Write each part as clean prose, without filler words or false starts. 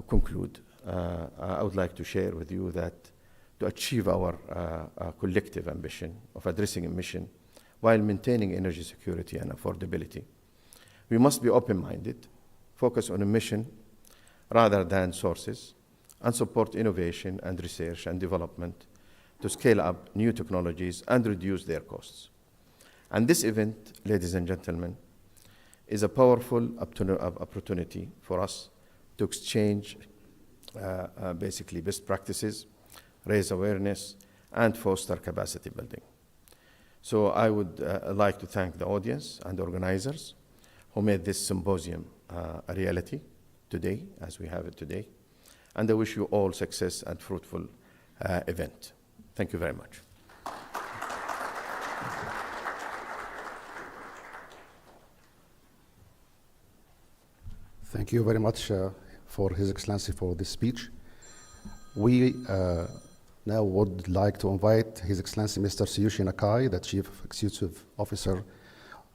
conclude, I would like to share with you that to achieve our collective ambition of addressing emission while maintaining energy security and affordability, we must be open-minded, focus on emission rather than sources, and support innovation and research and development to scale up new technologies and reduce their costs. And this event, ladies and gentlemen, is a powerful opportunity for us to exchange basically best practices, raise awareness, and foster capacity building. So I would like to thank the audience and the organizers who made this symposium a reality today, as we have it today. And I wish you all success and fruitful event. Thank you very much. Thank you very much for His Excellency for this speech. We now would like to invite His Excellency Mr. Tsuyoshi Nakai, the Chief Executive Officer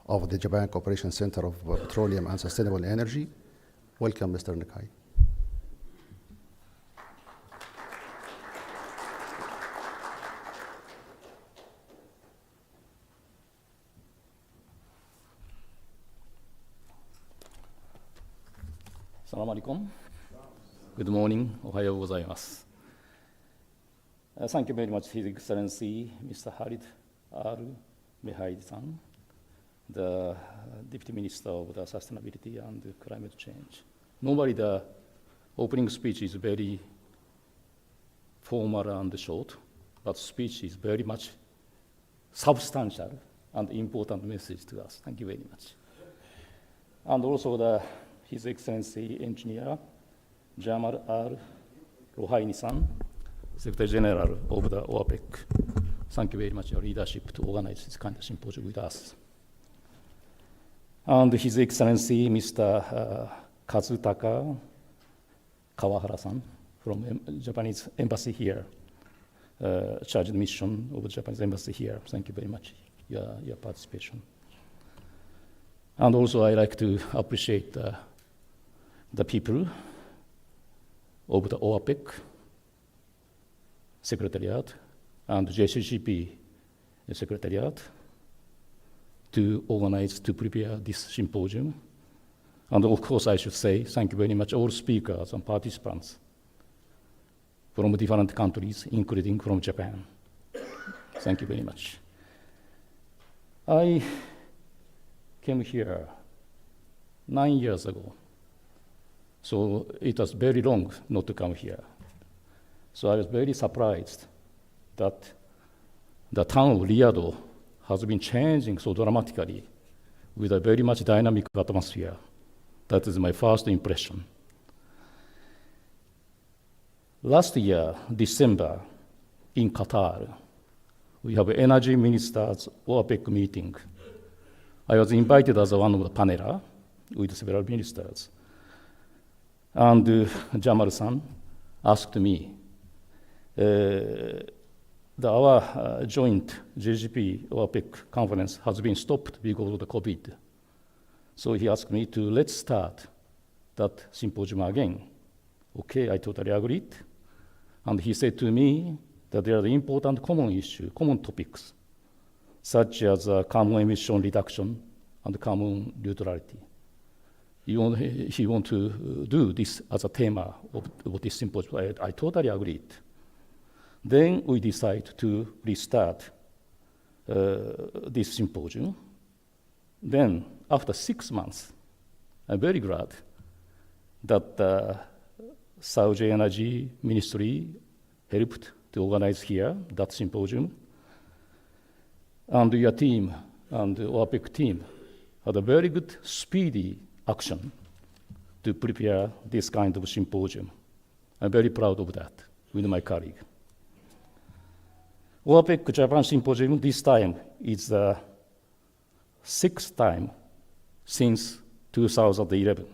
of the Japan Cooperation Center of Petroleum and Sustainable Energy. Welcome, Mr. Nakai. Assalamu alaikum. Good morning. Ohayou gozaimasu. Thank you very much, His Excellency Mr. Khalid Al-Mehaidi-san, the Deputy Minister of the Sustainability and Climate Change. Normally, the opening speech is very formal and short, but speech is very much substantial and important message to us. Thank you very much. And also His Excellency Engineer Jamal Al-Rohaini-san, Secretary General of the OAPEC. Thank you very much for your leadership to organize this kind of symposium with us. And His Excellency Mr. Kazutaka Kawahara-san from Japanese Embassy here, charged mission of the Japanese Embassy here. Thank you very much for your participation. And also I like to appreciate the people of the OAPEC Secretariat and JCCP Secretariat to organize, to prepare this symposium. And of course, I should say thank you very much all speakers and participants from different countries, including from Japan. Thank you very much. I came here 9 years ago. So it was very long not to come here. So I was very surprised that the town of Riyadh has been changing so dramatically with a very much dynamic atmosphere. That is my first impression. Last year, December, in Qatar, we have Energy Ministers OAPEC meeting. I was invited as one of the panelists with several ministers. And Jamal-san asked me, our joint JGP OAPEC conference has been stopped because of the COVID. So he asked me to let's start that symposium again. Okay, I totally agreed. And he said to me that there are important common issues, common topics, such as carbon emission reduction and carbon neutrality. He want to do this as a theme of this symposium. I totally agreed. Then we decided to restart this symposium. Then, after 6 months, I'm very glad that the Saudi Energy Ministry helped to organize here that symposium. And your team and the OAPEC team had a very good, speedy action to prepare this kind of symposium. I'm very proud of that with my colleague. OAPEC Japan Symposium this time is the 6th time since 2011.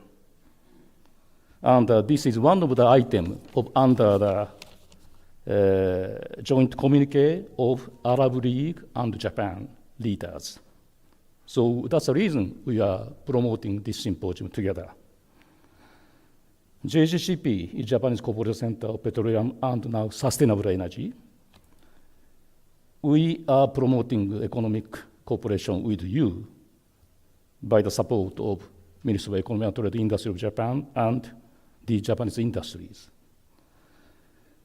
And this is one of the items under the joint communique of Arab League and Japan leaders. So that's the reason we are promoting this symposium together. JGCP is Japanese Corporate Center of Petroleum and now Sustainable Energy. We are promoting economic cooperation with you by the support of Ministry of Economy and Trade Industry of Japan and the Japanese industries.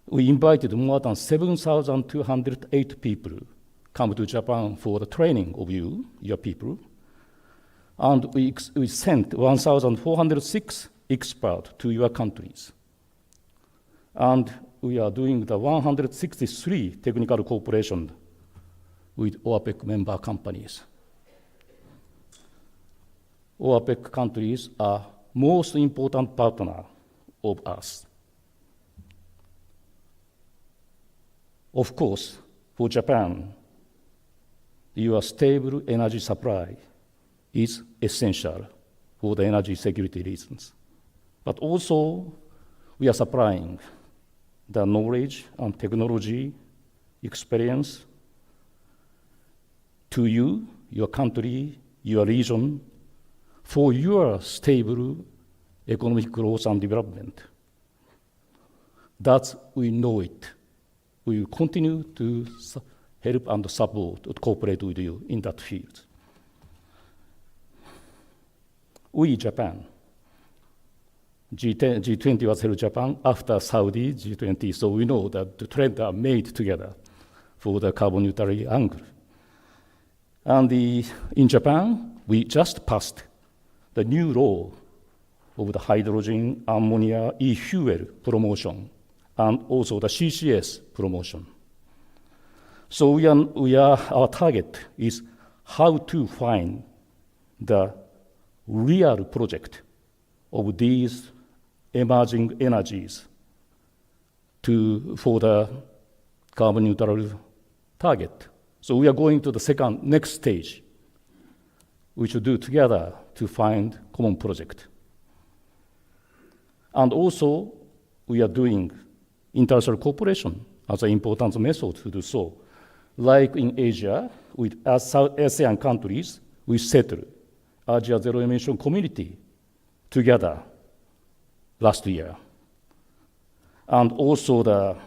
We invited more than 7,208 people come to Japan for the training of you, your people, and we sent 1,406 experts to your countries. And we are doing the 163 technical cooperation with oapec member companies. oapec countries are most important partner of us. Of course, for Japan, your stable energy supply is essential for the energy security reasons. But also, we are supplying the knowledge and technology experience to you, your country, your region, for your stable economic growth and development. That's we know it. We will continue to help and support and cooperate with you in that field. We, Japan, G20 was held in Japan after Saudi G20, so we know that the trends are made together for the carbon neutrality angle. And in Japan, we just passed the new law of the hydrogen ammonia e-fuel promotion and also the CCS promotion. So our target is how to find the real project of these emerging energies for the carbon neutral target. So we are going to the next stage, we should do together to find common project. And also, we are doing international cooperation as an important method to do so. Like in Asia, with ASEAN countries, we settled Asia Zero Emission Community together last year. And also,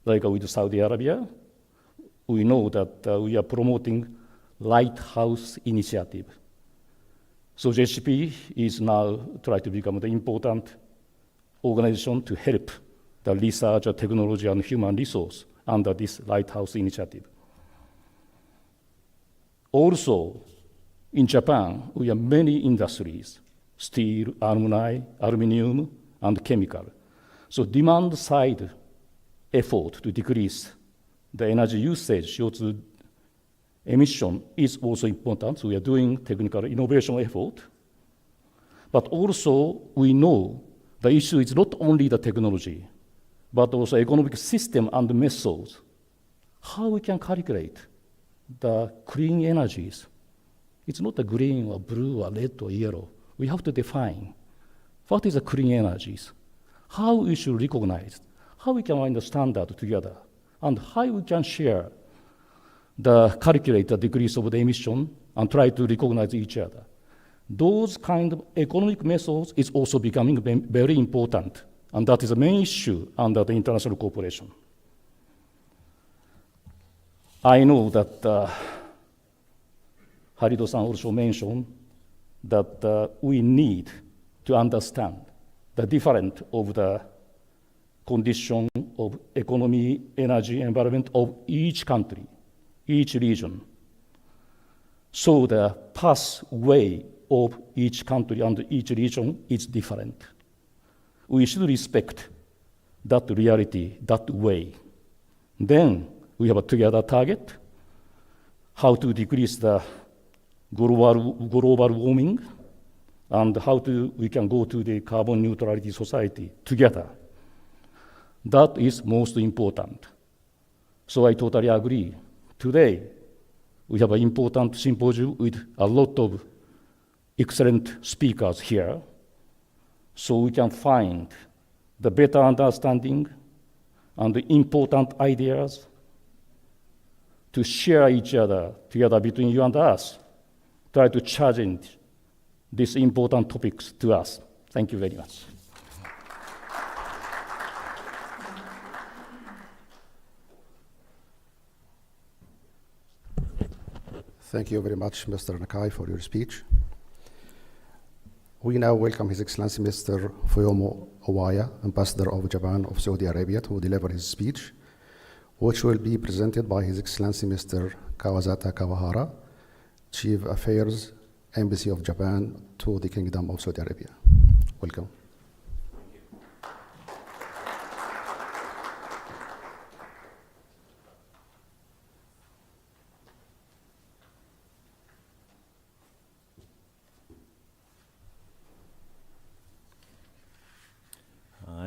like with Saudi Arabia, we know that we are promoting Lighthouse Initiative. So JCP is now trying to become the important organization to help the research, technology, and human resource under this Lighthouse Initiative. Also, in Japan, we have many industries, steel, aluminum, and chemical. So demand side effort to decrease the energy usage, CO2 emission is also important. So we are doing technical innovation effort. But also, we know the issue is not only the technology, but also economic system and methods. How we can calculate the clean energies. It's not a green or blue or red or yellow. We have to define what is the clean energies, how we should recognize, how we can find the standard together, and how we can share calculate the decrease of the emission and try to recognize each other. Those kind of economic methods is also becoming very important, and that is the main issue under the international cooperation. I know that Harido-san also mentioned that we need to understand the difference of the condition of economy, energy, environment of each country, each region. So the pathway of each country and each region is different. We should respect that reality, that way. Then we have a together target, how to decrease the global warming, and how we can go to the carbon neutrality society together. That is most important. So I totally agree. Today, we have an important symposium with a lot of excellent speakers here, so we can find the better understanding and the important ideas to share each other together between you and us, try to challenge these important topics to us. Thank you very much. Thank you very much, Mr. Nakai, for your speech. We now welcome His Excellency Mr. Fuyomo Owaya, Ambassador of Japan of Saudi Arabia, to deliver his speech, which will be presented by His Excellency Mr. Kawazata Kawahara, Chief Affairs, Embassy of Japan to the Kingdom of Saudi Arabia. Welcome.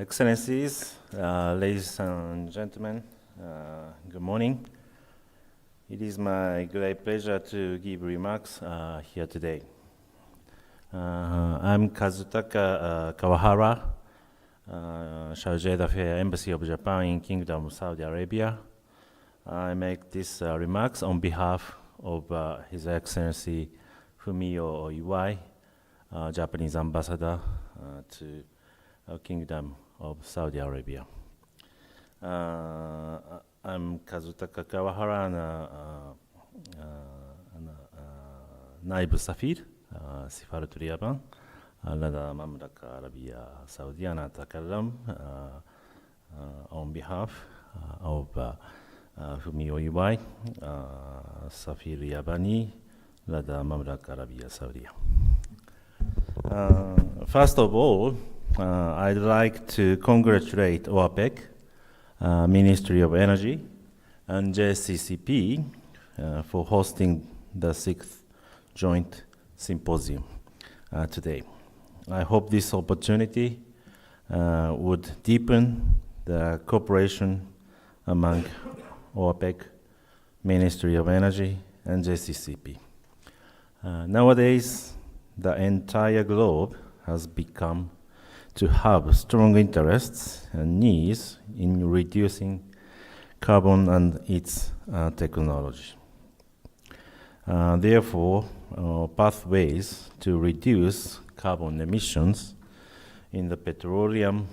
Excellencies, ladies and gentlemen, good morning. It is my great pleasure to give remarks here today. I'm Kazutaka Kawahara, Chargé d'Affaires Embassy of Japan in Kingdom of Saudi Arabia. I make these remarks on behalf of His Excellency Fumio Iwai, Japanese ambassador to Kingdom of Saudi Arabia. I'm Kazutaka Kawahara, نائب السفير سفارة اليابان لدى المملكة العربية السعودية. أنا أتكلم on behalf of Fumio Iwai, السفير الياباني لدى المملكة العربية السعودية. First of all, I'd like to congratulate oapec, Ministry of Energy, and JCCP for hosting the 6th joint symposium today. I hope this opportunity would deepen the cooperation among oapec, Ministry of Energy, and JCCP. Nowadays, the entire globe has become to have strong interests and needs in reducing carbon and its technology. Therefore, pathways to reduce carbon emissions in the petroleum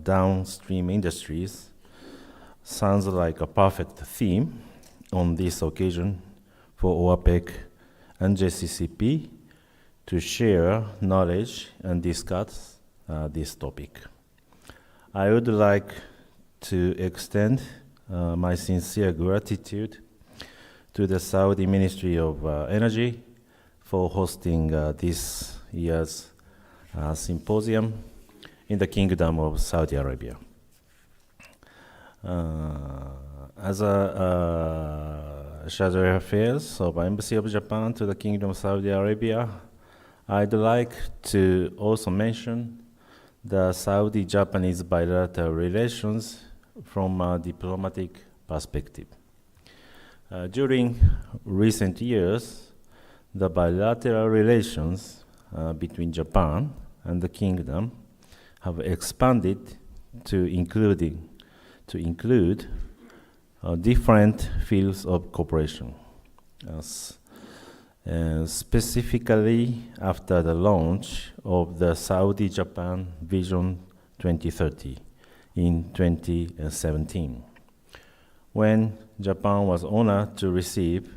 downstream industries sounds like a perfect theme on this occasion for oapec and JCCP to share knowledge and discuss this topic. I would like to extend my sincere gratitude to the Saudi Ministry of Energy for hosting this year's symposium in the Kingdom of Saudi Arabia. As a Chargé Affairs of Embassy of Japan to the Kingdom of Saudi Arabia, I'd like to also mention the Saudi-Japanese bilateral relations from a diplomatic perspective. During recent years, the bilateral relations between Japan and the Kingdom have expanded to include different fields of cooperation. Specifically after the launch of the Saudi-Japan Vision 2030 in 2017, when Japan was honored to receive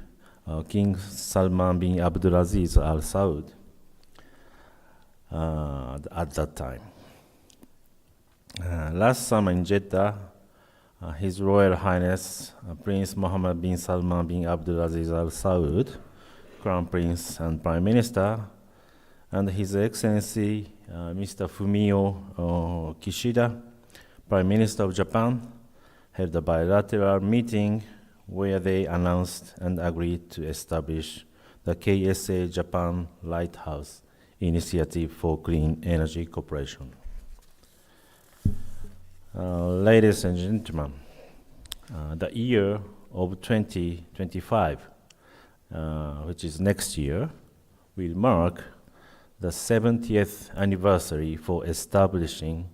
King Salman bin Abdulaziz Al Saud at that time. Last summer in Jeddah, His Royal Highness Prince Mohammed bin Salman bin Abdulaziz Al Saud, Crown Prince and Prime Minister, and His Excellency Mr. Fumio Kishida, Prime Minister of Japan, held a bilateral meeting where they announced and agreed to establish the KSA Japan Lighthouse Initiative for Clean Energy Cooperation. Ladies and gentlemen, the year of 2025, which is next year, will mark the 70th anniversary for establishing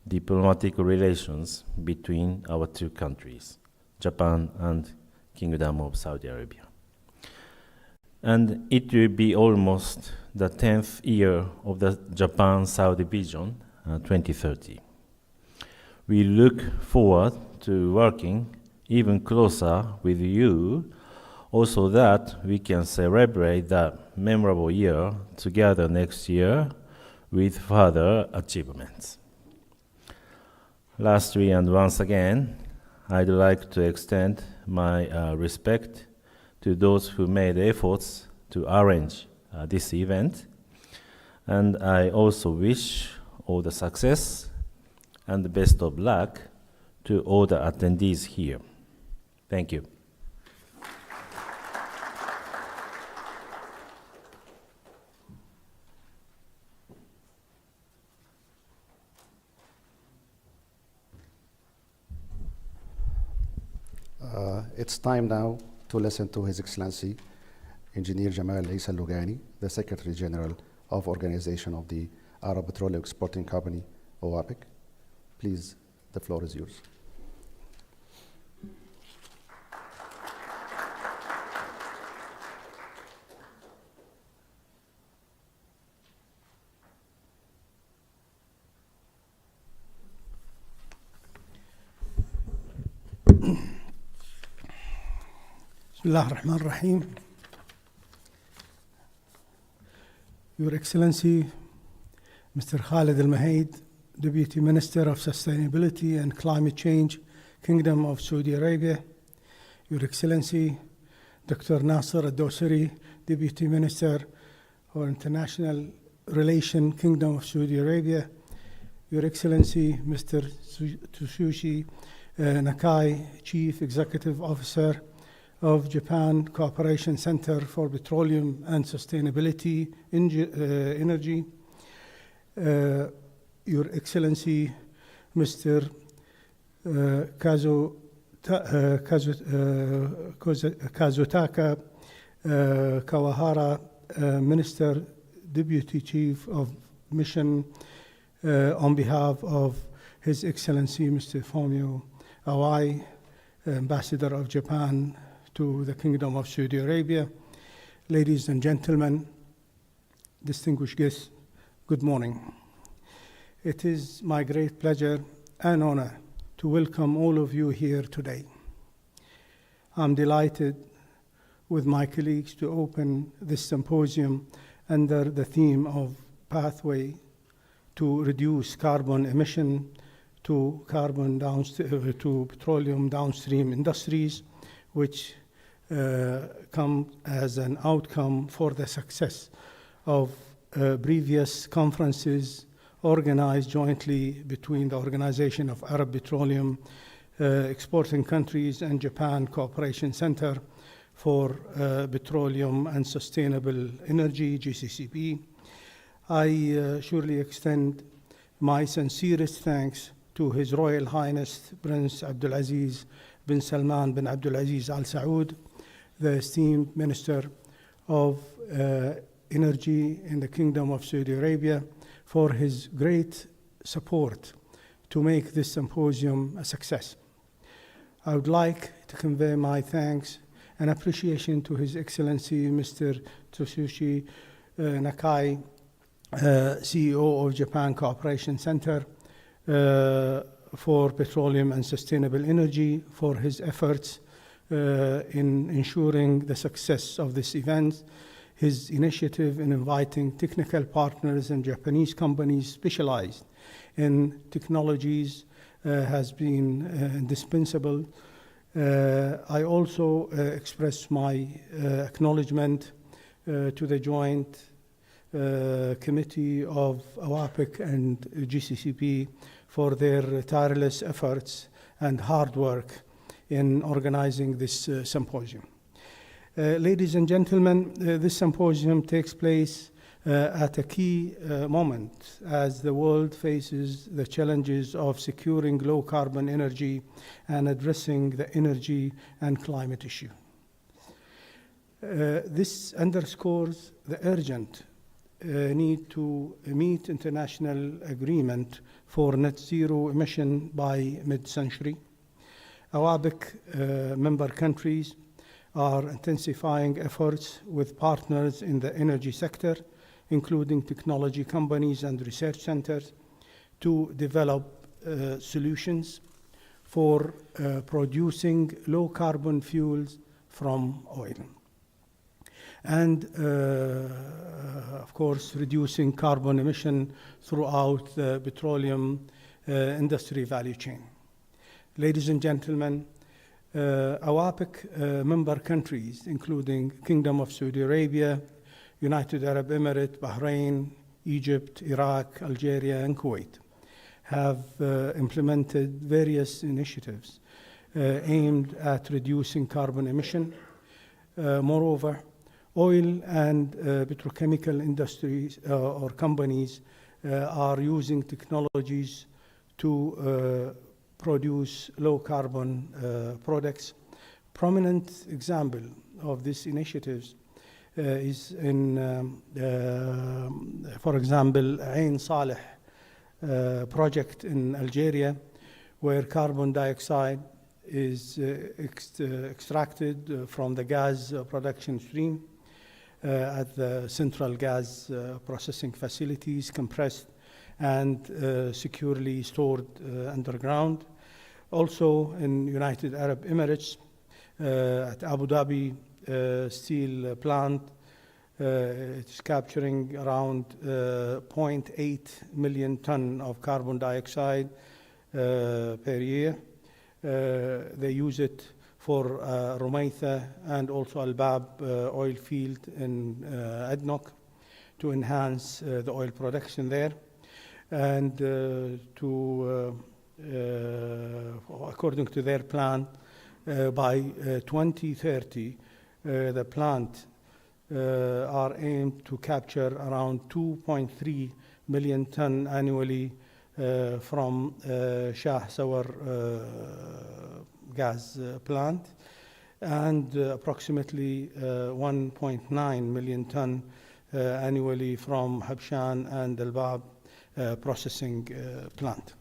diplomatic relations between our two countries, Japan and Kingdom of Saudi Arabia. And it will be almost the 10th year of the Japan-Saudi Vision 2030. We look forward to working even closer with you Also that we can celebrate that memorable year together next year with further achievements. Lastly, and once again, I'd like to extend my respect to those who made efforts to arrange this event. And I also wish all the success and the best of luck to all the attendees here. Thank you. It's time now to listen to His Excellency Engineer Jamal Isa Lugani, the Secretary General of Organization of the Arab Petroleum Exporting Company, oapec. Please, the floor is yours. بسم الله الرحمن الرحيم. Your Excellency, Mr. Khalid Al-Mahaid, Deputy Minister of Sustainability and Climate Change, Kingdom of Saudi Arabia. Your Excellency, Dr. Nasser Al-Dosari, Deputy Minister for International Relations, Kingdom of Saudi Arabia. Your Excellency, Mr. Tsuyoshi Nakai, Chief Executive Officer of Japan Cooperation Center for Petroleum and Sustainability Energy. Your Excellency, Mr. Kazutaka Kawahara, Minister, Deputy Chief of Mission, on behalf of His Excellency, Mr. Fumio Awai, Ambassador of Japan to the Kingdom of Saudi Arabia. Ladies and gentlemen, distinguished guests, good morning. It is my great pleasure and honor to welcome all of you here today. I'm delighted with my colleagues to open this symposium under the theme of Pathway to Reduce Carbon Emission to Petroleum Downstream Industries, which come as an outcome for the success of previous conferences organized jointly between the Organization of Arab Petroleum Exporting Countries and Japan Cooperation Center for Petroleum and Sustainable Energy, GCCP. I surely extend my sincerest thanks to His Royal Highness Prince Abdulaziz bin Salman bin Abdulaziz Al Saud, the esteemed Minister of Energy in the Kingdom of Saudi Arabia, for his great support to make this symposium a success. I would like to convey my thanks and appreciation to His Excellency Mr. Tsuyoshi Nakai, CEO of Japan Cooperation Center for Petroleum and Sustainable Energy, for his efforts in ensuring the success of this event. His initiative in inviting technical partners and Japanese companies specialized in technologies has been indispensable. I also express my acknowledgement to the joint committee of oapec and GCCP for their tireless efforts and hard work in organizing this symposium. Ladies and gentlemen, this symposium takes place at a key moment as the world faces the challenges of securing low carbon energy and addressing the energy and climate issue. This underscores the urgent need to meet international agreement for net zero emission by mid-century. oapec member countries are intensifying efforts with partners in the energy sector, including technology companies and research centers, to develop solutions for producing low carbon fuels from oil. And of course, reducing carbon emission throughout the petroleum industry value chain. Ladies and gentlemen, OAPEC member countries, including Kingdom of Saudi Arabia, United Arab Emirates, Bahrain, Egypt, Iraq, Algeria, and Kuwait, have implemented various initiatives aimed at reducing carbon emission. Moreover, oil and petrochemical industries or companies are using technologies to produce low carbon products. Prominent example of these initiatives is in, for example, Ain Saleh project in Algeria, where carbon dioxide is extracted from the gas production stream at the central gas processing facilities, compressed and securely stored underground. Also in United Arab Emirates, at Abu Dhabi steel plant, it's capturing around 0.8 million ton of carbon dioxide per year. They use it for Rumaitha and also Al-Bab oil field in ADNOC to enhance the oil production there. And according to their plan, by 2030, the plant are aimed to capture around 2.3 million ton annually from Shah Sawar gas plant, and approximately 1.9 million ton annually from Habshan and Al-Bab processing plant.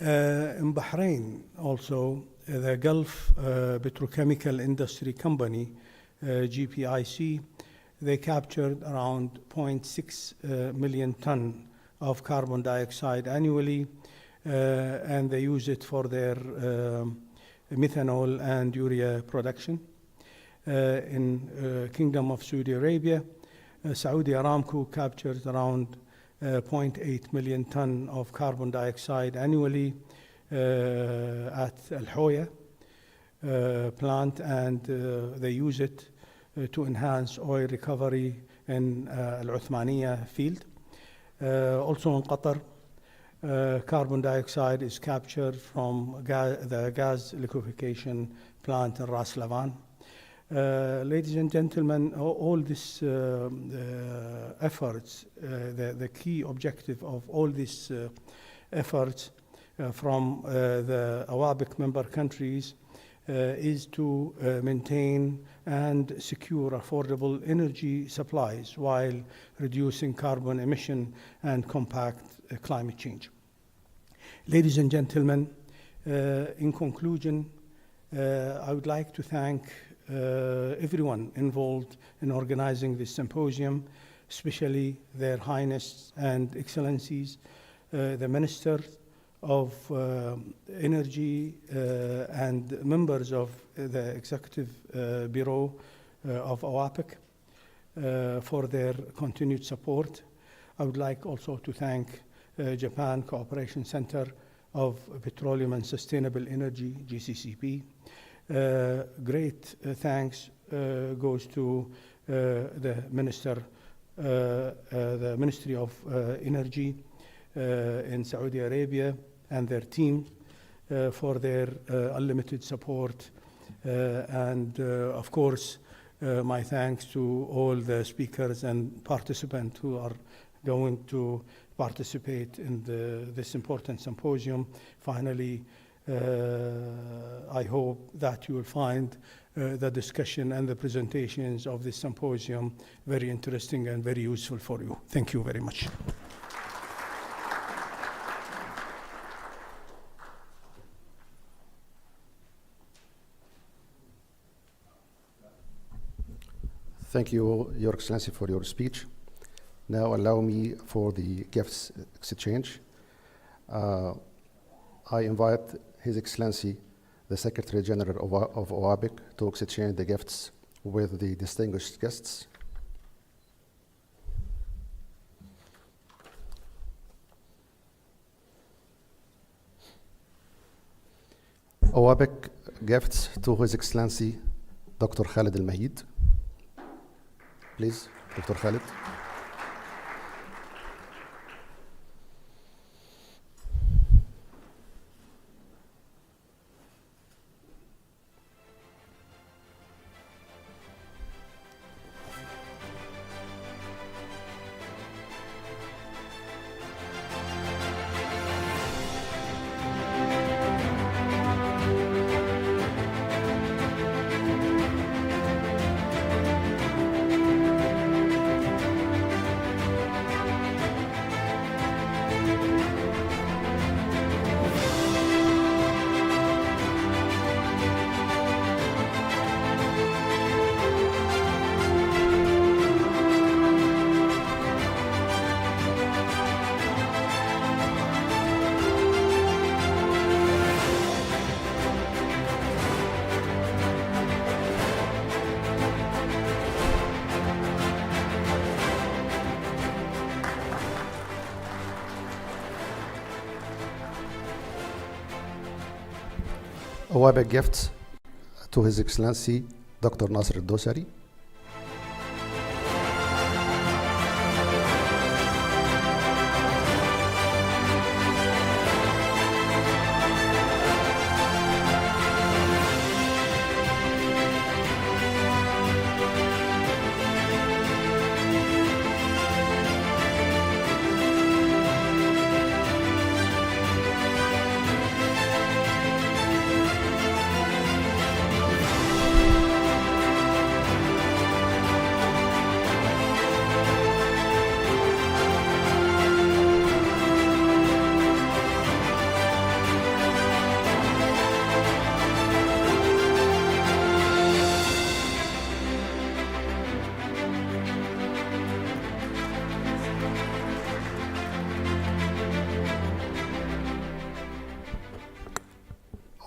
In Bahrain also, the Gulf Petrochemical Industry Company, GPIC, they captured around 0.6 million ton of carbon dioxide annually, and they use it for their methanol and urea production. In Kingdom of Saudi Arabia, Saudi Aramco captures around 0.8 million ton of carbon dioxide annually at Al Hoya plant, and they use it to enhance oil recovery in Al Uthmaniyah field. Also in Qatar, carbon dioxide is captured from the gas liquefaction plant in Ras Lavan. Ladies and gentlemen, all these efforts, the key objective of all these efforts from the OAPEC member countries is to maintain and secure affordable energy supplies while reducing carbon emission and combat climate change. Ladies and gentlemen, in conclusion, I would like to thank everyone involved in organizing this symposium, especially Their Highness and Excellencies, the Minister of Energy and members of the Executive Bureau of OAPEC for their continued support. I would like also to thank Japan Cooperation Center of Petroleum and Sustainable Energy, GCCP. Great thanks goes to the Ministry of Energy in Saudi Arabia and their team for their unlimited support. And of course, my thanks to all the speakers and participants who are going to participate in this important symposium. Finally, I hope that you will find the discussion and the presentations of this symposium very interesting and very useful for you. Thank you very much. Thank you, Your Excellency, for your speech. Now allow me for the gifts exchange. I invite His Excellency the Secretary General of OAPEC to exchange the gifts with the distinguished guests. OAPEC gifts to His Excellency Dr. Khalid Al-Mahid. Please, Dr. Khalid. OAPEC gifts to His Excellency Dr. Nasser Al-Dosari.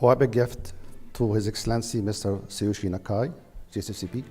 OAPEC gift to His Excellency Mr. Seyushi Nakai, JCCP.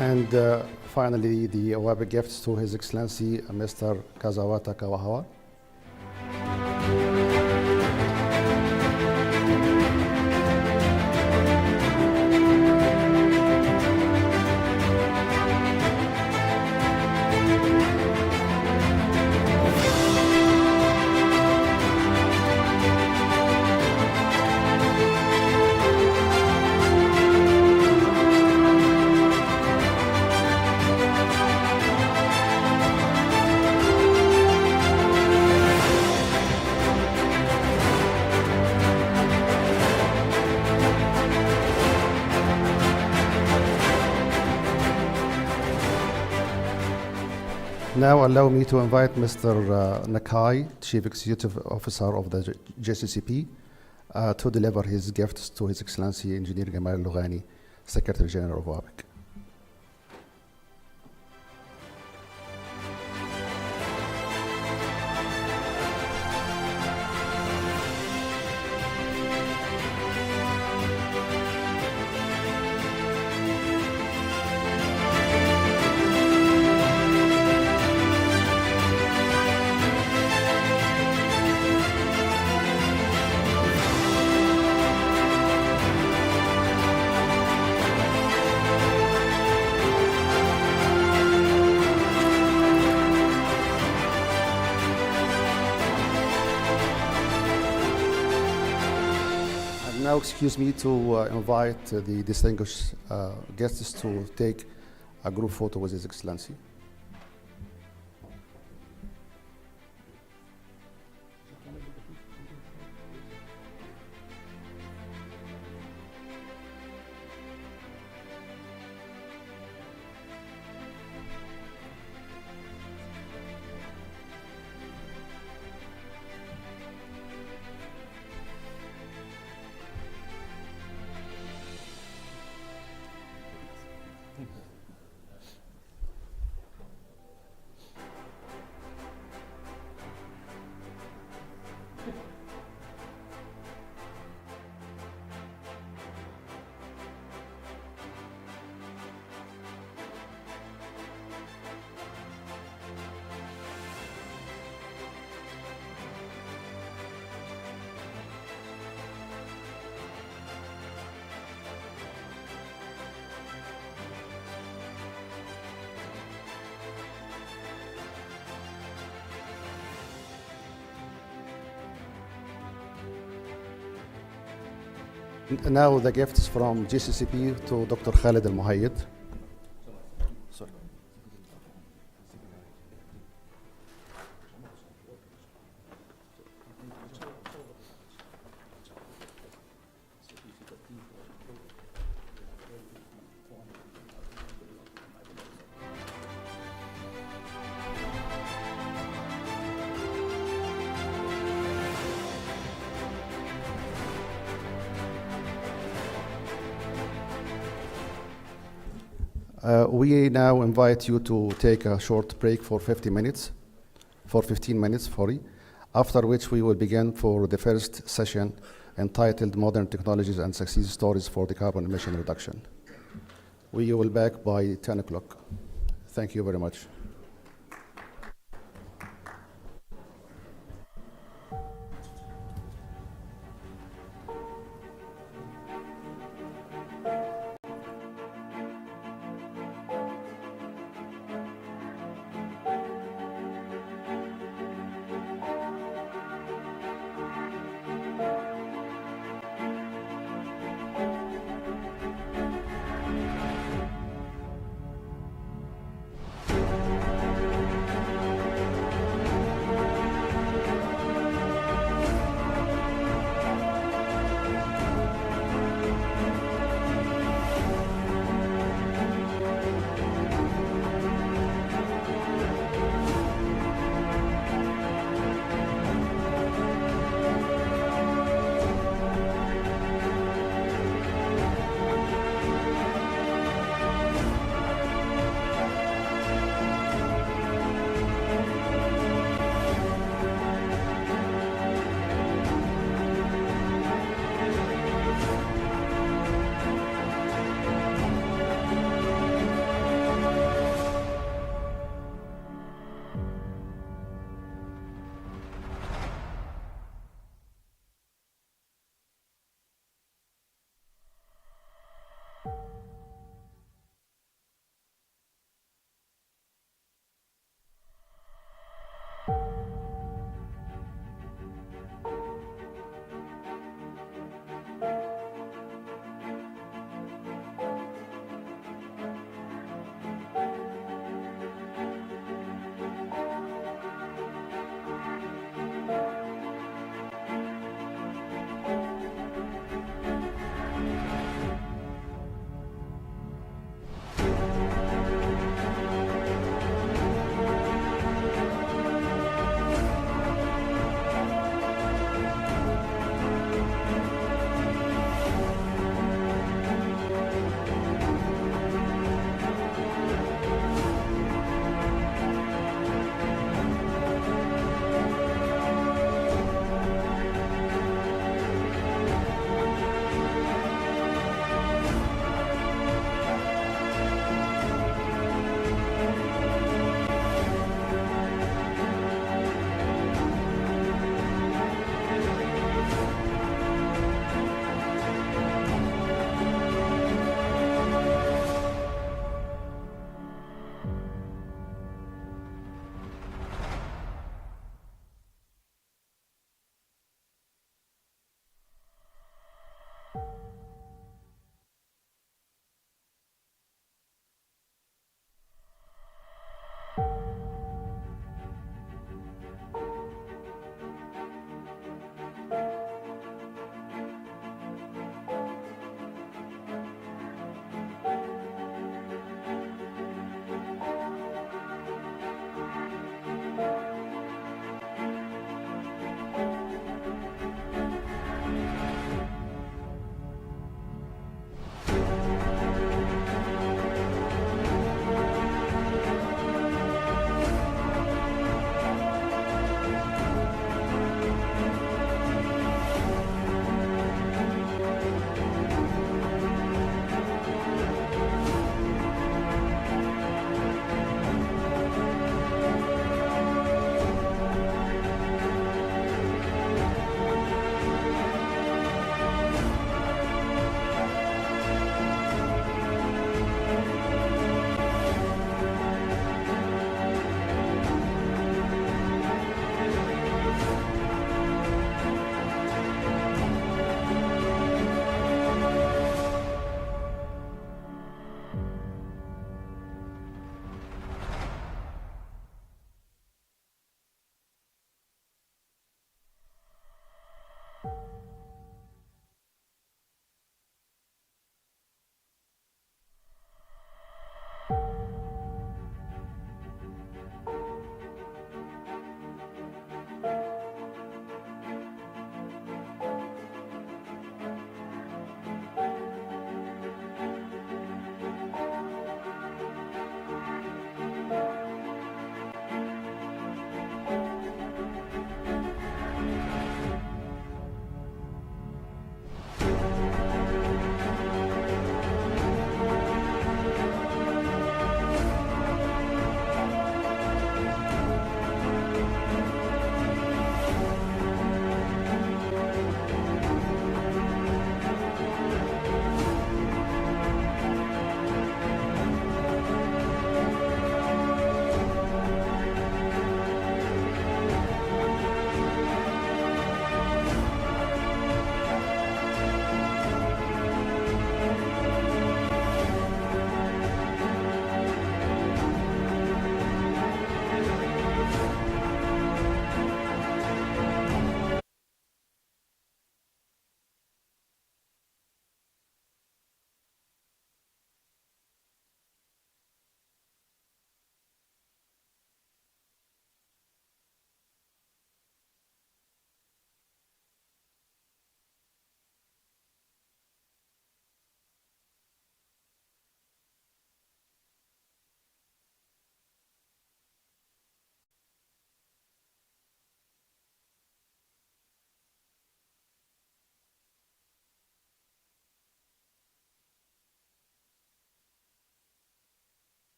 And finally, the OAPEC gifts to His Excellency Mr. Kazawata Kawahawa. Now allow me to invite Mr. Nakai, Chief Executive Officer of the JCCP, to deliver his gifts to His Excellency Engineer Gamal Lughani, Secretary General of OAPEC. Now, excuse me to invite the distinguished guests to take a group photo with His Excellency. Now the gifts from GCCP to Dr. Khalid Al Muhayyid. We now invite you to take a short break for 15 minutes, after which we will begin for the first session entitled Modern Technologies and Success Stories for the Carbon Emission Reduction. We will be back by 10 o'clock. Thank you very much.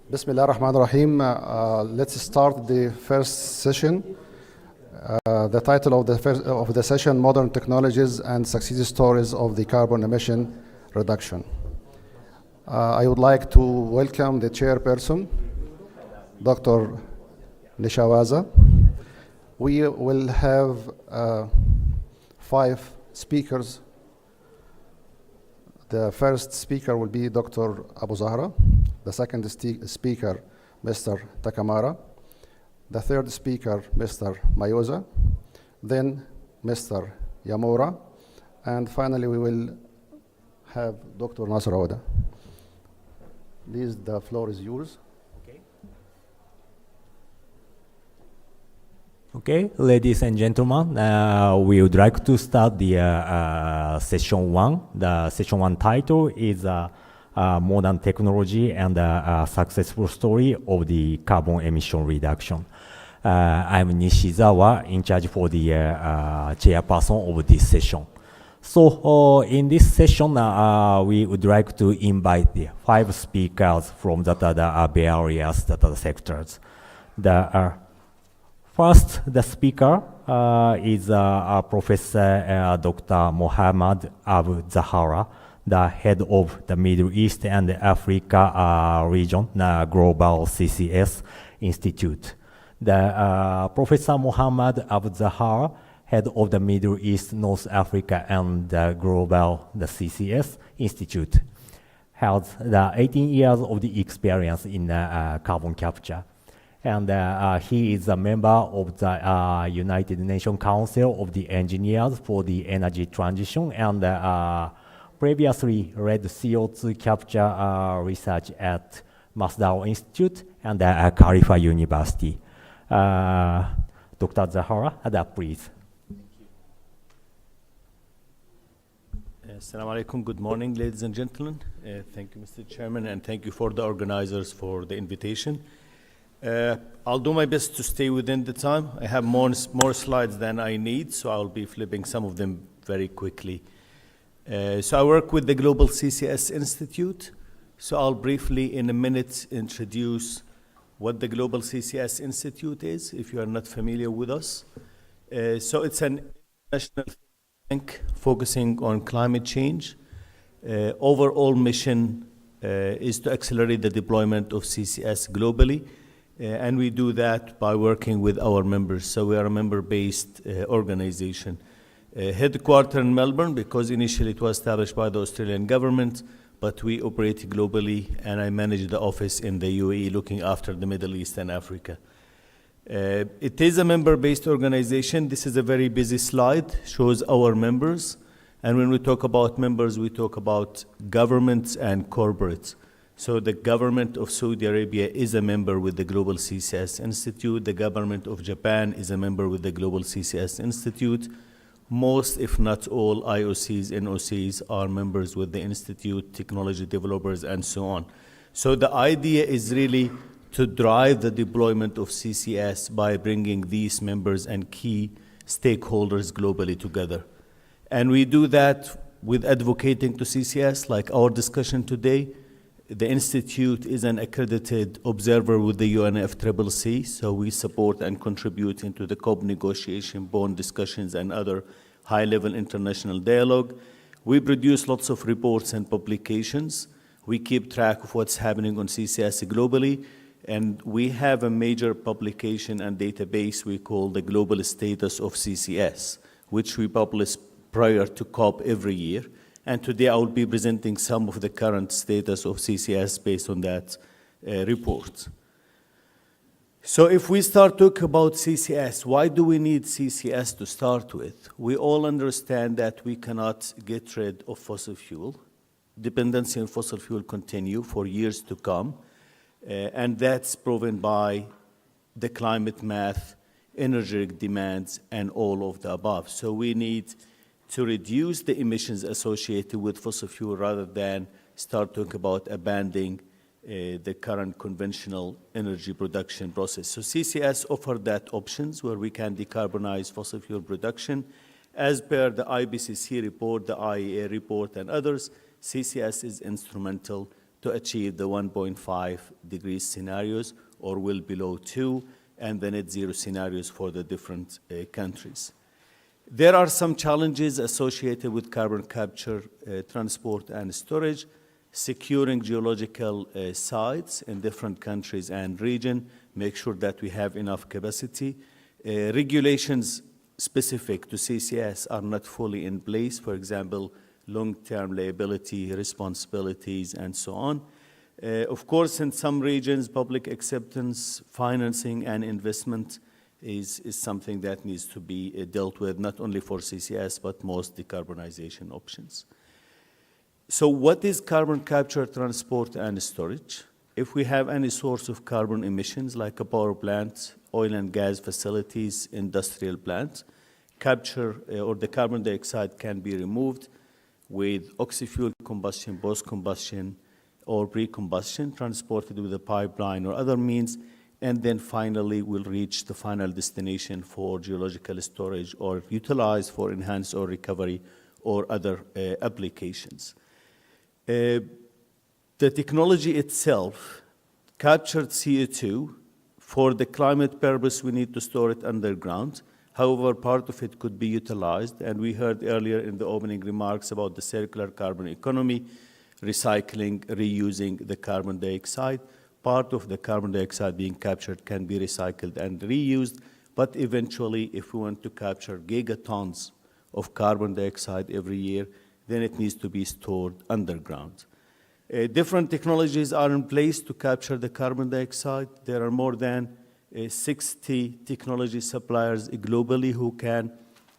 Bismillah ar-Rahman ar-Rahim. Let's start the first session. The title of the session, Modern Technologies and Success Stories of the Carbon Emission Reduction. I would like to welcome the chairperson, Dr. Nishawaza. We will have 5 speakers. The first speaker will be Dr. Abu Zahra. The second speaker, Mr. Takamara. The third speaker, Mr. Mayoza. Then Mr. Yamura. And finally, we will have Dr. Nasser Oda. Please, the floor is yours. Okay, ladies and gentlemen, we would like to start the session 1. The session 1 title is Modern Technology and Successful Story of the Carbon Emission Reduction. I'm Nishizawa, in charge for the chairperson of this session. So in this session, we would like to invite the 5 speakers from the various sectors. First, the speaker is Professor Dr. Mohammad Abu Zahra, the head of the Middle East and Africa region, Global CCS Institute. The Professor Mohammad Abu Zahra, head of the Middle East, North Africa, and the Global CCS Institute, has 18 years of the experience in carbon capture. And he is a member of the United Nations Council of the Engineers for the Energy Transition and previously led CO2 capture research at Masdar Institute and Khalifa University. Dr. Zahara, please. Assalamu alaikum. Good morning, ladies and gentlemen. Thank you, Mr. Chairman, and thank you for the organizers for the invitation. I'll do my best to stay within the time. I have more slides than I need, so I'll be flipping some of them very quickly. So I work with the Global CCS Institute. So I'll briefly, in a minute, introduce what the Global CCS Institute is, if you are not familiar with us. So it's an international think tank focusing on climate change. Overall mission is to accelerate the deployment of CCS globally. And we do that by working with our members. So we are a member-based organization. Headquartered in Melbourne, because initially it was established by the Australian government, but we operate globally, and I manage the office in the UAE looking after the Middle East and Africa. It is a member-based organization. This is a very busy slide, shows our members. And when we talk about members, we talk about governments and corporates. So the government of Saudi Arabia is a member with the Global CCS Institute. The government of Japan is a member with the Global CCS Institute. Most, if not all, IOCs, NOCs are members with the Institute, technology developers, and so on. So the idea is really to drive the deployment of CCS by bringing these members and key stakeholders globally together. And we do that with advocating to CCS, like our discussion today. The Institute is an accredited observer with the UNFCCC, so we support and contribute into the COP negotiation, bond discussions, and other high-level international dialogue. We produce lots of reports and publications. We keep track of what's happening on CCS globally, and we have a major publication and database we call the Global Status of CCS, which we publish prior to COP every year. And today I will be presenting some of the current status of CCS based on that report. So if we start talking about CCS, why do we need CCS to start with? We all understand that we cannot get rid of fossil fuel. Dependency on fossil fuel continue for years to come, and that's proven by the climate math, energy demands, and all of the above. So we need to reduce the emissions associated with fossil fuel rather than start talking about abandoning the current conventional energy production process. So CCS offer that options where we can decarbonize fossil fuel production. As per the IPCC report, the IEA report, and others, CCS is instrumental to achieve the 1.5 degrees scenarios or well below 2, and the net zero scenarios for the different countries. There are some challenges associated with carbon capture, transport, and storage, securing geological sites in different countries and regions, make sure that we have enough capacity. Regulations specific to CCS are not fully in place, for example, long-term liability, responsibilities, and so on. Of course, in some regions, public acceptance, financing, and investment is something that needs to be dealt with, not only for CCS, but most decarbonization options. So what is carbon capture, transport, and storage? If we have any source of carbon emissions, like a power plant, oil and gas facilities, industrial plants, capture or the carbon dioxide can be removed with oxy-fuel combustion, post-combustion, or pre-combustion, transported with a pipeline or other means, and then finally will reach the final destination for geological storage or utilized for enhanced oil recovery or other applications. The technology itself captured CO2. For the climate purpose, we need to store it underground. However, part of it could be utilized, and we heard earlier in the opening remarks about the circular carbon economy, recycling, reusing the carbon dioxide. Part of the carbon dioxide being captured can be recycled and reused, but eventually, if we want to capture gigatons of carbon dioxide every year, then it needs to be stored underground. Different technologies are in place to capture the carbon dioxide. There are more than 60 technology suppliers globally who can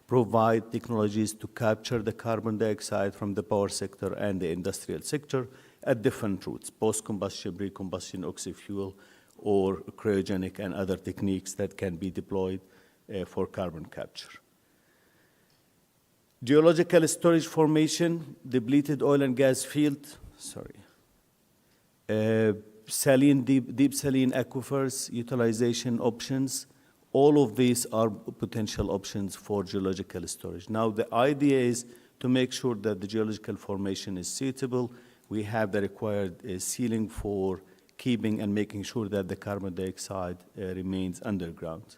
provide technologies to capture the carbon dioxide from the power sector and the industrial sector at different routes, post-combustion, pre-combustion, oxy-fuel, or cryogenic and other techniques that can be deployed for carbon capture. Geological storage formation, depleted oil and gas field, saline, deep saline aquifers, utilization options, all of these are potential options for geological storage. Now, the idea is to make sure that the geological formation is suitable. We have the required ceiling for keeping and making sure that the carbon dioxide remains underground.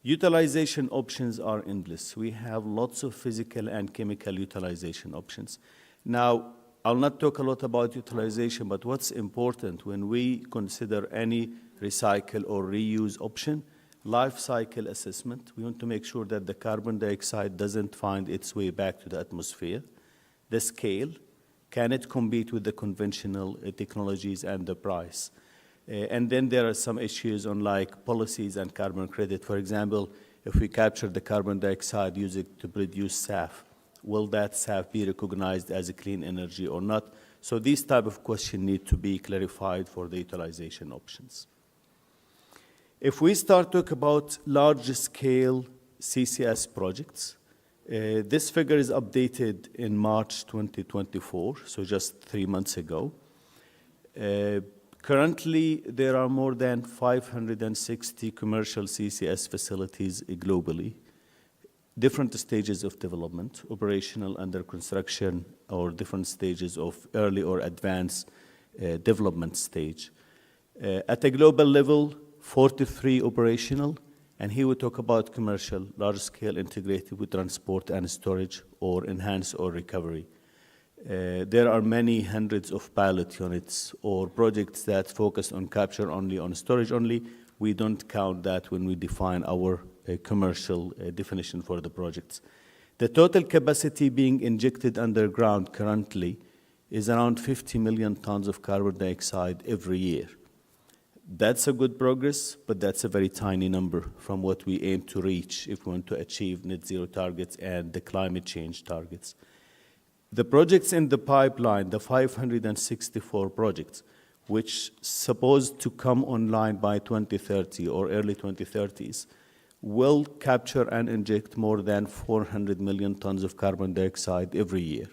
Utilization options are endless. We have lots of physical and chemical utilization options. Now, I'll not talk a lot about utilization, but what's important when we consider any recycle or reuse option, life cycle assessment. We want to make sure that the carbon dioxide doesn't find its way back to the atmosphere. The scale, can it compete with the conventional technologies, and the price? And then there are some issues on like policies and carbon credit. For example, if we capture the carbon dioxide, use it to produce SAF, will that SAF be recognized as a clean energy or not? So these type of questions need to be clarified for the utilization options. If we start talk about large-scale CCS projects, this figure is updated in March 2024, so just 3 months ago. Currently, there are more than 560 commercial CCS facilities globally, different stages of development, operational, under construction, or different stages of early or advanced development stage. At a global level, 43 operational, and here we talk about commercial, large-scale integrated with transport and storage, or enhance or recovery. There are many hundreds of pilot units or projects that focus on capture only, on storage only. We don't count that when we define our commercial definition for the projects. The total capacity being injected underground currently is around 50 million tons of carbon dioxide every year. That's a good progress, but that's a very tiny number from what we aim to reach if we want to achieve net zero targets and the climate change targets. The projects in the pipeline, the 564 projects, which supposed to come online by 2030 or early 2030s, will capture and inject more than 400 million tons of carbon dioxide every year.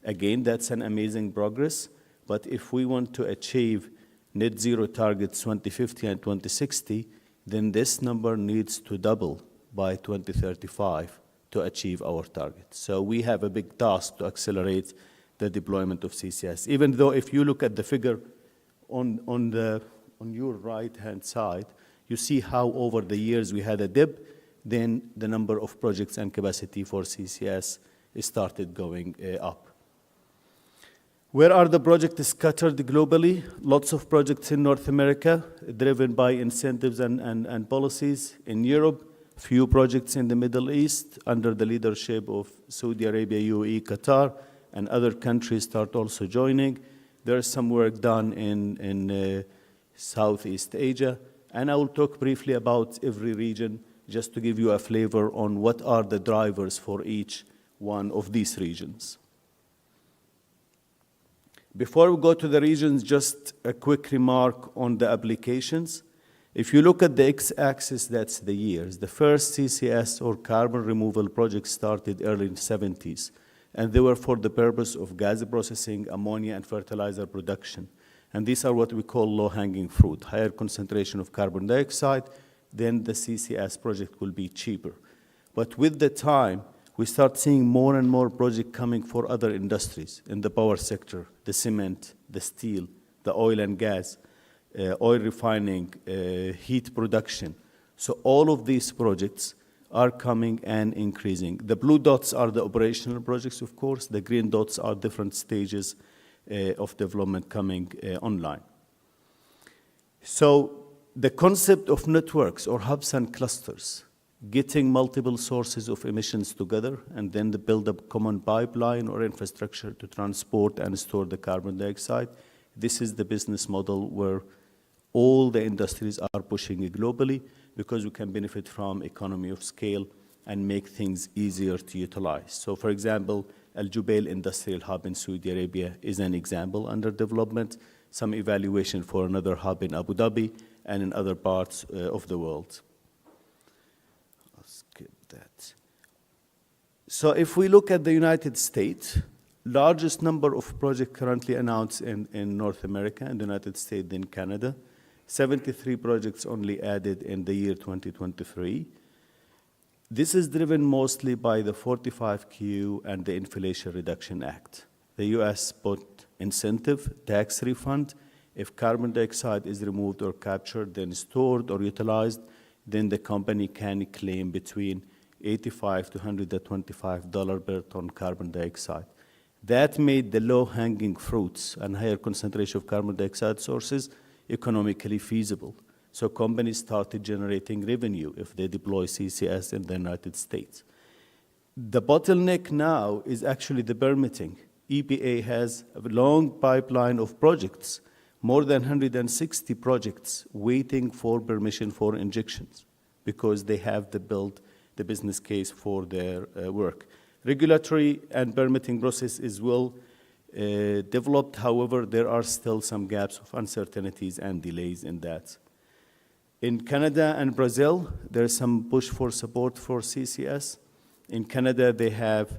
Again, that's an amazing progress, but if we want to achieve net zero targets 2050 and 2060, then this number needs to double by 2035 to achieve our target. So we have a big task to accelerate the deployment of CCS. Even though if you look at the figure on your right-hand side, you see how over the years we had a dip, then the number of projects and capacity for CCS started going up. Where are the projects scattered globally? Lots of projects in North America, driven by incentives and policies. In Europe, few projects in the Middle East under the leadership of Saudi Arabia, UAE, Qatar, and other countries start also joining. There is some work done in Southeast Asia. And I will talk briefly about every region just to give you a flavor on what are the drivers for each one of these regions. Before we go to the regions, just a quick remark on the applications. If you look at the x-axis, that's the years. The first CCS or carbon removal projects started early in the 70s, and they were for the purpose of gas processing, ammonia, and fertilizer production. And these are what we call low-hanging fruit. Higher concentration of carbon dioxide, then the CCS project will be cheaper. But with the time, we start seeing more and more projects coming for other industries in the power sector, the cement, the steel, the oil and gas, oil refining, heat production. So all of these projects are coming and increasing. The blue dots are the operational projects, of course. The green dots are different stages of development coming online. So the concept of networks or hubs and clusters, getting multiple sources of emissions together and then to build a common pipeline or infrastructure to transport and store the carbon dioxide. This is the business model where all the industries are pushing it globally because we can benefit from economy of scale and make things easier to utilize. So for example, Al Jubail Industrial Hub in Saudi Arabia is an example under development, some evaluation for another hub in Abu Dhabi and in other parts of the world. I'll skip that. So if we look at the United States, largest number of projects currently announced in North America, in the United States, then Canada. 73 projects only added in the year 2023. This is driven mostly by the 45Q and the Inflation Reduction Act. The US put incentive, tax refund. If carbon dioxide is removed or captured, then stored or utilized, then the company can claim between $85 to $125 per ton carbon dioxide. That made the low-hanging fruits and higher concentration of carbon dioxide sources economically feasible. So companies started generating revenue if they deploy CCS in the United States. The bottleneck now is actually the permitting. EPA has a long pipeline of projects, more than 160 projects waiting for permission for injections because they have built the business case for their work. Regulatory and permitting process is well developed. However, there are still some gaps of uncertainties and delays in that. In Canada and Brazil, there is some push for support for CCS. In Canada, they have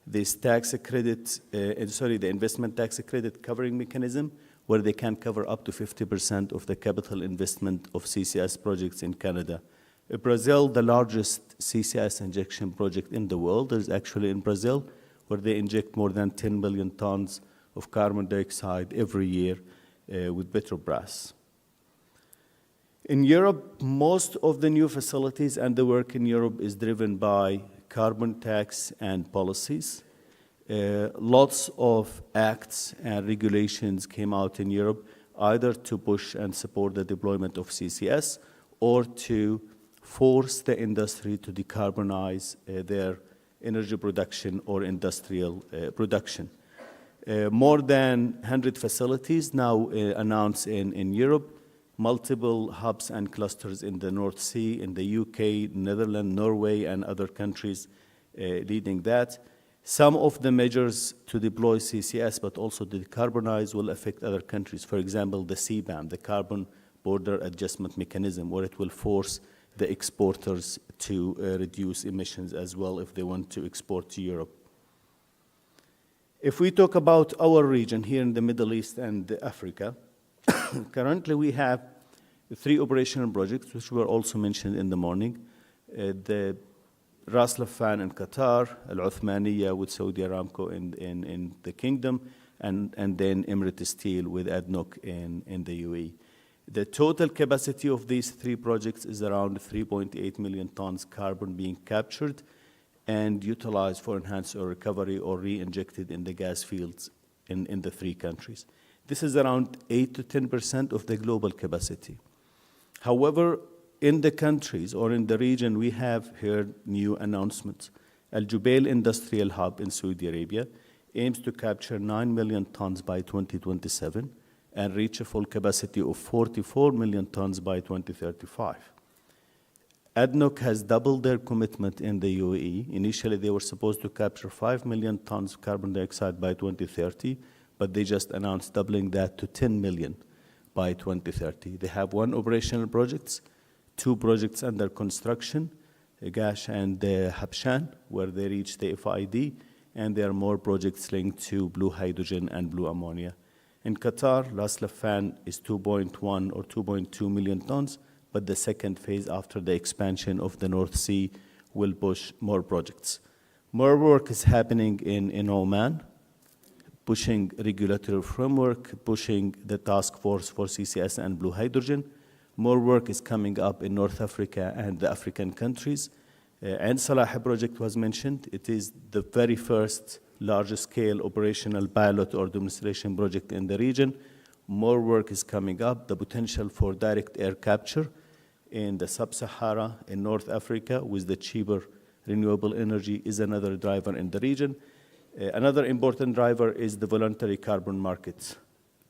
this tax credit, the investment tax credit covering mechanism, where they can cover up to 50% of the capital investment of CCS projects in Canada. Brazil, the largest CCS injection project in the world, is actually in Brazil, where they inject more than 10 million tons of carbon dioxide every year with Petrobras. In Europe, most of the new facilities and the work in Europe is driven by carbon tax and policies. Lots of acts and regulations came out in Europe, either to push and support the deployment of CCS or to force the industry to decarbonize their energy production or industrial production. More than 100 facilities now announced in Europe, multiple hubs and clusters in the North Sea, in the UK, Netherlands, Norway, and other countries leading that. Some of the measures to deploy CCS, but also to decarbonize, will affect other countries. For example, the CBAM, the Carbon Border Adjustment Mechanism, where it will force the exporters to reduce emissions as well if they want to export to Europe. If we talk about our region here in the Middle East and Africa, currently we have 3 operational projects, which were also mentioned in the morning. The Ras Laffan in Qatar, Al Uthmaniyya with Saudi Aramco in the Kingdom, and then Emirate Steel with ADNOC in the UAE. The total capacity of these 3 projects is around 3.8 million tons carbon being captured and utilized for enhanced oil recovery or re-injected in the gas fields in the 3 countries. This is around 8 to 10% of the global capacity. However, in the countries or in the region, we have heard new announcements. Al Jubail Industrial Hub in Saudi Arabia aims to capture 9 million tons by 2027 and reach a full capacity of 44 million tons by 2035. ADNOC has doubled their commitment in the UAE. Initially, they were supposed to capture 5 million tons of carbon dioxide by 2030, but they just announced doubling that to 10 million by 2030. They have 1 operational project, 2 projects under construction, Gash and Habshan, where they reached the FID, and there are more projects linked to blue hydrogen and blue ammonia. In Qatar, Ras Laffan is 2.1 or 2.2 million tons, but the second phase after the expansion of the North Sea will push more projects. More work is happening in Oman, pushing regulatory framework, pushing the task force for CCS and blue hydrogen. More work is coming up in North Africa and the African countries. And Salah project was mentioned. It is the very first large-scale operational pilot or demonstration project in the region. More work is coming up. The potential for direct air capture in the sub-Sahara in North Africa with the cheaper renewable energy is another driver in the region. Another important driver is the voluntary carbon markets.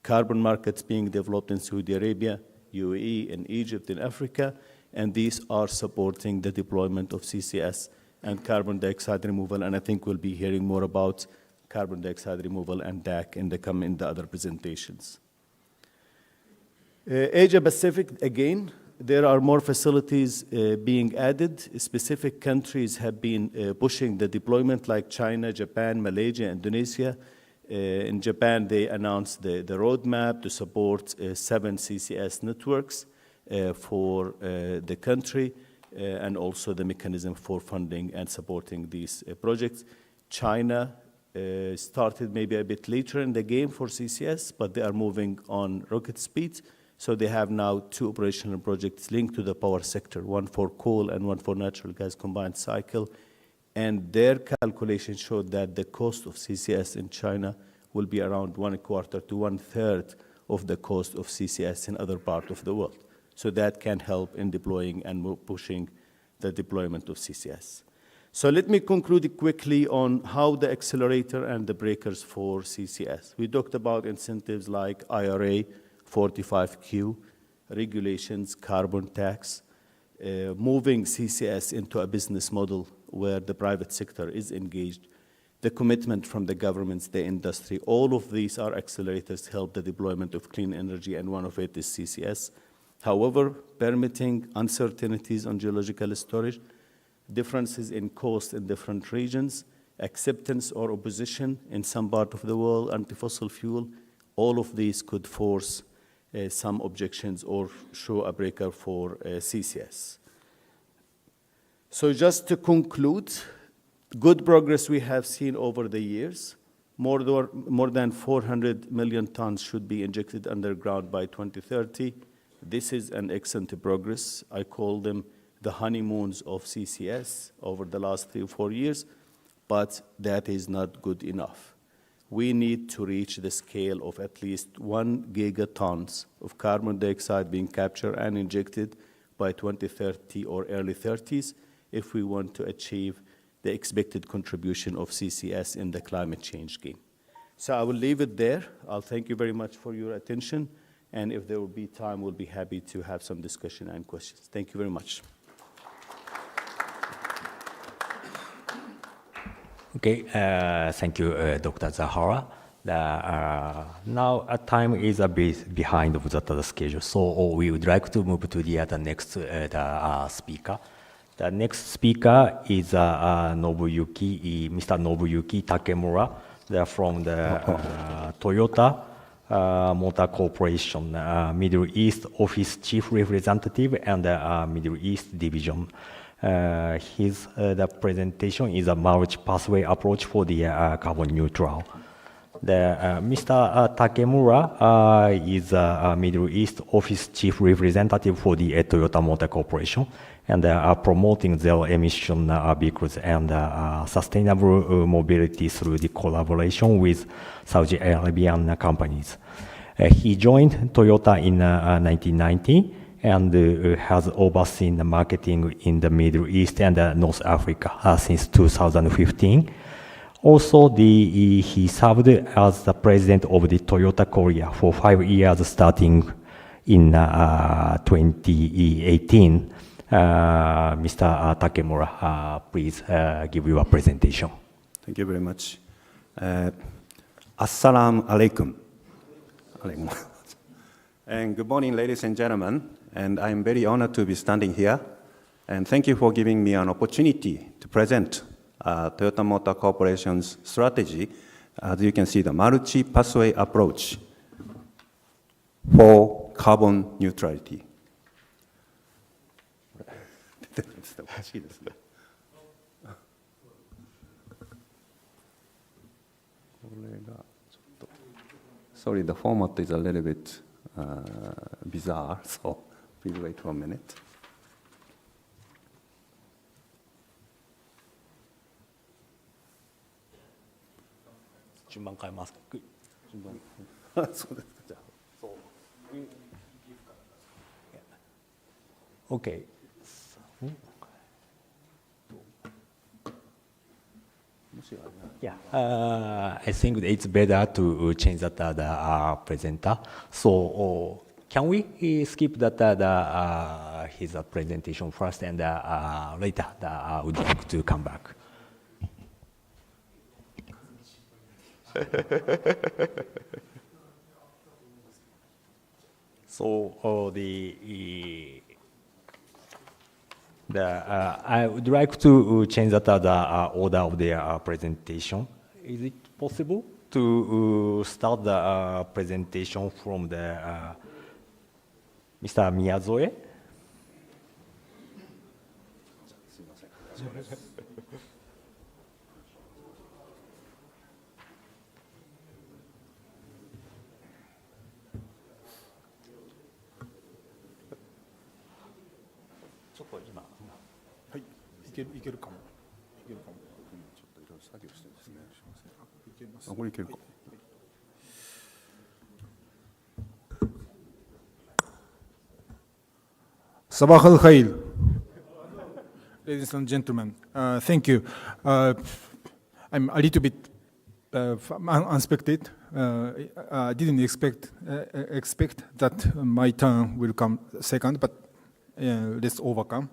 Carbon markets being developed in Saudi Arabia, UAE, in Egypt, in Africa, and these are supporting the deployment of CCS and carbon dioxide removal, and I think we'll be hearing more about carbon dioxide removal and DAC in the other presentations. Asia Pacific, again, there are more facilities being added. Specific countries have been pushing the deployment, like China, Japan, Malaysia, Indonesia. In Japan, they announced the roadmap to support 7 CCS networks for the country, and also the mechanism for funding and supporting these projects. China started maybe a bit later in the game for CCS, but they are moving on rocket speed. So they have now 2 operational projects linked to the power sector, one for coal and one for natural gas combined cycle. And their calculations showed that the cost of CCS in China will be around 1/4 to 1/3 of the cost of CCS in other parts of the world. So that can help in deploying and pushing the deployment of CCS. So let me conclude quickly on how the accelerator and the breakers for CCS. We talked about incentives like IRA, 45Q, regulations, carbon tax, moving CCS into a business model where the private sector is engaged, the commitment from the governments, the industry. All of these are accelerators to help the deployment of clean energy, and one of it is CCS. However, permitting, uncertainties on geological storage, differences in cost in different regions, acceptance or opposition in some part of the world, anti-fossil fuel, all of these could force some objections or show a breaker for CCS. So just to conclude, good progress we have seen over the years. More than 400 million tons should be injected underground by 2030. This is an excellent progress. I call them the honeymoons of CCS over the last 3 or 4 years, but that is not good enough. We need to reach the scale of at least 1 gigatons of carbon dioxide being captured and injected by 2030 or early 30s if we want to achieve the expected contribution of CCS in the climate change game. So I will leave it there. I'll thank you very much for your attention. And if there will be time, we'll be happy to have some discussion and questions. Thank you very much. Okay, thank you, Dr. Zahara. Now, time is a bit behind of the schedule, so we would like to move to the next speaker. The next speaker is Mr. Nobuyuki Takemura from the Toyota Motor Corporation, Middle East Office Chief Representative and Middle East Division. The presentation is a multi-pathway approach for the carbon neutral. Mr. Takemura is a Middle East Office Chief Representative for the Toyota Motor Corporation and promoting zero emission vehicles and sustainable mobility through the collaboration with Saudi Arabian companies. He joined Toyota in 1990 and has overseen the marketing in the Middle East and North Africa since 2015. Also, he served as the president of the Toyota Korea for 5 years, starting in 2018. Mr. Takemura, please give your presentation. Thank you very much. Assalamu alaikum. And good morning, ladies and gentlemen. And I'm very honored to be standing here. And thank you for giving me an opportunity to present Toyota Motor Corporation's strategy. As you can see, the multi-pathway approach for carbon neutrality. Sorry, the format is a little bit bizarre, so please wait for a minute. Okay. Yeah, I think it's better to change that the presenter. So, can we skip that his presentation first, and later I would like to come back. So I would like to change that the order of the presentation. Is it possible to start the presentation from the Mr. Miyazoe? صباح الخير. Ladies and gentlemen, thank you. I'm a little bit unexpected. I didn't expect that my turn will come second, but let's overcome.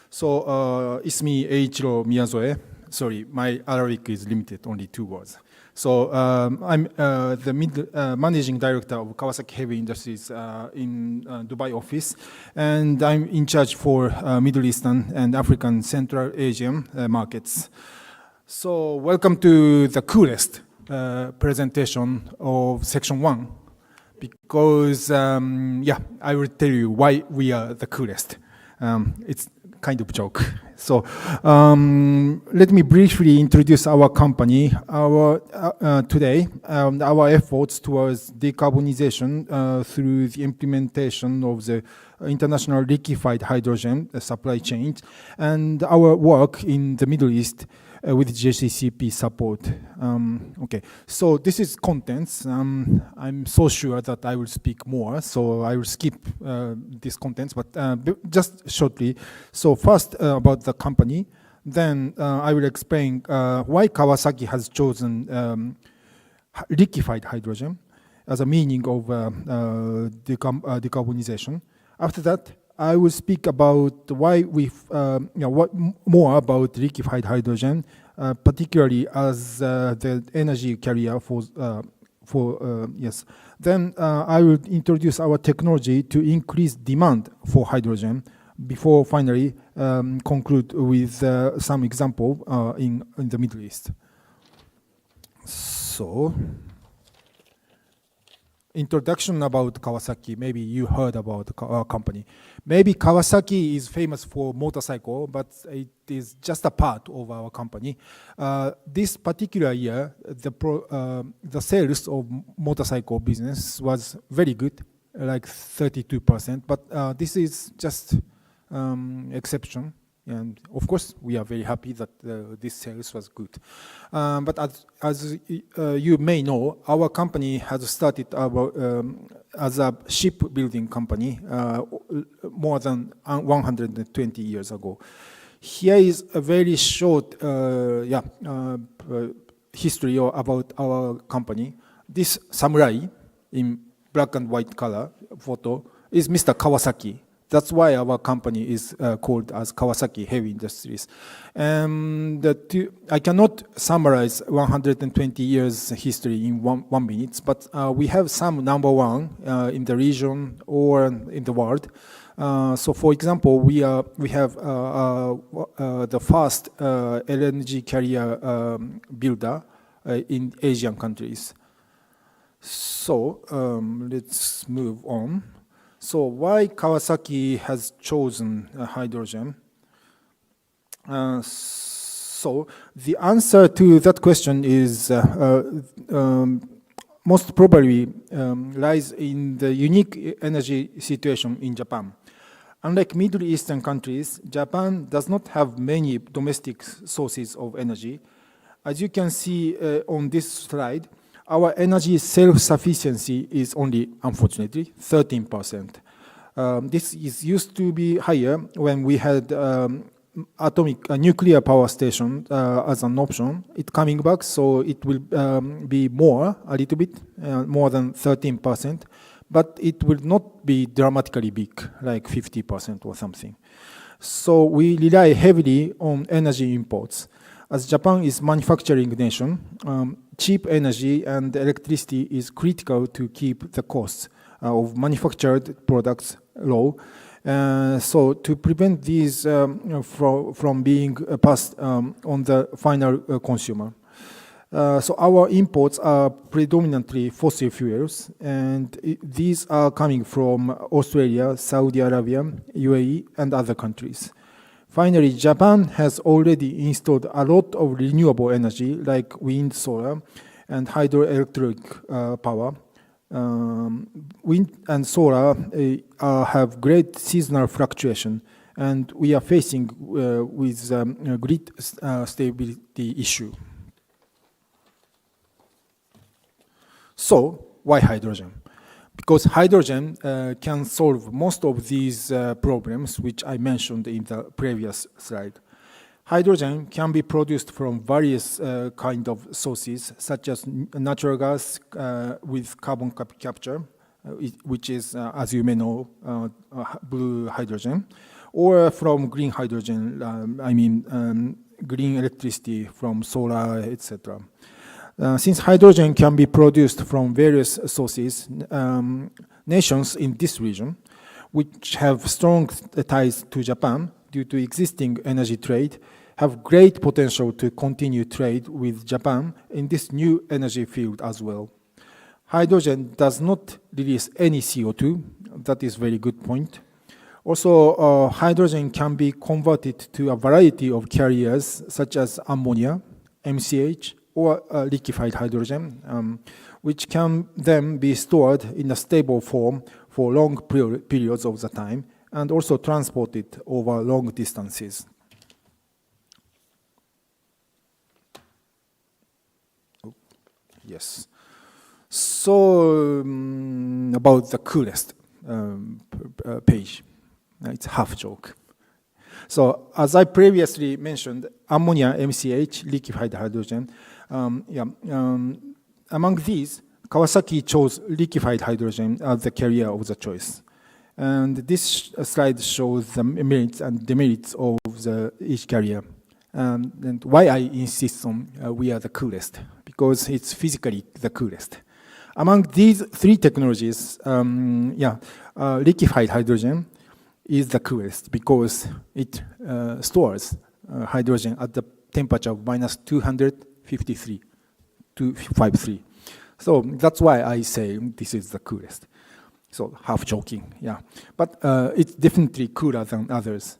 So it's me, Eiichiro Miyazoe. Sorry, my Arabic is limited, only 2 words. So I'm the managing director of Kawasaki Heavy Industries in Dubai office, and I'm in charge for Middle Eastern and African Central Asian markets. So welcome to the coolest presentation of Section 1, because I will tell you why we are the coolest. It's kind of joke. So let me briefly introduce our company. Today, our efforts towards decarbonization through the implementation of the international liquefied hydrogen supply chain, and our work in the Middle East with JCCP support. Okay, so this is contents. I'm so sure that I will speak more, so I will skip these contents, but just shortly. So first about the company, then I will explain why Kawasaki has chosen liquefied hydrogen as a meaning of decarbonization. After that, I will speak about why what more about liquefied hydrogen, particularly as the energy carrier yes. Then I will introduce our technology to increase demand for hydrogen, before finally conclude with some example in the Middle East. So, introduction about Kawasaki. Maybe you heard about our company. Maybe Kawasaki is famous for motorcycle, but it is just a part of our company. This particular year, the sales of motorcycle business was very good, like 32%. But this is just exception. And of course, we are very happy that this sales was good. But as you may know, our company has started as a shipbuilding company more than 120 years ago. Here is a very short history about our company. This samurai in black and white color photo is Mr. Kawasaki. That's why our company is called as Kawasaki Heavy Industries. I cannot summarize 120 years history in one minute, but we have some number one in the region or in the world. So, for example, we have the first LNG carrier builder in Asian countries. So let's move on. So why Kawasaki has chosen hydrogen? So the answer to that question is most probably lies in the unique energy situation in Japan. Unlike Middle Eastern countries, Japan does not have many domestic sources of energy. As you can see on this slide, our energy self-sufficiency is only, unfortunately, 13%. This used to be higher when we had nuclear power station as an option. It's coming back, so it will be more, a little bit, more than 13%. but it will not be dramatically big, like 50% or something. So we rely heavily on energy imports. As Japan is manufacturing nation, cheap energy and electricity is critical to keep the costs of manufactured products low. So to prevent these from being passed on the final consumer. So our imports are predominantly fossil fuels, and these are coming from Australia, Saudi Arabia, UAE, and other countries. Finally, Japan has already installed a lot of renewable energy like wind, solar, and hydroelectric power. Wind and solar have great seasonal fluctuation, and we are facing with grid stability issue. So, why hydrogen? Because hydrogen can solve most of these problems which I mentioned in the previous slide. Hydrogen can be produced from various kind of sources, such as natural gas with carbon capture, which is, as you may know, blue hydrogen, or from green hydrogen, green electricity from solar, etc. Since hydrogen can be produced from various sources, nations in this region, which have strong ties to Japan due to existing energy trade, have great potential to continue trade with Japan in this new energy field as well. Hydrogen does not release any CO2. That is a very good point. Also, hydrogen can be converted to a variety of carriers, such as ammonia, MCH, or liquefied hydrogen, which can then be stored in a stable form for long periods of the time, and also transported over long distances. Yes. So, about the coolest page. It's half joke. So, as I previously mentioned, ammonia, MCH, liquefied hydrogen. Among these, Kawasaki chose liquefied hydrogen as the carrier of the choice. And this slide shows the merits and demerits of each carrier. And why I insist on we are the coolest, because it's physically the coolest. Among these three technologies, liquefied hydrogen is the coolest because it stores hydrogen at the temperature of minus 253 to 53. So that's why I say this is the coolest. So half joking, yeah. But it's definitely cooler than others.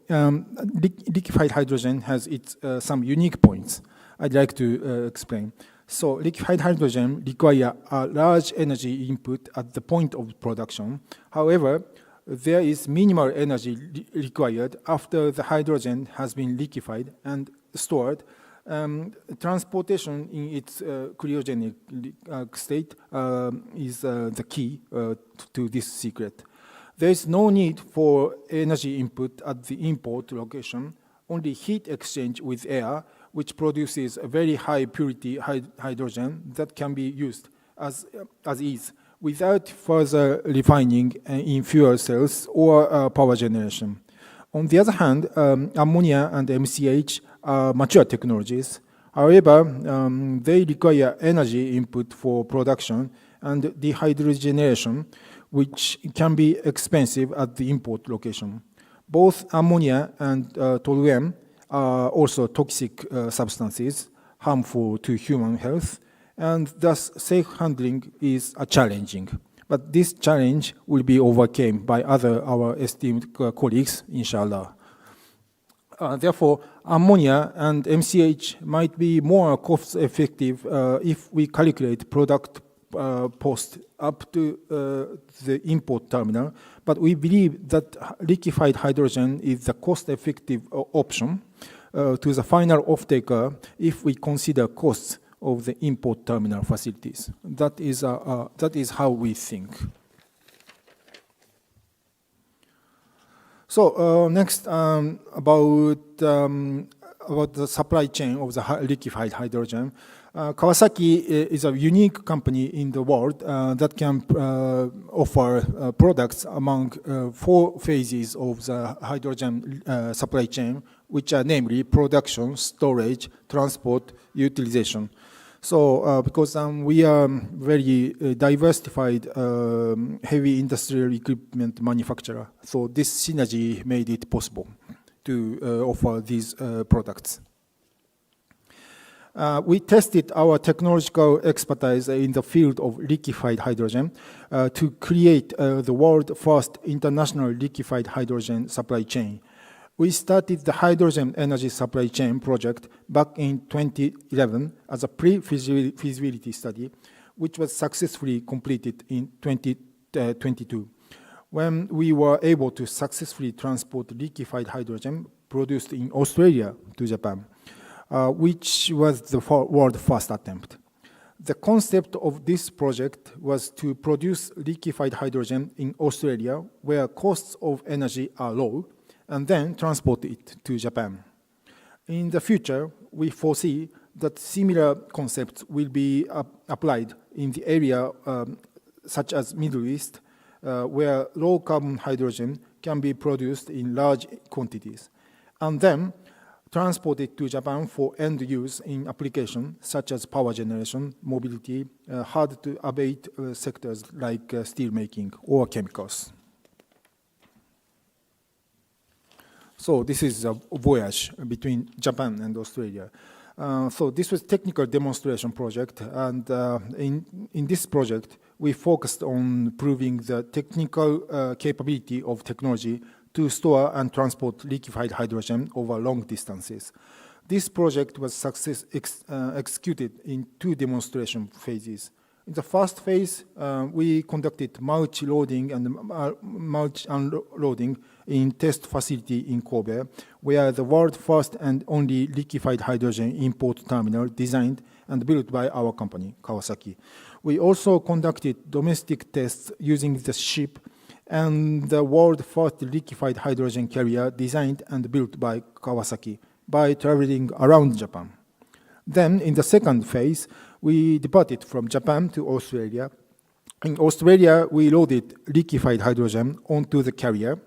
Liquefied hydrogen has its some unique points I'd like to explain. So liquefied hydrogen requires a large energy input at the point of production. However, there is minimal energy required after the hydrogen has been liquefied and stored. Transportation in its cryogenic state is the key to this secret. There is no need for energy input at the import location, only heat exchange with air, which produces a very high purity hydrogen that can be used as is, without further refining in fuel cells or power generation. On the other hand, ammonia and MCH are mature technologies. However, they require energy input for production and dehydrogenation, which can be expensive at the import location. Both ammonia and toluene are also toxic substances, harmful to human health, and thus safe handling is challenging. But this challenge will be overcome by our esteemed colleagues, inshallah. Therefore, ammonia and MCH might be more cost-effective if we calculate product post up to the import terminal, but we believe that liquefied hydrogen is the cost-effective option to the final off-taker if we consider costs of the import terminal facilities. That is how we think. So next, about the supply chain of the liquefied hydrogen. Kawasaki is a unique company in the world that can offer products among 4 phases of the hydrogen supply chain, which are namely production, storage, transport, utilization. So because we are very diversified heavy industrial equipment manufacturer, so this synergy made it possible to offer these products. We tested our technological expertise in the field of liquefied hydrogen to create the world's first international liquefied hydrogen supply chain. We started the hydrogen energy supply chain project back in 2011 as a pre-feasibility study, which was successfully completed in 2022, when we were able to successfully transport liquefied hydrogen produced in Australia to Japan, which was the world's first attempt. The concept of this project was to produce liquefied hydrogen in Australia, where costs of energy are low, and then transport it to Japan. In the future, we foresee that similar concepts will be applied in the area such as Middle East, where low carbon hydrogen can be produced in large quantities, and then transported to Japan for end use in applications such as power generation, mobility, hard to abate sectors like steel making or chemicals. So this is a voyage between Japan and Australia. So this was a technical demonstration project, and in this project, we focused on proving the technical capability of technology to store and transport liquefied hydrogen over long distances. This project was executed in 2 demonstration phases. In the first phase, we conducted multi-loading and multi-unloading in test facility in Kobe, where the world's first and only liquefied hydrogen import terminal designed and built by our company, Kawasaki. We also conducted domestic tests using the ship and the world's first liquefied hydrogen carrier designed and built by Kawasaki by traveling around Japan. Then, in the second phase, we departed from Japan to Australia. In Australia, we loaded liquefied hydrogen onto the carrier,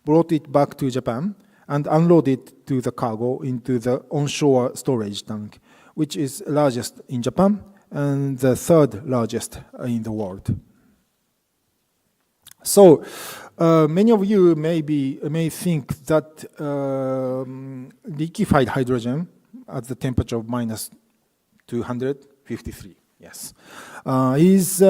brought it back to Japan, and unloaded to the cargo into the onshore storage tank, which is largest in Japan and the 3rd largest in the world. So, many of you may think that liquefied hydrogen at the temperature of minus 253, yes, is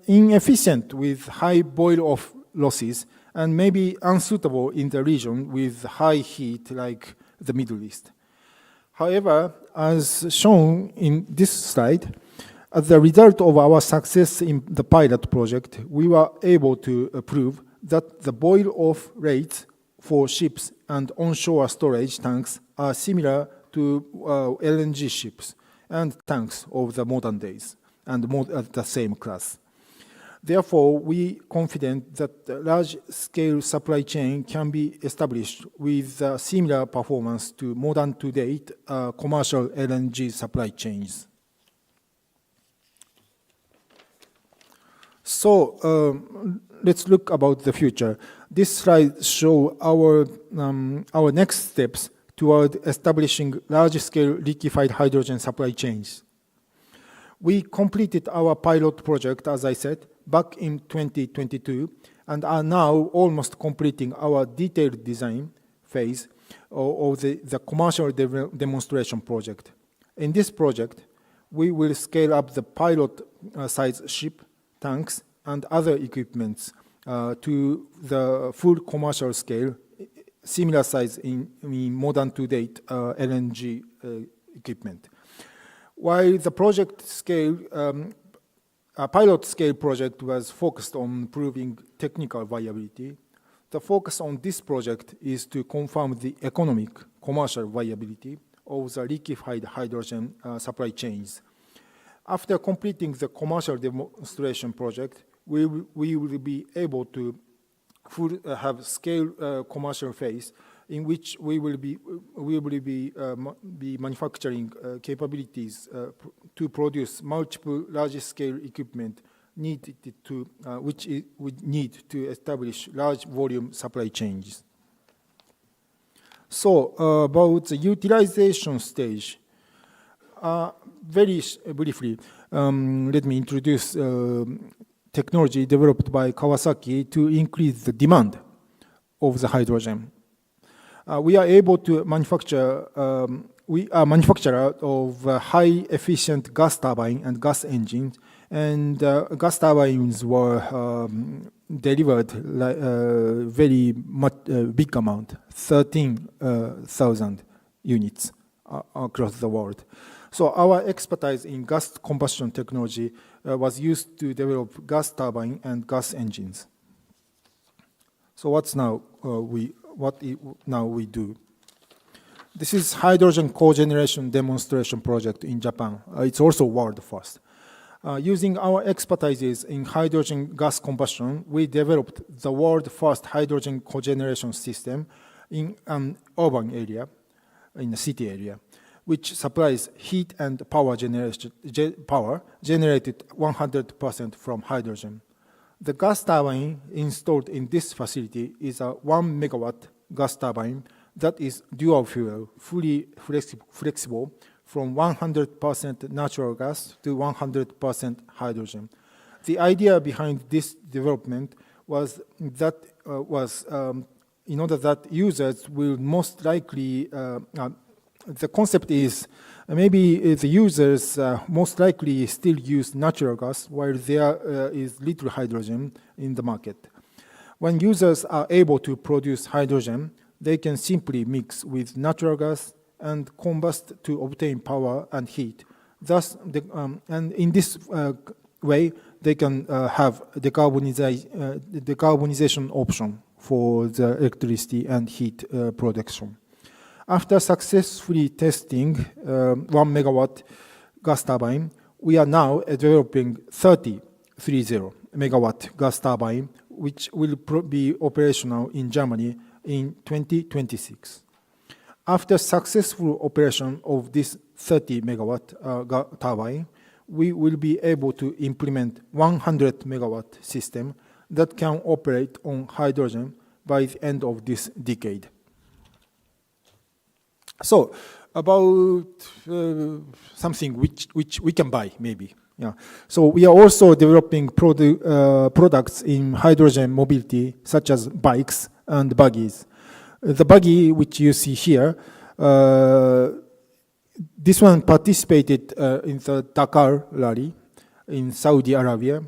inefficient with high boil-off losses and maybe unsuitable in the region with high heat like the Middle East. However, as shown in this slide, as a result of our success in the pilot project, we were able to prove that the boil-off rates for ships and onshore storage tanks are similar to LNG ships and tanks of the modern days and the same class. Therefore, we are confident that the large-scale supply chain can be established with similar performance to modern to-date commercial LNG supply chains. So let's look about the future. This slide shows our next steps toward establishing large-scale liquefied hydrogen supply chains. We completed our pilot project, as I said, back in 2022, and are now almost completing our detailed design phase of the commercial demonstration project. In this project, we will scale up the pilot-size ship, tanks, and other equipments to the full commercial scale, similar size in modern to-date LNG equipment. While the project scale, a pilot scale project was focused on proving technical viability, the focus on this project is to confirm the economic commercial viability of the liquefied hydrogen supply chains. After completing the commercial demonstration project, we will be able to have scale commercial phase in which we will be manufacturing capabilities to produce multiple large-scale equipment needed to which would need to establish large volume supply chains. So about the utilization stage, very briefly, let me introduce technology developed by Kawasaki to increase the demand of the hydrogen. We are able to manufacture, we are manufacturer of high efficient gas turbine and gas engines, and gas turbines were delivered very much big amount, 13,000 units across the world. So our expertise in gas combustion technology was used to develop gas turbine and gas engines. So what now we do? This is hydrogen cogeneration demonstration project in Japan. It's also world first. Using our expertises in hydrogen gas combustion, we developed the world first hydrogen cogeneration system in an urban area, in a city area, which supplies heat and power generated 100% from hydrogen. The gas turbine installed in this facility is a 1 megawatt gas turbine that is dual fuel, fully flexible from 100% natural gas to 100% hydrogen. The idea behind this development was that in order that users will most likely, the concept is maybe the users most likely still use natural gas while there is little hydrogen in the market. When users are able to produce hydrogen, they can simply mix with natural gas and combust to obtain power and heat. Thus, and in this way, they can have decarbonization option for the electricity and heat production. After successfully testing 1 megawatt gas turbine, we are now developing 30 megawatt gas turbine, which will be operational in Germany in 2026. After successful operation of this 30 megawatt turbine, we will be able to implement 100 megawatt system that can operate on hydrogen by the end of this decade. So about something which we can buy, maybe. Yeah. So we are also developing products in hydrogen mobility, such as bikes and buggies. The buggy, which you see here, this one participated in the Dakar rally in Saudi Arabia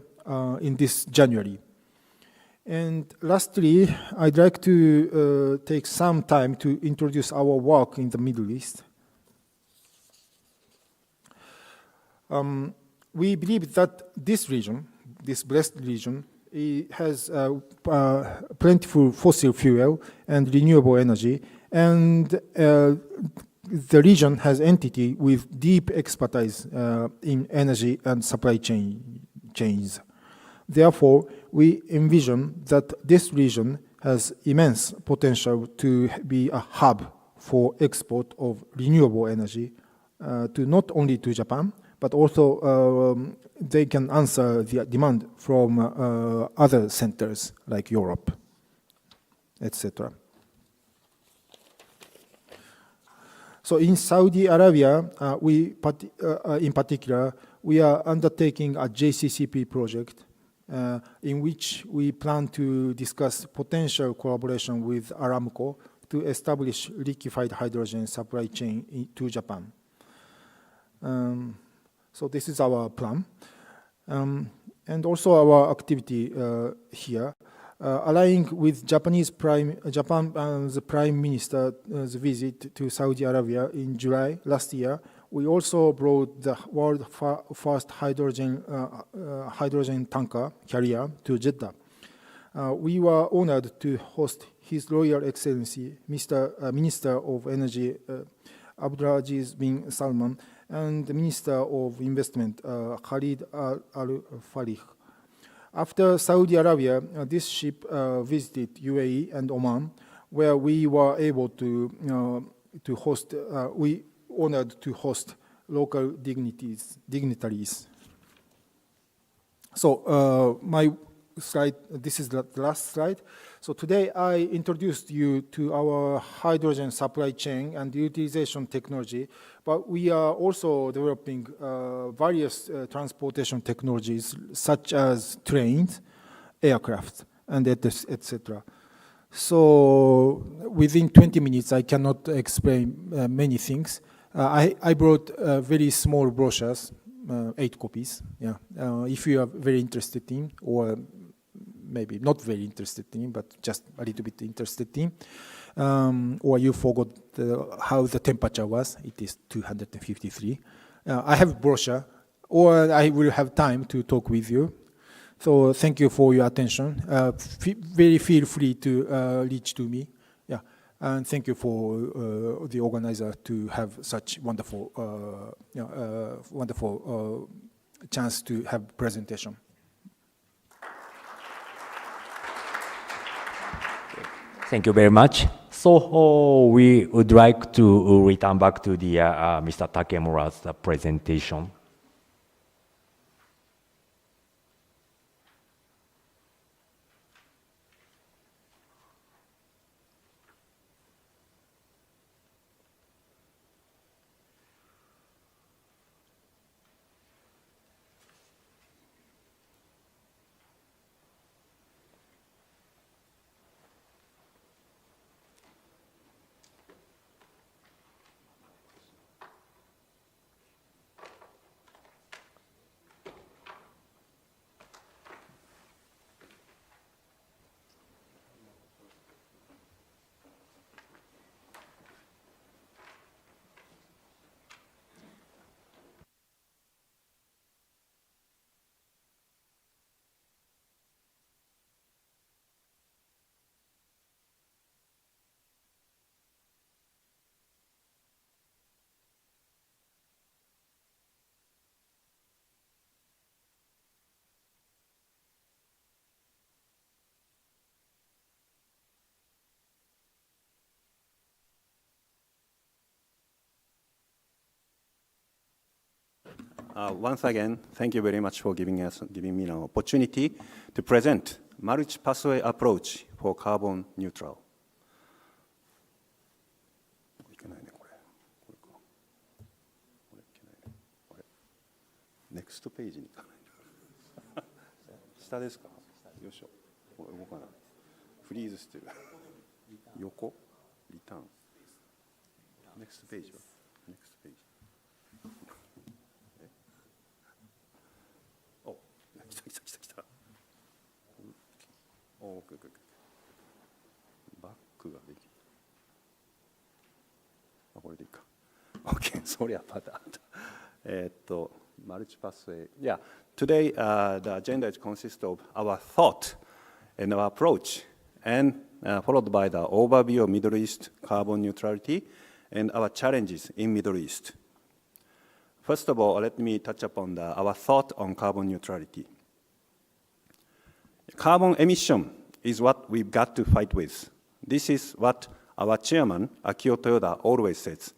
in this January. And lastly, I'd like to take some time to introduce our work in the Middle East. We believe that this region, this blessed region, it has plentiful fossil fuel and renewable energy, and the region has entity with deep expertise in energy and supply chains. Therefore, we envision that this region has immense potential to be a hub for export of renewable energy to not only to Japan, but also they can answer the demand from other centers like Europe, etc. So in Saudi Arabia, in particular, we are undertaking a JCCP project in which we plan to discuss potential collaboration with Aramco to establish liquefied hydrogen supply chain to Japan. So this is our plan. And also our activity here, aligning with Japan's Prime Minister's visit to Saudi Arabia in July last year, we also brought the world first hydrogen tanker carrier to Jeddah. We were honored to host His Royal Excellency, Minister of Energy, Abdulaziz bin Salman, and the Minister of Investment, Khalid Al-Falih. After Saudi Arabia, this ship visited UAE and Oman. where we were able to host, we honored to host local dignitaries. So my slide, this is the last slide. So today I introduced you to our hydrogen supply chain and utilization technology, but we are also developing various transportation technologies such as trains, aircraft, and etc. So within 20 minutes, I cannot explain many things. I brought very small brochures, 8 copies. Yeah, if you are very interested in, or maybe not very interested in, but just a little bit interested in, or you forgot how the temperature was, it is 253. I have a brochure, or I will have time to talk with you. So thank you for your attention. Very feel free to reach to me. Yeah, and thank you for the organizer to have such wonderful, wonderful chance to have presentation. Thank you very much. So we would like to return back to the Mr. Takemura's presentation. Once again, thank you very much for giving me an opportunity to present multi-pathway approach for carbon neutral. Next page に行かないと。下ですか？よいしょ。これ動かない。フリーズしてる。横？リターン。Next page は？ Next page。来た。おー、バックができる。あ、これでいいか。OK、sorry about that. Multi-pathway. Yeah, today the agenda consists of our thought and our approach, and followed by the overview of Middle East carbon neutrality and our challenges in Middle East. First of all, let me touch upon our thought on carbon neutrality. Carbon emission is what we've got to fight with. This is what our chairman, Akio Toyoda, always says.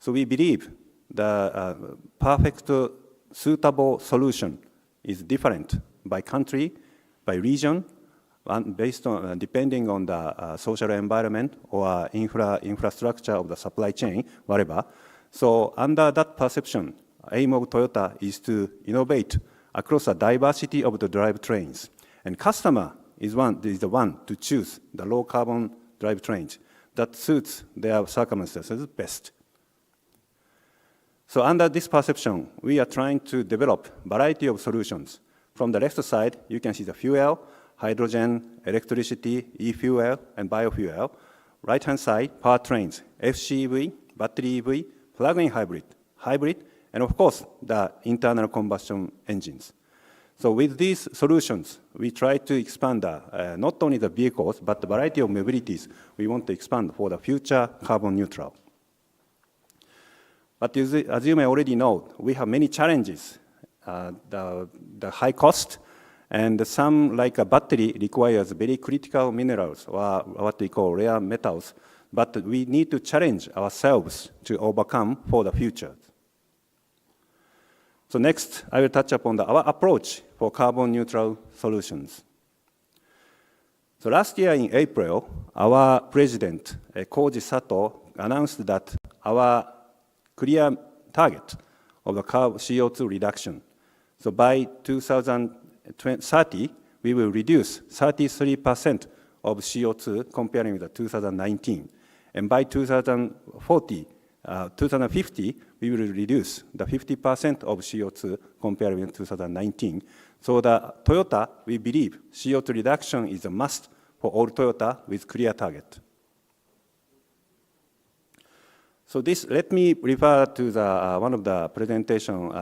So we believe the perfect, suitable solution is different by country, by region, and based on, depending on the social environment or infrastructure of the supply chain, whatever. So under that perception, aim of Toyota is to innovate across a diversity of the drivetrains. And customer is the one to choose the low carbon drivetrains that suits their circumstances best. So under this perception, we are trying to develop a variety of solutions. From the left side, you can see the fuel, hydrogen, electricity, e-fuel, and biofuel. Right-hand side, powertrains, FCEV, battery EV, plug-in hybrid, and of course, the internal combustion engines. So with these solutions, we try to expand not only the vehicles, but the variety of mobilities we want to expand for the future carbon neutral. But as you may already know, we have many challenges. The high cost And some, like a battery, requires very critical minerals, or what we call rare metals. But we need to challenge ourselves to overcome for the future. So next, I will touch upon our approach for carbon neutral solutions. So last year in April, our president, Koji Sato, announced that our clear target of the CO2 reduction. So by 2030, we will reduce 33% of CO2 comparing with 2019. And by 2050, we will reduce the 50% of CO2 compared with 2019. So the Toyota, we believe CO2 reduction is a must for all Toyota with clear target. So this, let me refer to the, one of the presentation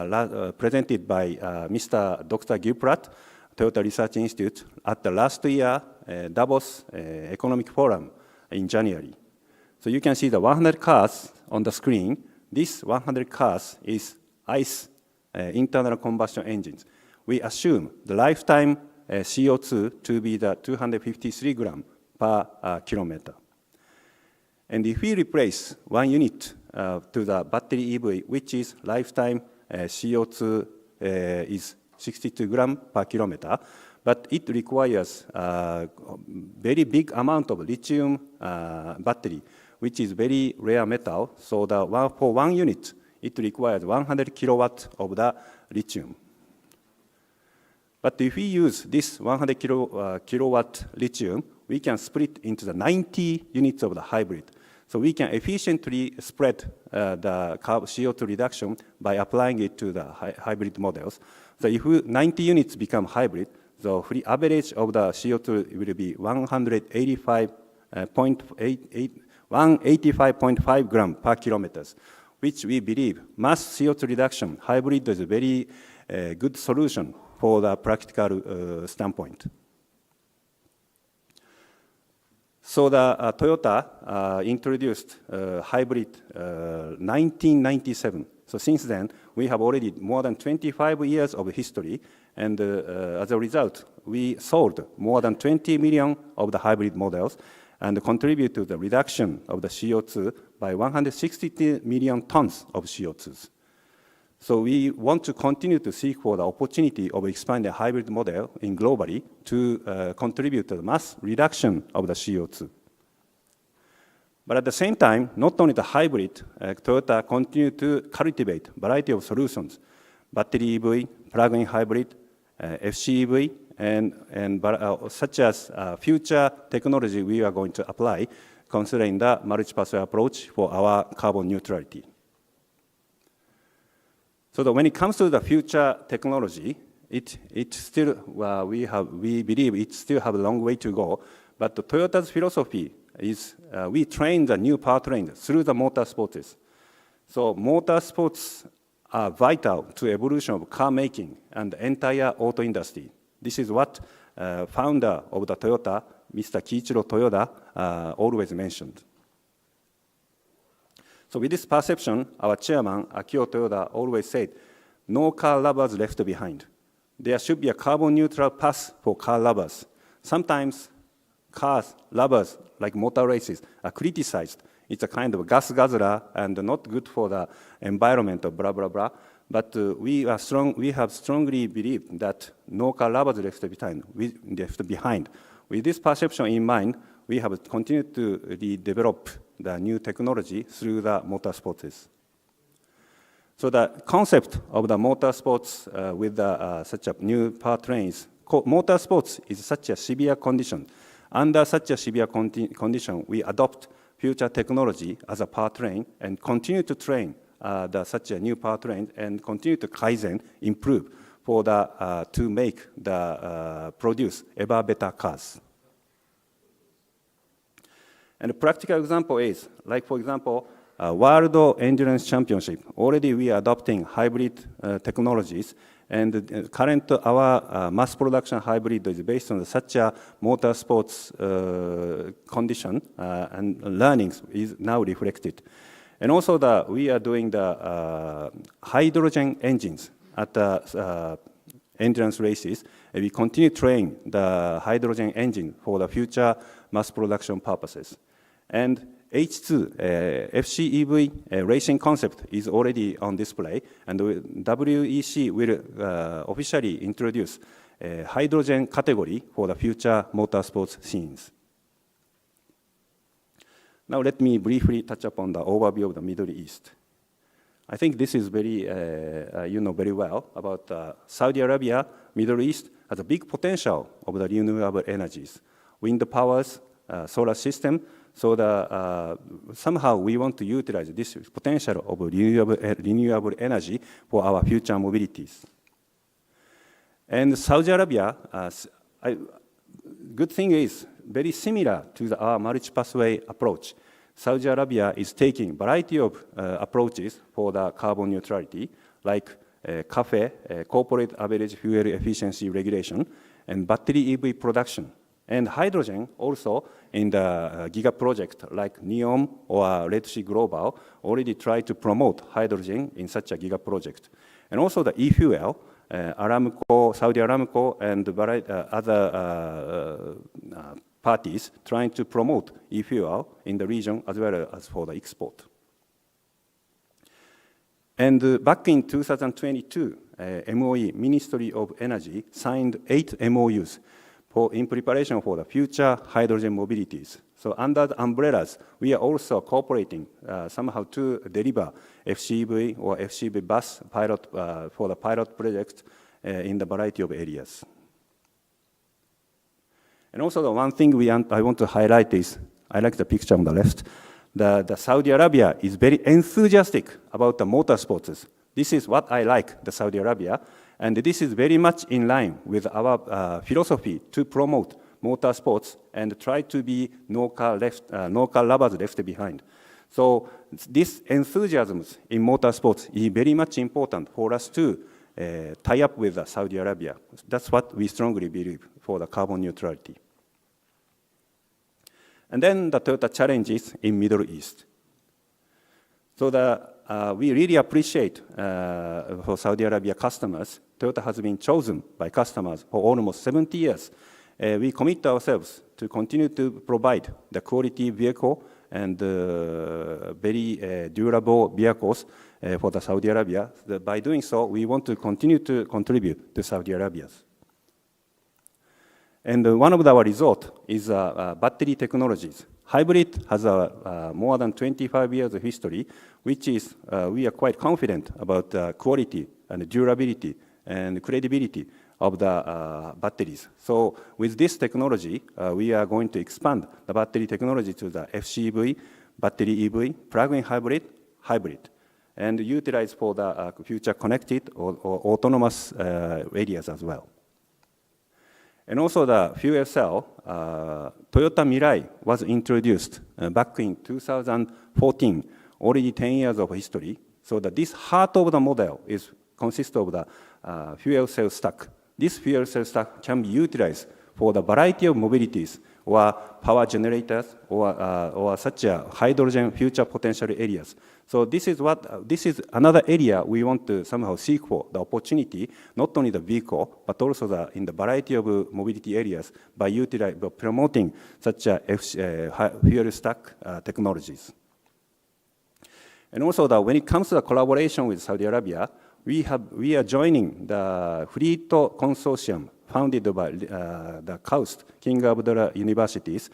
presented by Mr. Dr. Gilprat, Toyota Research Institute, at the last year Davos Economic Forum in January. So you can see the 100 cars on the screen. This 100 cars is ICE, internal combustion engines. We assume the lifetime CO2 to be the 253 grams per kilometer. And if we replace 1 unit to the battery EV, which is lifetime CO2 is 62 grams per kilometer, but it requires a very big amount of lithium battery, which is very rare metal. So for 1 unit, it requires 100 kilowatt of the lithium. But if we use this 100 kilowatt lithium, we can split into the 90 units of the hybrid. So we can efficiently spread the CO2 reduction by applying it to the hybrid models. So if 90 units become hybrid, the free average of the CO2 will be 185.5 grams per kilometers, which we believe mass CO2 reduction hybrid is a very good solution for the practical standpoint. So the Toyota introduced hybrid 1997. So since then, we have already more than 25 years of history, and as a result, we sold more than 20 million of the hybrid models and contribute to the reduction of the CO2 by 160 million tons of CO2s. So we want to continue to seek for the opportunity of expanding the hybrid model in globally to contribute to the mass reduction of the CO2. But at the same time, not only the hybrid, Toyota continue to cultivate a variety of solutions, battery EV, plug-in hybrid, FCEV, and such as future technology we are going to apply, considering the multi-pathway approach for our carbon neutrality. So that when it comes to the future technology, it still, we believe it still have a long way to go, but the Toyota's philosophy is we train the new powertrain through the motorsports. So motorsports are vital to evolution of car making and the entire auto industry. This is what founder of the Toyota, Mr. Kiichiro Toyoda, always mentioned. So with this perception, our chairman, Akio Toyoda, always said, no car lovers left behind. There should be a carbon neutral path for car lovers. Sometimes cars lovers, like motor races, are criticized. It's a kind of gas guzzler and not good for the environment, blah, blah, blah. But we have strongly believed that no car lovers left behind. With this perception in mind, we have continued to develop the new technology through the motorsports. So the concept of the motorsports with such a new powertrains, motorsports is such a severe condition. Under such a severe condition, we adopt future technology as a powertrain and continue to train such a new powertrain and continue to kaizen, improve for to make the produce ever better cars. And a practical example is, like for example, World Endurance Championship. Already we are adopting hybrid technologies, and current our mass production hybrid is based on such a motorsports condition and learnings is now reflected. And also we are doing the hydrogen engines at endurance races, we continue train the hydrogen engine for the future mass production purposes. And H2 FCEV racing concept is already on display, and WEC will officially introduce a hydrogen category for the future motorsports scenes. Now let me briefly touch upon the overview of the Middle East. I think this is very, you know very well about Saudi Arabia. Middle East has a big potential of the renewable energies, wind powers, solar system. So somehow we want to utilize this potential of renewable energy for our future mobilities. And Saudi Arabia, good thing is very similar to our multi-pathway approach. Saudi Arabia is taking a variety of approaches for the carbon neutrality, like CAFE, Corporate Average Fuel Efficiency Regulation, and battery EV production. And hydrogen also in the Giga project like NEOM or Red Sea Global already try to promote hydrogen in such a Giga project. And also the e-fuel, Aramco, Saudi Aramco and other parties trying to promote e-fuel in the region as well as for the export. And back in 2022, MOE, Ministry of Energy, signed 8 MOUs in preparation for the future hydrogen mobilities. So under the umbrellas, we are also cooperating somehow to deliver FCV or FCV bus pilot for the pilot projects in the variety of areas. And also the one thing I want to highlight is, I like the picture on the left, the Saudi Arabia is very enthusiastic about the motorsports. This is what I like, the Saudi Arabia. And this is very much in line with our philosophy to promote motorsports and try to be no car lovers left behind. So this enthusiasm in motorsports is very much important for us to tie up with Saudi Arabia. That's what we strongly believe for the carbon neutrality. And then the Toyota challenges in Middle East. So we really appreciate for Saudi Arabia customers, Toyota has been chosen by customers for almost 70 years. We commit ourselves to continue to provide the quality vehicle and very durable vehicles for the Saudi Arabia. By doing so, we want to continue to contribute to Saudi Arabia. And one of our results is battery technologies. Hybrid has more than 25 years of history, which is we are quite confident about the quality and durability and credibility of the batteries. So with this technology, we are going to expand the battery technology to the FCEV, battery EV, plug-in hybrid, and utilize for the future connected or autonomous areas as well. And also the fuel cell, Toyota Mirai was introduced back in 2014, already 10 years of history. So that this heart of the model consists of the fuel cell stack. This fuel cell stack can be utilized for the variety of mobilities or power generators or such a hydrogen future potential areas. So this is another area we want to somehow seek for the opportunity, not only the vehicle, but also in the variety of mobility areas by promoting such a fuel stack technologies. And also when it comes to the collaboration with Saudi Arabia, we are joining the Fleet Consortium founded by the KAUST, King Abdullah Universities.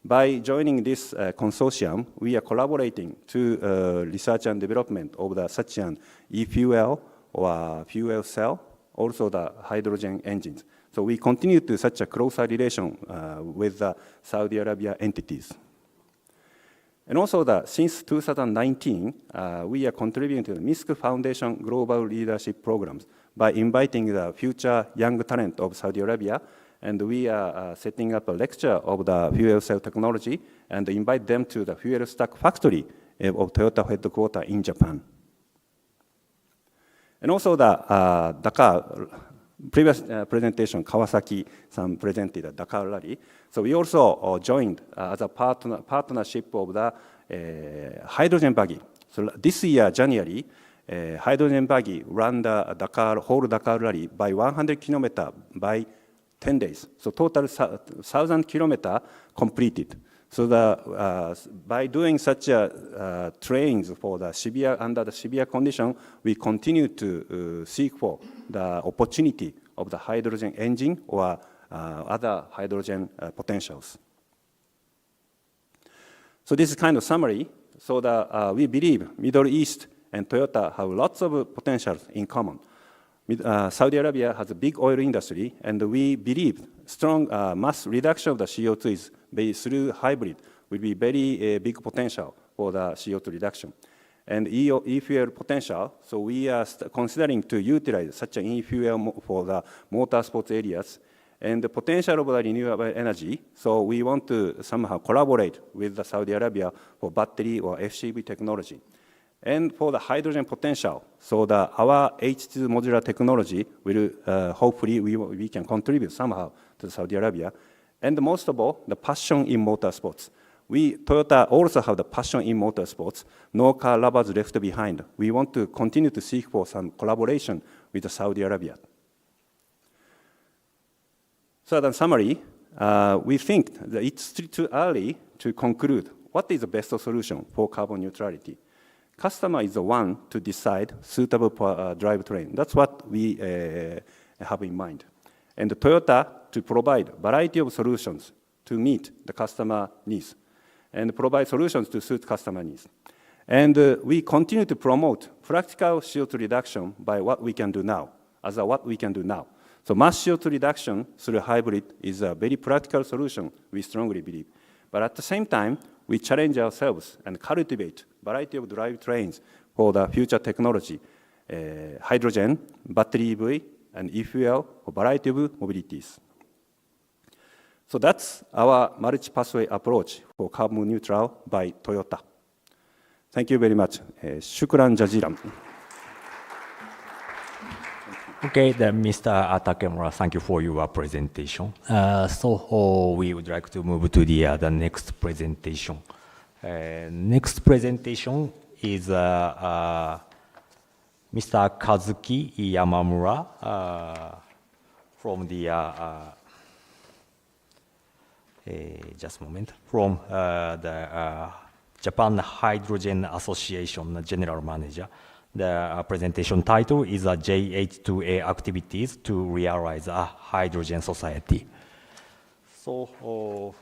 By joining this consortium, we are collaborating to research and development of such an e-fuel or fuel cell, also the hydrogen engines. So we continue to such a closer relation with the Saudi Arabia entities. And also since 2019, we are contributing to the MISC Foundation Global Leadership Programs by inviting the future young talent of Saudi Arabia. And we are setting up a lecture of the fuel cell technology and invite them to the fuel stack factory of Toyota headquarters in Japan. And also the Dakar, previous presentation, Kawasaki-san presented the Dakar Rally. So we also joined as a partnership of the hydrogen buggy. So this year, January, hydrogen buggy ran the whole Dakar rally by 100 kilometers by 10 days. So total 1,000 kilometers completed. So by doing such trains for the under the severe condition, we continue to seek for the opportunity of the hydrogen engine or other hydrogen potentials. So this is kind of summary. So we believe Middle East and Toyota have lots of potentials in common. Saudi Arabia has a big oil industry, and we believe strong mass reduction of the CO2 is through hybrid will be very big potential for the CO2 reduction. And e-fuel potential, so we are considering to utilize such an e-fuel for the motorsports areas. And the potential of the renewable energy, so we want to somehow collaborate with the Saudi Arabia for battery or FCV technology. And for the hydrogen potential, so our H2 modular technology will hopefully we can contribute somehow to Saudi Arabia. And most of all, the passion in motorsports. Toyota also have the passion in motorsports. No car lovers left behind. We want to continue to seek for some collaboration with Saudi Arabia. So in summary, we think that it's too early to conclude what is the best solution for carbon neutrality. Customer is the one to decide suitable drivetrain. That's what we have in mind. And Toyota to provide variety of solutions to meet the customer needs and provide solutions to suit customer needs. And we continue to promote practical CO2 reduction by what we can do now, what we can do now. So mass CO2 reduction through hybrid is a very practical solution, we strongly believe. But at the same time, we challenge ourselves and cultivate variety of drivetrains for the future technology, hydrogen, battery EV, and e-fuel for variety of mobilities. So that's our multi-pathway approach for carbon neutral by Toyota. Thank you very much. Shukran jazilan. Okay, then Mr. Takemura, thank you for your presentation. So we would like to move to the next presentation. Next presentation is Mr. Kazuki Yamamura from the just a moment, from the Japan Hydrogen Association General Manager. The presentation title is JH2A Activities to Realize a Hydrogen Society. So,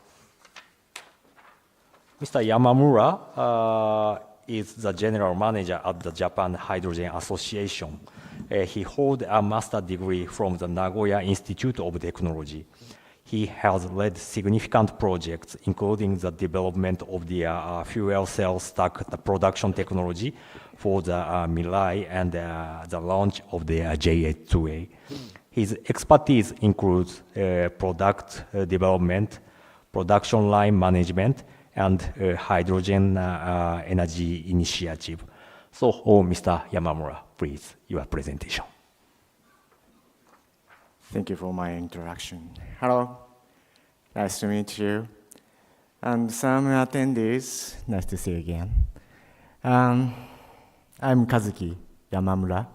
Mr. Yamamura is the General Manager at the Japan Hydrogen Association. He holds a master's degree from the Nagoya Institute of Technology. He has led significant projects, including the development of the fuel cell stack, the production technology for the Mirai, and the launch of the JH2A. His expertise includes product development, production line management, and hydrogen energy initiative. So, Mr. Yamamura, please, your presentation. Thank you for my introduction. Hello, nice to meet you. And some attendees, nice to see you again. I'm Kazuki Yamamura,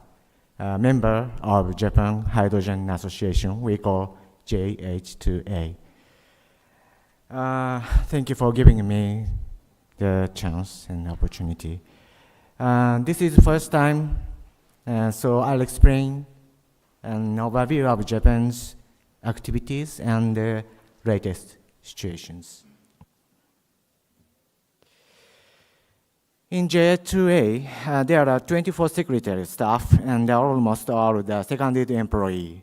a member of Japan Hydrogen Association, we call JH2A. Thank you for giving me the chance and opportunity. This is the first time, so I'll explain an overview of Japan's activities and the latest situations. In JH2A, there are 24 secretary staff and almost all the seconded employee.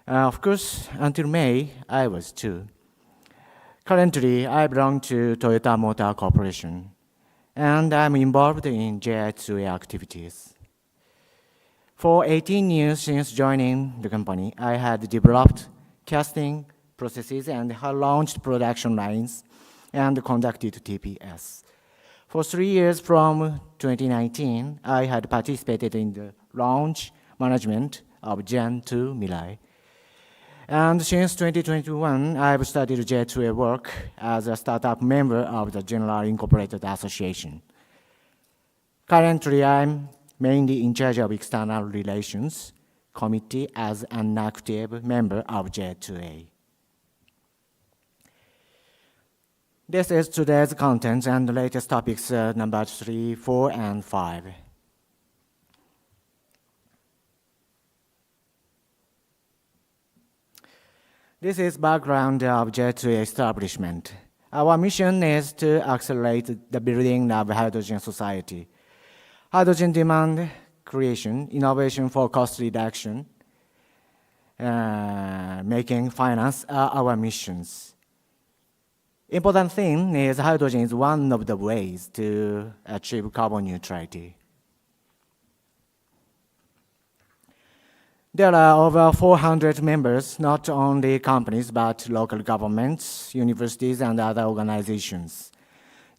Of course, until May, I was too. Currently, I belong to Toyota Motor Corporation, and I'm involved in JH2A activities. For 18 years since joining the company, I had developed casting processes and had launched production lines and conducted TPS. For 3 years from 2019, I had participated in the launch management of Gen 2 Mirai. And since 2021, I've started JH2A work as a startup member of the General Incorporated Association. Currently, I'm mainly in charge of external relations committee as an active member of J2A. This is today's content and the latest topics number 3, 4, and 5. This is background of J2A establishment. Our mission is to accelerate the building of hydrogen society. Hydrogen demand creation, innovation for cost reduction, making finance are our missions. Important thing is hydrogen is one of the ways to achieve carbon neutrality. There are over 400 members, not only companies, but local governments, universities, and other organizations.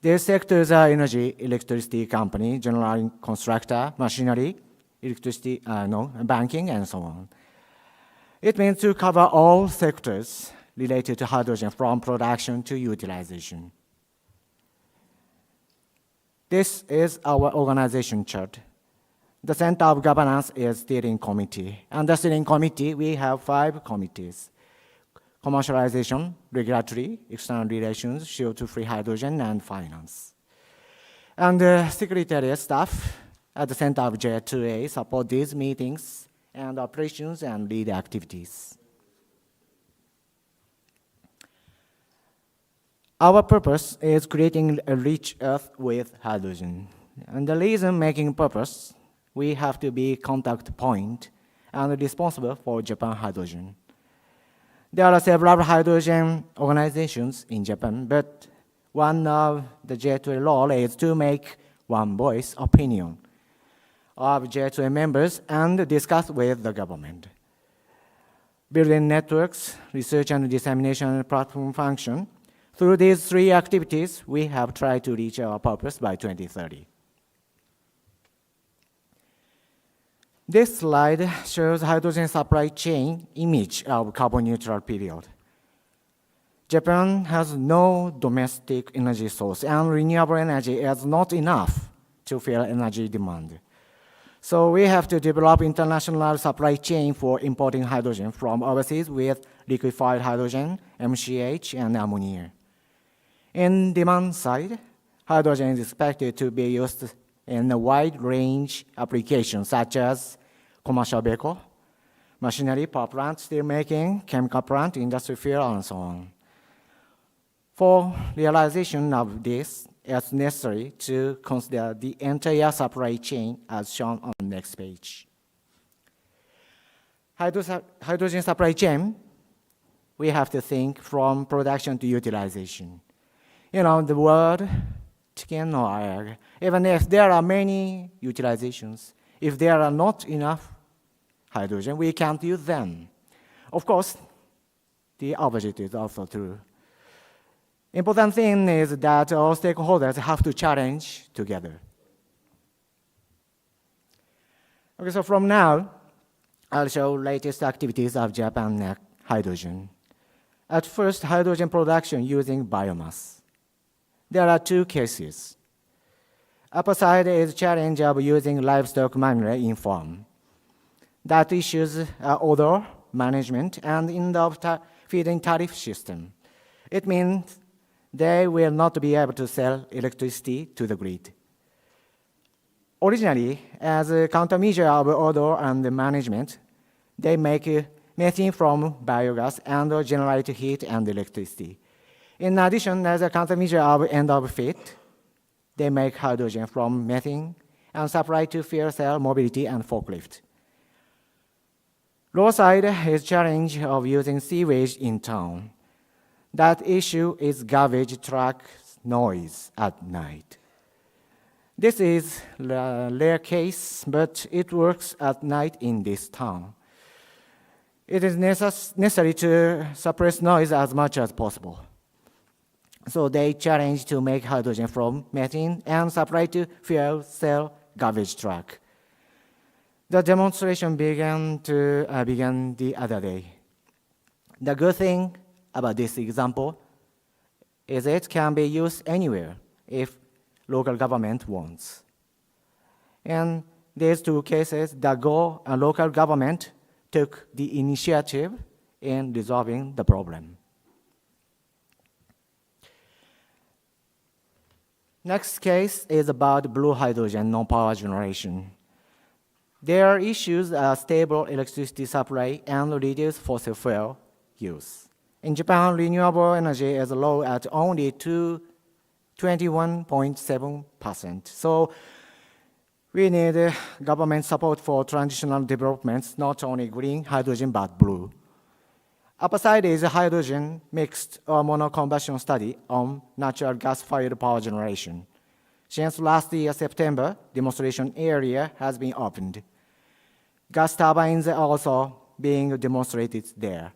Their sectors are energy, electricity company, general constructor, machinery, electricity, banking, and so on. It means to cover all sectors related to hydrogen from production to utilization. This is our organization chart. The center of governance is steering committee. Under steering committee, we have 5 committees: commercialization, regulatory, external relations, CO2-free hydrogen, and finance. And secretariat staff at the center of J2A support these meetings and operations and lead activities. Our purpose is creating a rich earth with hydrogen. And the reason making purpose, we have to be contact point and responsible for Japan hydrogen. There are several hydrogen organizations in Japan, but one of the J2A role is to make one voice opinion of J2A members and discuss with the government. Building networks, research and dissemination and platform function. Through these 3 activities, we have tried to reach our purpose by 2030. This slide shows hydrogen supply chain image of carbon neutral period. Japan has no domestic energy source, and renewable energy is not enough to fill energy demand. So we have to develop international supply chain for importing hydrogen from overseas with liquefied hydrogen, MCH, and ammonia. In demand side, hydrogen is expected to be used in a wide range applications such as commercial vehicle, machinery, power plant, steel making, chemical plant, industry field, and so on. For realization of this, it's necessary to consider the entire supply chain as shown on the next page. Hydrogen supply chain, we have to think from production to utilization. You know, the word chicken or egg. Even if there are many utilizations, if there are not enough hydrogen, we can't use them. Of course, the opposite is also true. Important thing is that all stakeholders have to challenge together. Okay, so from now, I'll show latest activities of Japan hydrogen. At first, hydrogen production using biomass. There are 2 cases. Upper side is challenge of using livestock manure in farm. That issues odor management and indoor feeding tariff system. It means they will not be able to sell electricity to the grid. Originally, as a countermeasure of odor and management, they make methane from biogas and generate heat and electricity. In addition, as a countermeasure of end of fit, they make hydrogen from methane and supply to fuel cell mobility and forklift. Lower side is challenge of using sewage in town. That issue is garbage truck noise at night. This is a rare case, but it works at night in this town. It is necessary to suppress noise as much as possible. So they challenge to make hydrogen from methane and supply to fuel cell garbage truck. The demonstration began the other day. The good thing about this example is it can be used anywhere if local government wants. And these two cases, the local government took the initiative in resolving the problem. Next case is about blue hydrogen non-power generation. Their issues are stable electricity supply and reduced fossil fuel use. In Japan, renewable energy is low at only 21.7%. So we need government support for transitional developments, not only green hydrogen, but blue. Upper side is a hydrogen mixed or monocombustion study on natural gas-fired power generation. Since last year, September, demonstration area has been opened. Gas turbines are also being demonstrated there.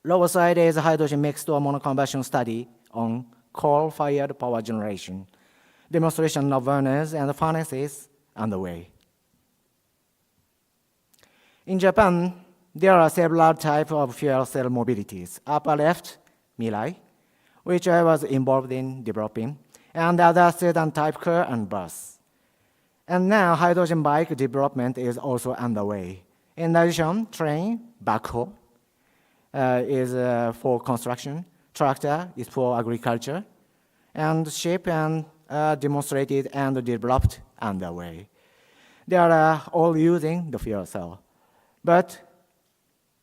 Lower side is a hydrogen mixed or monocombustion study on coal-fired power generation. Demonstration of burners and furnaces underway. In Japan, there are several types of fuel cell mobilities. Upper left, Mirai, which I was involved in developing, and other sedan type car and bus. And now hydrogen bike development is also underway. In addition, train, backhoe is for construction, tractor is for agriculture, and ship and demonstrated and developed underway. They are all using the fuel cell. But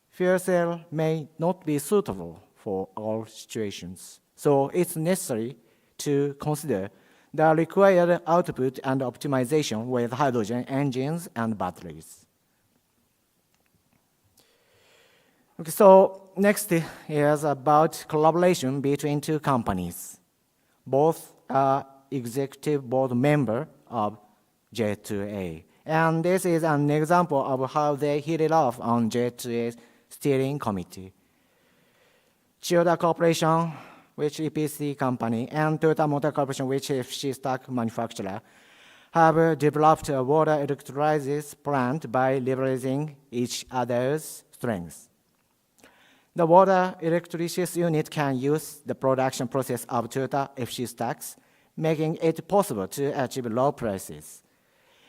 fuel cell may not be suitable for all situations. So it's necessary to consider the required output and optimization with hydrogen engines and batteries. Okay, so next is about collaboration between two companies. Both are executive board member of J2A. And this is an example of how they hit it off on J2A's steering committee. Chiyoda Corporation, which EPC company, and Toyota Motor Corporation, which FC stock manufacturer, have developed a water electrolysis plant by leveraging each other's strengths. The water electrolysis unit can use the production process of Toyota FC stocks, making it possible to achieve low prices.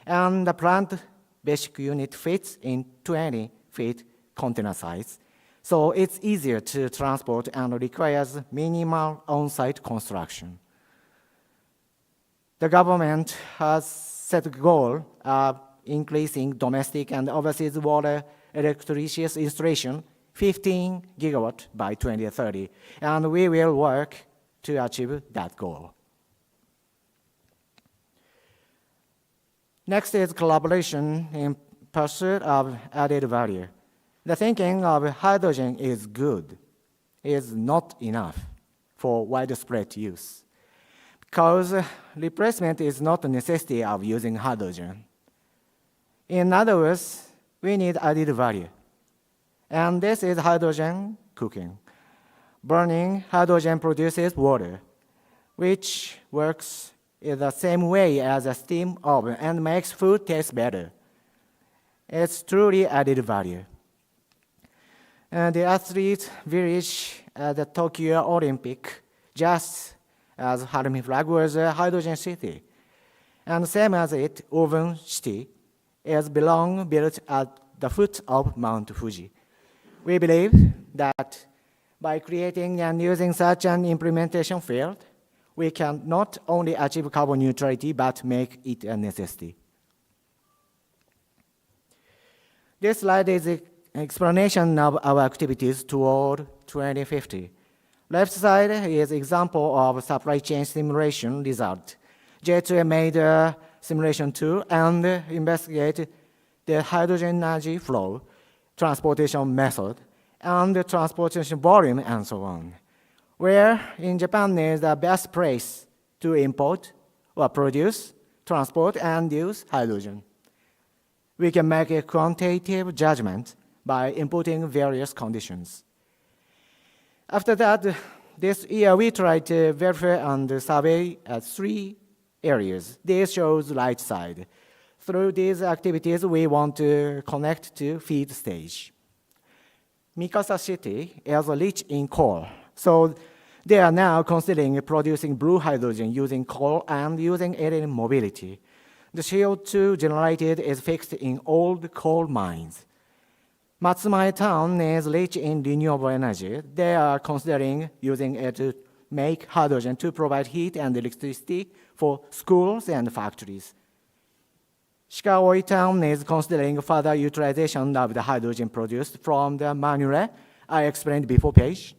And the plant basic unit fits in 20-feet container size, so it's easier to transport and requires minimal on-site construction. The government has set a goal of increasing domestic and overseas water electrolysis installation 15 gigawatt by 2030, and we will work to achieve that goal. Next is collaboration in pursuit of added value. The thinking of hydrogen is good, is not enough for widespread use, because replacement is not a necessity of using hydrogen. In other words, we need added value. And this is hydrogen cooking. Burning hydrogen produces water, which works in the same way as a steam oven and makes food taste better. It's truly added value. And the athletes village at the Tokyo Olympic, just as Harumi Flag was a hydrogen city. And same as it, Oven City is built at the foot of Mount Fuji. We believe that by creating and using such an implementation field, we can not only achieve carbon neutrality, but make it a necessity. This slide is an explanation of our activities toward 2050. Left side is example of supply chain simulation result. J2A made a simulation tool and investigated the hydrogen energy flow, transportation method, and the transportation volume, and so on. Where in Japan is the best place to import or produce, transport, and use hydrogen. We can make a quantitative judgment by inputting various conditions. After that, this year we tried to verify and survey 3 areas. This shows right side. Through these activities, we want to connect to feed stage. Mikasa City is rich in coal, so they are now considering producing blue hydrogen using coal and using it in mobility. The CO2 generated is fixed in old coal mines. Matsumai town is rich in renewable energy. They are considering using it to make hydrogen to provide heat and electricity for schools and factories. Shikaoi town is considering further utilization of the hydrogen produced from the manure I explained before page.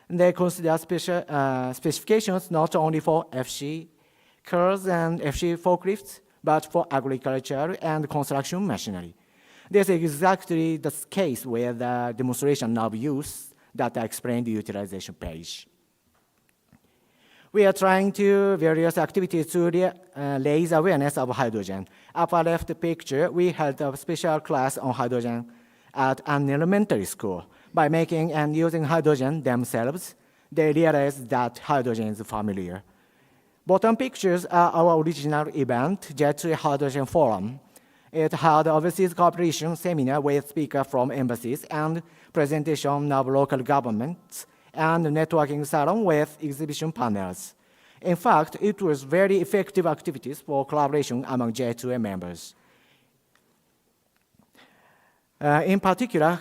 They consider specifications not only for FC cars and FC forklifts, but for agriculture and construction machinery. This is exactly the case with the demonstration of use that I explained the utilization page. We are trying to various activities to raise awareness of hydrogen. Upper left picture, we held a special class on hydrogen at an elementary school. By making and using hydrogen themselves, they realized that hydrogen is familiar. Bottom pictures are our original event, Jet Hydrogen Forum. It had overseas cooperation seminar with speakers from embassies and presentation of local governments and networking salon with exhibition panels. In fact, it was very effective activities for collaboration among J2A members. In particular,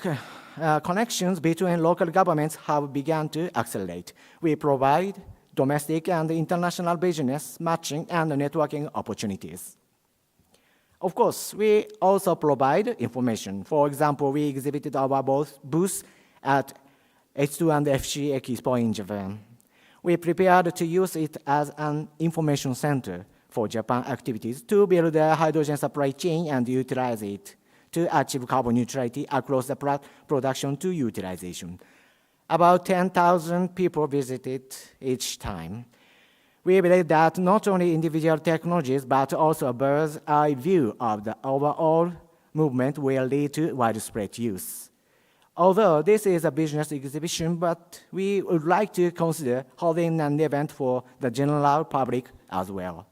connections between local governments have begun to accelerate. We provide domestic and international business matching and networking opportunities. Of course, we also provide information. For example, we exhibited our booth at H2 and FC Expo in Japan. We prepared to use it as an information center for Japan activities to build a hydrogen supply chain and utilize it to achieve carbon neutrality across the production to utilization. About 10,000 people visited each time. We believe that not only individual technologies, but also a bird's eye view of the overall movement will lead to widespread use. Although this is a business exhibition, but we would like to consider holding an event for the general public as well.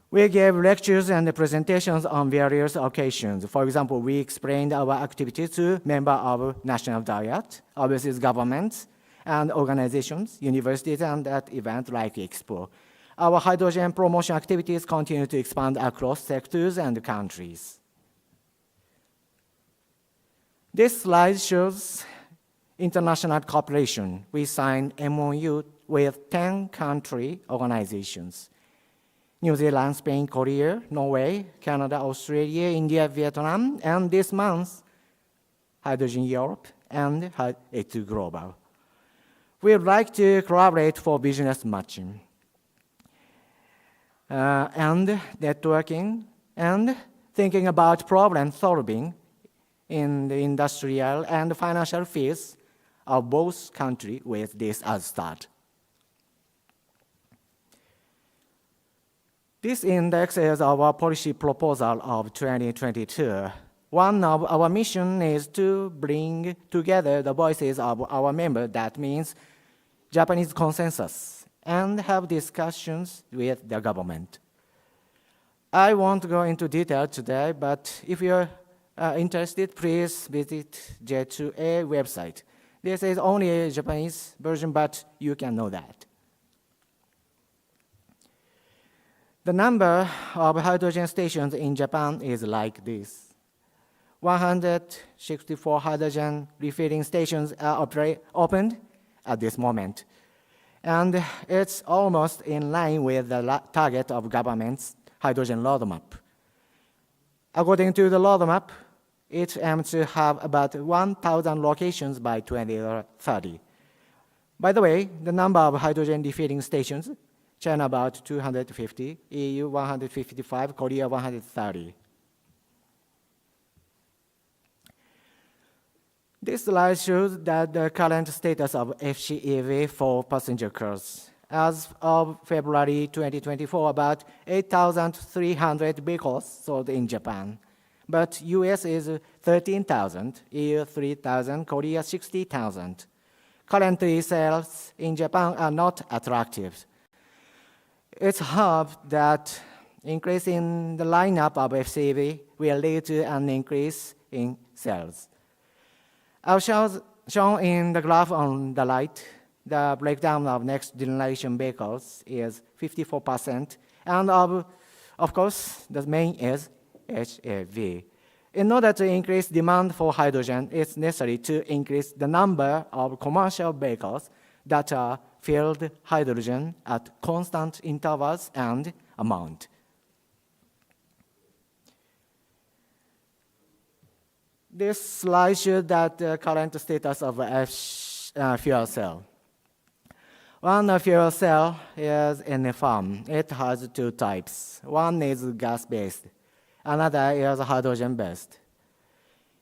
We gave lectures and presentations on various occasions. For example, we explained our activities to members of National Diet, overseas governments, and organizations, universities, and at events like Expo. Our hydrogen promotion activities continue to expand across sectors and countries. This slide shows international cooperation. We signed MOU with 10 country organizations: New Zealand, Spain, Korea, Norway, Canada, Australia, India, Vietnam, and this month, Hydrogen Europe and H2 Global. We would like to collaborate for business matching and networking and thinking about problem solving in the industrial and financial fields of both countries with this as start. This index is our policy proposal of 2022. One of our mission is to bring together the voices of our members, that means Japanese consensus, and have discussions with the government. I won't go into detail today, but if you're interested, please visit J2A website. This is only a Japanese version, but you can know that. The number of hydrogen stations in Japan is like this. 164 hydrogen refilling stations are opened at this moment. And it's almost in line with the target of government's hydrogen roadmap. According to the roadmap, it aims to have about 1,000 locations by 2030. By the way, the number of hydrogen refilling stations, China about 250, EU 155, Korea 130. This slide shows that the current status of FCEV for passenger cars. As of February 2024, about 8,300 vehicles sold in Japan. But US is 13,000, EU 3,000, Korea 60,000. Currently, sales in Japan are not attractive. It's hoped that increasing the lineup of FCEV will lead to an increase in sales. As shown in the graph on the right, the breakdown of next generation vehicles is 54% And of course, the main is HAV. In order to increase demand for hydrogen, it's necessary to increase the number of commercial vehicles that are filled hydrogen at constant intervals and amount. This slide shows that the current status of a fuel cell. One fuel cell is NFM. It has two types. One is gas-based. Another is hydrogen-based.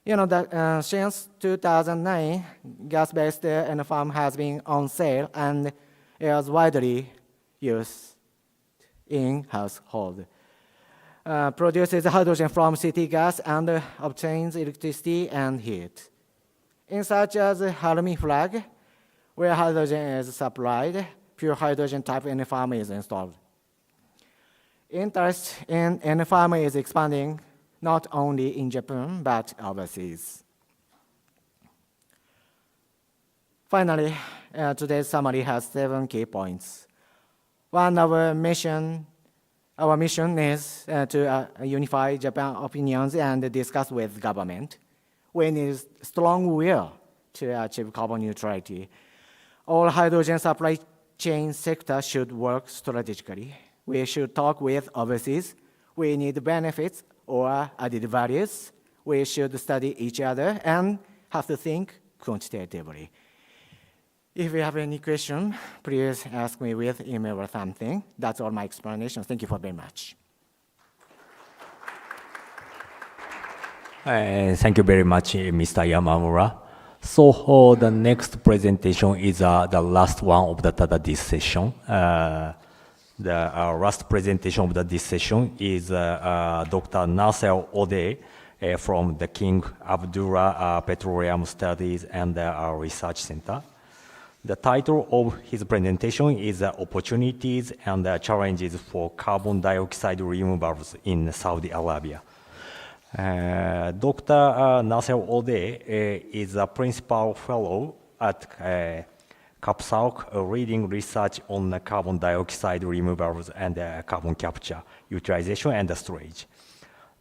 You know that since 2009, gas-based NFM has been on sale and is widely used in household. Produces hydrogen from city gas and obtains electricity and heat. In such as Harami flag, where hydrogen is supplied, pure hydrogen type NFM is installed. Interest in NFM is expanding not only in Japan, but overseas. Finally, today's summary has 7 key points. One, our mission is to unify Japan opinions and discuss with government. We need strong will to achieve carbon neutrality. All hydrogen supply chain sectors should work strategically. We should talk with overseas. We need benefits or added values. We should study each other and have to think quantitatively. If you have any question, please ask me with email or something. That's all my explanation. Thank you very much. Thank you very much, Mr. Yamamura. So the next presentation is the last one of this session. The last presentation of this session is Dr. Nasser Ode from the King Abdullah Petroleum Studies and Research Center. The title of his presentation is Opportunities and Challenges for Carbon Dioxide Removals in Saudi Arabia. Dr. Nasser Ode is a principal fellow at CAPSALC, leading research on carbon dioxide removals and carbon capture, utilization, and storage.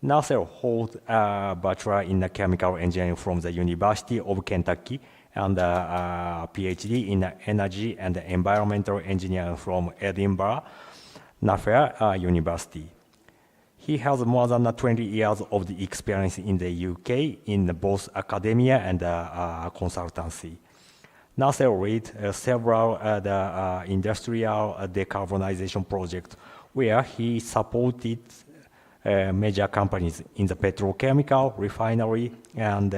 Nasser holds a Bachelor in Chemical Engineering from the University of Kentucky and a PhD in Energy and Environmental Engineering from Edinburgh Napier University. He has more than 20 years of the experience in the UK in both academia and consultancy. Nasser led several industrial decarbonization projects where he supported major companies in the petrochemical, refinery, and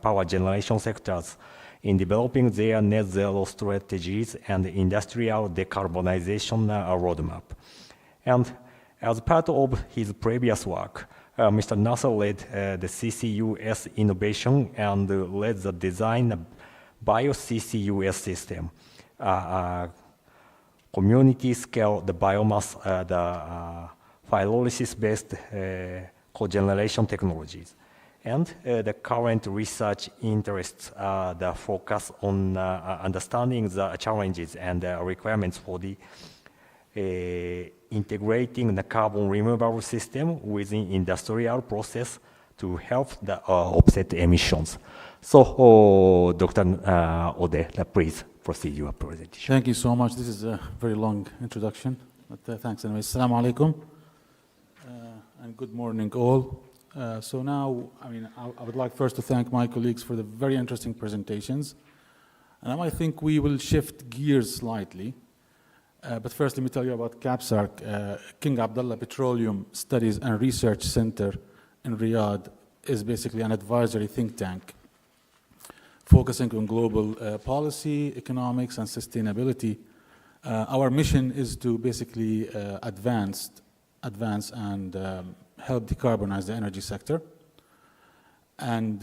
power generation sectors in developing their net zero strategies and industrial decarbonization roadmap. And as part of his previous work, Mr. Nasser led the CCUS innovation and led the design of bio-CCUS system, community-scale the biomass, the pyrolysis-based cogeneration technologies. And the current research interests the focus on understanding the challenges and requirements for the integrating the carbon removal system within industrial process to help the offset emissions. So, Dr. Ode, please proceed your presentation. Thank you so much. This is a very long introduction, but thanks anyway. Assalamu alaikum, and good morning all. So now, I would like first to thank my colleagues for the very interesting presentations. And I think we will shift gears slightly. But first, let me tell you about CAPSARC. King Abdullah Petroleum Studies and Research Center in Riyadh is basically an advisory think tank focusing on global policy, economics, and sustainability. Our mission is to basically advance and help decarbonize the energy sector. And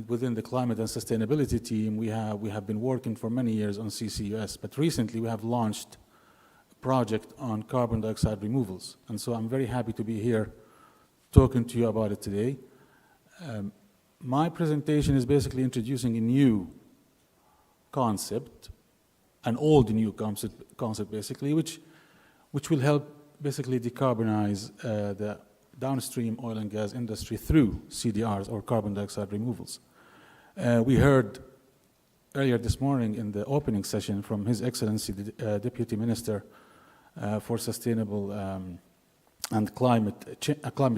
within the climate and sustainability team, we have been working for many years on CCUS, but recently we have launched a project on carbon dioxide removals. And so I'm very happy to be here talking to you about it today. My presentation is basically introducing a new concept, an old new concept basically, which which will help basically decarbonize the downstream oil and gas industry through CDRs, or carbon dioxide removals. We heard earlier this morning in the opening session from His Excellency, the Deputy Minister for Sustainable and Climate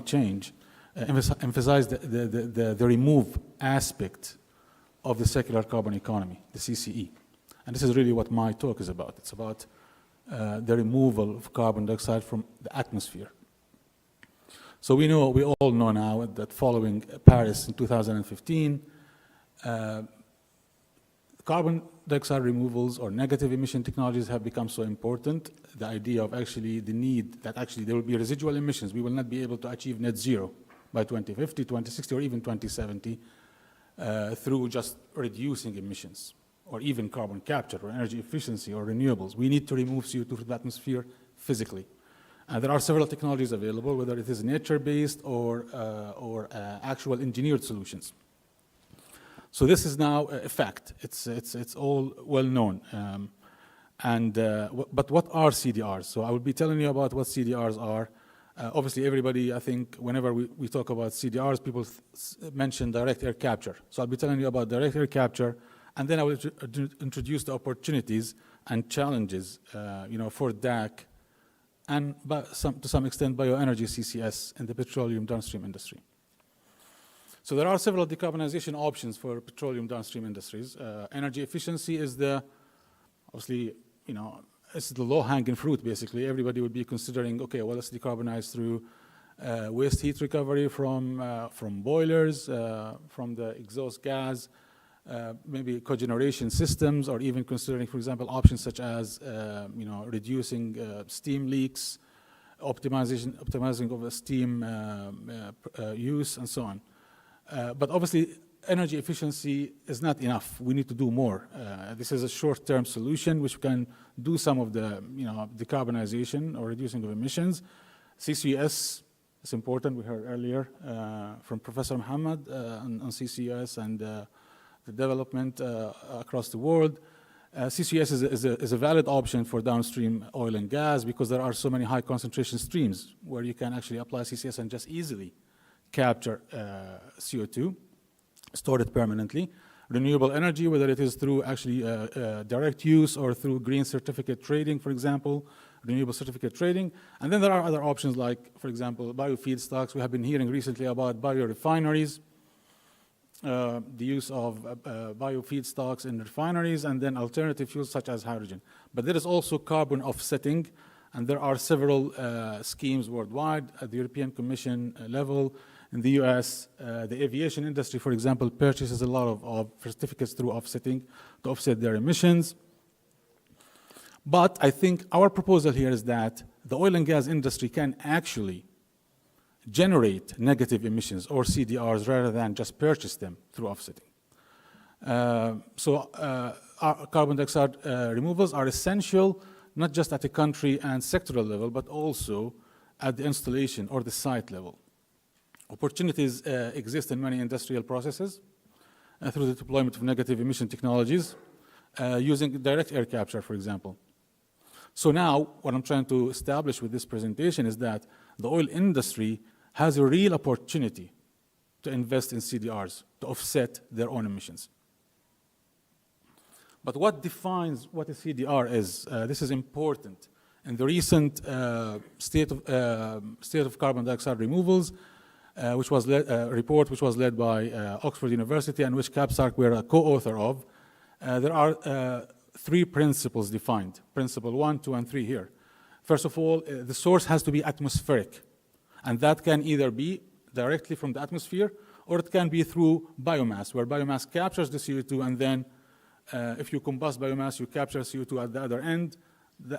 Change, emphasized the remove aspect of the circular carbon economy, the CCE. And this is really what my talk is about. It's about the removal of carbon dioxide from the atmosphere. So we all know now that following Paris in 2015, carbon dioxide removals or negative emission technologies have become so important. The idea of actually the need that actually there will be residual emissions. We will not be able to achieve net zero by 2050, 2060, or even 2070 through just reducing emissions, or even carbon capture, or energy efficiency, or renewables. We need to remove CO2 from the atmosphere physically. There are several technologies available, whether it is nature-based or actual engineered solutions. So this is now a fact. It's all well known. But what are CDRs? So I will be telling you about what CDRs are. Obviously, everybody, I think, whenever we talk about CDRs, people mention direct air capture. So I'll be telling you about direct air capture, and then I will introduce the opportunities and challenges, for DAC, and to some extent bioenergy CCS in the petroleum downstream industry. So there are several decarbonization options for petroleum downstream industries. Energy efficiency is obviously, it's the low-hanging fruit, basically. Everybody would be considering, okay, well, let's decarbonize through waste heat recovery from boilers, from the exhaust gas, maybe cogeneration systems, or even considering, for example, options such as, reducing steam leaks, optimizing of steam use, and so on. But obviously, energy efficiency is not enough. We need to do more. This is a short-term solution which can do some of the decarbonization or reducing of emissions. CCS is important. We heard earlier from Professor Muhammad on CCS and the development across the world. CCS is a valid option for downstream oil and gas because there are so many high concentration streams where you can actually apply CCS and just easily capture CO2, store it permanently. Renewable energy, whether it is through actually direct use or through green certificate trading, for example, renewable certificate trading. And then there are other options like, for example, biofeedstocks. We have been hearing recently about biorefineries, the use of biofeedstocks in refineries, and then alternative fuels such as hydrogen. But there is also carbon offsetting, and there are several schemes worldwide at the European Commission level. In the US, the aviation industry, for example, purchases a lot of certificates through offsetting to offset their emissions. But I think our proposal here is that the oil and gas industry can actually generate negative emissions, or CDRs, rather than just purchase them through offsetting. Our carbon dioxide removals are essential, not just at the country and sectoral level, but also at the installation or the site level. Opportunities exist in many industrial processes through the deployment of negative emission technologies using direct air capture, for example. So now, what I'm trying to establish with this presentation is that the oil industry has a real opportunity to invest in CDRs to offset their own emissions. But what defines what a CDR is? This is important. In the recent state of carbon dioxide removals, which was a report which was led by Oxford University and which CAPSARC were a co-author of, there are 3 principles defined. Principle 1, 2, and 3 here. First of all, the source has to be atmospheric, and that can either be directly from the atmosphere, or it can be through biomass, where biomass captures the CO2, and then if you combust biomass, you capture CO2 at the other end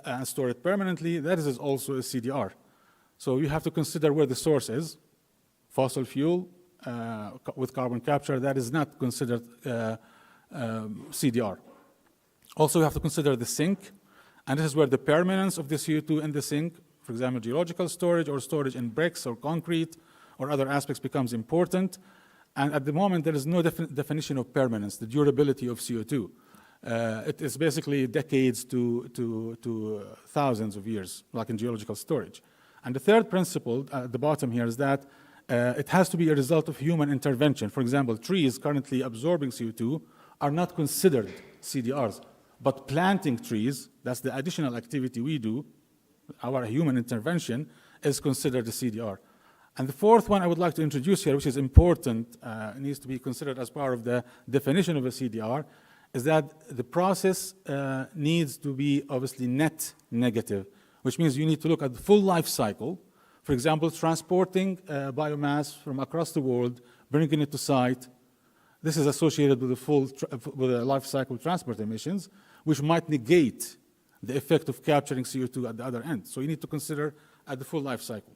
and store it permanently. That is also a CDR. So you have to consider where the source is. Fossil fuel with carbon capture, that is not considered CDR. Also, you have to consider the sink, and this is where the permanence of the CO2 in the sink, for example, geological storage or storage in bricks or concrete or other aspects, becomes important. And at the moment, there is no definition of permanence, the durability of CO2. It is basically decades to thousands of years, like in geological storage. And the third principle at the bottom here is that it has to be a result of human intervention. For example, trees currently absorbing CO2 are not considered CDRs, but planting trees, that's the additional activity we do, our human intervention, is considered a CDR. And the fourth one I would like to introduce here, which is important, needs to be considered as part of the definition of a CDR, is that the process needs to be obviously net negative, which means you need to look at the full life cycle. For example, transporting biomass from across the world, bringing it to site. This is associated with the life cycle transport emissions, which might negate the effect of capturing CO2 at the other end. So you need to consider at the full life cycle.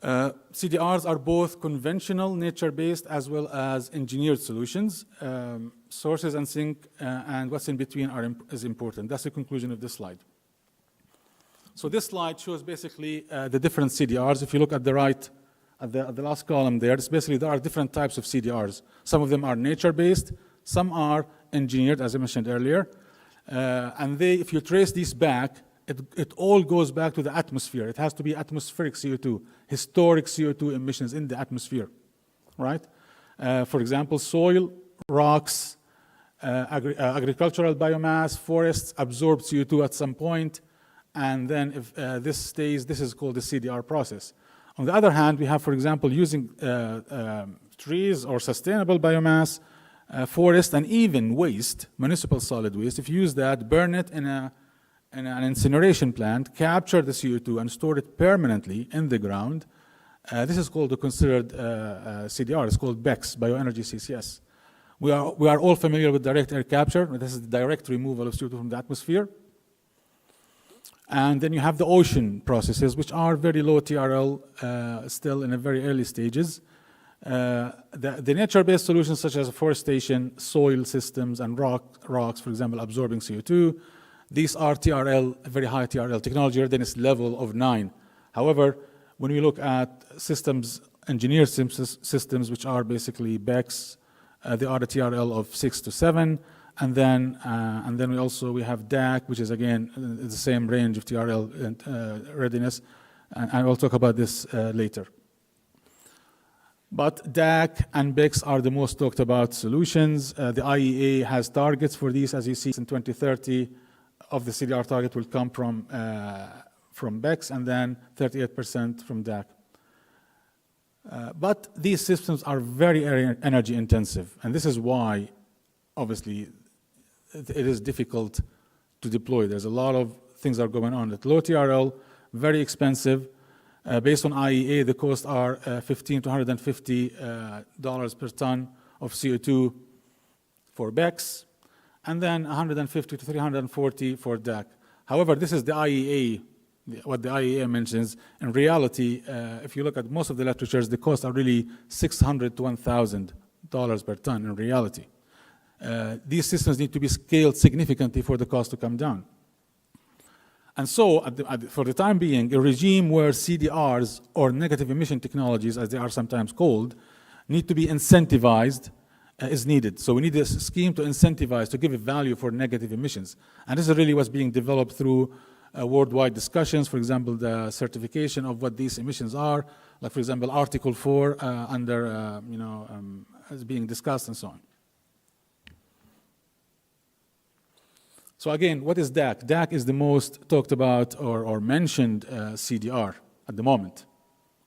CDRs are both conventional, nature-based, as well as engineered solutions. Sources and sink and what's in between is important. That's the conclusion of this slide. So this slide shows basically the different CDRs. If you look at the right, at the last column there, it's basically there are different types of CDRs. Some of them are nature-based, some are engineered, as I mentioned earlier. And if you trace these back, it all goes back to the atmosphere. It has to be atmospheric CO2, historic CO2 emissions in the atmosphere, right? For example, soil, rocks, agricultural biomass, forests absorb CO2 at some point, and then if this stays, this is called the CDR process. On the other hand, we have, for example, using trees or sustainable biomass, forest, and even waste, municipal solid waste. If you use that, burn it in an incineration plant, capture the CO2 and store it permanently in the ground. This is called the considered CDR. It's called BECCS, Bioenergy CCS. We are all familiar with direct air capture. This is the direct removal of CO2 from the atmosphere. And then you have the ocean processes, which are very low TRL, still in the very early stages. The nature-based solutions such as afforestation, soil systems, and rocks, for example, absorbing CO2, these are TRL, very high TRL technology, readiness level of 9. However, when we look at systems, engineered systems, which are basically BECCS, they are a TRL of 6 to 7. And then we have DAC, which is again the same range of TRL and readiness. And I will talk about this later. But DAC and BECCS are the most talked about solutions. The IEA has targets for these, as you see, in 2030. Of the CDR target will come from BECCS, and then 38% from DAC. But these systems are very energy intensive, and this is why, obviously, it is difficult to deploy. There's a lot of things that are going on. At low TRL, very expensive. Based on IEA, the costs are $15 to $150 per ton of CO2 for BECCS, and then 150 to 340 for DAC. However, this is the IEA, what the IEA mentions. In reality, if you look at most of the literatures, the costs are really $600 to $1,000 per ton in reality. These systems need to be scaled significantly for the cost to come down. And so, for the time being, a regime where CDRs, or negative emission technologies, as they are sometimes called, need to be incentivized is needed. So we need a scheme to incentivize, to give a value for negative emissions. And this is really what's being developed through worldwide discussions. For example, the certification of what these emissions are, like for example, Article 4 is being discussed and so on. So again, what is DAC? DAC is the most talked about or mentioned CDR at the moment.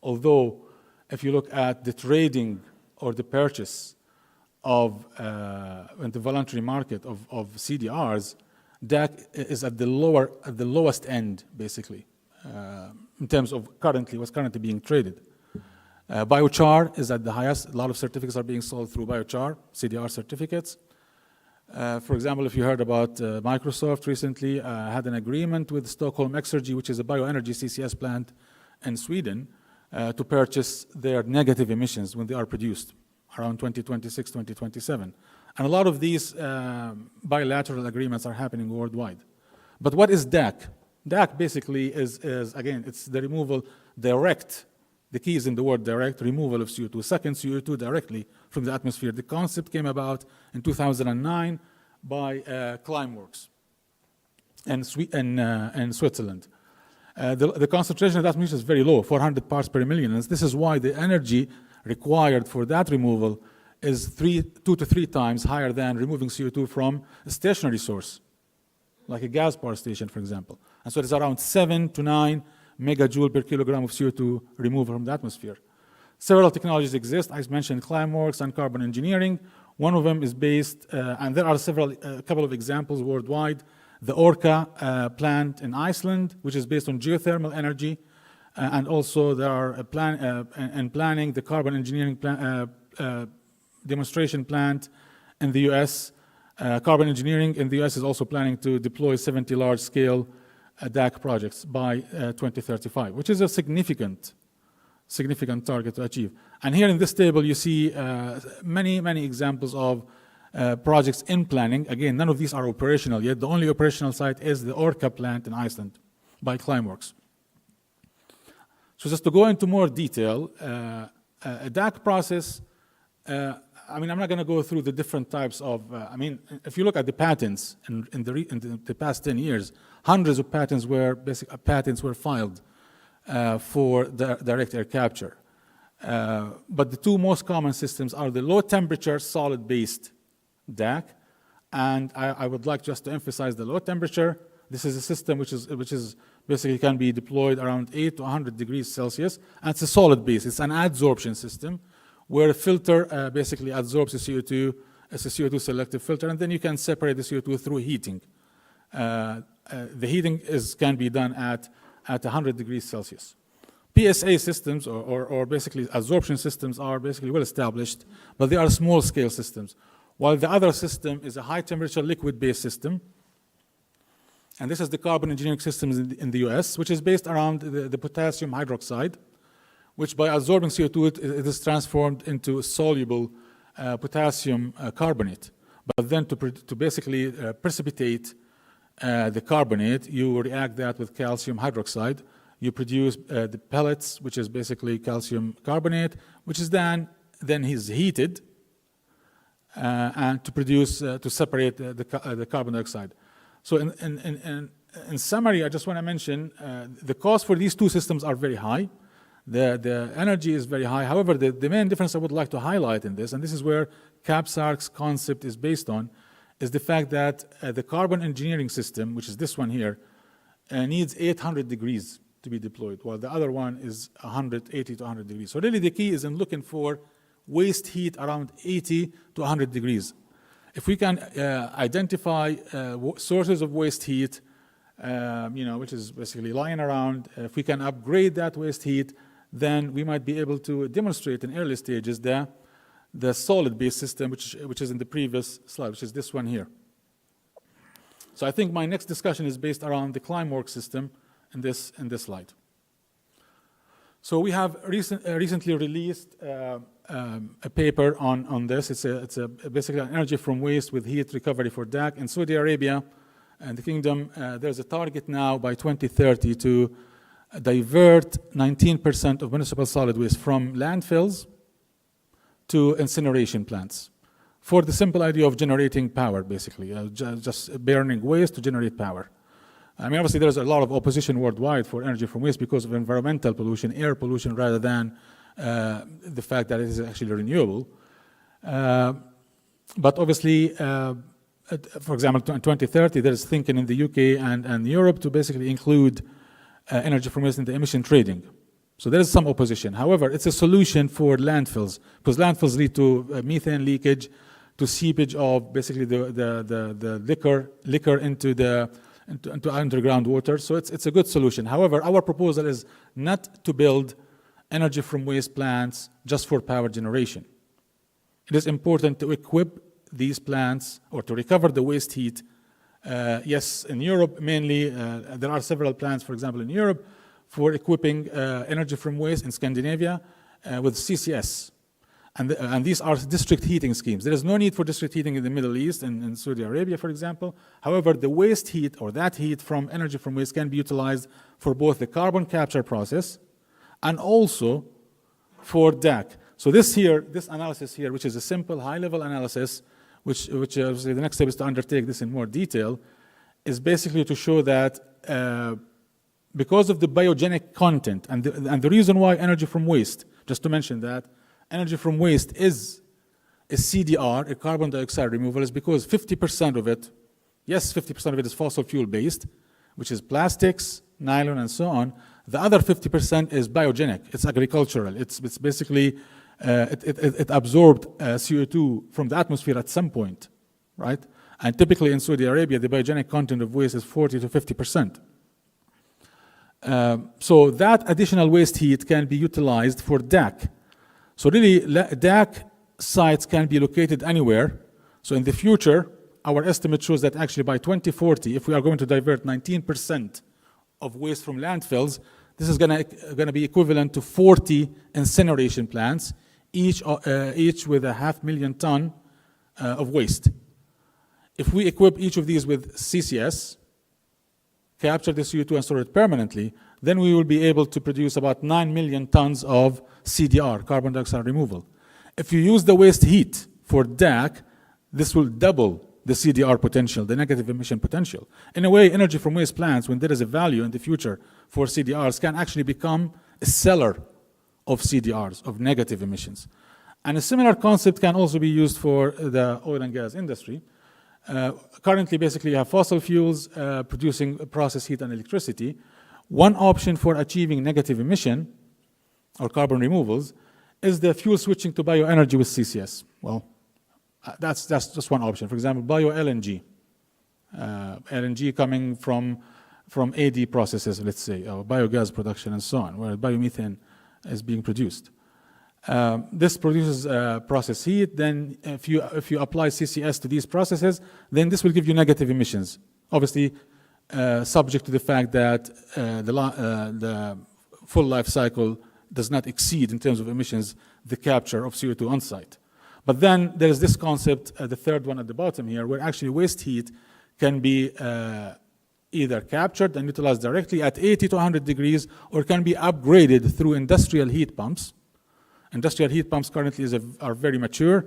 Although, if you look at the trading or the purchase of in the voluntary market of CDRs, DAC is at the lowest end, basically, in terms of what's currently being traded. Biochar is at the highest. A lot of certificates are being sold through biochar, CDR certificates. For example, if you heard about Microsoft recently had an agreement with Stockholm Exergi, which is a bioenergy CCS plant in Sweden, to purchase their negative emissions when they are produced around 2026, 2027. And a lot of these bilateral agreements are happening worldwide. But what is DAC? DAC basically is again, it's the removal, the The key is in the word direct, removal of CO2, sucking CO2 directly from the atmosphere. The concept came about in 2009 by Climeworks in Switzerland. The concentration of that atmosphere is very low, 400 parts per million, and this is why the energy required for that removal is 2 to 3 times higher than removing CO2 from a stationary source, like a gas power station, for example. And so it's around 7 to 9 megajoule per kilogram of CO2 removed from the atmosphere. Several technologies exist. I mentioned Climeworks and carbon engineering. One of them is based, and there are a couple of examples worldwide. The Orca plant in Iceland, which is based on geothermal energy, and also there are planning the carbon engineering demonstration plant in the US. Carbon engineering in the US is also planning to deploy 70 large-scale DAC projects by 2035, which is a significant target to achieve. And here in this table, you see many examples of projects in planning. Again, none of these are operational yet. The only operational site is the Orca plant in Iceland by Climeworks. So just to go into more detail, a DAC process, I'm not going to go through the different types of, if you look at the patents in the past 10 years, hundreds of patents were filed for direct air capture. But the two most common systems are the low temperature solid-based DAC, and I would like just to emphasize the low temperature. This is a system which is basically can be deployed around 8 to 100 degrees Celsius, and it's a solid base. It's an adsorption system where a filter basically adsorbs the CO2. It's a CO2 selective filter, and then you can separate the CO2 through heating. The heating can be done at 100 degrees Celsius. PSA systems, or basically adsorption systems, are basically well established, but they are small-scale systems. While the other system is a high-temperature liquid-based system, and this is the carbon engineering systems in the US, which is based around the potassium hydroxide, which by absorbing CO2, it is transformed into soluble potassium carbonate. But then to basically precipitate the carbonate, you react that with calcium hydroxide. You produce the pellets, which is basically calcium carbonate, which is then is heated and to separate the carbon dioxide. So in summary, I just want to mention the cost for these two systems are very high. The energy is very high. However, the main difference I would like to highlight in this, and this is where CAPSARC's concept is based on, is the fact that the carbon engineering system, which is this one here, needs 800 degrees to be deployed, while the other one is 180 to 100 degrees. So really the key is in looking for waste heat around 80 to 100 degrees. If we can identify sources of waste heat, which is basically lying around, if we can upgrade that waste heat, then we might be able to demonstrate in early stages the solid-based system, which is in the previous slide, which is this one here. So I think my next discussion is based around the Climeworks system in this slide. So we have recently released a paper on this. It's basically an energy from waste with heat recovery for DAC. In Saudi Arabia and the Kingdom, there's a target now by 2030 to divert 19% of municipal solid waste from landfills to incineration plants for the simple idea of generating power, basically, just burning waste to generate power. Obviously, there's a lot of opposition worldwide for energy from waste because of environmental pollution, air pollution, rather than the fact that it is actually renewable. But obviously, for example, in 2030, there is thinking in the UK and Europe to basically include energy from waste in the emission trading. So there is some opposition. However, it's a solution for landfills, because landfills lead to methane leakage, to seepage of basically the liquor into underground water. So it's a good solution. However, our proposal is not to build energy from waste plants just for power generation. It is important to equip these plants or to recover the waste heat. Yes, in Europe mainly, there are several plants, for example, in Europe, for equipping energy from waste in Scandinavia with CCS. And these are district heating schemes. There is no need for district heating in the Middle East and in Saudi Arabia, for example. However, the waste heat or that heat from energy from waste can be utilized for both the carbon capture process and also for DAC. So this analysis here, which is a simple high-level analysis, which obviously the next step is to undertake this in more detail, is basically to show that because of the biogenic content and the reason why energy from waste, just to mention that, energy from waste is a CDR, a carbon dioxide removal, is because 50% of it, yes, 50% of it is fossil fuel based, which is plastics, nylon, and so on. The other 50% is biogenic. It's agricultural. It's basically, it absorbed CO2 from the atmosphere at some point, right? And typically in Saudi Arabia, the biogenic content of waste is 40 to 50%. So that additional waste heat can be utilized for DAC. So really, DAC sites can be located anywhere. So in the future, our estimate shows that actually by 2040, if we are going to divert 19% of waste from landfills, this is going to be equivalent to 40 incineration plants, each with 500,000 ton of waste. If we equip each of these with CCS, capture the CO2 and store it permanently, then we will be able to produce about 9 million tons of CDR, carbon dioxide removal. If you use the waste heat for DAC, this will double the CDR potential, the negative emission potential. In a way, energy from waste plants, when there is a value in the future for CDRs, can actually become a seller of CDRs, of negative emissions. And a similar concept can also be used for the oil and gas industry. Currently, basically, you have fossil fuels producing process heat and electricity. One option for achieving negative emission or carbon removals is the fuel switching to bioenergy with CCS. Well, that's just one option. For example, bio-LNG. LNG coming from AD processes, let's say, or biogas production and so on, where biomethane is being produced. This produces process heat. Then if you apply CCS to these processes, then this will give you negative emissions. Obviously, subject to the fact that the full life cycle does not exceed in terms of emissions the capture of CO2 on site. But then there's this concept, the third one at the bottom here, where actually waste heat can be either captured and utilized directly at 80 to 100 degrees, or can be upgraded through industrial heat pumps. Industrial heat pumps currently are very mature.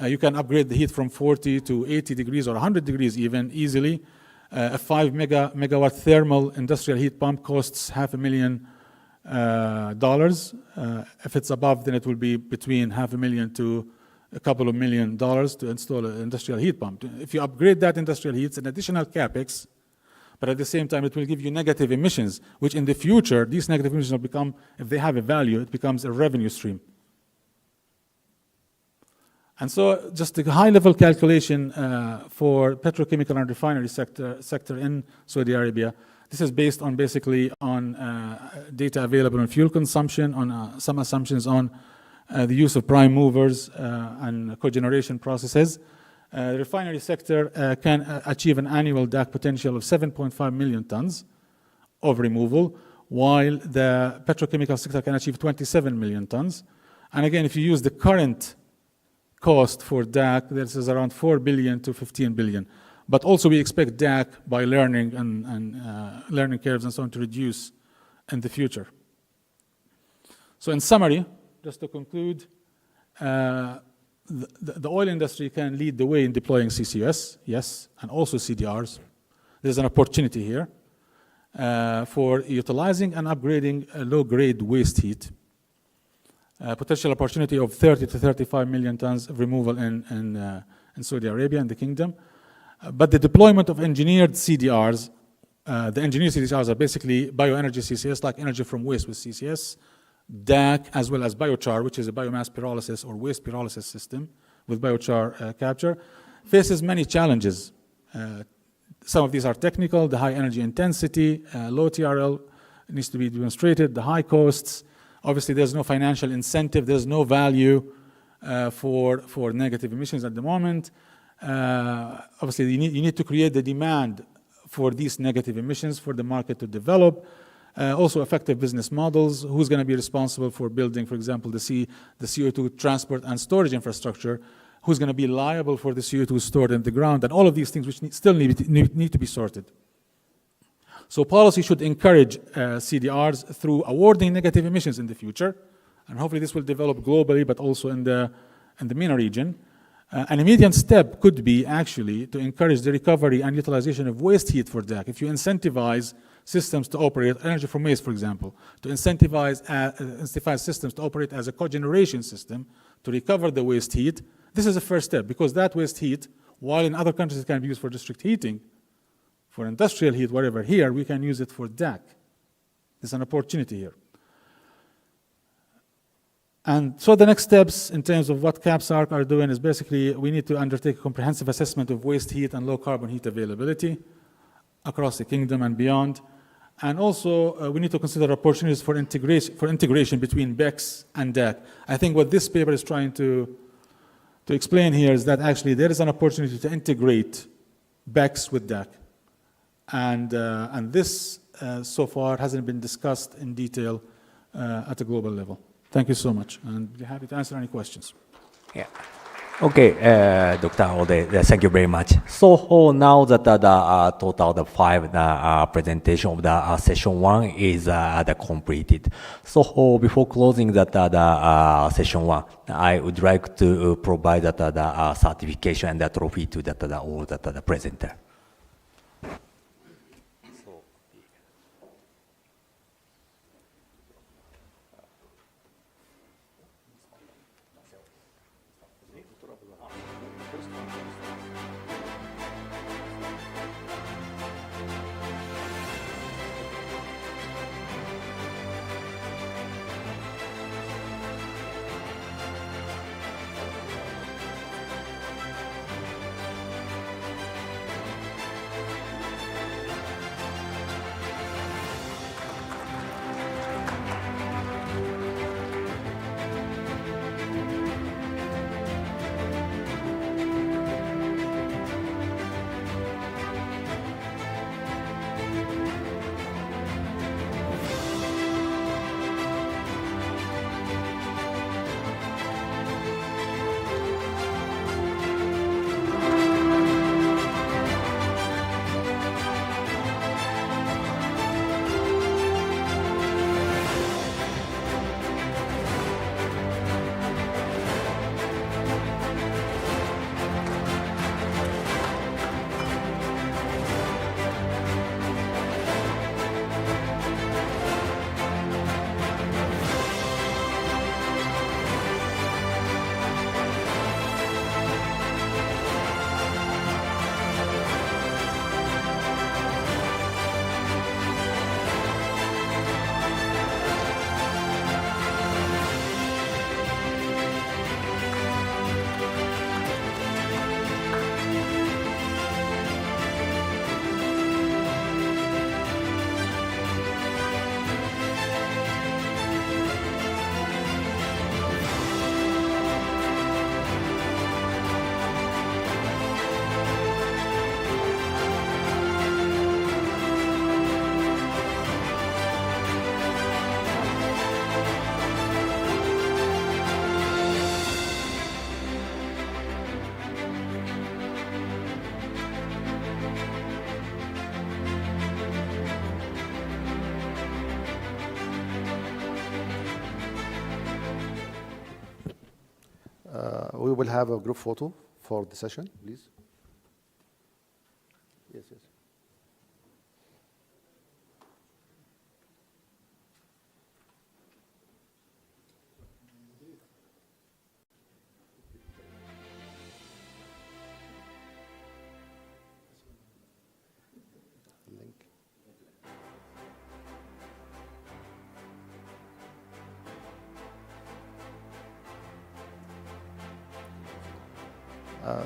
You can upgrade the heat from 40 to 80 degrees or 100 degrees even easily. A 5 megawatt thermal industrial heat pump costs $500,000. If it's above, then it will be between $500,000 to a couple of $1 million to install an industrial heat pump. If you upgrade that industrial heat, it's an additional capex, but at the same time, it will give you negative emissions, which in the future, these negative emissions will become, if they have a value, it becomes a revenue stream. And so just a high-level calculation for petrochemical and refinery sector in Saudi Arabia. This is based on basically on data available on fuel consumption, on some assumptions on the use of prime movers and cogeneration processes. The refinery sector can achieve an annual DAC potential of 7.5 million tons of removal, while the petrochemical sector can achieve 27 million tons. And again, if you use the current cost for DAC, this is around 4 billion to 15 billion. But also we expect DAC by learning and learning curves and so on to reduce in the future. So in summary, just to conclude, the oil industry can lead the way in deploying CCS, yes, and also CDRs. There's an opportunity here for utilizing and upgrading low-grade waste heat. Potential opportunity of 30 to 35 million tons of removal in Saudi Arabia and the kingdom. But the deployment of engineered CDRs, the engineered CDRs are basically bioenergy CCS, like energy from waste with CCS, DAC, as well as biochar, which is a biomass pyrolysis or waste pyrolysis system with biochar capture, faces many challenges. Some of these are technical, the high energy intensity, low TRL needs to be demonstrated, the high costs. Obviously, there's no financial incentive, there's no value for negative emissions at the moment. Obviously, you need to create the demand for these negative emissions for the market to develop. Also effective business models. Who's going to be responsible for building, for example, the CO2 transport and storage infrastructure? Who's going to be liable for the CO2 stored in the ground? And all of these things which still need to be sorted. So policy should encourage CDRs through awarding negative emissions in the future, And hopefully this will develop globally, but also in the MENA region. An immediate step could be actually to encourage the recovery and utilization of waste heat for DAC. If you incentivize systems to operate, energy from waste, for example, to incentivize systems to operate as a cogeneration system to recover the waste heat, this is the first step, because that waste heat, while in other countries it can be used for district heating, for industrial heat, whatever, here we can use it for DAC. There's an opportunity here. And so the next steps in terms of what CAPSARC are doing is basically we need to undertake a comprehensive assessment of waste heat and low carbon heat availability across the kingdom and beyond. And also we need to consider opportunities for integration between BECS and DAC. I think what this paper is trying to explain here is that actually there is an opportunity to integrate BECS with DAC. And this so far hasn't been discussed in detail at a global level. Thank you so much, and be happy to answer any questions. Yeah. Okay, Dr. Ode, thank you very much. So now that the total the five presentation of the session one is completed. So before closing the session one, I would like to provide the certification and the trophy to all the presenter. We will have a group photo for the session, please. Yes, yes. Link.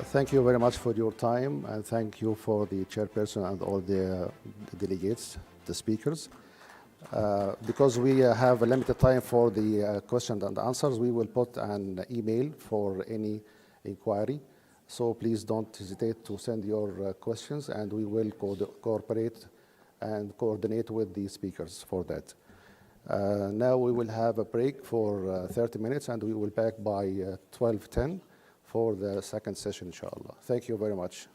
Thank you very much for your time, and thank you for the chairperson and all the delegates, the speakers. Because we have a limited time for the questions and answers, we will put an email for any inquiry. So please don't hesitate to send your questions, and we will cooperate and coordinate with the speakers for that. Now we will have a break for 30 minutes, and we will back by 12:10 for the second session, inshallah. Thank you very much.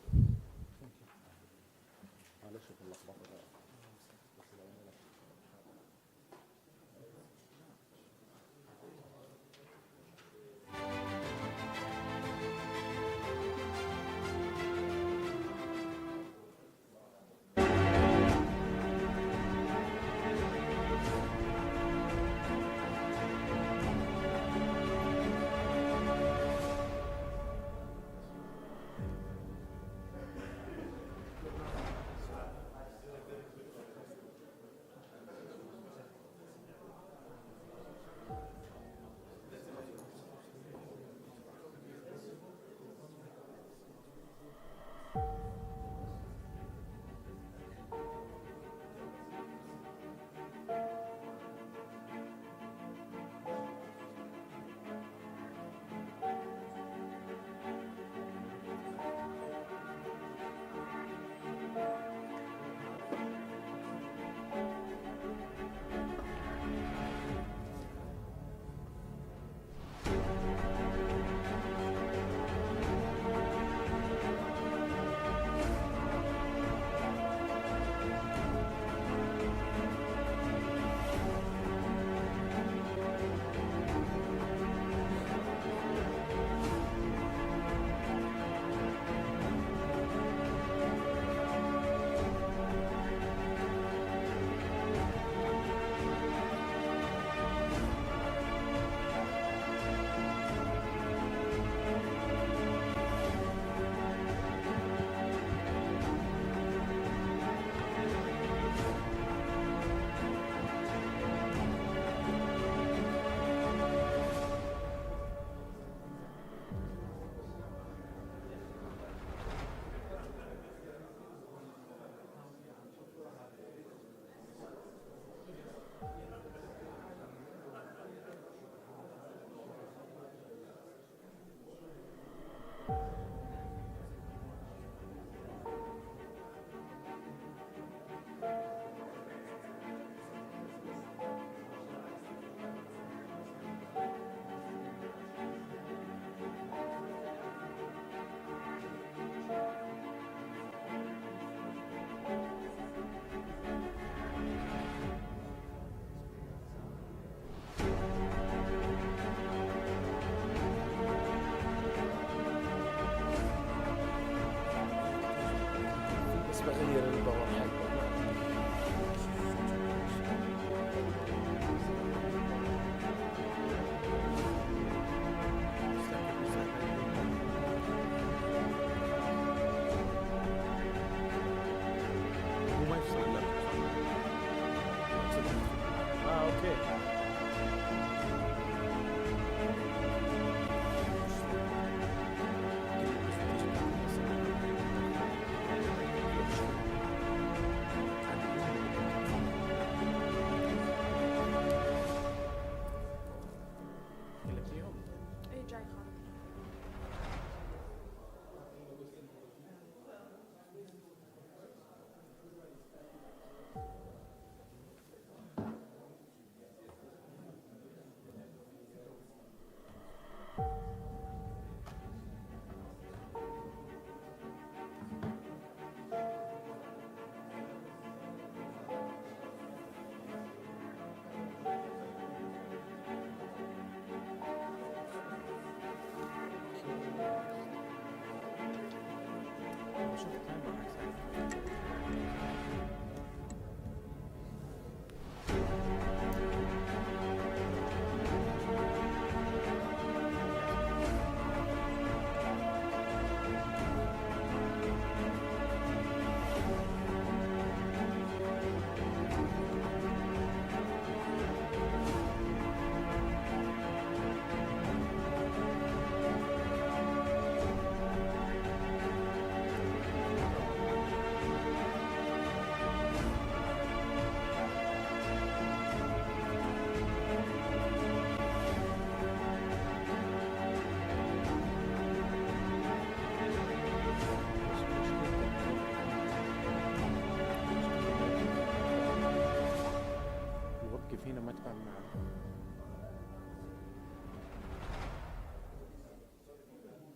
يوقف هنا ما تفهم معه.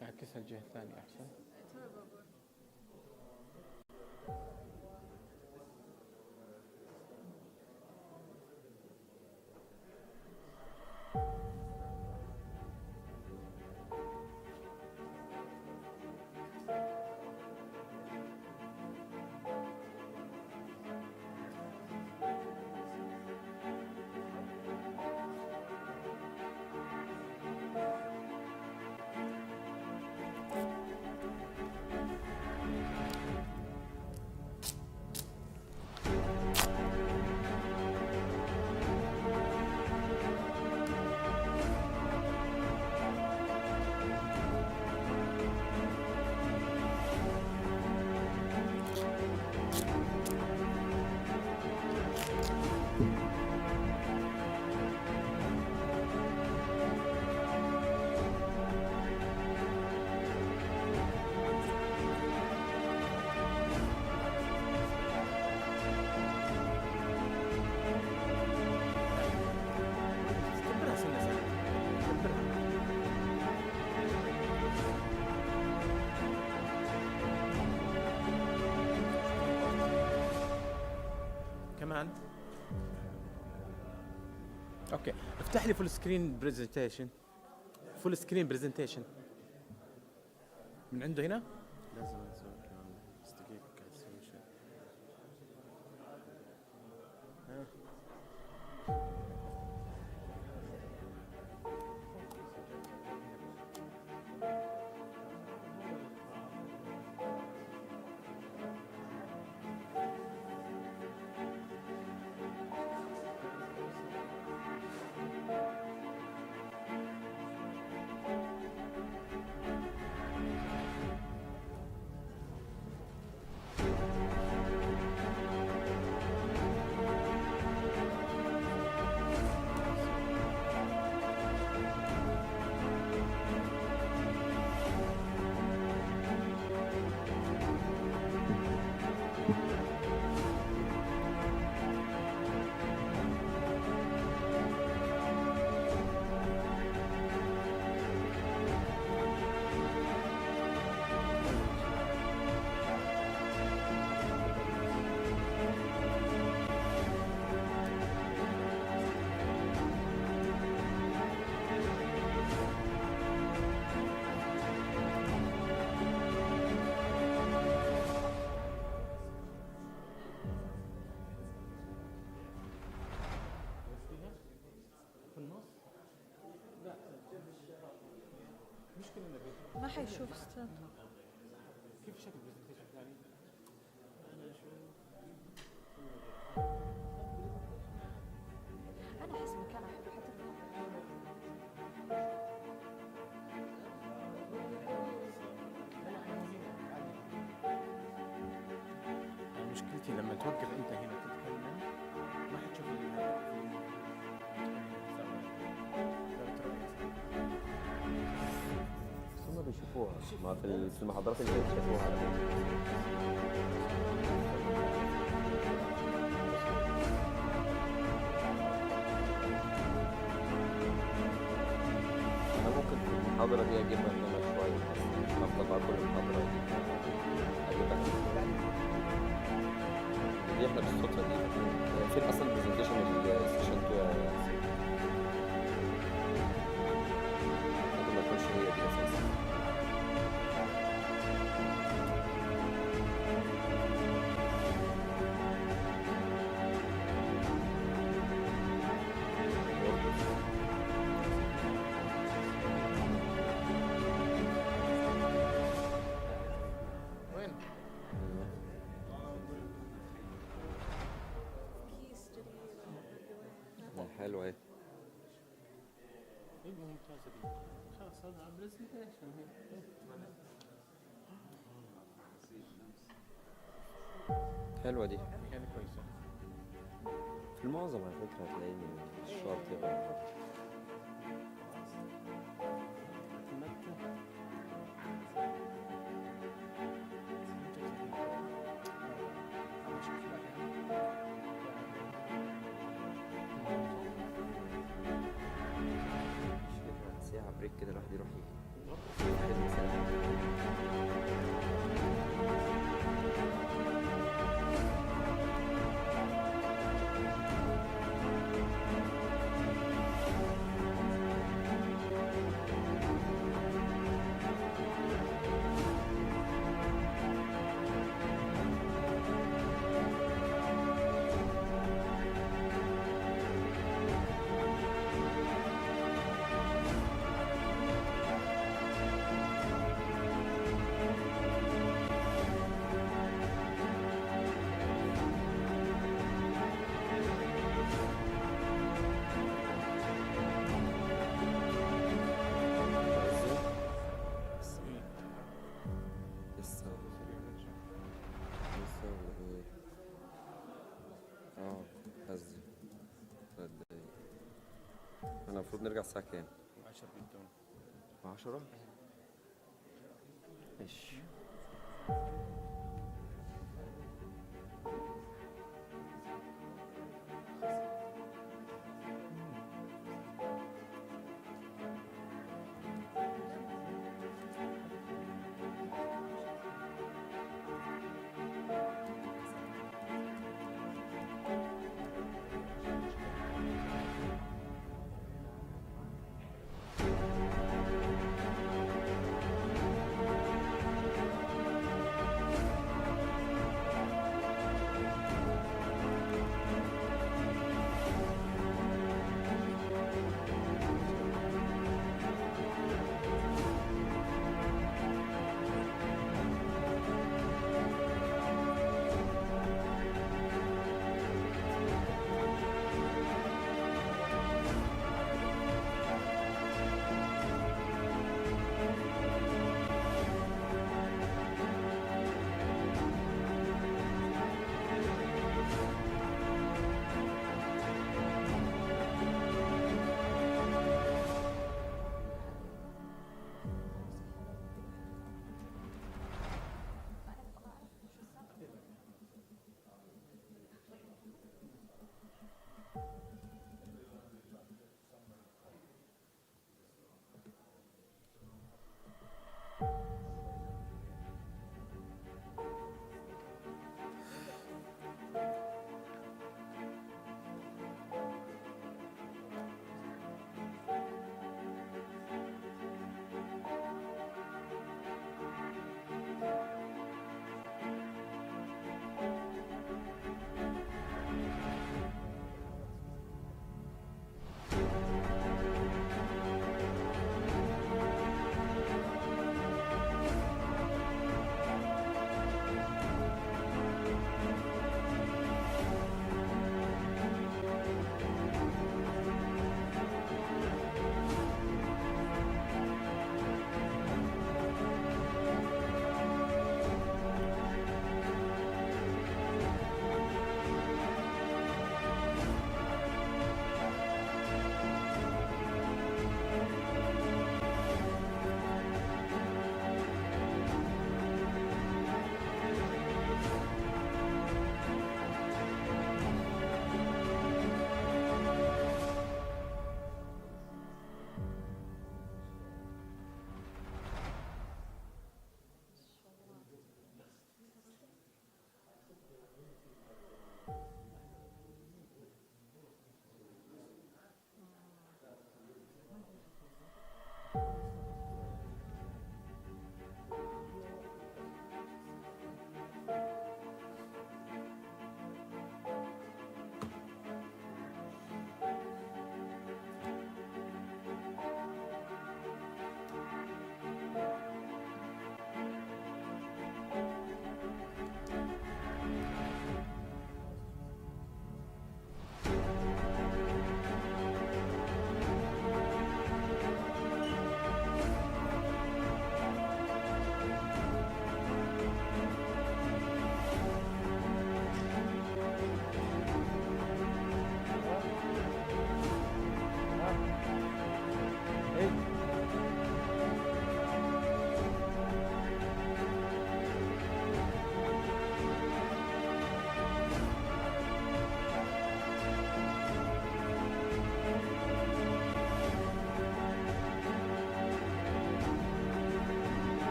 تعكسها الجهة الثانية أحسن. كمان اوكي افتح لي فول سكرين برزنتيشن. فول سكرين برزنتيشن من عنده هنا. لازم نسوي كمان بس دقيقة قاعد اسوي شيء. ما حيشوف استاذ. كيف شكل البرزنتيشن الثاني؟ انا احس مكانها حلو حتى مشكلتي لما توقف انت هنا تتكلم ما حتشوف هم بيشوفوها ما في المحاضرات اللي بيشوفوها. أنا ممكن في المحاضرة دي أجيبها إنما شوية بس مش هفضل بقى كل محاضرة أجيبها. دي إحنا بالصدفة دي فين أصلا البرزنتيشن السيشن 2 يا سيدي؟ ممكن ما تكونش هي دي أساسا. حلوة دي. يعني كويسة. في المعظم على فكرة هتلاقيني مش شرط يبقى. ساعة بريك كده الواحد يروح احنا المفروض نرجع الساعة كام؟ 10 بالدون. 10؟ ماشي.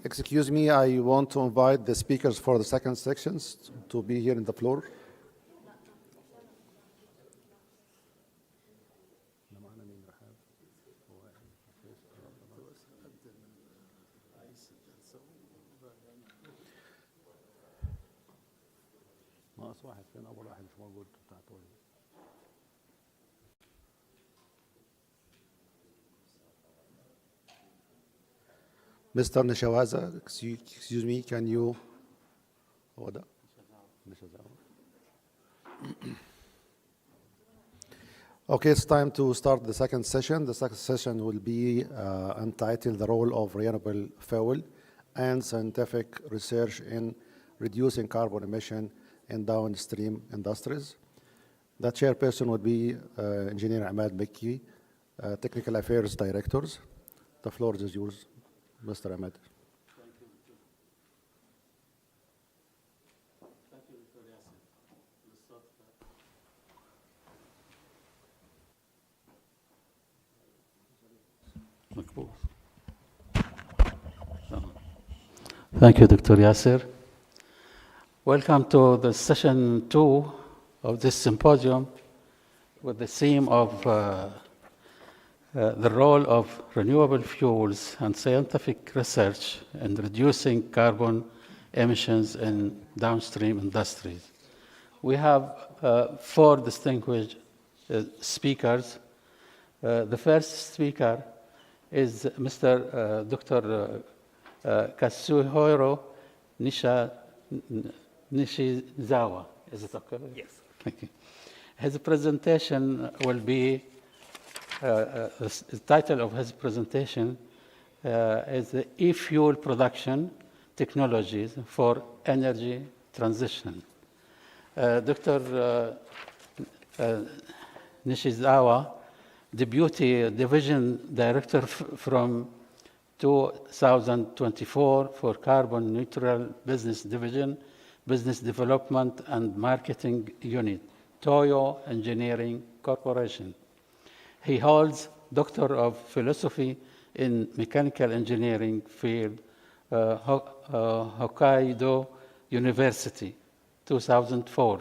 Excuse me, I want to invite the speakers for the second sections to be here in the floor. Mr. Nishawaza, excuse me, can you? Okay, it's time to start the second session. The second session will be entitled The Role of Renewable Fuel and Scientific Research in Reducing Carbon Emission in Downstream Industries. The chairperson would be Engineer Ahmad Mekki, Technical Affairs Directors. The floor is yours, Mr. Ahmed. Thank you, Dr. Yasser. Welcome to the session 2 of this symposium with the theme of the role of renewable fuels and scientific research in reducing carbon emissions in downstream industries. We have 4 distinguished speakers. The first speaker is Mr. Dr. Katsuhiro Nishizawa. Is it okay? Yes. Thank you. His presentation will be, the title of his presentation is the E-Fuel Production Technologies for Energy Transition. Dr. Nishizawa, Deputy Division Director from 2024 for Carbon Neutral Business Division, Business Development and Marketing Unit, Toyo Engineering Corporation. He holds Doctor of Philosophy in Mechanical Engineering field, Hokkaido University, 2004.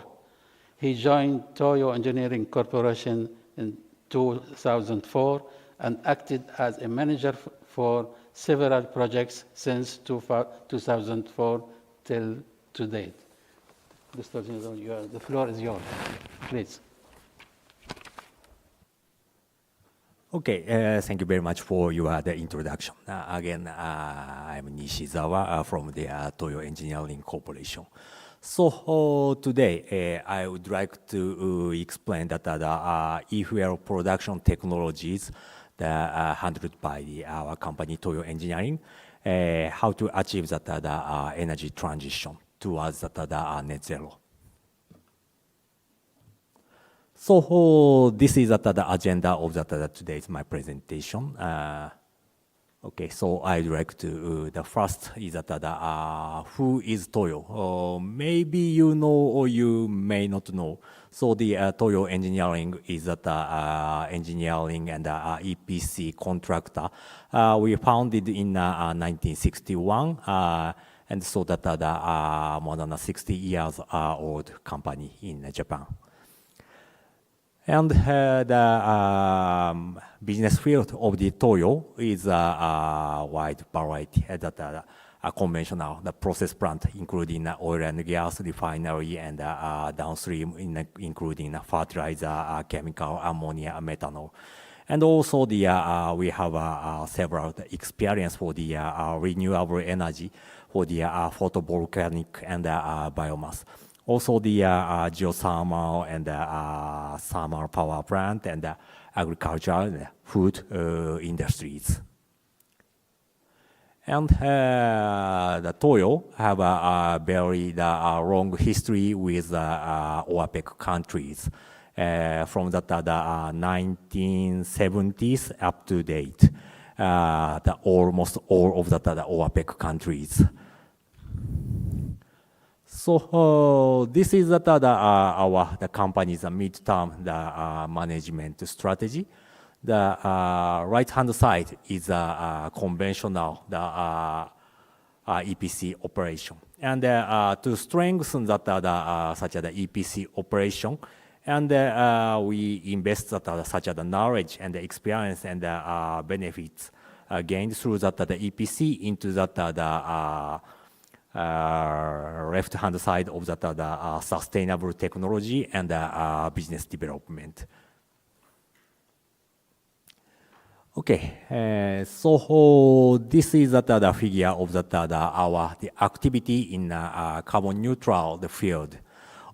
He joined Toyo Engineering Corporation in 2004 and acted as a manager for several projects since 2004 till to date. The floor is yours, please. Okay, thank you very much for your the introduction. Again, I'm Nishizawa from the Toyo Engineering Corporation. So today, I would like to explain that the e-fuel production technologies that handled by our company Toyo Engineering, how to achieve that the energy transition towards the net zero. So this is the agenda of today's my presentation. Okay, so I'd like to, the first is who is Toyo? Maybe you know or you may not know. So the Toyo Engineering is engineering and EPC contractor. We founded in 1961, and so that more than 60 years old company in Japan. And the business field of the Toyo is a wide variety. A conventional the process plant, including oil and gas refinery and downstream, including fertilizer, chemical, ammonia, methanol. And also the we have several experience for the renewable energy, for the photovoltaic and biomass. also the geothermal and thermal power plant and agricultural and food industries. And the Toyo have a very long history with OAPEC countries from the 1970s up to date. Almost all of the OAPEC countries. So this is the company's midterm management strategy. The right-hand side is a conventional EPC operation, and to strengthen that such as the EPC operation, and we invest such as the knowledge and the experience and benefits gained through that the EPC into that left-hand side of that sustainable technology and business development. Okay, so this is the figure of the activity in carbon neutral field.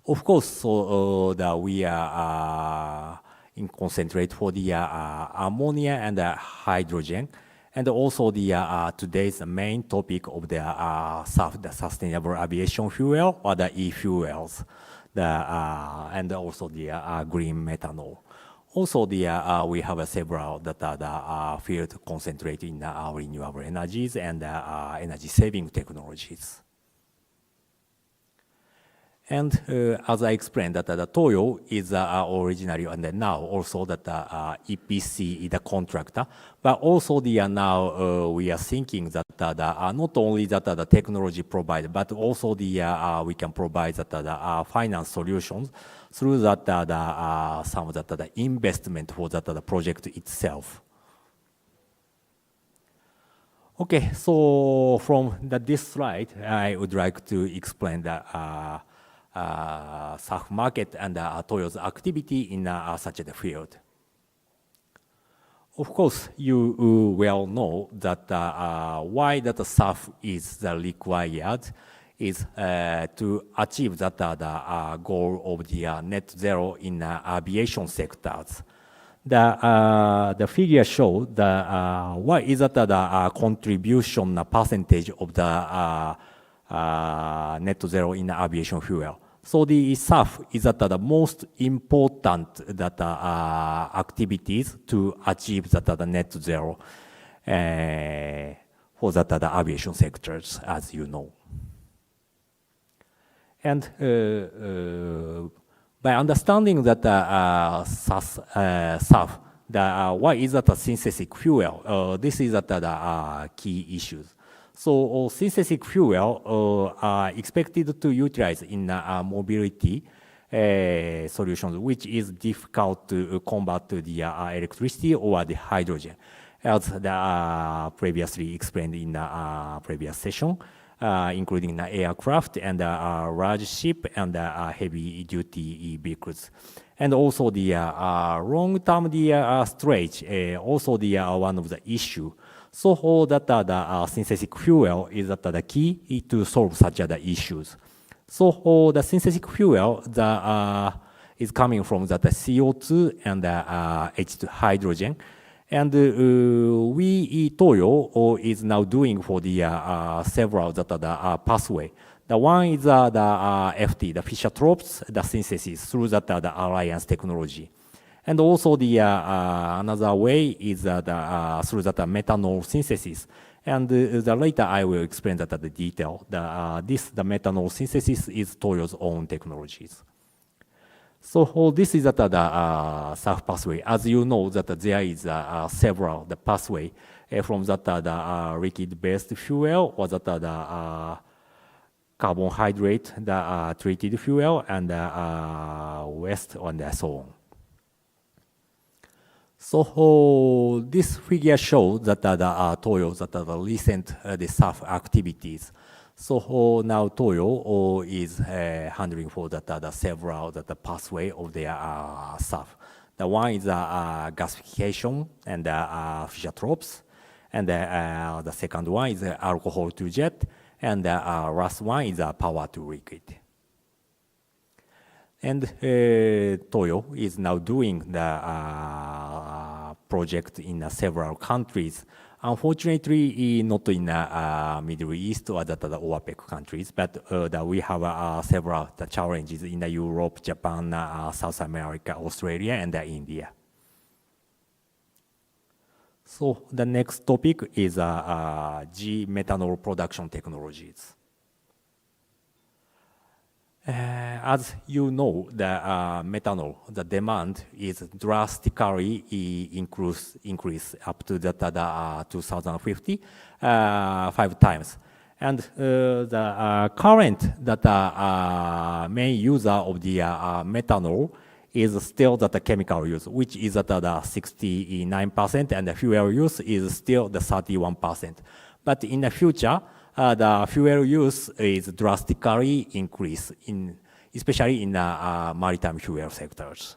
Of course, so we are in concentrate for the ammonia and hydrogen, and also the today's main topic of the sustainable aviation fuel or the e-fuels, and also the green methanol. Also, we have several field concentrated in renewable energies and energy saving technologies. And as I explained, that the Toyo is originally and now also that EPC is the contractor, but also now we are thinking that not only that the technology provided, but also we can provide that finance solutions through that some of the investment for that the project itself. Okay, so from this slide, I would like to explain the SAF market and Toyo's activity in such a field. Of course, you well know that why that SAF is required is to achieve that goal of the net zero in aviation sectors. The figure shows what is the contribution percentage of the net zero in aviation fuel. So the SAF is the most important activities to achieve the net zero for the aviation sectors, as you know. And by understanding that SAF, what is the synthetic fuel? This is the key issues. So synthetic fuel are expected to utilize in mobility solutions, which is difficult to convert to the electricity or the hydrogen, as previously explained in the previous session, including the aircraft and large ship and heavy-duty vehicles. And also the long-term storage, also the one of the issue. So that the synthetic fuel is the key to solve such issues. So the synthetic fuel is coming from the CO2 and H2 hydrogen. And we, Toyo, is now doing for the several pathway. The one is the FT, the Fischer-Tropsch, the synthesis through the alliance technology. And also the another way is through the methanol synthesis. And later I will explain that the detail. The methanol synthesis is Toyo's own technologies. So this is the SAF pathway. As you know, that there is several pathway from the liquid-based fuel or the carbohydrate, the treated fuel, and waste, and so on. So this figure shows that Toyo, the recent the SAF activities. So now Toyo is handling for the several pathway of their SAF. The one is gasification and Fischer-Tropsch, and the second one is alcohol to jet, and the last one is power to liquid. And Toyo is now doing the project in several countries. Unfortunately, not in the Middle East or the OPEC countries, but we have several challenges in Europe, Japan, South America, Australia, and India. So the next topic is G-methanol production technologies. As you know, the methanol, the demand is drastically increase up to the 2050, 5 times. And the current main user of the methanol is still the chemical use, which is at the 69%, and the fuel use is still the 31%. But in the future, the fuel use is drastically increased, especially in the maritime fuel sectors.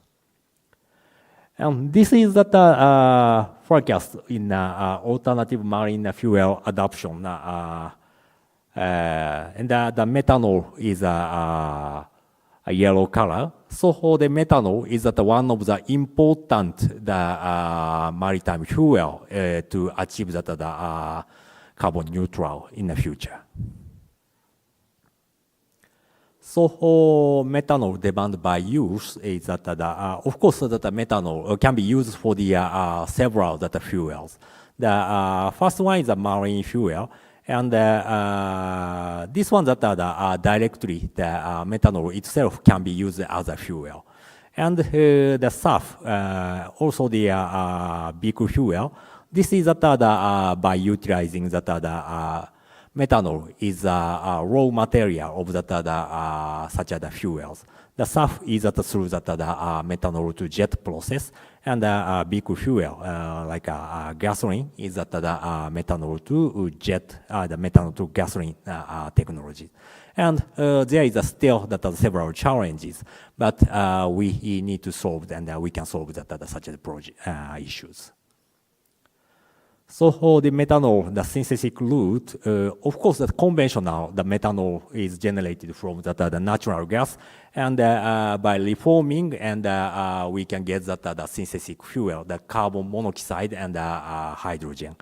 And this is the forecast in alternative marine fuel adoption. And the methanol is a yellow color. So the methanol is one of the important maritime fuel to achieve the carbon neutral in the future. So methanol demand by use is that of course that methanol can be used for the several fuels. The first one is a marine fuel, and this one that directly the methanol itself can be used as a fuel. And the SAF, also the vehicle fuel, this is by utilizing methanol is a raw material of such as fuels. The SAF is through methanol to jet process, and vehicle fuel like gasoline is methanol to jet, the methanol to gasoline technology. And there is still several challenges, but we need to solve, and we can solve such issues. So the methanol, the synthetic route, of course, the conventional, the methanol is generated from the natural gas, and by reforming, and we can get the synthetic fuel, the carbon monoxide and hydrogen,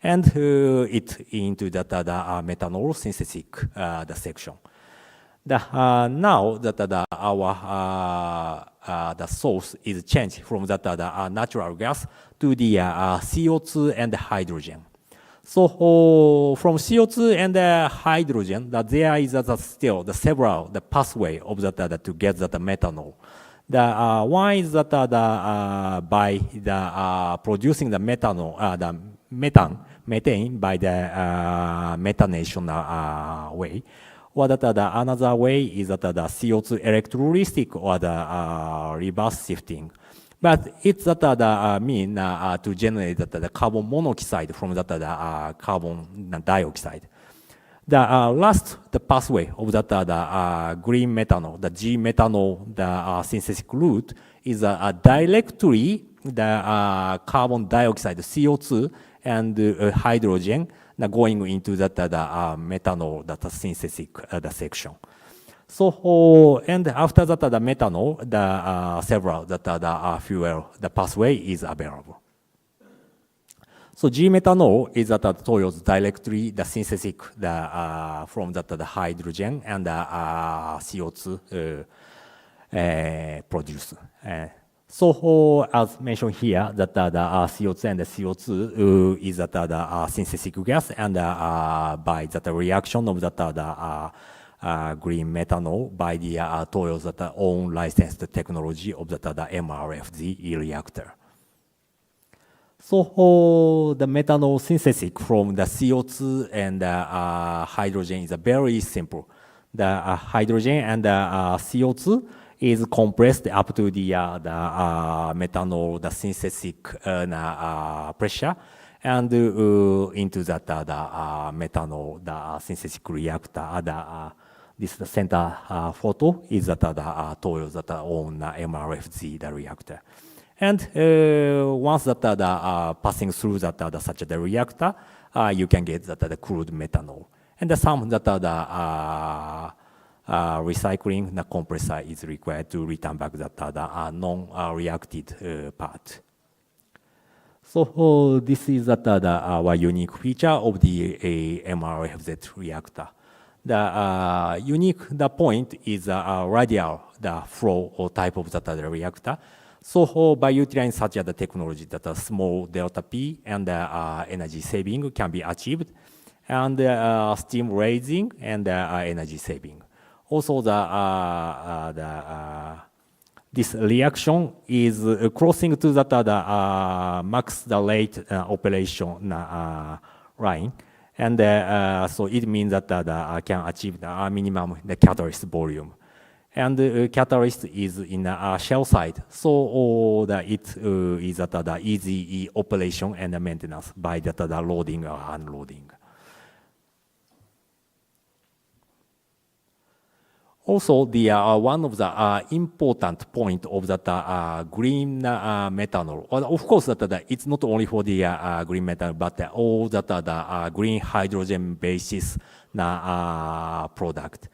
and it into the methanol synthetic the section. Now that our the source is changed from the natural gas to the CO2 and hydrogen. So from CO2 and hydrogen, there is still several pathway of to get the methanol. The one is that by the producing the methanol, the methane by the methanation way. Or that another way is that the CO2 electrolytic or the reverse shifting. But it's that mean to generate the carbon monoxide from the carbon dioxide. The last pathway of the green methanol, the G methanol, the synthetic route is directly the carbon dioxide, CO2 and hydrogen going into the methanol synthetic section. So and after that the methanol, the several fuel, the pathway is available. So G methanol is Toyo's directly the synthetic from the hydrogen and CO2 produced. So as mentioned here, that the CO2 and the CO2 is the synthetic gas, and by that reaction of the green methanol by the Toyo's own licensed technology of the MRFZ reactor. So the methanol synthesis from the CO2 and hydrogen is very simple. The hydrogen and CO2 is compressed up to the methanol, the synthetic pressure, and into that methanol, the synthetic reactor. This the center photo is that Toyo's own MRFZ the reactor. And once that passing through that such the reactor, you can get that the crude methanol. And some that recycling the compressor is required to return back the non-reacted part. So this is our unique feature of the MRFZ reactor. The unique point is radial flow type of the reactor. So by utilizing such a technology, that a small delta P and energy saving can be achieved, and steam raising and energy saving. Also, this reaction is crossing to the max the rate operation line, and so it means that can achieve the minimum the catalyst volume. And the catalyst is in a shell side, so it is the easy operation and maintenance by the loading or unloading. Also, the one of the important point of that green methanol. Well, of course, that it's not only for the green methanol, but all that green hydrogen basis product.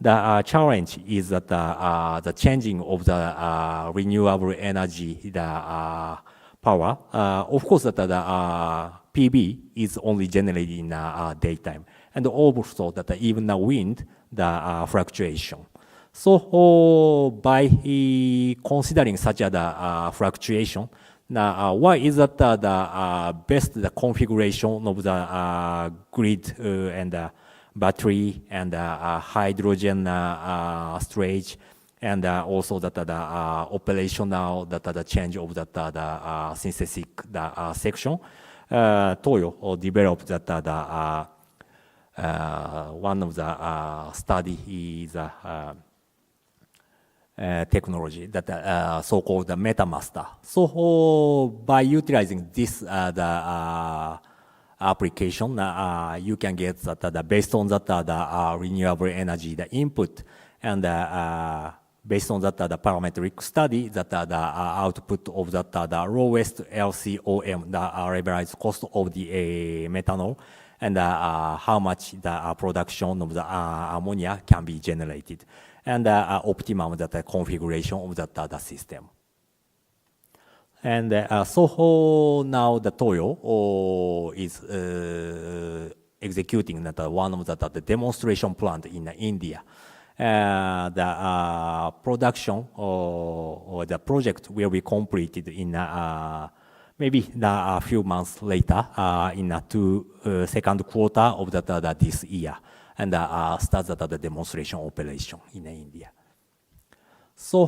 The challenge is that the changing of the renewable energy, the power. Of course, that the PV is only generated in daytime, and also that even the wind, the fluctuation. So by considering such a fluctuation, what is that the best configuration of the grid and battery and hydrogen storage, and also that the operational the change of the synthetic section. Toyo developed that one of the study is technology that so-called the MetaMaster. So by utilizing this the application, you can get that based on that the renewable energy, the input, and based on that the parametric study, that the output of that the lowest LCOM, the levelized cost of the methanol, and how much the production of the ammonia can be generated, and optimum that configuration of that the system. And so now the Toyo is executing that one of the demonstration plant in India. The production or the project will be completed in maybe a few months later in the second quarter of this year, and start the demonstration operation in India. So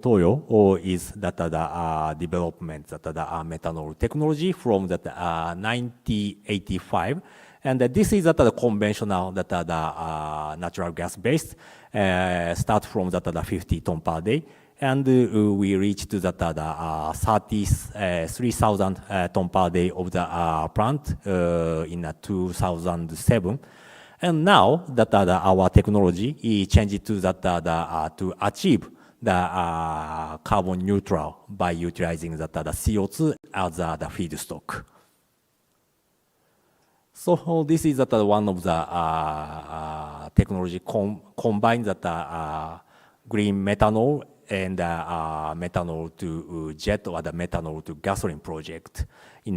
Toyo is that the development that the methanol technology from that 1985, and this is that the conventional that the natural gas based start from that the 50 ton per day, and we reached to that the 3,000 ton per day of the plant in 2007. And now that our technology changed to that to achieve the carbon neutral by utilizing that the CO2 as the feedstock. So this is that one of the technology combine that green methanol and methanol to jet or the methanol to gasoline project in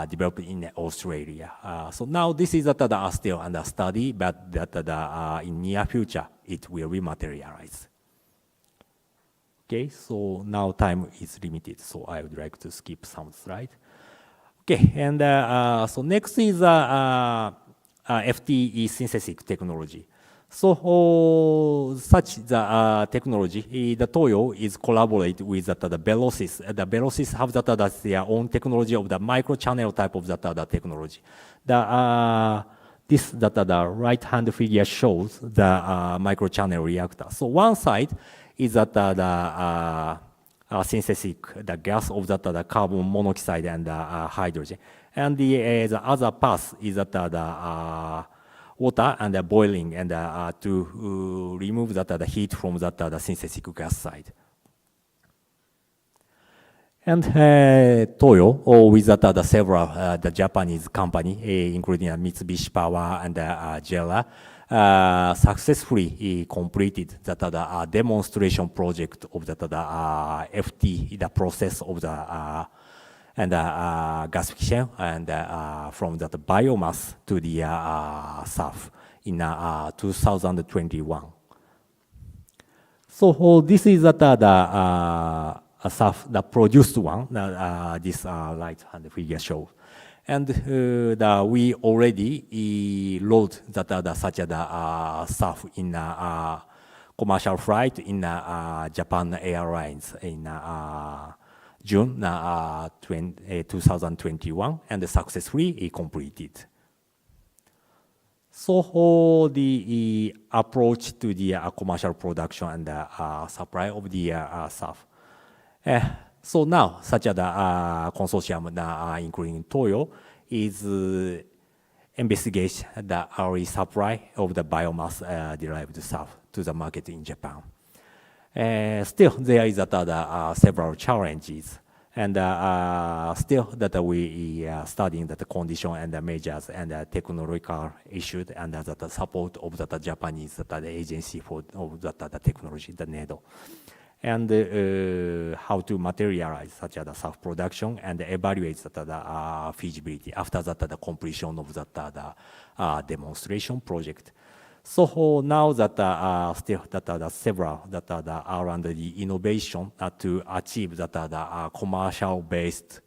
developed in Australia. So now this is that still under study, but that in near future it will be materialized. Okay, so now time is limited, so I would like to skip some slide. Okay, and so next is FTE synthetic technology. So such the technology, the Toyo is collaborate with the Velocis. The Velocis have that's their own technology of the microchannel type of the technology. This the right hand figure shows the microchannel reactor. So one side is that the synthetic, the gas of the carbon monoxide and hydrogen, and the other path is that the water and the boiling and to remove the heat from the synthetic gas side. And Toyo, with the several the Japanese company, including Mitsubishi Power and JERA, successfully completed the demonstration project of the FT, the process of the and gasification and from the biomass to the SAF in 2021. So this is the SAF, the produced one. This right-hand figure shows. And we already load such a SAF in commercial flight in Japan Airlines in June 2021 and successfully completed. So the approach to the commercial production and supply of the SAF. So now, such a consortium, including Toyo, is investigate the early supply of the biomass derived SAF to the market in Japan. Still, there is several challenges, and still that we studying the condition and the measures and the technological issues and the support of the Japanese the agency for the technology, the NEDO. And how to materialize such a SAF production and evaluate the feasibility after the completion of the demonstration project. So now that still several are under the innovation to achieve the commercial based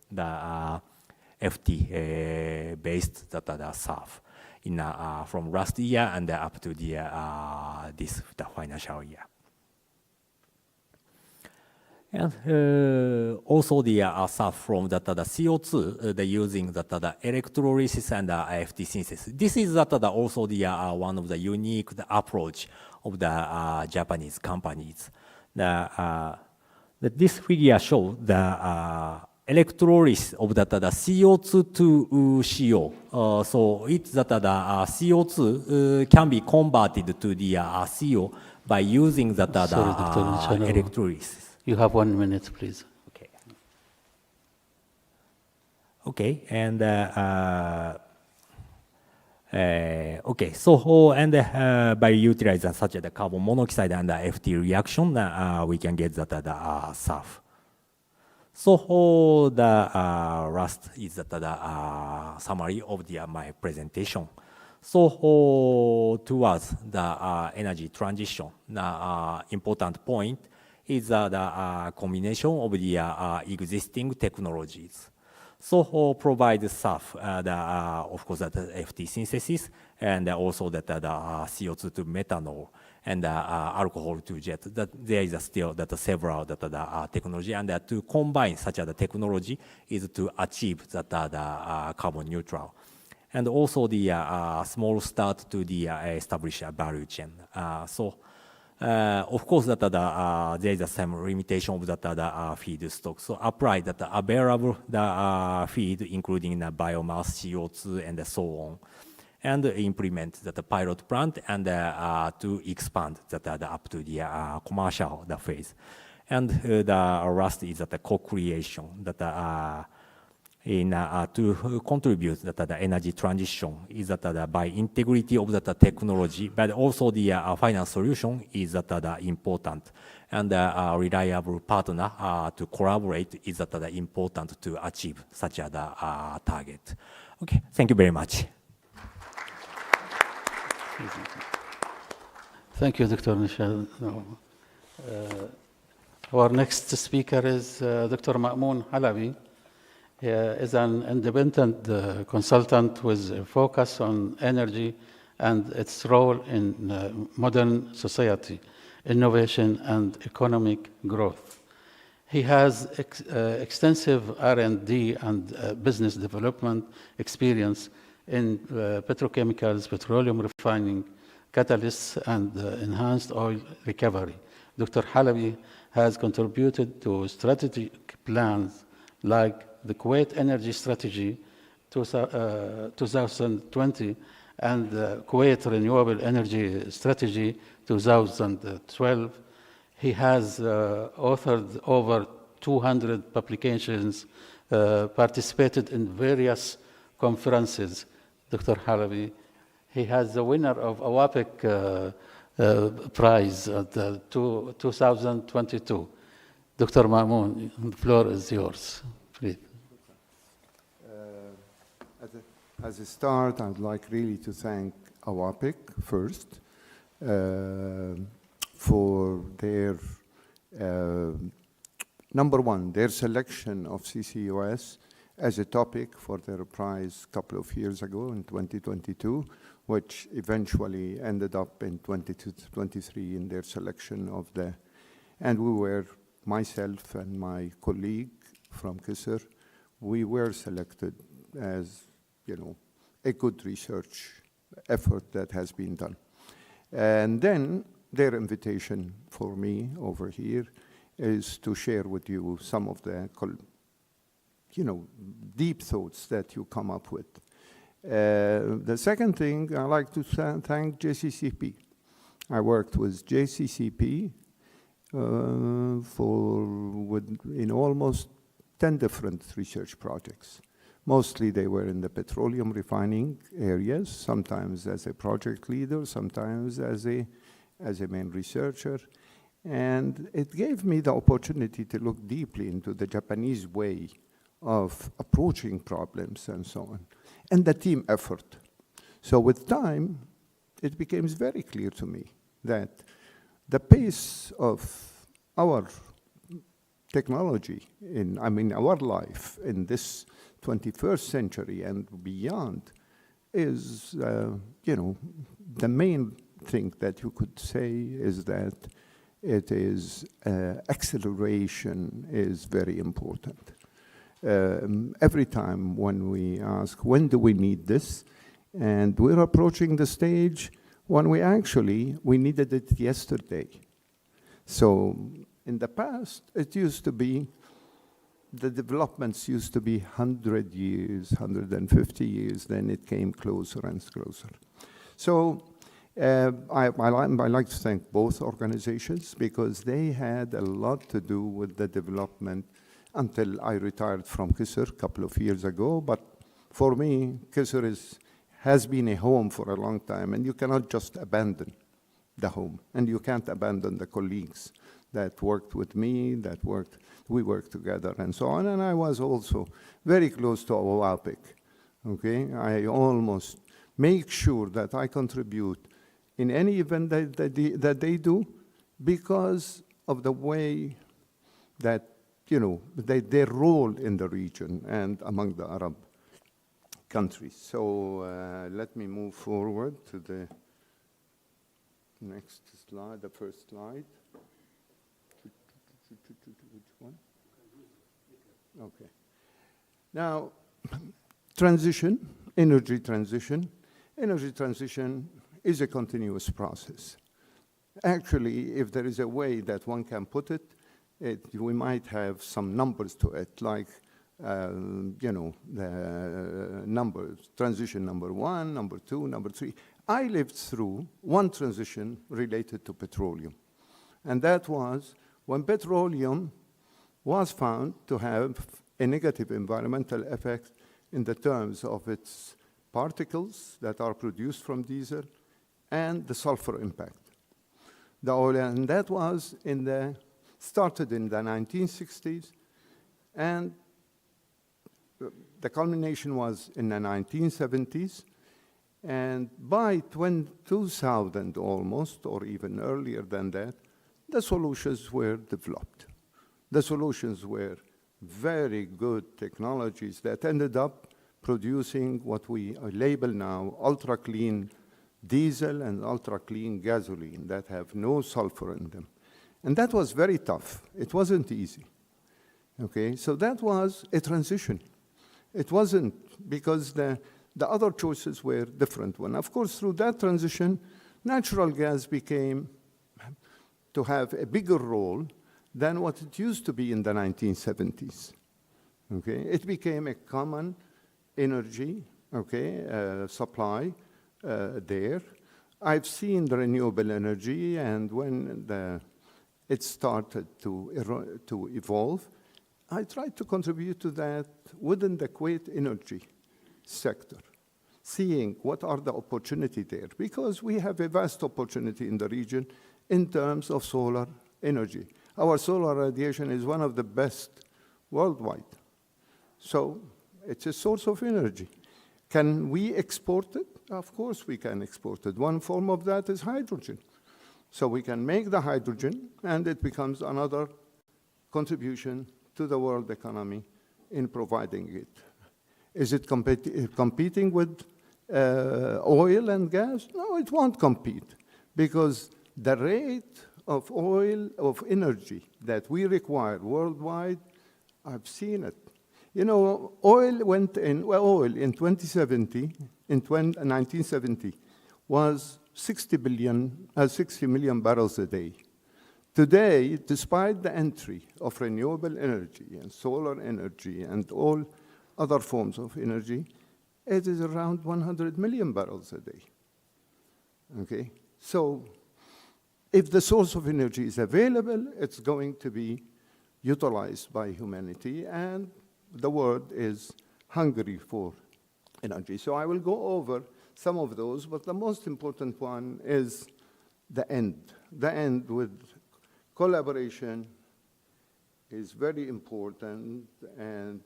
FT based SAF in from last year and up to the this financial year. And also the SAF from the CO2, the using the electrolysis and FT synthesis. This is also the one of the unique approach of the Japanese companies. This figure shows the electrolysis of the CO2 to CO. So it's that the CO2 can be converted to the CO by using the electrolysis. You have 1 minute, please. Okay. Okay, and okay. So and by utilizing such a carbon monoxide and FT reaction, we can get the SAF. So the last is the summary of my presentation. So towards the energy transition, the important point is the combination of the existing technologies. So provide SAF, of course, the FT synthesis, and also the CO2 to methanol and alcohol to jet. That there is still several technology, and to combine such a technology is to achieve the carbon neutral. And also the small start to the establish a value chain. Of course, there is some limitation of the feedstock. So apply that available feed, including the biomass, CO2, and so on, and implement the pilot plant and to expand up to the commercial phase. And the last is the co-creation to contribute the energy transition is by integrity of the technology, but also the finance solution is important, and a reliable partner to collaborate is important to achieve such a target. Okay, thank you very much. Thank you, Dr. Nishad. Our next speaker is Dr. Ma'moon Halabi. He is an independent consultant with a focus on energy and its role in modern society, innovation, and economic growth. He has extensive R&D and business development experience in petrochemicals, petroleum refining, catalysts, and enhanced oil recovery. Dr. Halabi has contributed to strategic plans like the Kuwait Energy Strategy 2020 and the Kuwait Renewable Energy Strategy 2012. He has authored over 200 publications, participated in various conferences. Dr. Halabi, He has the winner of oapec prize at 2022. Dr. Mamoun, the floor is yours, please. As a start, I'd like really to thank oapec first for their, number one, their selection of CCUS as a topic for their prize a couple of years ago in 2022, which eventually ended up in 2023 in their selection of the, and we were, myself and my colleague from Kisser, we were selected as, you know, a good research effort that has been done. And then their invitation for me over here is to share with you some of the, you know, deep thoughts that you come up with. The second thing, I like to thank JCCP. I worked with JCCP in almost 10 different research projects. Mostly they were in the petroleum refining areas, sometimes as a project leader, sometimes as a main researcher. And it gave me the opportunity to look deeply into the Japanese way of approaching problems and so on, and the team effort. So with time, it became very clear to me that the pace of our technology our life in this 21st century and beyond is, you know, the main thing that you could say is that it is acceleration is very important. Every time when we ask, when do we need this? And we're approaching the stage when we needed it yesterday. So in the past, it used to be, the developments used to be 100 years, 150 years, then it came closer and closer. So I like to thank both organizations because they had a lot to do with the development until I retired from Kisser a couple of years ago. But for me, Kisser has been a home for a long time, and you cannot just abandon the home, and you can't abandon the colleagues that worked with me, we worked together and so on. And I was also very close to oapec, okay? I almost make sure that I contribute in any event that they do because of the way that, you know, their role in the region and among the Arab countries. So let me move forward to the next slide, the first slide. Which one? Okay. Now, energy transition. Energy transition is a continuous process. Actually, if there is a way that one can put it, we might have some numbers to it, like, you know, the numbers, transition number 1, number 2, number 3. I lived through one transition related to petroleum, and that was when petroleum was found to have a negative environmental effect in the terms of its particles that are produced from diesel and the sulfur impact. And that was started in the 1960s, and the culmination was in the 1970s, and by 2000 almost, or even earlier than that, the solutions were developed. The solutions were very good technologies that ended up producing what we label now ultra-clean diesel and ultra-clean gasoline that have no sulfur in them. And that was very tough. It wasn't easy. Okay, so that was a transition. It wasn't because the other choices were different. When, of course, through that transition, natural gas became to have a bigger role than what it used to be in the 1970s. Okay, it became a common energy, okay, supply there. I've seen the renewable energy, and when it started to evolve, I tried to contribute to that within the Kuwait energy sector. seeing what are the opportunity there, because we have a vast opportunity in the region in terms of solar energy. Our solar radiation is one of the best worldwide. So it's a source of energy. Can we export it? Of course we can export it. One form of that is hydrogen. So we can make the hydrogen, and it becomes another contribution to the world economy in providing it. Is it competing with oil and gas? No, it won't compete, because the rate of oil, of energy that we require worldwide, I've seen it. You know, oil in 1970 was 60 million barrels a day. Today, despite the entry of renewable energy and solar energy and all other forms of energy, it is around 100 million barrels a day. Okay? So if the source of energy is available, it's going to be utilized by humanity, and the world is hungry for energy. So I will go over some of those, but the most important one is the end. The end with collaboration is very important, and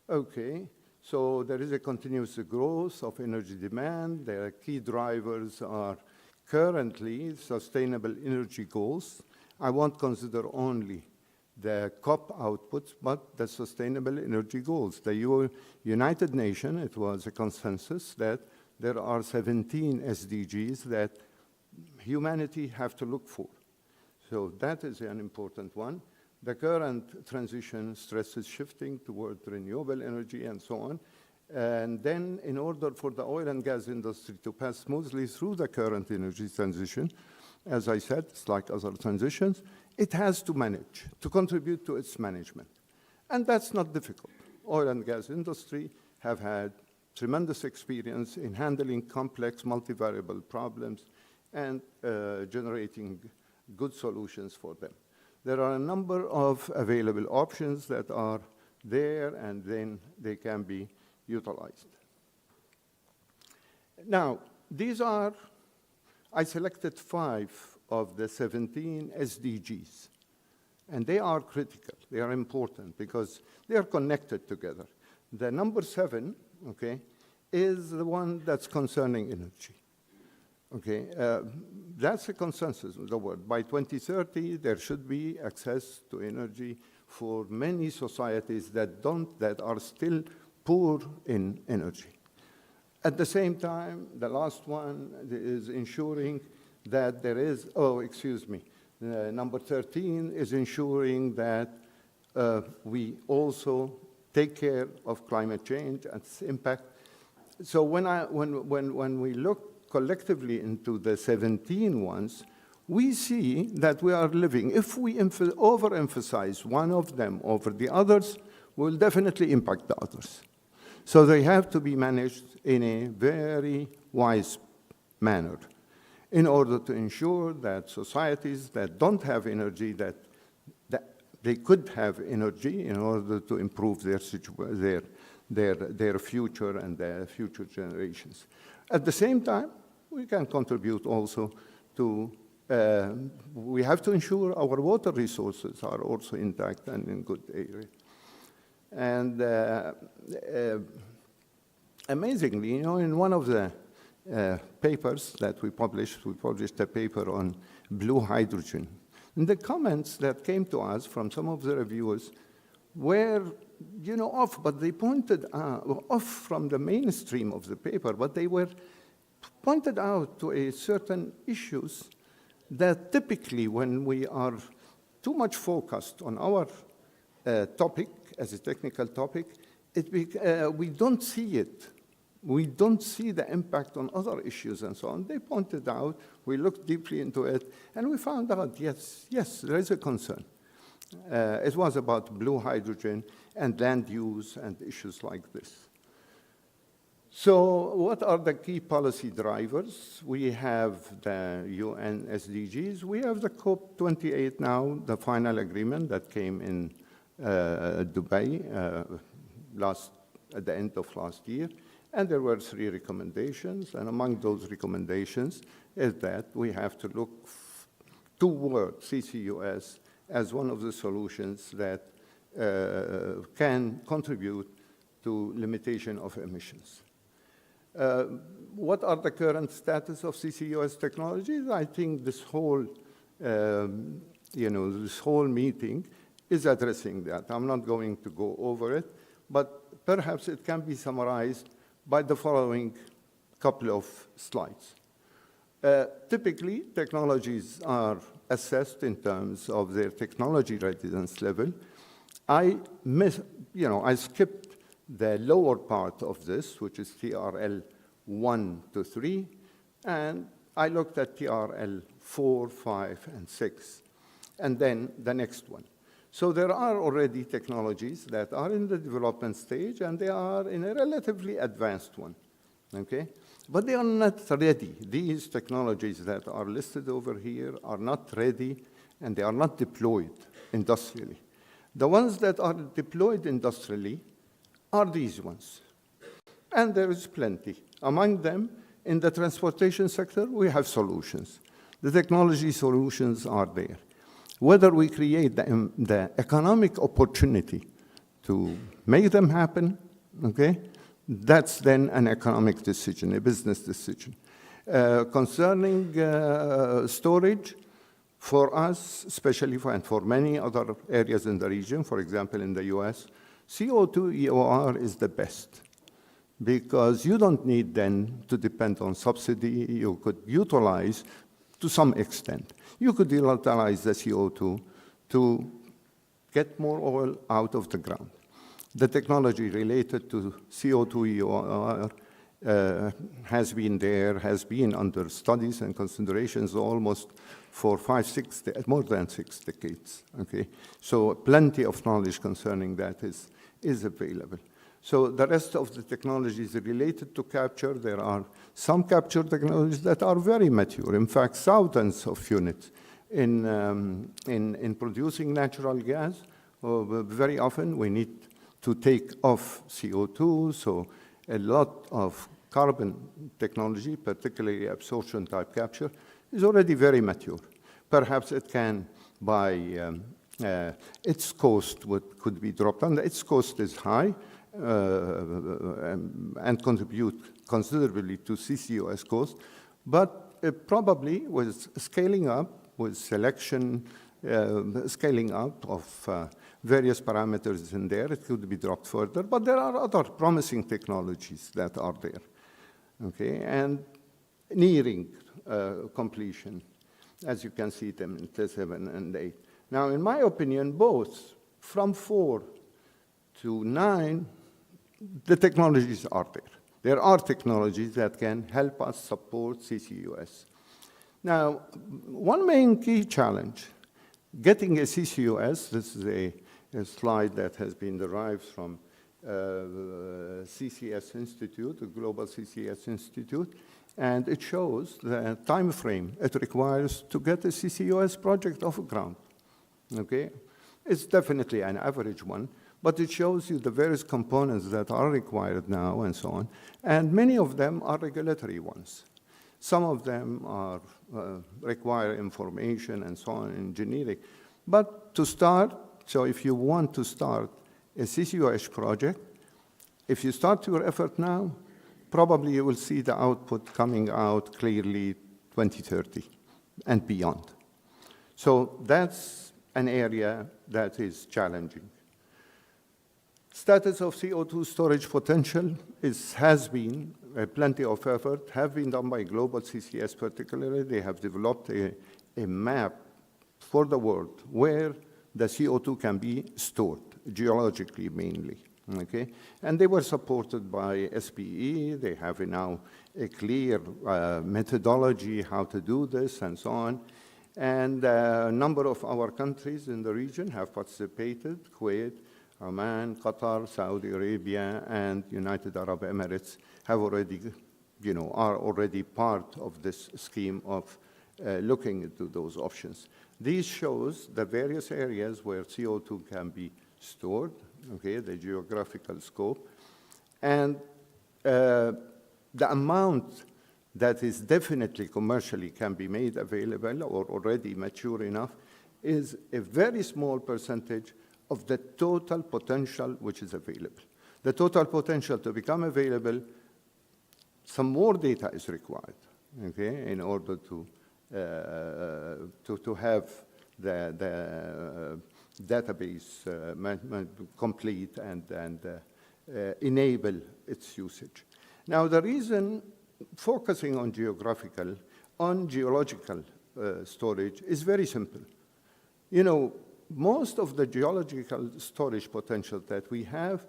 okay, so there is a continuous growth of energy demand. The key drivers are currently sustainable energy goals. I won't consider only the COP outputs, but the sustainable energy goals. The United Nations, it was a consensus that there are 17 SDGs that humanity have to look for. So that is an important one. The current transition stresses shifting toward renewable energy and so on. And then in order for the oil and gas industry to pass smoothly through the current energy transition, as I said, it's like other transitions, it has to manage, to contribute to its management. And that's not difficult. Oil and gas industry have had tremendous experience in handling complex multivariable problems and generating good solutions for them. There are a number of available options that are there, and then they can be utilized. Now, these are, I selected 5 of the 17 SDGs, and they are critical. They are important because they are connected together. The number 7, okay, is the one that's concerning energy. Okay, that's a consensus of the world. By 2030, there should be access to energy for many societies that are still poor in energy. At the same time, the last one is ensuring that there is, number 13 is ensuring that we also take care of climate change and its impact. So when we look collectively into the 17 ones, we see that we are living, if we overemphasize one of them over the others, will definitely impact the others. So they have to be managed in a very wise manner in order to ensure that societies that don't have energy, that they could have energy in order to improve their future and their future generations. At the same time, we can contribute also to, we have to ensure our water resources are also intact and in good area. And amazingly, you know, in one of the papers that we published a paper on blue hydrogen. And the comments that came to us from some of the reviewers were, you know, off, but they pointed off from the mainstream of the paper, but they were pointed out to a certain issues that typically when we are too much focused on our topic as a technical topic, we don't see it. We don't see the impact on other issues and so on. They pointed out, we looked deeply into it, and we found out, yes, there is a concern. It was about blue hydrogen and land use and issues like this. So what are the key policy drivers? We have the UN SDGs. We have the COP28 now, the final agreement that came in Dubai at the end of last year. And there were 3 recommendations, and among those recommendations is that we have to look toward CCUS as one of the solutions that can contribute to limitation of emissions. What are the current status of CCUS technologies? I think this whole, this whole meeting is addressing that. I'm not going to go over it, but perhaps it can be summarized by the following couple of slides. Typically, technologies are assessed in terms of their technology readiness level. I skipped the lower part of this, which is TRL 1 to 3, and I looked at TRL 4, 5, and 6, and then the next one. So there are already technologies that are in the development stage, and they are in a relatively advanced one, okay? But they are not ready. These technologies that are listed over here are not ready, and they are not deployed industrially. The ones that are deployed industrially are these ones. And there is plenty. Among them, in the transportation sector, we have solutions. The technology solutions are there. Whether we create the economic opportunity to make them happen, okay, that's then an economic decision, a business decision. Concerning storage, for us, especially and for many other areas in the region, for example, in the US, CO2 EOR is the best because you don't need then to depend on subsidy. You could utilize to some extent. You could utilize the CO2 to get more oil out of the ground. The technology related to CO2 EOR has been there, has been under studies and considerations almost for more than 6 decades, okay? So plenty of knowledge concerning that is available. So the rest of the technologies related to capture, there are some capture technologies that are very mature. In fact, thousands of units in producing natural gas. Very often we need to take off CO2, so a lot of carbon technology, particularly absorption type capture, is already very mature. Perhaps it can, by its cost, could be dropped, and its cost is high, and contribute considerably to CCUS cost, but probably with scaling up, with selection, scaling up of various parameters in there, it could be dropped further, but there are other promising technologies that are there, okay, and nearing completion, as you can see them in T7 and 8. Now, in my opinion, both from 4 to 9, the technologies are there. There are technologies that can help us support CCUS. Now, one main key challenge, getting a CCUS, this is a slide that has been derived from CCS Institute, the Global CCS Institute, and it shows the time frame it requires to get a CCUS project off the ground, okay? It's definitely an average one, but it shows you the various components that are required now and so on, and many of them are regulatory ones. Some of them are require information and so on, engineering. But to start, so if you want to start a CCUS project, if you start your effort now, probably you will see the output coming out clearly 2030 and beyond. So that's an area that is challenging. Status of CO2 storage potential has been plenty of effort, have been done by Global CCS particularly. They have developed a map for the world where the CO2 can be stored, geologically mainly, okay? And they were supported by SPE. They have now a clear methodology how to do this and so on. And a number of our countries in the region have participated, Kuwait, Oman, Qatar, Saudi Arabia, and United Arab Emirates have already, are already part of this scheme of looking into those options. These shows the various areas where CO2 can be stored, okay, the geographical scope. And The amount that is definitely commercially can be made available or already mature enough is a very small percentage of the total potential which is available. The total potential to become available, some more data is required, okay, in order to have the database complete and enable its usage. Now, the reason focusing on geological storage is very simple. You know, most of the geological storage potential that we have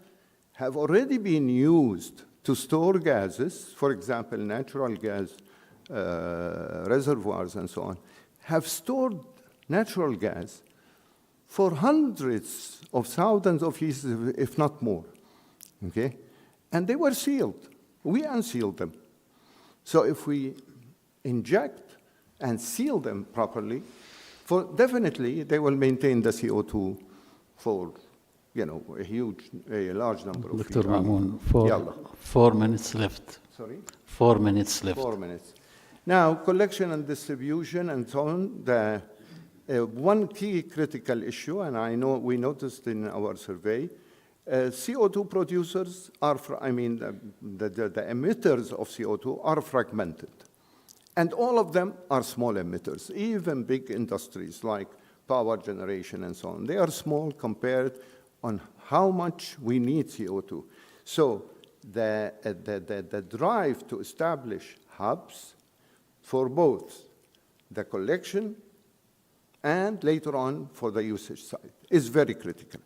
already been used to store gases, for example, natural gas reservoirs and so on, have stored natural gas for hundreds of thousands of years, if not more, okay? And they were sealed. We unsealed them. So if we inject and seal them properly, definitely they will maintain the CO2 for, you know, a large number of Dr. years. Mamoun, 4 minutes left. Sorry? 4 minutes left. 4 minutes. Now, collection and distribution and so on, one key critical issue, and I know we noticed in our survey, CO2 producers are, the emitters of CO2 are fragmented. And all of them are small emitters, even big industries like power generation and so on. They are small compared on how much we need CO2. So the drive to establish hubs for both the collection and later on for the usage side is very critical.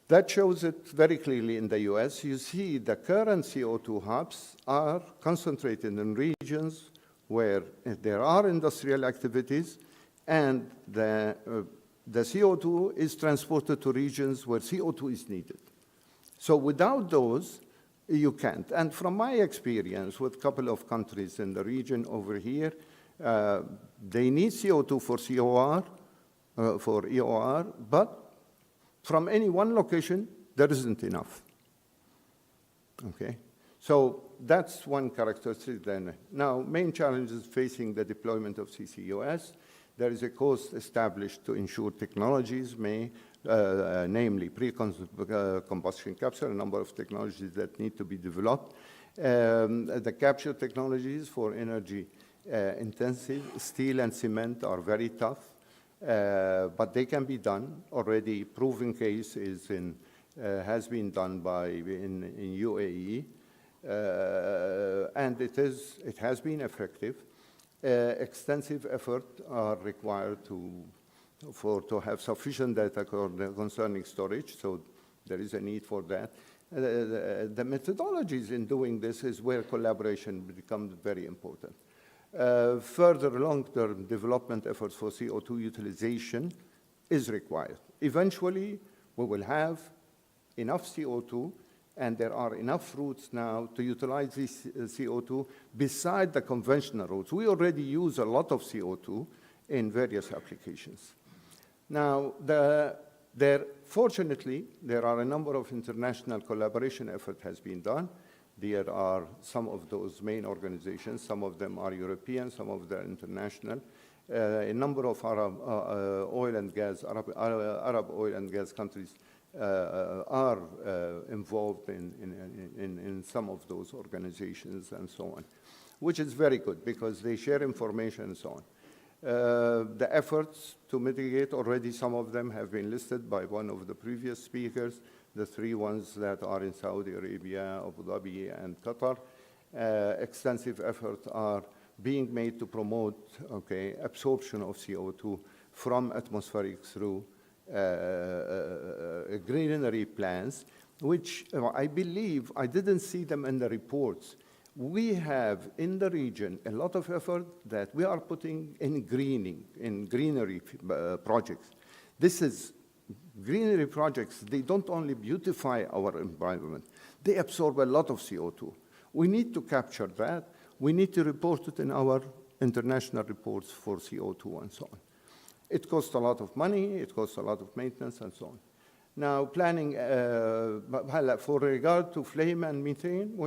That shows it very clearly in the US. You see the current CO2 hubs are concentrated in regions where there are industrial activities and the CO2 is transported to regions where CO2 is needed. So without those, you can't. And from my experience with a couple of countries in the region over here, they need CO2 for COR, for EOR, but from any one location, there isn't enough. Okay? So that's one characteristic then. Now, main challenges facing the deployment of CCUS. There is a cost established to ensure technologies namely pre-combustion capture, a number of technologies that need to be developed. The capture technologies for energy intensive, steel and cement are very tough. But they can be done. Already proven case has been done in UAE, and it has been effective. Extensive effort are required to have sufficient data concerning storage, so there is a need for that. The methodologies in doing this is where collaboration becomes very important. Further long-term development efforts for CO2 utilization is required. Eventually, we will have enough CO2, and there are enough routes now to utilize this CO2 beside the conventional routes. We already use a lot of CO2 in various applications. Now, fortunately, there are a number of international collaboration efforts has been done. There are some of those main organizations. Some of them are European, some of them are international. A number of Arab oil and gas countries are involved in some of those organizations and so on, which is very good because they share information and so on. The efforts to mitigate, already some of them have been listed by one of the previous speakers, the 3 ones that are in Saudi Arabia, Abu Dhabi, and Qatar. Extensive efforts are being made to promote absorption of CO2 from atmospheric through greenery plans, which I believe, I didn't see them in the reports. We have in the region a lot of effort that we are putting in greenery projects. This is greenery projects, they don't only beautify our environment, they absorb a lot of CO2. We need to capture that. We need to report it in our international reports for CO2 and so on. It costs a lot of money, it costs a lot of maintenance and so on. Now, planning, for regard to flame and methane,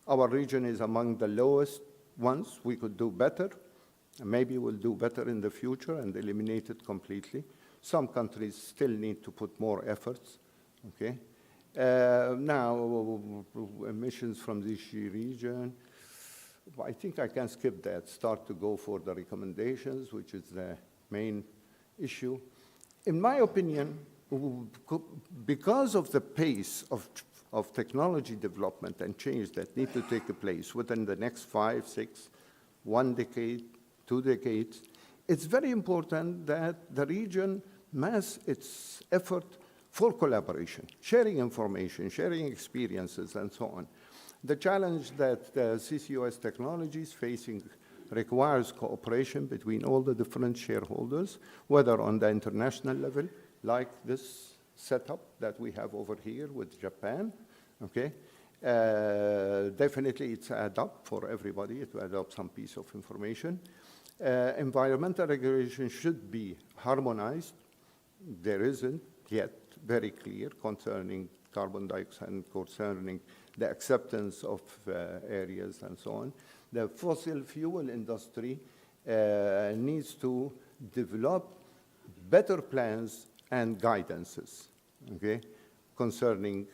our region is among the lowest ones. We could do better. Maybe we'll do better in the future and eliminate it completely. Some countries still need to put more efforts, okay? Now, emissions from the region, I think I can skip that, start to go for the recommendations, which is the main issue. In my opinion, because of the pace of technology development and change that need to take place within the next 5, 6, 1 decade, 2 decades, it's very important that the region mass its effort for collaboration, sharing information, sharing experiences, and so on. The challenge that CCUS technology is facing requires cooperation between all the different shareholders, whether on the international level, like this setup that we have over here with Japan, okay? Definitely it's add up for everybody, it will add up some piece of information. Environmental regulation should be harmonized. There isn't yet very clear concerning carbon dioxide and concerning the acceptance of areas and so on. The fossil fuel industry needs to develop better plans and guidances, okay, concerning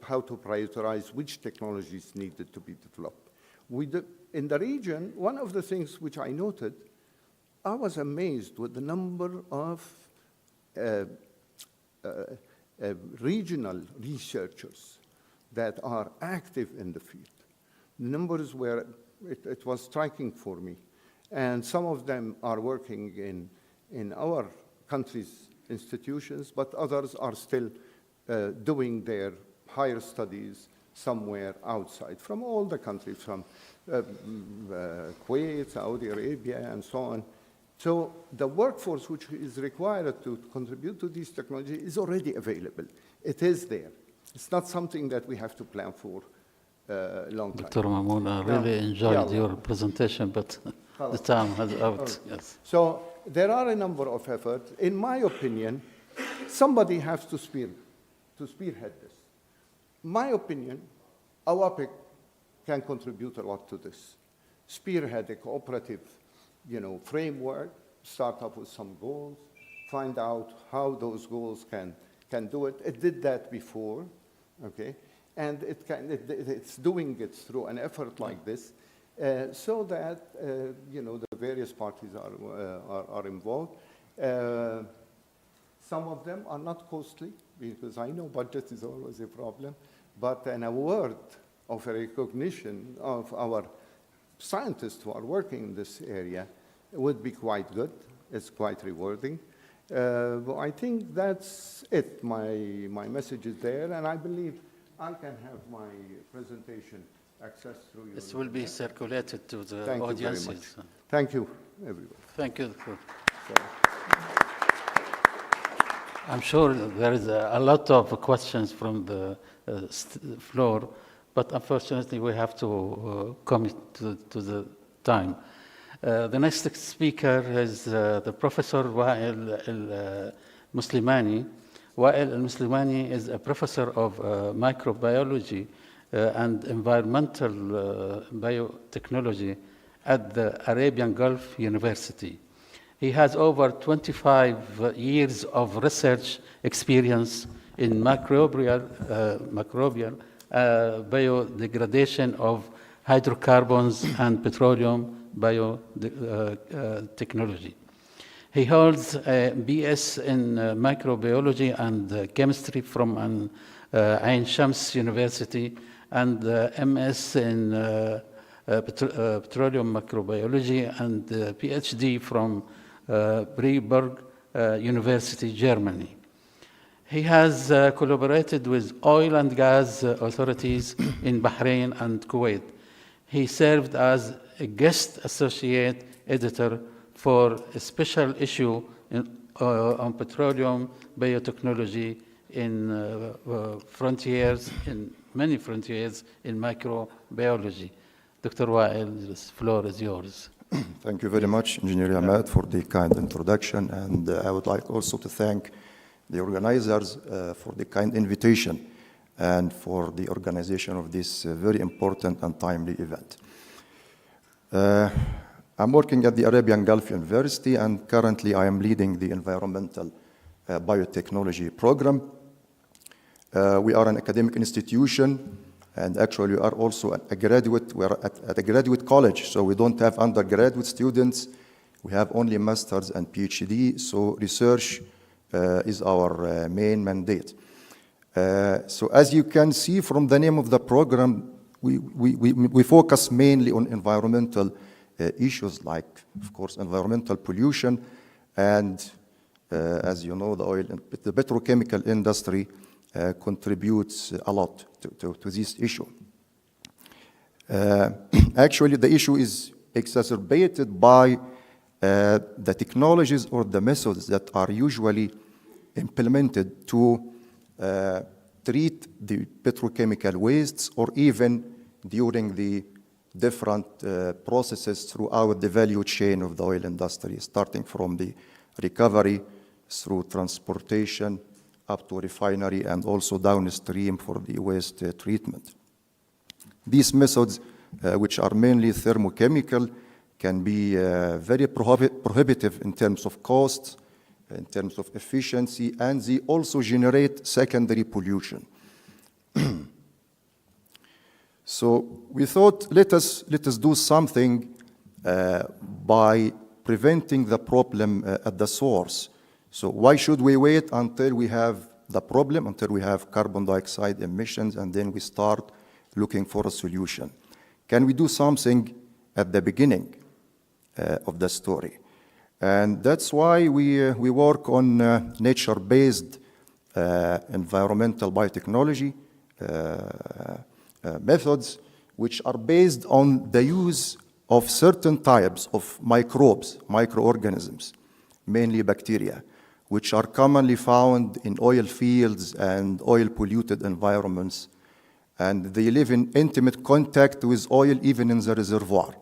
how to prioritize which technologies needed to be developed. In the region, one of the things which I noted, I was amazed with the number of regional researchers that are active in the field. Numbers were, it was striking for me. And some of them are working in our country's institutions, but others are still doing their higher studies somewhere outside, from all the countries, from Kuwait, Saudi Arabia, and so on. So the workforce which is required to contribute to these technologies is already available. It is there. It's not something that we have to plan for a long time. Dr. Mamoun, I really enjoyed your presentation, but the time has out. Yes. So there are a number of efforts. In my opinion, somebody has to spearhead this. My opinion, oapec can contribute a lot to this. Spearhead a cooperative, framework, start up with some goals, find out how those goals can do it. It did that before, okay? And it's doing it through an effort like this, so that the various parties are involved. Some of them are not costly, because I know budget is always a problem, but an award of a recognition of our scientists who are working in this area would be quite good. It's quite rewarding. I think that's it. My message is there, and I believe I can have my presentation accessed through you. This will be circulated to the Thank audiences. you very much. Thank you, everyone. Thank you. I'm sure there is a lot of questions from the floor, but unfortunately we have to commit to the time. The next speaker is the Professor Wael al-Muslimani. Wael al-Muslimani is a professor of microbiology and environmental biotechnology at the Arabian Gulf University. He has over 25 years of research experience in microbial biodegradation of hydrocarbons and petroleum biotechnology. He holds a BS in microbiology and chemistry from Ain Shams University and MS in petroleum microbiology and PhD from Freiburg University, Germany. He has collaborated with oil and gas authorities in Bahrain and Kuwait. He served as a guest associate editor for a special issue on petroleum biotechnology in many frontiers in microbiology. Dr. Wael, the floor is yours. Thank you very much, Engineer Ahmed, for the kind introduction, and I would like also to thank the organizers for the kind invitation and for the organization of this very important and timely event. I'm working at the Arabian Gulf University, and currently I am leading the environmental biotechnology program. We are an academic institution, and actually we are also a graduate. We are at a graduate college, so we don't have undergraduate students. We have only masters and PhD, so research is our main mandate. So as you can see from the name of the program, we focus mainly on environmental issues like, of course, environmental pollution, and as you know, the petrochemical industry contributes a lot to this issue. Actually, the issue is exacerbated by the technologies or the methods that are usually implemented to treat the petrochemical wastes, or even during the different processes throughout the value chain of the oil industry, starting from the recovery through transportation up to refinery and also downstream for the waste treatment. These methods, which are mainly thermochemical, can be very prohibitive in terms of costs, in terms of efficiency, and they also generate secondary pollution. So we thought, let us do something by preventing the problem at the source. So why should we wait until we have the problem, until we have carbon dioxide emissions, and then we start looking for a solution? Can we do something at the beginning of the story? And that's why we work on nature-based environmental biotechnology methods, which are based on the use of certain types of microbes, microorganisms, mainly bacteria, which are commonly found in oil fields and oil-polluted environments, and they live in intimate contact with oil even in the reservoir.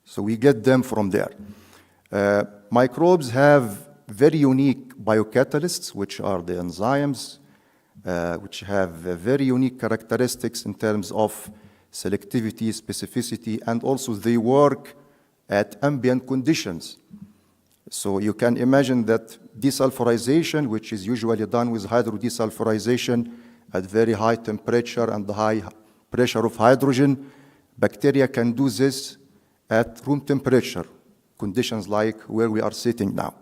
So we get them from there. Microbes have very unique biocatalysts, which are the enzymes, which have very unique characteristics in terms of selectivity, specificity, and also they work at ambient conditions. So you can imagine that desulfurization, which is usually done with hydrodesulfurization at very high temperature and the high pressure of hydrogen, bacteria can do this at room temperature, conditions like where we are sitting now.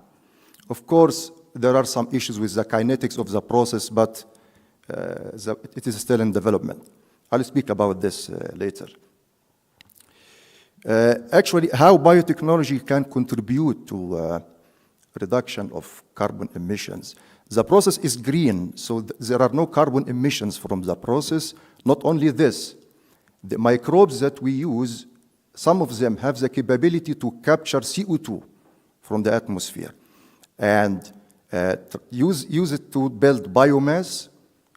Of course, there are some issues with the kinetics of the process, but it is still in development. I'll speak about this later. Actually, how biotechnology can contribute to reduction of carbon emissions. The process is green, so there are no carbon emissions from the process. Not only this, the microbes that we use, some of them have the capability to capture CO2 from the atmosphere and use it to build biomass,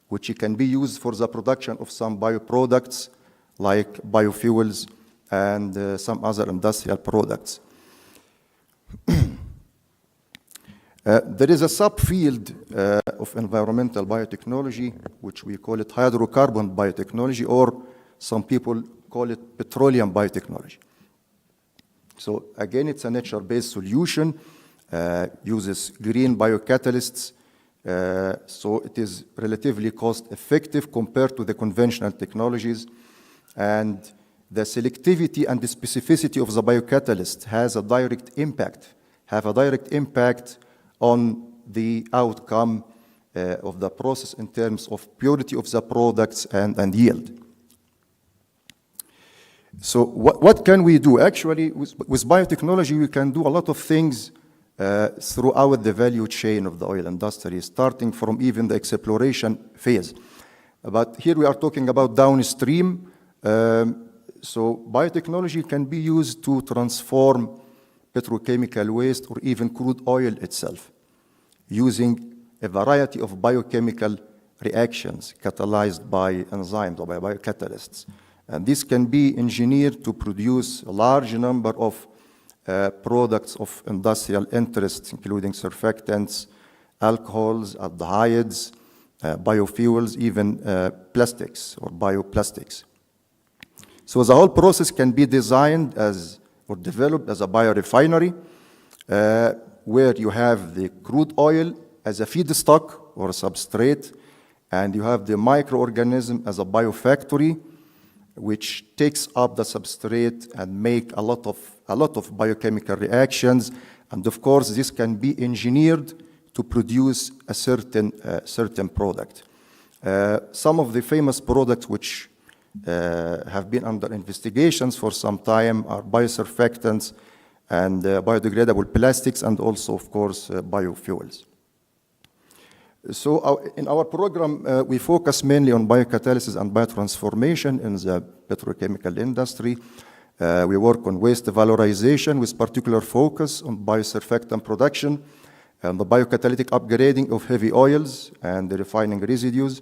which can be used for the production of some bioproducts like biofuels and some other industrial products. There is a subfield of environmental biotechnology, which we call it hydrocarbon biotechnology, or some people call it petroleum biotechnology. So again, it's a nature-based solution, uses green biocatalysts, so it is relatively cost-effective compared to the conventional technologies, and the selectivity and the specificity of the biocatalyst have a direct impact on the outcome of the process in terms of purity of the products and yield. So what can we do? Actually, with biotechnology, we can do a lot of things throughout the value chain of the oil industry, starting from even the exploration phase. But here we are talking about downstream. So biotechnology can be used to transform petrochemical waste or even crude oil itself, using a variety of biochemical reactions catalyzed by enzymes or by biocatalysts. And this can be engineered to produce a large number of products of industrial interest, including surfactants, alcohols, aldehydes, biofuels, even plastics or bioplastics. So the whole process can be designed as or developed as a biorefinery, where you have the crude oil as a feedstock or a substrate, and you have the microorganism as a biofactory, which takes up the substrate and make a lot of biochemical reactions. And of course, this can be engineered to produce a certain product. Some of the famous products which have been under investigations for some time are biosurfactants and biodegradable plastics, and also, of course, biofuels. So in our program, we focus mainly on biocatalysis and biotransformation in the petrochemical industry. We work on waste valorization with particular focus on biosurfactant production and the biocatalytic upgrading of heavy oils and the refining residues.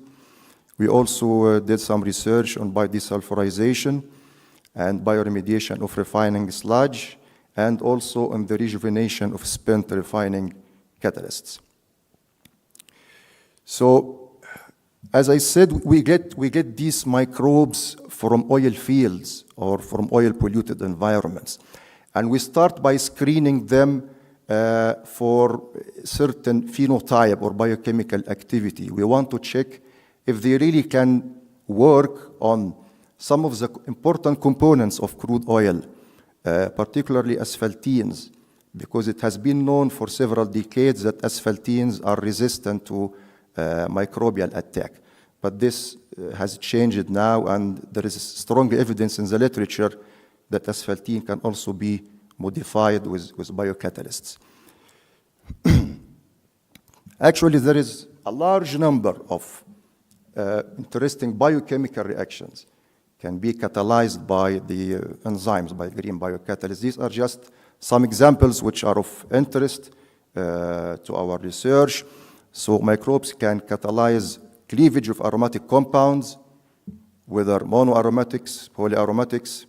We also did some research on biodesulfurization and bioremediation of refining sludge, and also on the rejuvenation of spent refining catalysts. So, as I said, we get these microbes from oil fields or from oil polluted environments. And we start by screening them for certain phenotype or biochemical activity. We want to check if they really can work on some of the important components of crude oil, particularly asphaltenes, because it has been known for several decades that asphaltenes are resistant to microbial attack. But this has changed now, and there is strong evidence in the literature that asphaltene can also be modified with biocatalysts. Actually, there is a large number of interesting biochemical reactions can be catalyzed by the enzymes, by green biocatalysts. These are just some examples which are of interest to our research. So microbes can catalyze cleavage of aromatic compounds, whether monoaromatics, polyaromatics.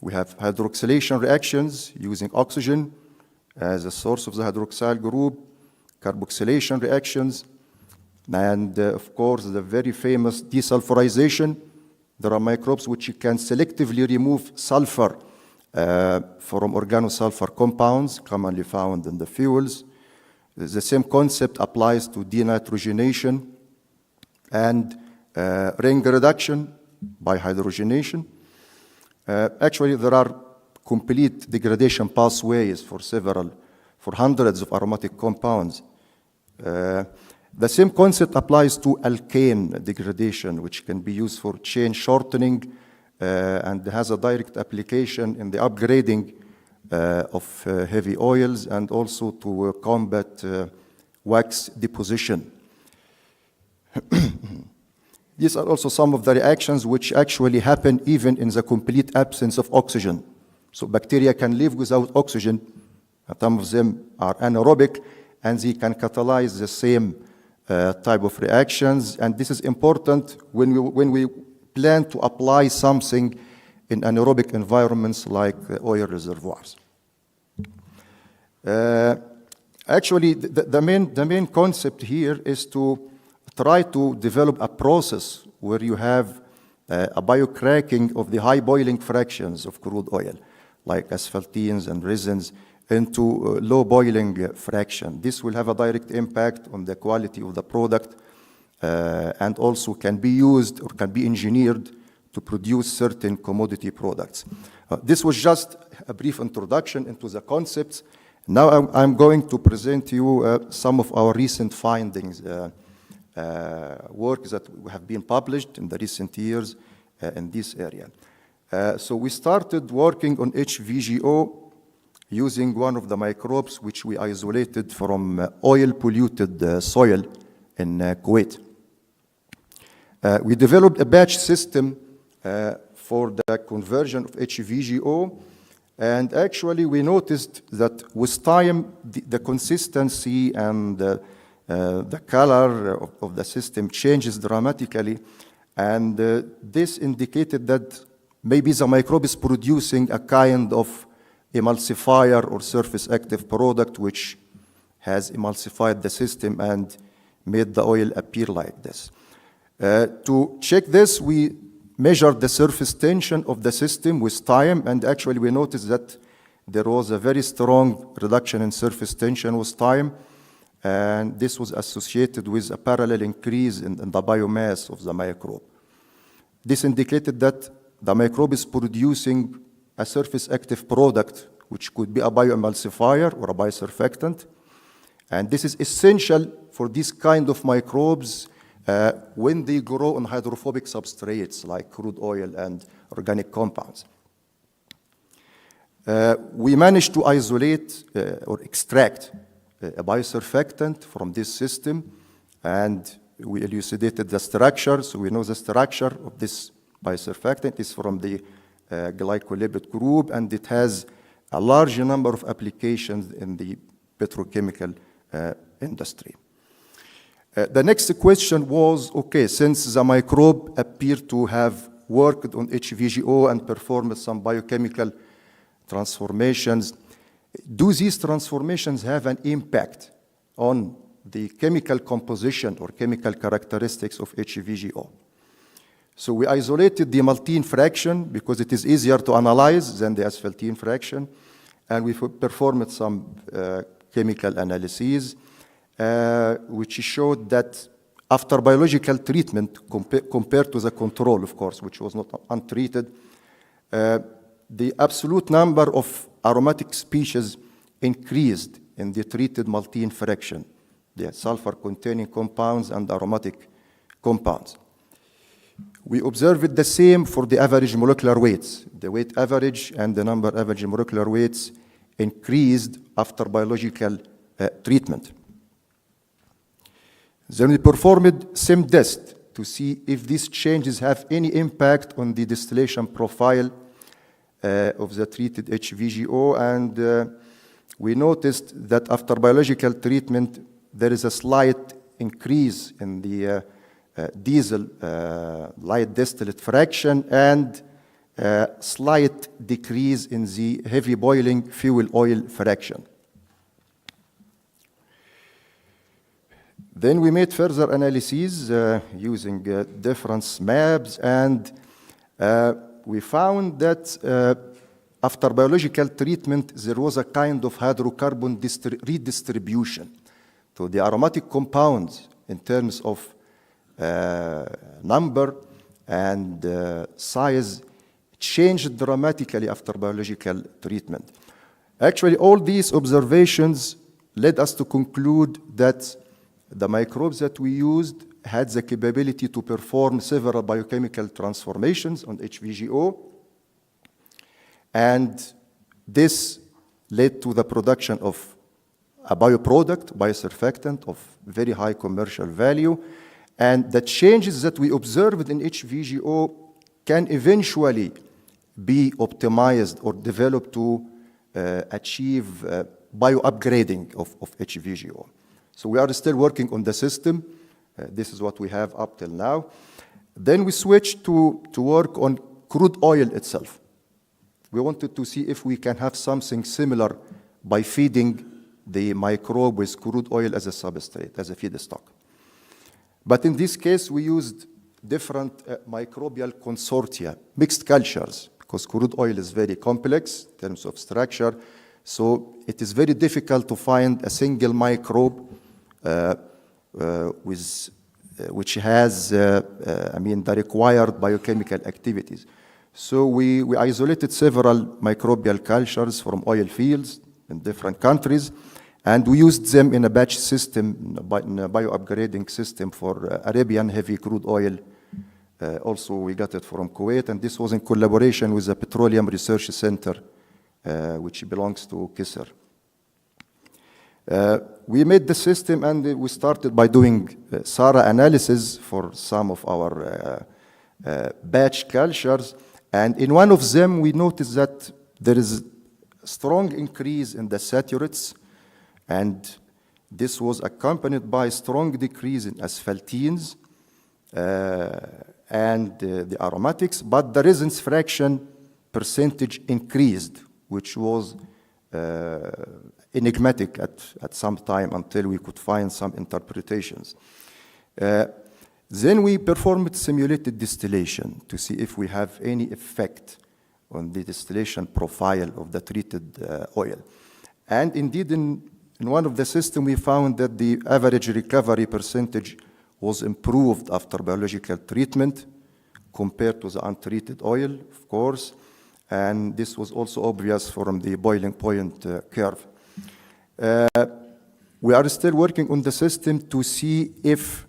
We have hydroxylation reactions using oxygen as a source of the hydroxyl group, carboxylation reactions, and of course the very famous desulfurization. There are microbes which can selectively remove sulfur from organosulfur compounds commonly found in the fuels. The same concept applies to denitrogenation and ring reduction by hydrogenation. Actually, there are complete degradation pathways for hundreds of aromatic compounds. The same concept applies to alkane degradation, which can be used for chain shortening and has a direct application in the upgrading of heavy oils, and also to combat wax deposition. These are also some of the reactions which actually happen even in the complete absence of oxygen. So bacteria can live without oxygen. Some of them are anaerobic, and they can catalyze the same type of reactions. And this is important when we plan to apply something in anaerobic environments like oil reservoirs. Actually, the main concept here is to try to develop a process where you have a biocracking of the high boiling fractions of crude oil, like asphaltenes and resins, into low boiling fraction. This will have a direct impact on the quality of the product, and also can be used or can be engineered to produce certain commodity products. This was just a brief introduction into the concepts. Now I'm going to present to you some of our recent findings, work that have been published in the recent years in this area. So we started working on HVGO using one of the microbes which we isolated from oil-polluted soil in Kuwait. We developed a batch system for the conversion of HVGO, and actually we noticed that with time the consistency and the color of the system changes dramatically, and this indicated that maybe the microbe is producing a kind of emulsifier or surface active product which has emulsified the system and made the oil appear like this. To check this, we measured the surface tension of the system with time, and actually we noticed that there was a very strong reduction in surface tension with time, and this was associated with a parallel increase in the biomass of the microbe. This indicated that the microbe is producing a surface active product, which could be a bioemulsifier or a biosurfactant, and this is essential for this kind of microbes when they grow on hydrophobic substrates like crude oil and organic compounds. We managed to isolate or extract a biosurfactant from this system, and we elucidated the structure. So we know the structure of this biosurfactant is from the glycolipid group, and it has a large number of applications in the petrochemical industry. The next question was, okay, since the microbe appeared to have worked on HVGO and performed some biochemical transformations, do these transformations have an impact on the chemical composition or chemical characteristics of HVGO? So we isolated the maltene fraction because it is easier to analyze than the asphaltene fraction, and we performed some chemical analyses which showed that after biological treatment compared to the control, of course, which was not untreated, the absolute number of aromatic species increased in the treated maltene fraction, the sulfur-containing compounds and aromatic compounds. We observed the same for the average molecular weights. The weight average and the number average molecular weights increased after biological treatment. Then we performed SIM test to see if these changes have any impact on the distillation profile of the treated HVGO, and we noticed that after biological treatment, there is a slight increase in the diesel light distillate fraction and a slight decrease in the heavy boiling fuel oil fraction. Then we made further analyses using different maps, and we found that after biological treatment, there was a kind of hydrocarbon redistribution. So the aromatic compounds, in terms of number and size, changed dramatically after biological treatment. Actually, all these observations led us to conclude that the microbes that we used had the capability to perform several biochemical transformations on HVGO, and this led to the production of a bioproduct, biosurfactant of very high commercial value, and the changes that we observed in HVGO can eventually be optimized or developed to achieve bio-upgrading of HVGO. So we are still working on the system. This is what we have up till now. Then we switched to work on crude oil itself. We wanted to see if we can have something similar by feeding the microbe with crude oil as a substrate, as a feedstock. But in this case, we used different microbial consortia, mixed cultures, because crude oil is very complex in terms of structure. So it is very difficult to find a single microbe which has, the required biochemical activities. So we isolated several microbial cultures from oil fields in different countries, and we used them in a batch system, in a bio-upgrading system for Arabian heavy crude oil. Also, we got it from Kuwait, and this was in collaboration with the Petroleum Research Center, which belongs to Kisser. We made the system, and we started by doing SARA analysis for some of our batch cultures. And in one of them, we noticed that there is a strong increase in the saturates, and this was accompanied by a strong decrease in asphaltenes. and the aromatics, but the resins fraction percentage increased, which was enigmatic at some time until we could find some interpretations. Then we performed simulated distillation to see if we have any effect on the distillation profile of the treated oil. And indeed, in one of the systems, we found that the average recovery percentage was improved after biological treatment compared to the untreated oil, of course. And this was also obvious from the boiling point curve. We are still working on the system to see if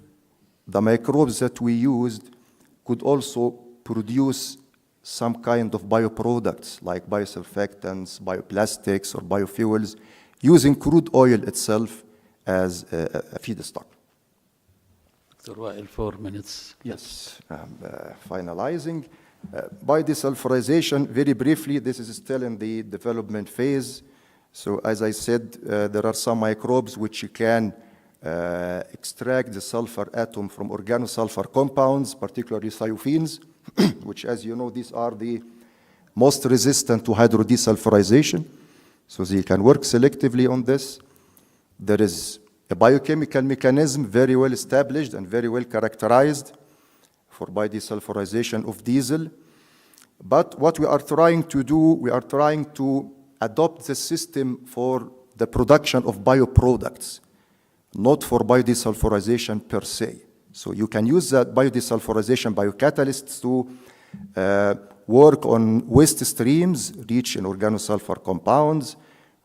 the microbes that we used could also produce some kind of bioproducts like biosurfactants, bioplastics, or biofuels using crude oil itself as a feedstock. Dr. Wael, 4 minutes. Yes, finalizing. Biodesulfurization, very briefly, this is still in the development phase. So as I said, there are some microbes which can extract the sulfur atom from organosulfur compounds, particularly thiophene, which, as you know, these are the most resistant to hydrodesulfurization. So they can work selectively on this. There is a biochemical mechanism very well established and very well characterized for biodesulfurization of diesel. But what we are trying to do, we are trying to adopt the system for the production of bioproducts, not for biodesulfurization per se. So you can use that biodesulfurization biocatalysts to work on waste streams rich in organosulfur compounds.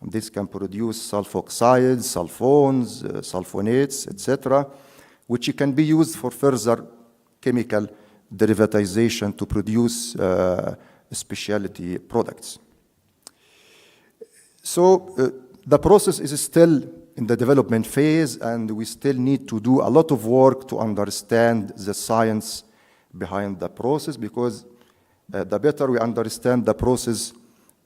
And this can produce sulfoxides, sulfones, sulfonates, etc., which can be used for further chemical derivatization to produce specialty products. So the process is still in the development phase, and we still need to do a lot of work to understand the science behind the process, because the better we understand the process,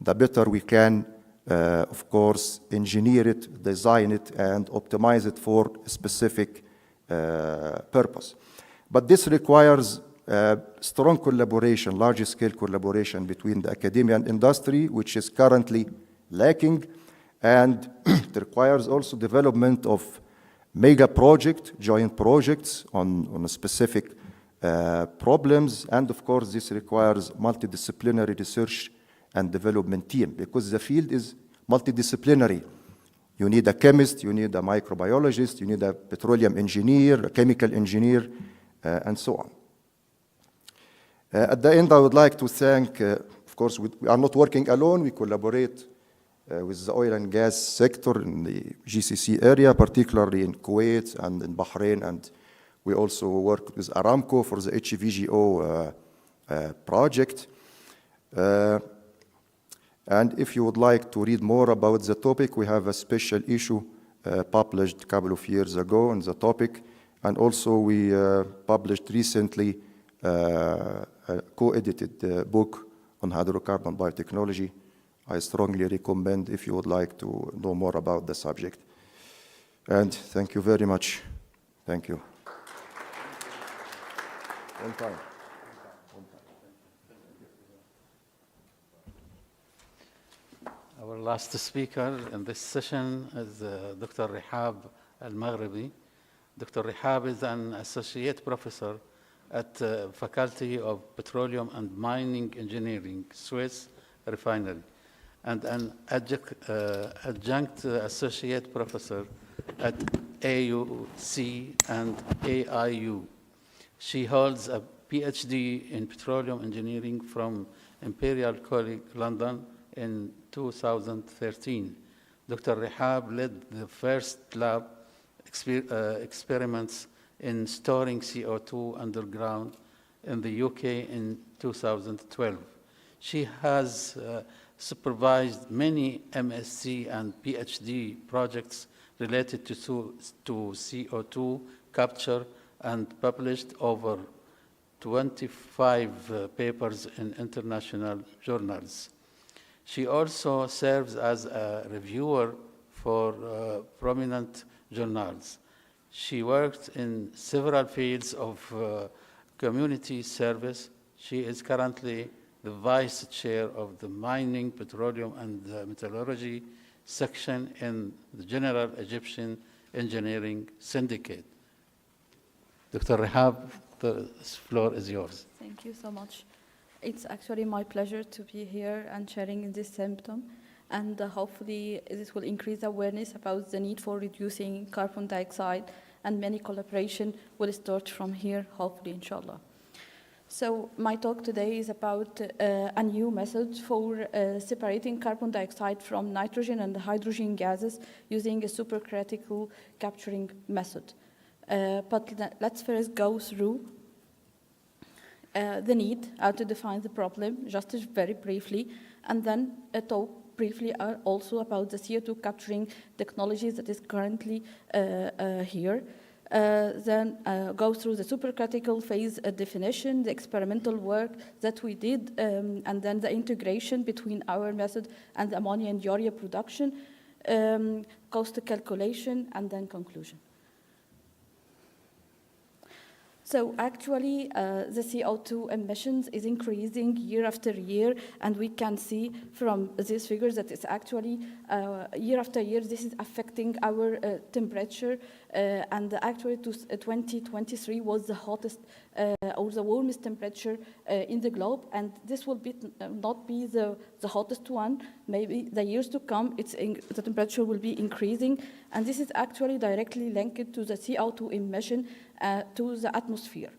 the better we can, of course, engineer it, design it, and optimize it for a specific purpose. But this requires strong collaboration, large-scale collaboration between the academia and industry, which is currently lacking, and it requires also development of mega project, joint projects on specific problems, and of course this requires multidisciplinary research and development team, because the field is multidisciplinary. You need a chemist, you need a microbiologist, you need a petroleum engineer, a chemical engineer, and so on. At the end, I would like to thank, of course, we are not working alone, we collaborate with the oil and gas sector in the GCC area, particularly in Kuwait and in Bahrain, and we also work with Aramco for the HVGO project. And if you would like to read more about the topic, we have a special issue published a couple of years ago on the topic, and also we published recently a co-edited book on hydrocarbon biotechnology. I strongly recommend if you would like to know more about the subject. And thank you very much. Thank you. On time. Our last speaker in this session is Dr. Rihab Al-Maghribi. Dr. Rihab is an associate professor at Faculty of Petroleum and Mining Engineering, Suez Refinery, and an adjunct associate professor at AUC and AIU. She holds a PhD in petroleum engineering from Imperial College London in 2013. Dr. Rihab led the first lab experiments in storing CO2 underground in the UK in 2012. She has supervised many MSc and PhD projects related to CO2 capture and published over 25 papers in international journals. She also serves as a reviewer for prominent journals. She worked in several fields of community service. She is currently the vice chair of the Mining, Petroleum, and Metallurgy section in the General Egyptian Engineering Syndicate. Dr. Rehab, the floor is yours. Thank you so much. It's actually my pleasure to be here and sharing in this symptom. And hopefully this will increase awareness about the need for reducing carbon dioxide, and many collaboration will start from here, hopefully, inshallah. So my talk today is about a new method for separating carbon dioxide from nitrogen and hydrogen gases using a supercritical capturing method. But let's first go through the need, how to define the problem, just very briefly, and then talk briefly also about the CO2 capturing technologies that is currently here. Then go through the supercritical phase definition, the experimental work that we did, and then the integration between our method and the ammonia and urea production, cost calculation, and then conclusion. So actually, the CO2 emissions is increasing year after year, and we can see from these figures that it's actually year after year, this is affecting our temperature, and actually 2023 was the hottest or the warmest temperature in the globe, and this will be not be the hottest one. Maybe the years to come, the temperature will be increasing, and this is actually directly linked to the CO2 emission to the atmosphere.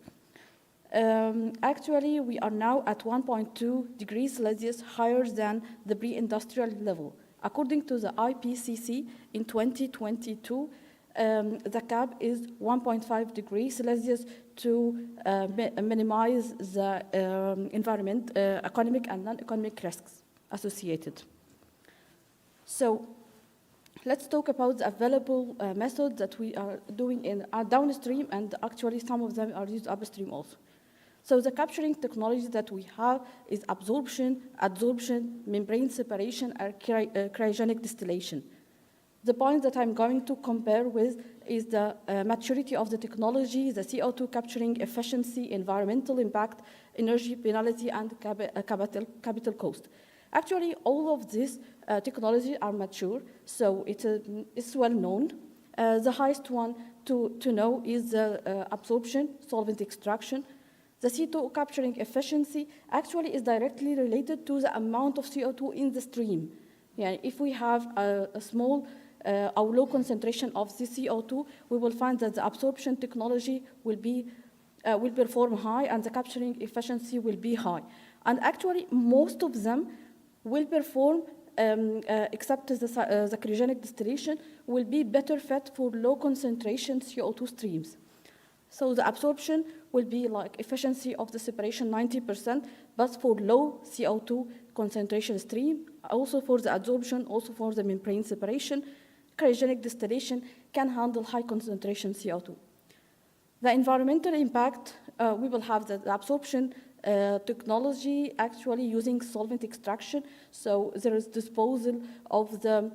Actually, we are now at 1.2 degrees Celsius higher than the pre-industrial level. According to the IPCC, in 2022, the cap is 1.5 degrees Celsius to minimize the economic and non-economic risks associated. So let's talk about the available methods that we are doing in our downstream, and actually some of them are used upstream also. So the capturing technology that we have is absorption, adsorption, membrane separation, and cryogenic distillation. The point that I'm going to compare with is the maturity of the technology, the CO2 capturing efficiency, environmental impact, energy penalty, and capital cost. Actually, all of these technologies are mature, so it's well known. The highest one to know is the absorption, solvent extraction. The CO2 capturing efficiency actually is directly related to the amount of CO2 in the stream. Yeah, if we have a small or low concentration of the CO2, we will find that the absorption technology will perform high, and the capturing efficiency will be high. And actually, most of them will perform, except the cryogenic distillation, will be better fit for low concentration CO2 streams. So the absorption will be like efficiency of the separation 90%, but for low CO2 concentration stream, also for the adsorption, also for the membrane separation, cryogenic distillation can handle high concentration CO2. The environmental impact, we will have the absorption technology actually using solvent extraction. So there is disposal of the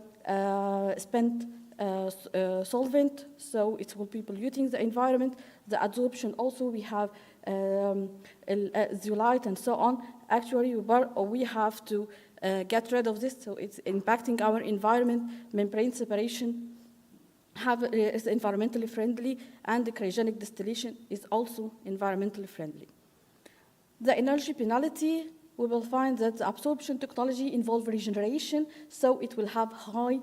spent solvent, so it will be polluting the environment. The adsorption also, we have zeolite and so on. Actually, we have to get rid of this, so it's impacting our environment. Membrane separation is environmentally friendly, and the cryogenic distillation is also environmentally friendly. The energy penalty, we will find that the absorption technology involves regeneration, so it will have high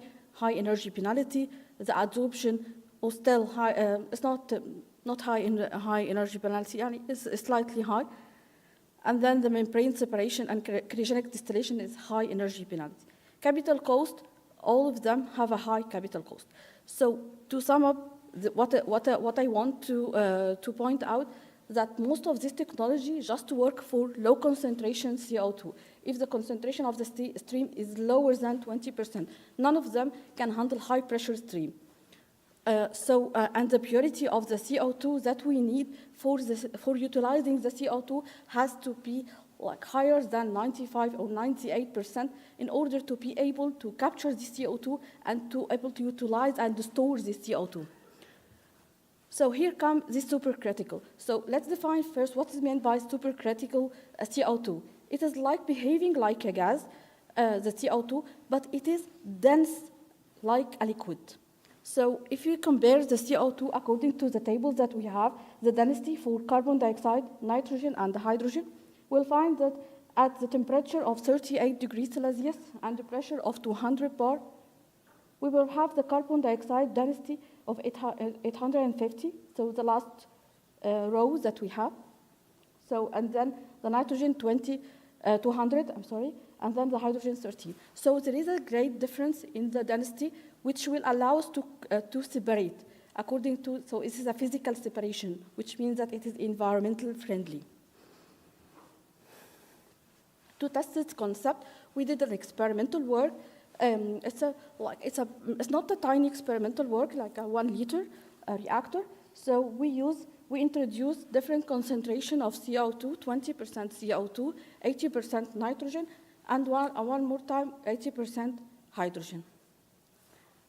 energy penalty. The adsorption is still high, it's not high energy penalty, it's slightly high. And then the membrane separation and cryogenic distillation is high energy penalty. Capital cost, all of them have a high capital cost. So to sum up, what I want to point out, that most of this technology just work for low concentration CO2. If the concentration of the stream is lower than 20%, none of them can handle high pressure stream. And the purity of the CO2 that we need for utilizing the CO2 has to be like higher than 95 or 98% in order to be able to capture the CO2 and to able to utilize and store the CO2. So here comes this supercritical. So let's define first what is meant by supercritical CO2. It is like behaving like a gas, the CO2, but it is dense like a liquid. So if you compare the CO2 according to the tables that we have, the density for carbon dioxide, nitrogen, and hydrogen, we'll find that at the temperature of 38 degrees Celsius and the pressure of 200 bar, we will have the carbon dioxide density of 850, so the last row that we have. So, and then the nitrogen 200, and then the hydrogen 13. So there is a great difference in the density, which will allow us to separate according to, so this is a physical separation, which means that it is environmental friendly. To test this concept, we did an experimental work. It's not a tiny experimental work, like a 1 liter reactor. So we introduced different concentration of CO2, 20% CO2, 80% nitrogen, and one more time, 80% hydrogen.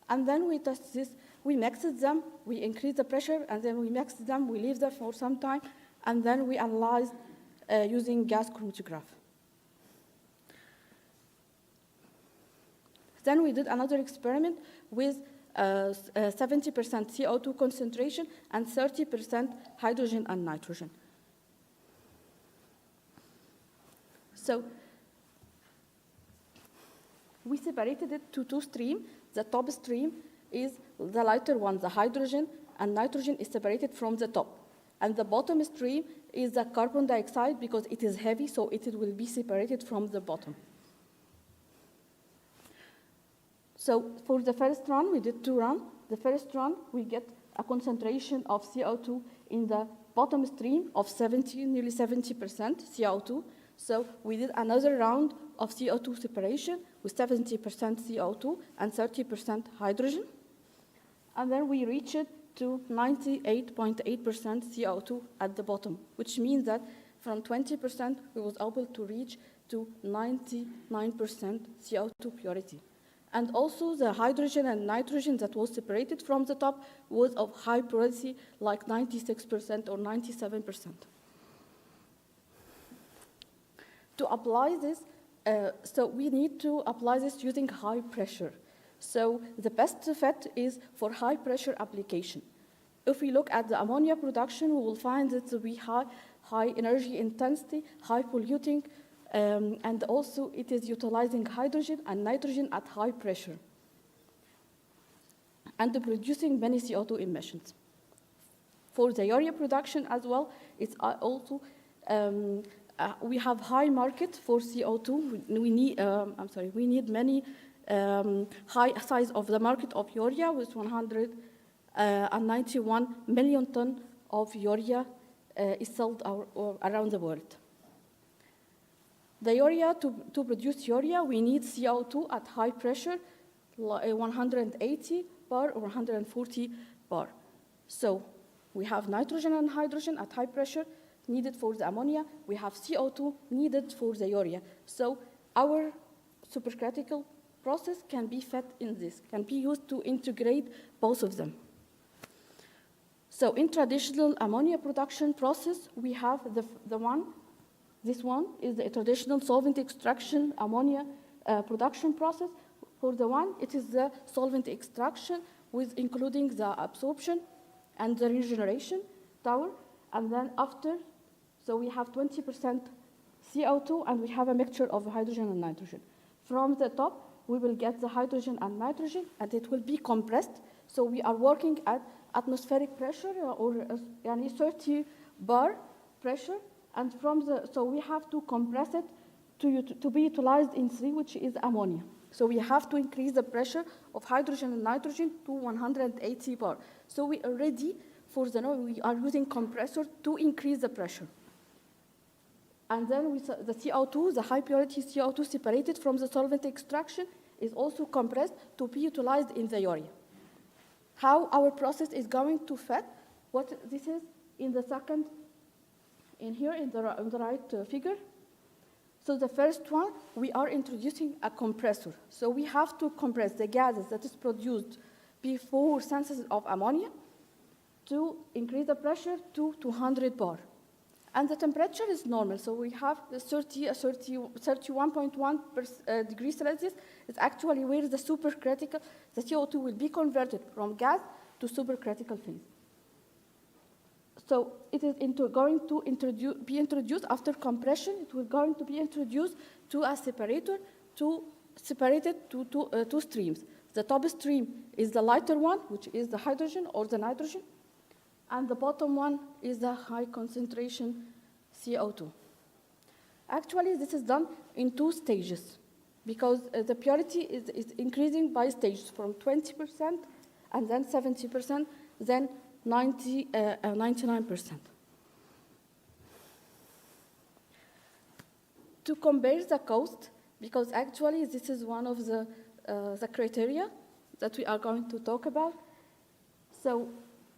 And then we test this, we mixed them, we increase the pressure, and then we mix them, we leave them for some time, and then we analyzed using gas chromatograph. Then we did another experiment with 70% CO2 concentration and 30% hydrogen and nitrogen. So we separated it to 2 streams. The top stream is the lighter one, the hydrogen, and nitrogen is separated from the top. And the bottom stream is the carbon dioxide because it is heavy, so it will be separated from the bottom. So for the first run, we did 2 runs. The first run, we get a concentration of CO2 in the bottom stream of nearly 70% CO2. So we did another round of CO2 separation with 70% CO2 and 30% hydrogen. And then we reached to 98.8% CO2 at the bottom, which means that from 20%, we was able to reach to 99% CO2 purity. And also the hydrogen and nitrogen that was separated from the top was of high purity, like 96% or 97%. To apply this, so we need to apply this using high pressure. So the best fit is for high pressure application. If we look at the ammonia production, we will find that we have high energy intensity, high polluting, and also it is utilizing hydrogen and nitrogen at high pressure and producing many CO2 emissions. For the urea production as well, it's also we have high market for CO2. We need many high size of the market of urea with 191 million ton of urea is sold around the world. The urea, to produce urea, we need CO2 at high pressure, 180 bar or 140 bar. So we have nitrogen and hydrogen at high pressure needed for the ammonia. We have CO2 needed for the urea. So our supercritical process can be fed in this, can be used to integrate both of them. So in traditional ammonia production process, we have this one is the traditional solvent extraction ammonia production process. For the one, it is the solvent extraction with including the absorption and the regeneration tower. And then after, so we have 20% CO2 and we have a mixture of hydrogen and nitrogen. From the top, we will get the hydrogen and nitrogen and it will be compressed. So we are working at atmospheric pressure or 30 bar pressure. And so we have to compress it to be utilized in 3, which is ammonia. So we have to increase the pressure of hydrogen and nitrogen to 180 bar. So we are ready for we are using compressor to increase the pressure. And then the CO2, the high purity CO2 separated from the solvent extraction is also compressed to be utilized in the urea. How our process is going to fit, what this is in the second, in here in the right figure. So the first one, we are introducing a compressor. So we have to compress the gases that is produced before synthesis of ammonia to increase the pressure to 200 bar. And the temperature is normal, so we have the 31.1 degrees Celsius is actually where the supercritical, the CO2 will be converted from gas to supercritical phase. So it is going to be introduced after compression. It will going to be introduced to a separator to separate it to two streams. The top stream is the lighter one, which is the hydrogen or the nitrogen, and the bottom one is the high concentration CO2. Actually, this is done in 2 stages because the purity is increasing by stages from 20% and then 70%, then 99%. To compare the cost, because actually this is one of the criteria that we are going to talk about. So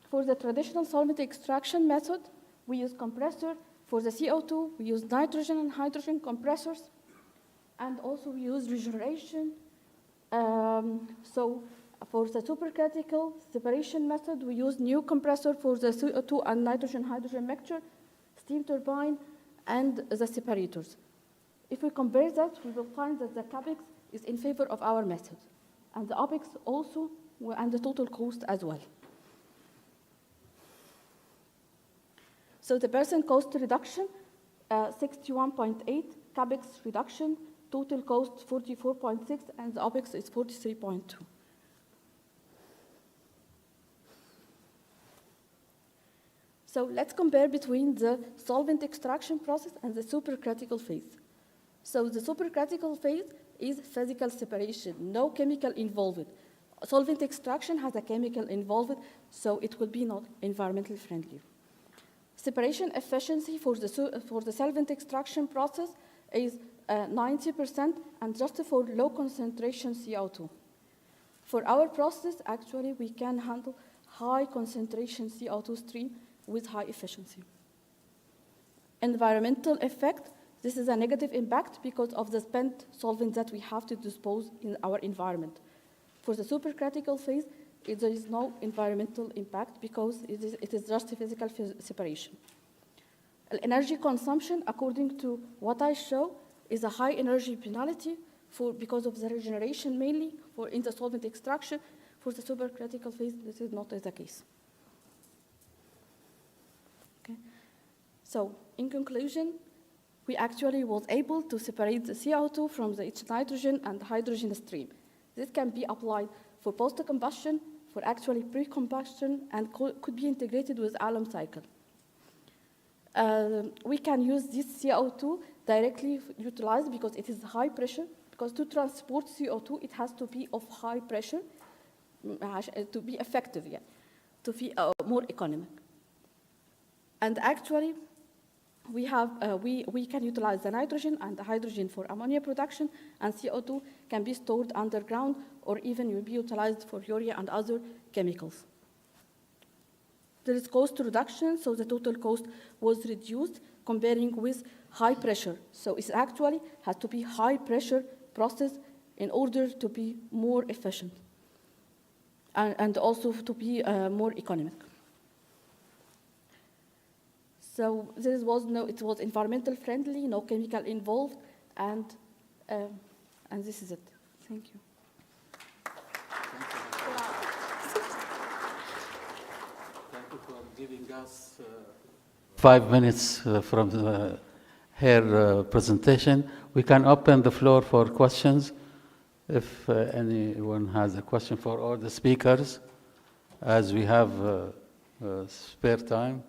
for the traditional solvent extraction method, we use compressor. For the CO2, we use nitrogen and hydrogen compressors. And also we use regeneration. So for the supercritical separation method, we use new compressor for the CO2 and nitrogen-hydrogen mixture, steam turbine, and the separators. If we compare that, we will find that the CAPEX is in favor of our method, and the OPEX also, and the total cost as well. So the percent cost reduction, 61.8, CAPEX reduction, total cost 44.6, and the OPEX is 43.2. So let's compare between the solvent extraction process and the supercritical phase. So the supercritical phase is physical separation, no chemical involved. Solvent extraction has a chemical involved, so it will be not environmentally friendly. Separation efficiency for the solvent extraction process is 90% and just for low concentration CO2. For our process, actually, we can handle high concentration CO2 stream with high efficiency. Environmental effect, this is a negative impact because of the spent solvent that we have to dispose in our environment. For the supercritical phase, there is no environmental impact because it is just a physical separation. Energy consumption, according to what I show, is a high energy penalty because of the regeneration mainly in the solvent extraction. For the supercritical phase, this is not the case. Okay. So, in conclusion, we actually was able to separate the CO2 from each nitrogen and hydrogen stream. This can be applied for post-combustion, for actually pre-combustion, and could be integrated with alum cycle. We can use this CO2 directly utilized because it is high pressure, because to transport CO2, it has to be of high pressure to be effective, to be more economic. And actually, we can utilize the nitrogen and the hydrogen for ammonia production, and CO2 can be stored underground or even will be utilized for urea and other chemicals. There is cost reduction, so the total cost was reduced comparing with high pressure. So it actually has to be high pressure process in order to be more efficient and also to be more economic. So it was environmental friendly, no chemical involved, and this is it. Thank you. Thank you for giving us 5 minutes from her presentation. We can open the floor for questions. If anyone has a question for all the speakers, as we have spare time.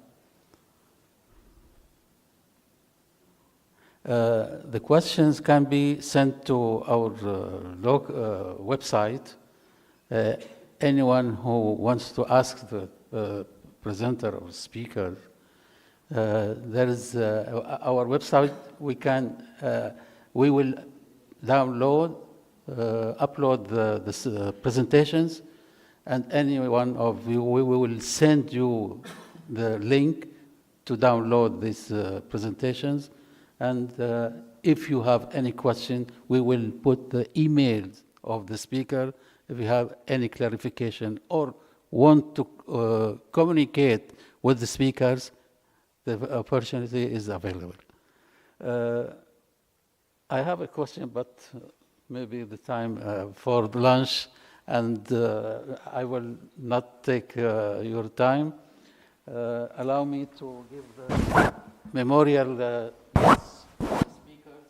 The questions can be sent to our website. Anyone who wants to ask the presenter or speaker, there is our website. We will download, upload the presentations, and any one of you, we will send you the link to download these presentations. And if you have any question, we will put the emails of the speaker if you have any clarification or want to communicate with the speakers, the opportunity is available. I have a question, but maybe the time for lunch, and I will not take your time. Allow me to give the memorial speakers.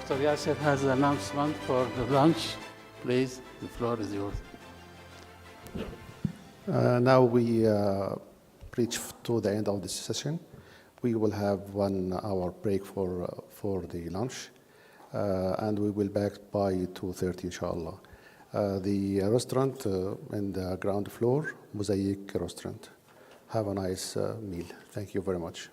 Dr. Yasser has an announcement for the lunch. Please, the floor is yours. Now we reach to the end of this session. We will have 1 hour break for the lunch, and we will back by 2:30, inshallah. The restaurant in the ground floor, Mosaic Restaurant. Have a nice meal. Thank you very much.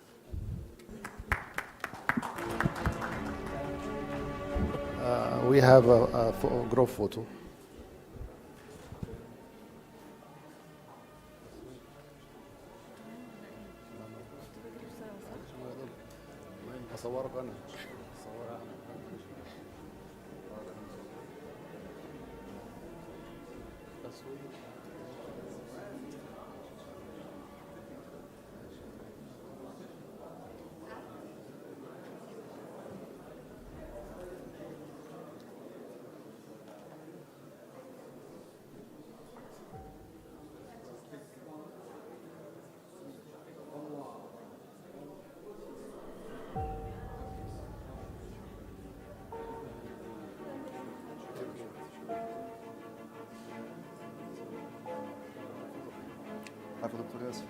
We have a group photo. أصورك أنا. عفوا دكتور ياسر.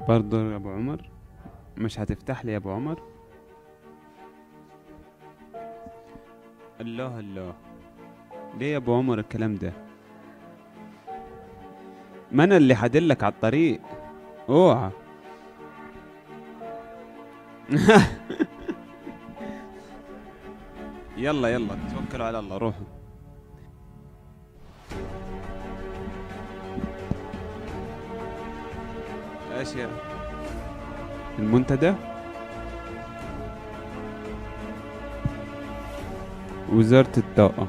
برضه يا ابو عمر، مش هتفتح لي يا ابو عمر؟ الله الله، ليه يا ابو عمر الكلام ده؟ ما انا اللي هدلك على الطريق، اوعى. يلا يلا توكلوا على الله، روحوا. ايش يا المنتدى؟ وزارة الطاقة.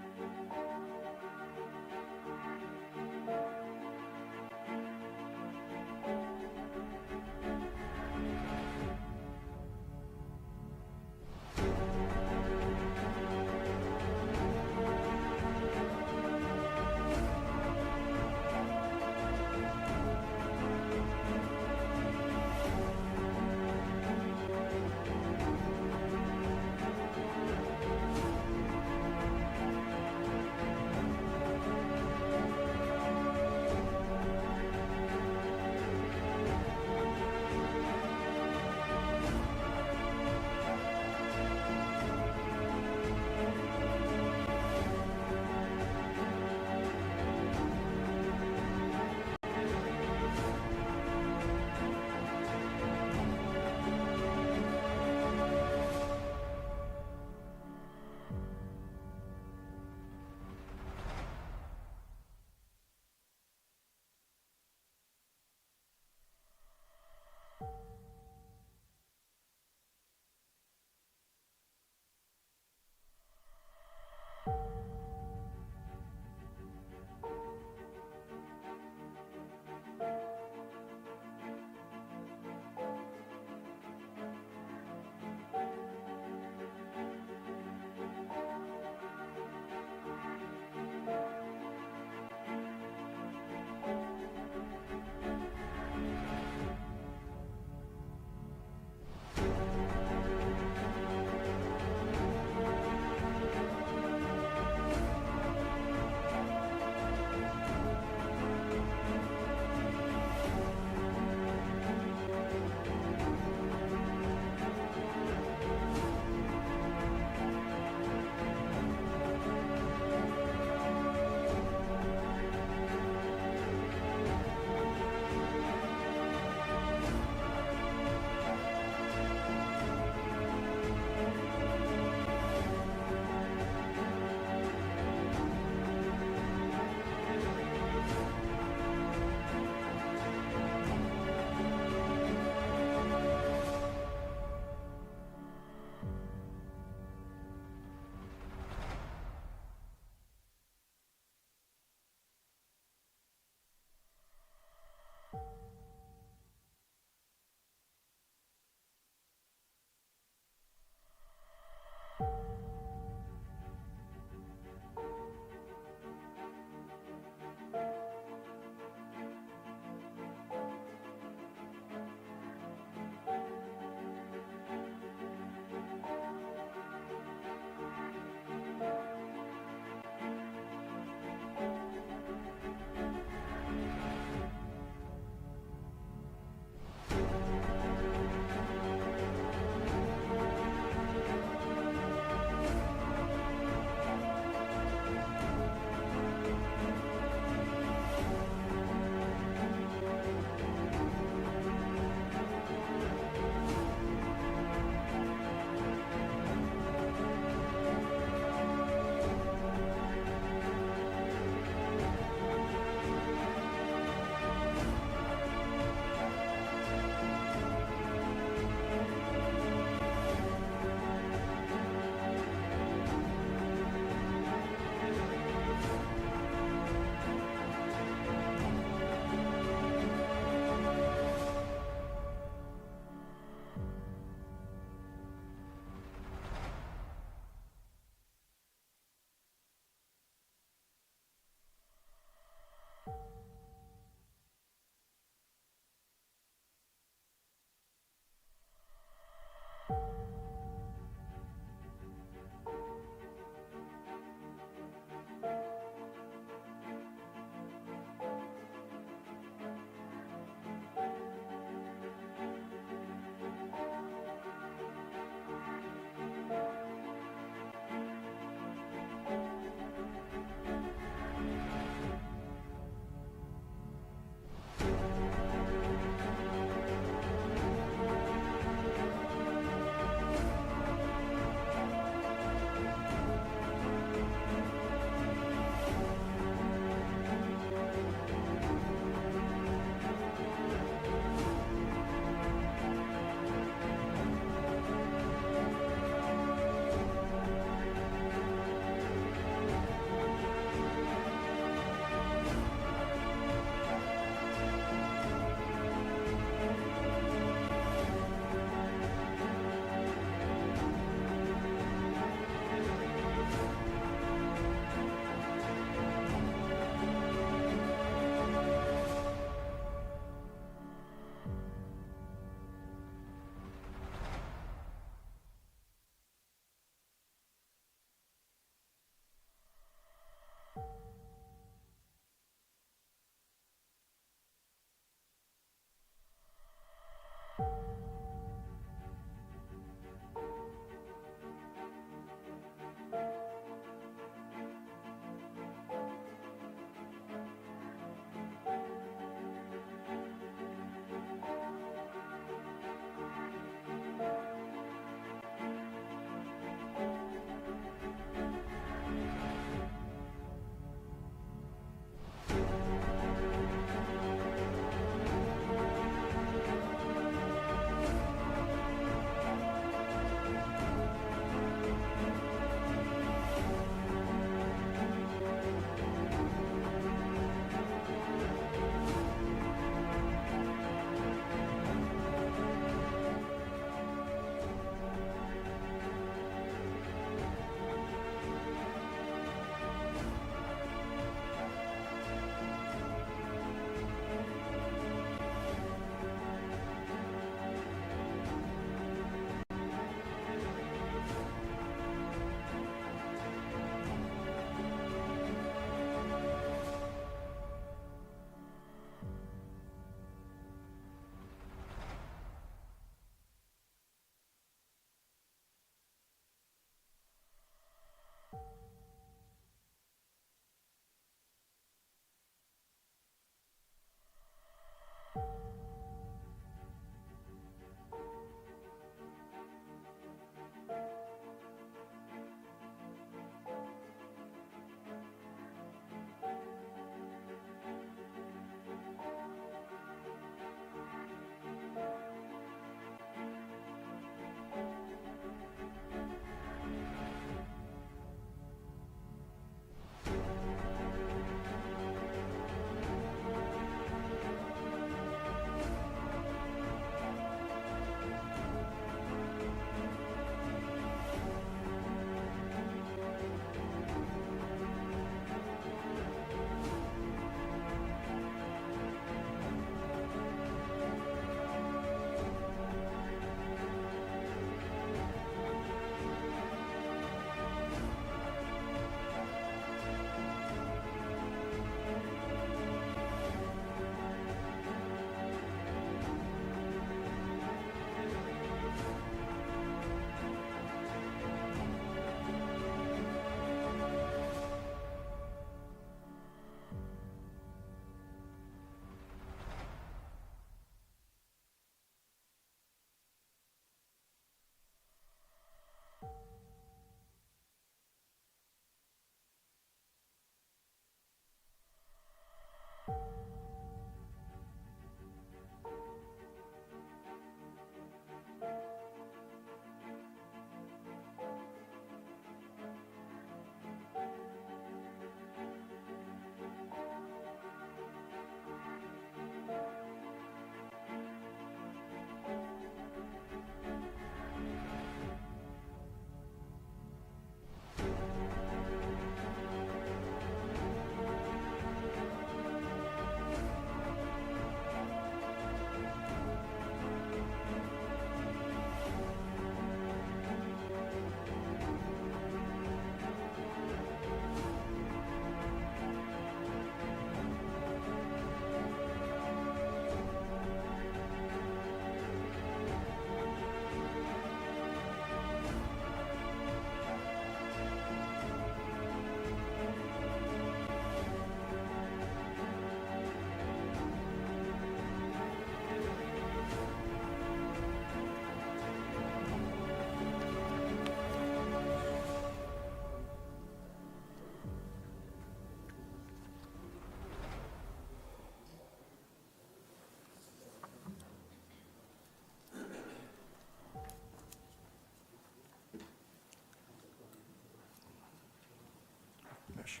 much.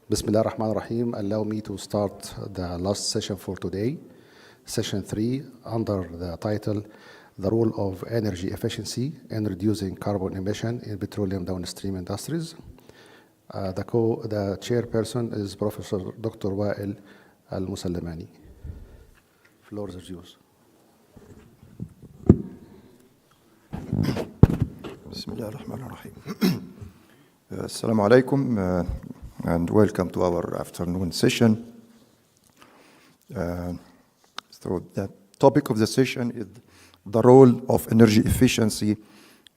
Bismillah ar-Rahman ar-Rahim. Allow me to start the last session for today, session 3, under the title, The Role of Energy Efficiency in Reducing Carbon Emission in Petroleum Downstream Industries. The chairperson is Professor Dr. Wael Al-Musallamani. Floor is yours. Bismillah ar-Rahman ar-Rahim. Assalamu alaikum and welcome to our afternoon session. So the topic of the session is the role of energy efficiency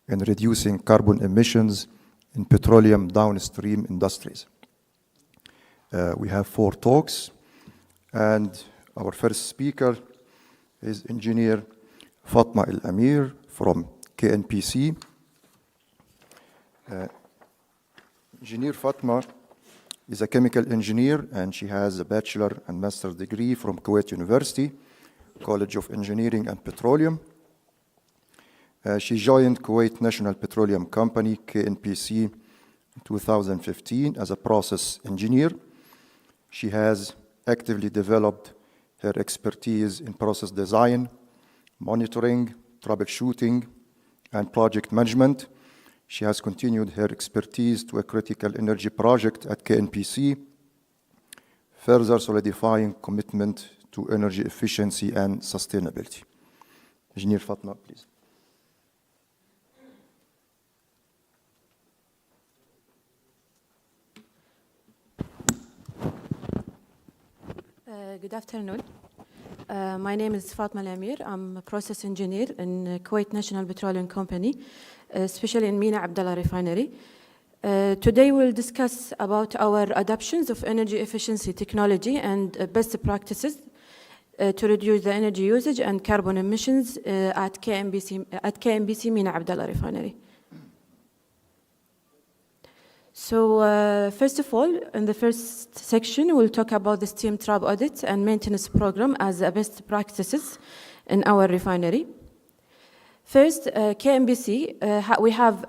in reducing carbon emissions in petroleum downstream industries. We have 4 talks, and our first speaker is Engineer Fatma El Amir from KNPC. Engineer Fatma is a chemical engineer, and she has a bachelor and master's degree from Kuwait University, College of Engineering and Petroleum. She joined Kuwait National Petroleum Company, KNPC, in 2015 as a process engineer. She has actively developed her expertise in process design, monitoring, troubleshooting, and project management. She has continued her expertise to a critical energy project at KNPC, further solidifying commitment to energy efficiency and sustainability. Engineer Fatma, please. Good afternoon. My name is Fatma El Amir. I'm a process engineer in Kuwait National Petroleum Company, especially in Mina Abdallah Refinery. Today we'll discuss about our adoptions of energy efficiency technology and best practices to reduce the energy usage and carbon emissions at KNPC Mina Abdallah Refinery. So first of all, in the first section, we'll talk about the steam trap audit and maintenance program as best practices in our refinery. First, KNPC, we have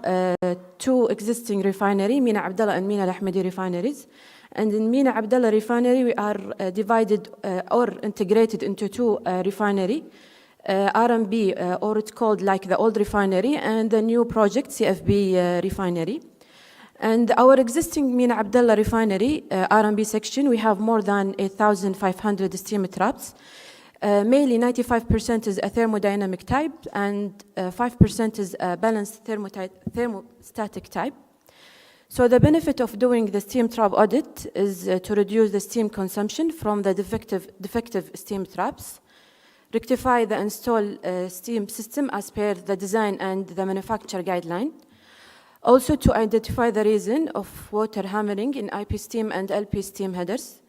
2 existing refineries, Mina Abdallah and Mina Al-Ahmadi refineries. And in Mina Abdallah refinery, we are divided or integrated into 2 refineries, R&B, or it's called like the old refinery, and the new project, CFB refinery. And our existing Mina Abdallah refinery, R&B section, we have more than 8,500 steam traps. Mainly 95% is a thermodynamic type and 5% is a balanced thermostatic type. So the benefit of doing the steam trap audit is to reduce the steam consumption from the defective steam traps, rectify the installed steam system as per the design and the manufacturer guideline, also to identify the reason of water hammering in IP steam and LP steam headers,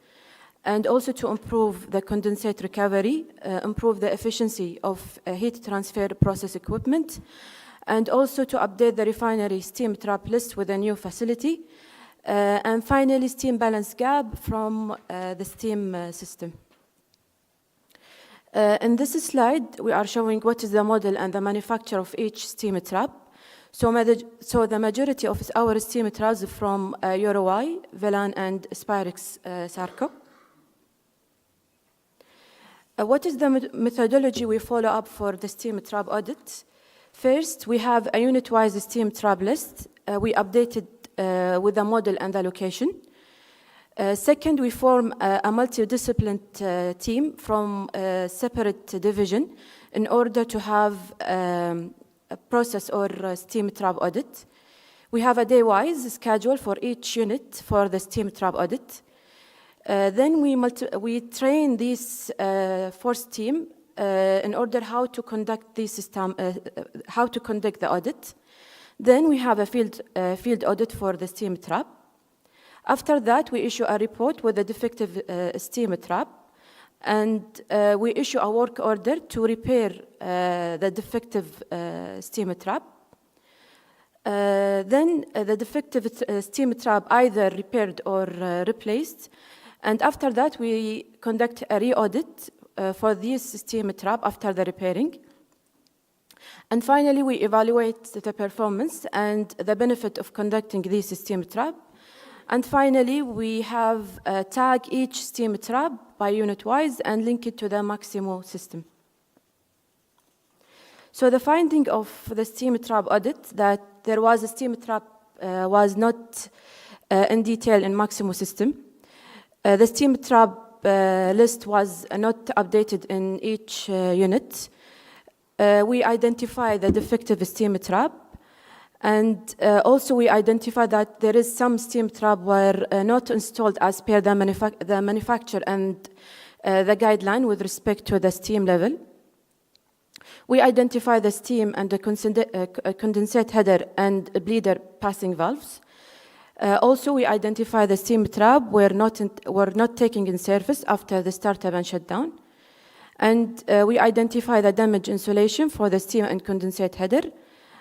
and also to improve the condensate recovery, improve the efficiency of heat transfer process equipment, and also to update the refinery steam trap list with a new facility, and finally steam balance gap from the steam system. In this slide, we are showing what is the model and the manufacture of each steam trap. So the majority of our steam traps from Uruguay, Velan, and Spyrex Sarco. What is the methodology we follow up for the steam trap audit? First, we have a unit-wise steam trap list. We update it with the model and the location. Second, we form a multidisciplinary team from a separate division in order to have a process or steam trap audit. We have a day-wise schedule for each unit for the steam trap audit. Then we train this force team in order how to conduct this system, how to conduct the audit. Then we have a field audit for the steam trap. After that, we issue a report with the defective steam trap, and we issue a work order to repair the defective steam trap. Then the defective steam trap either repaired or replaced. And after that, we conduct a re-audit for this steam trap after the repairing. And finally, we evaluate the performance and the benefit of conducting this steam trap. And finally, we have tag each steam trap by unit-wise and link it to the Maximo system. So the finding of the steam trap audit that there was a steam trap was not in detail in Maximo system. The steam trap list was not updated in each unit. We identify the defective steam trap, and also we identify that there is some steam trap were not installed as per the manufacturer and the guideline with respect to the steam level. We identify the steam and the condensate header and bleeder passing valves. Also, we identify the steam trap were not taking in service after the startup and shutdown. And we identify the damaged insulation for the steam and condensate header.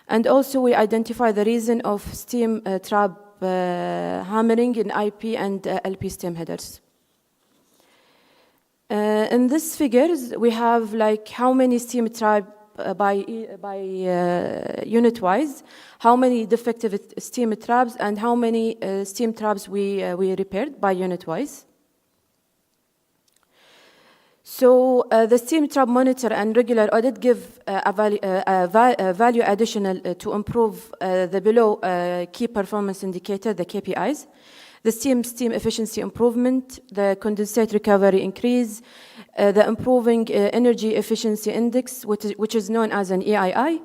And also, we identify the reason of steam trap hammering in IP and LP steam headers. In these figures, we have like how many steam trap by unit-wise, how many defective steam traps, and how many steam traps we repaired by unit-wise. So the steam trap monitor and regular audit give a value additional to improve the below key performance indicator, the KPIs. The steam efficiency improvement, the condensate recovery increase, the improving energy efficiency index, which is known as an EII,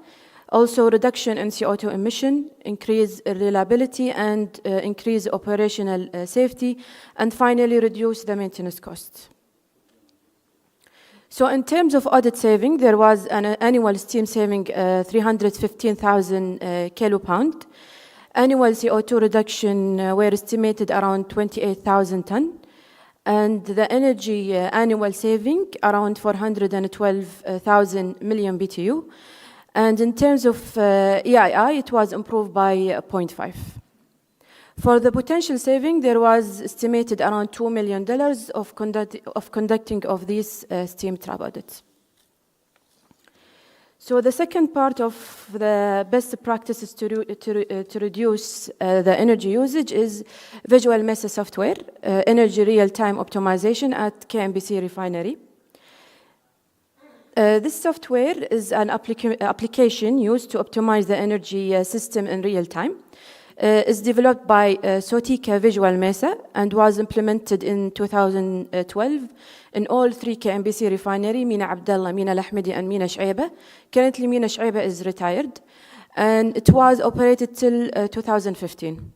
also reduction in CO2 emission, increase reliability, and increase operational safety, and finally reduce the maintenance costs. So in terms of audit saving, there was an annual steam saving 315,000 kilopound. Annual CO2 reduction were estimated around 28,000 ton, and the energy annual saving around 412,000 million BTU. And in terms of EII, it was improved by 0.5. For the potential saving, there was estimated around $2 million of conducting of these steam trap audits. So the second part of the best practices to reduce the energy usage is Visual Mesa software, energy real-time optimization at KMBC refinery. This software is an application used to optimize the energy system in real time. It's developed by Sotika Visual Mesa and was implemented in 2012 in all three KMBC refinery, Mina Abdallah, Mina Lahmidi, and Mina Shaiba. Currently, Mina Shaiba is retired, and it was operated till 2015.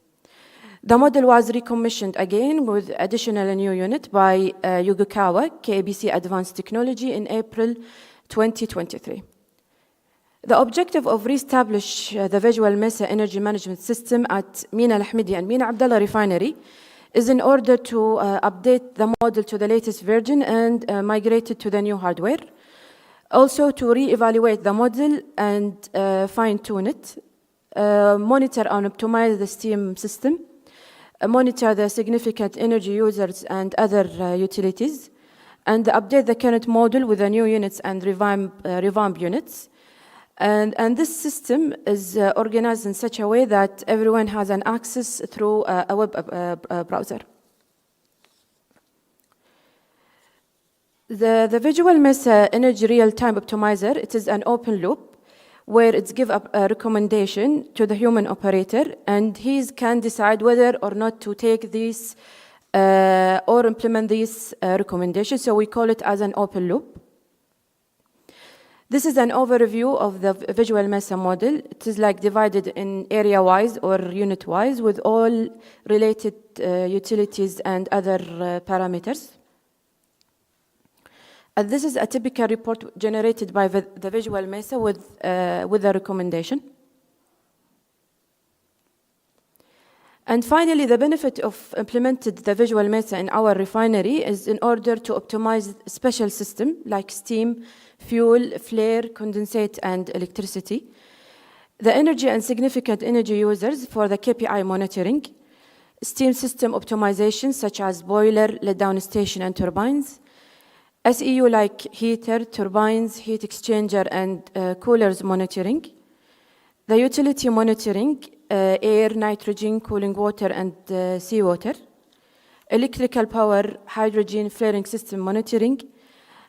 The model was recommissioned again with additional new unit by Yokogawa KBC Advanced Technology in April 2023. The objective of re-establish the Visual Mesa energy management system at Mina Lahmidi and Mina Abdallah refinery is in order to update the model to the latest version and migrate it to the new hardware. Also to re-evaluate the model and fine-tune it, monitor and optimize the steam system, monitor the significant energy users and other utilities, and update the current model with the new units and revamp units. And this system is organized in such a way that everyone has an access through a web browser. The Visual Mesa Energy Real-Time Optimizer, it is an open loop where it's give a recommendation to the human operator, and he can decide whether or not to take these or implement these recommendations. So we call it as an open loop. This is an overview of the Visual Mesa model. It is like divided in area-wise or unit-wise with all related utilities and other parameters. This is a typical report generated by the Visual Mesa with a recommendation. And finally, the benefit of implemented the Visual Mesa in our refinery is in order to optimize special system like steam, fuel, flare, condensate, and electricity. The energy and significant energy users for the KPI monitoring, steam system optimization such as boiler, letdown station, and turbines, SEU like heater, turbines, heat exchanger, and coolers monitoring. The utility monitoring, air, nitrogen, cooling water, and seawater. Electrical power, hydrogen flaring system monitoring,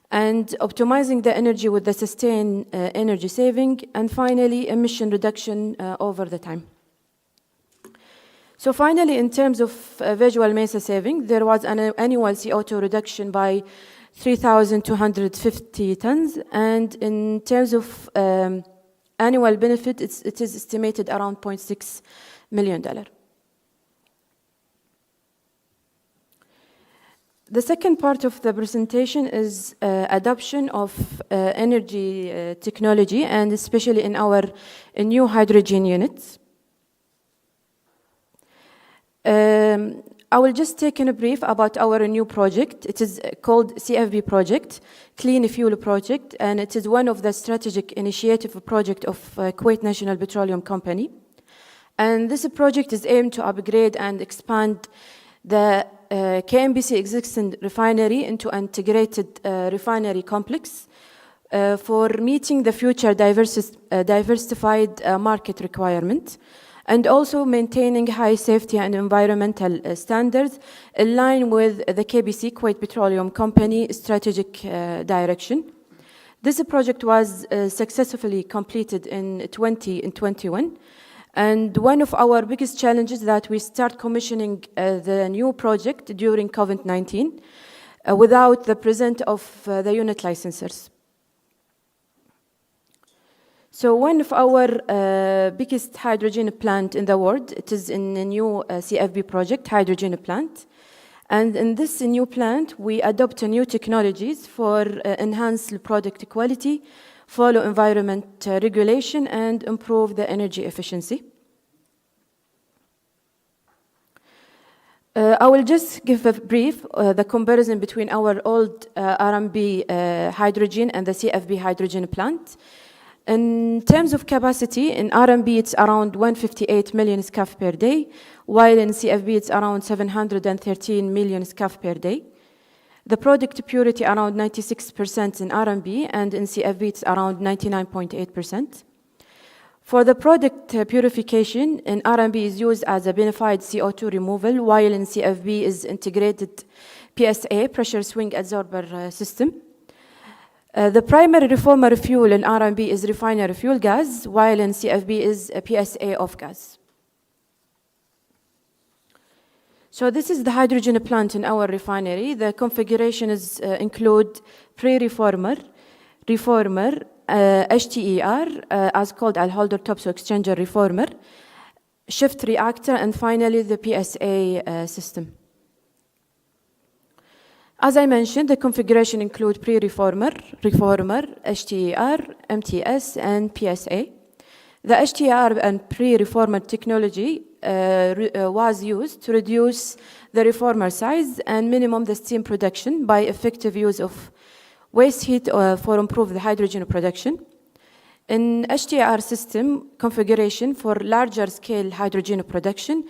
and optimizing the energy with the sustained energy saving, and finally, emission reduction over the time. So finally, in terms of visual MESA saving, there was an annual CO2 reduction by 3,250 tons, and in terms of annual benefit, it is estimated around $0.6 million. The second part of the presentation is adoption of energy technology, and especially in our new hydrogen units. I will just take in a brief about our new project. It is called CFB project, Clean Fuel Project, and it is one of the strategic initiative project of Kuwait National Petroleum Company. And this project is aimed to upgrade and expand the KNPC existing refinery into integrated refinery complex for meeting the future diversified market requirement, and also maintaining high safety and environmental standards in line with the KBC, Kuwait Petroleum Company, strategic direction. This project was successfully completed in 2021. And one of our biggest challenges that we start commissioning the new project during COVID-19 without the presence of the unit licensors. So one of our biggest hydrogen plant in the world, it is in the new CFB project, hydrogen plant. And in this new plant, we adopt new technologies for enhanced product quality, follow environment regulation, and improve the energy efficiency. I will just give a brief, the comparison between our old RMB hydrogen and the CFB hydrogen plant. In terms of capacity, in RMB it's around 158 million SCF per day, while in CFB it's around 713 million SCF per day. The product purity around 96% in RMB, and in CFB it's around 99.8%. For the product purification, in RMB is used as a benefied CO2 removal, while in CFB is integrated PSA, pressure swing absorber system. The primary reformer fuel in RMB is refinery fuel gas, while in CFB is a PSA off gas. So this is the hydrogen plant in our refinery. The configuration is include pre-reformer, reformer, HTER, as called Al-Holder Topsoil Exchanger Reformer, shift reactor, and finally the PSA system. As I mentioned, the configuration include pre-reformer, reformer, HTER, MTS, and PSA. The HTER and pre-reformer technology was used to reduce the reformer size and minimum the steam production by effective use of waste heat for improved hydrogen production. In HTER system configuration for larger scale hydrogen production,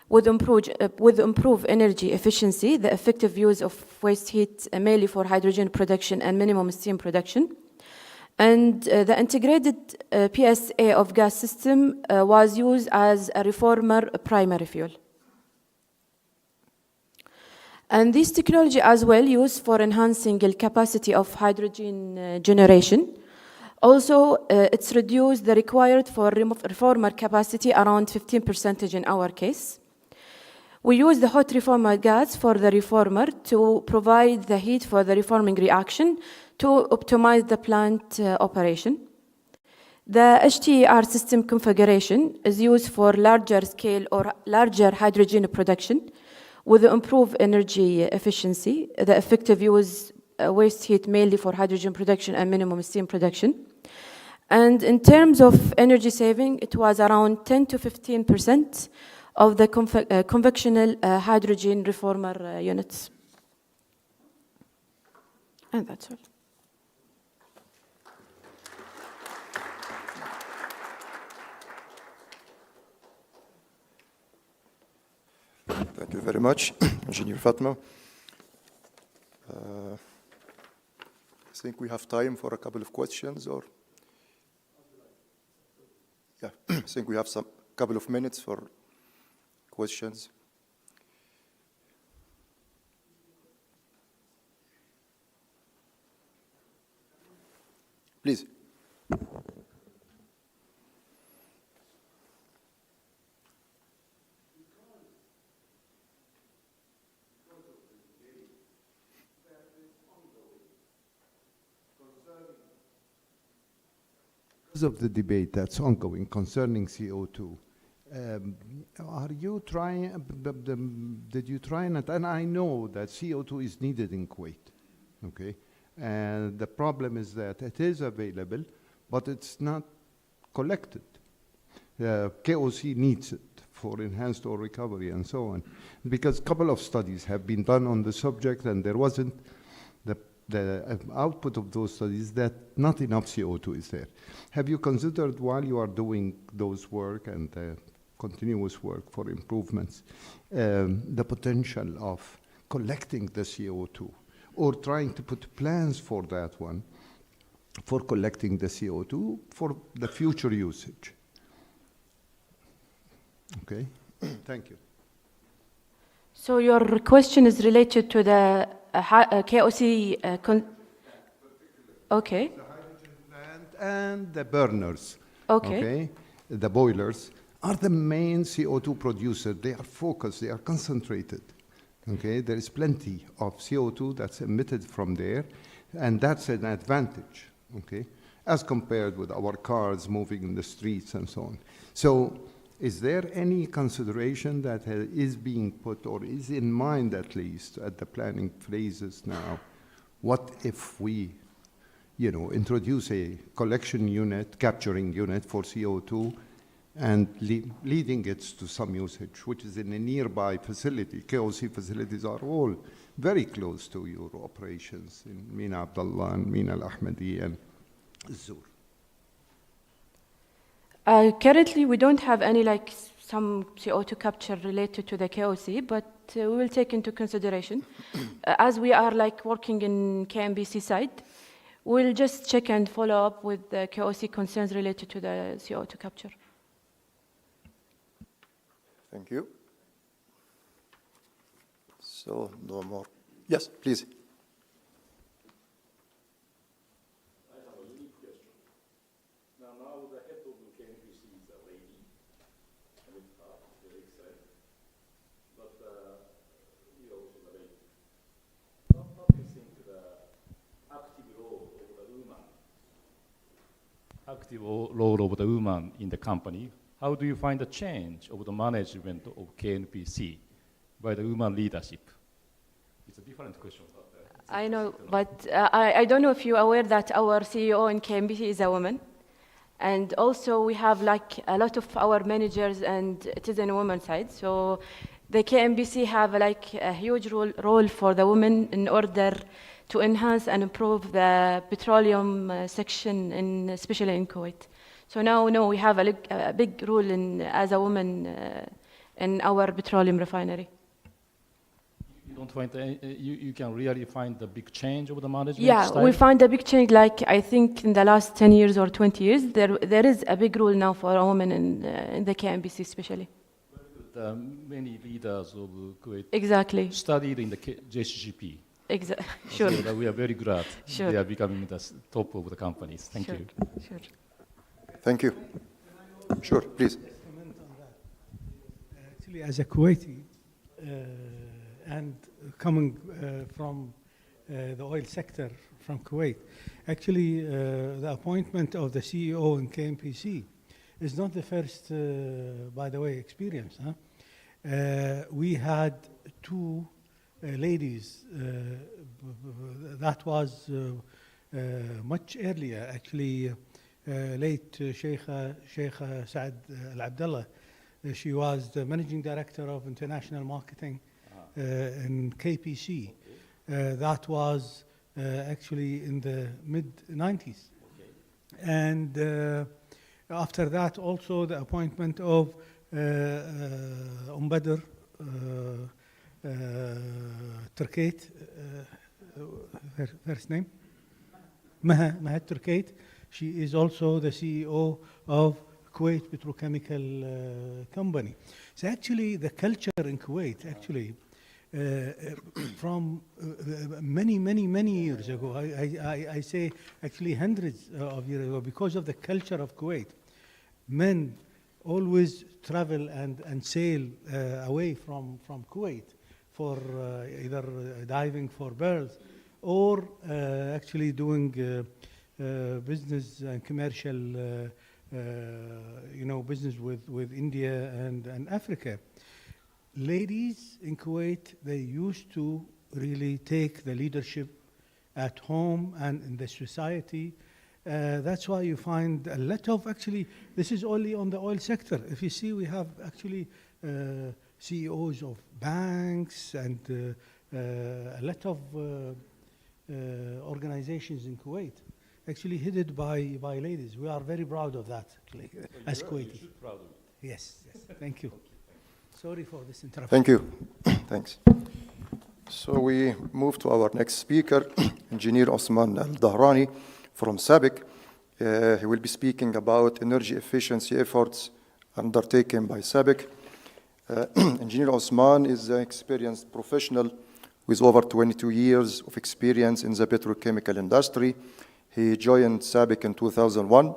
with improved energy efficiency, the effective use of waste heat mainly for hydrogen production and minimum steam production. And the integrated PSA of gas system was used as a reformer primary fuel. And this technology as well used for enhancing the capacity of hydrogen generation. Also, it's reduced the required for reformer capacity around 15% in our case. We use the hot reformer gas for the reformer to provide the heat for the reforming reaction to optimize the plant operation. The HTER system configuration is used for larger scale or larger hydrogen production with improved energy efficiency, the effective use waste heat mainly for hydrogen production and minimum steam production. And in terms of energy saving, it was around 10 to 15% of the convectional hydrogen reformer units. And that's all. Thank you very much, Engineer Fatma. think we have time for a couple of questions, or? Yeah, I think we have some couple of minutes for questions. Please. Because of the debate that's ongoing concerning CO2, are you trying, did you try, and I know that CO2 is needed in Kuwait, okay? And the problem is that it is available, but it's not collected. KOC needs it for enhanced oil recovery and so on. Because a couple of studies have been done on the subject, and there wasn't the output of those studies that not enough CO2 is there. Have you considered, while you are doing those work and continuous work for improvements, the potential of collecting the CO2, or trying to put plans for that one, for collecting the CO2 for the future usage? Okay, thank you. So your question is related to the KOC. Okay. The hydrogen plant and the burners. Okay. The boilers are the main CO2 producer. They are focused, they are concentrated. Okay, there is plenty of CO2 that's emitted from there, and that's an advantage, okay, as compared with our cars moving in the streets and so on. So is there any consideration that is being put, or is in mind at least at the planning phases now, what if we, introduce a collection unit, capturing unit for CO2, and leading it to some usage, which is in a nearby facility? KOC facilities are all very close to your operations in Mina Abdullah and Mina Al-Ahmadi and Zur. Currently, we don't have any some CO2 capture related to the KOC, but we will take into consideration. As we are working in KMBC side, we'll just check and follow up with the KOC concerns related to the CO2 capture. Thank you. So no more. Yes, please. I have a unique question. Now the head of the KMBC is a lady, and it's very exciting. But you're also the lady. How do you think the active role of the woman? Active role of the woman in the company. How do you find the change of the management of KNPC by the woman leadership? It's a different question. I know, but I don't know if you're aware that our CEO in KNPC is a woman. And also we have a lot of our managers, and it is in a women's side. So the KNPC have a huge role for the women in order to enhance and improve the petroleum section, especially in Kuwait. So now, we have a big role as a woman in our petroleum refinery. You don't find you can really find the big change of the management Yeah, style? we find a big change. I think in the last 10 years or 20 years, there is a big role now for a woman in the KMBC especially. Many leaders of Kuwait Exactly. studied in the JCCP. Sure. So we are very glad Sure. they are becoming the top of the companies. Thank you. Sure. Thank you. Sure, please. Actually, as a Kuwaiti, and coming from the oil sector from Kuwait, actually the appointment of the CEO in KMPC is not the first, by the way, experience. We had two ladies, that was much earlier, actually. Late Sheikha Saad Al-Abdallah. She was the managing director of international marketing in KPC. That was actually in the mid-90s. And after that, also the appointment of Badr Turkate, her first name? Maha Turkate. She is also the CEO of Kuwait Petrochemical Company. So actually the culture in Kuwait, actually, from many years ago, I say actually hundreds of years ago, because of the culture of Kuwait, men always travel and sail away from Kuwait for either diving for pearls or actually doing business and commercial business with India and Africa. Ladies in Kuwait, they used to really take the leadership at home and in the society. That's why you find a lot of, actually, this is only on the oil sector. If you see, we have actually CEOs of banks and a lot of organizations in Kuwait, actually headed by ladies. We are very proud of that, actually, as Kuwaitis. Yes, thank you. Sorry for this interruption. Thank you. Thanks. So we move to our next speaker, Engineer Osman Al-Dahrani from SABIC. He will be speaking about energy efficiency efforts undertaken by SABIC. Engineer Osman is an experienced professional with over 22 years of experience in the petrochemical industry. He joined SABIC in 2001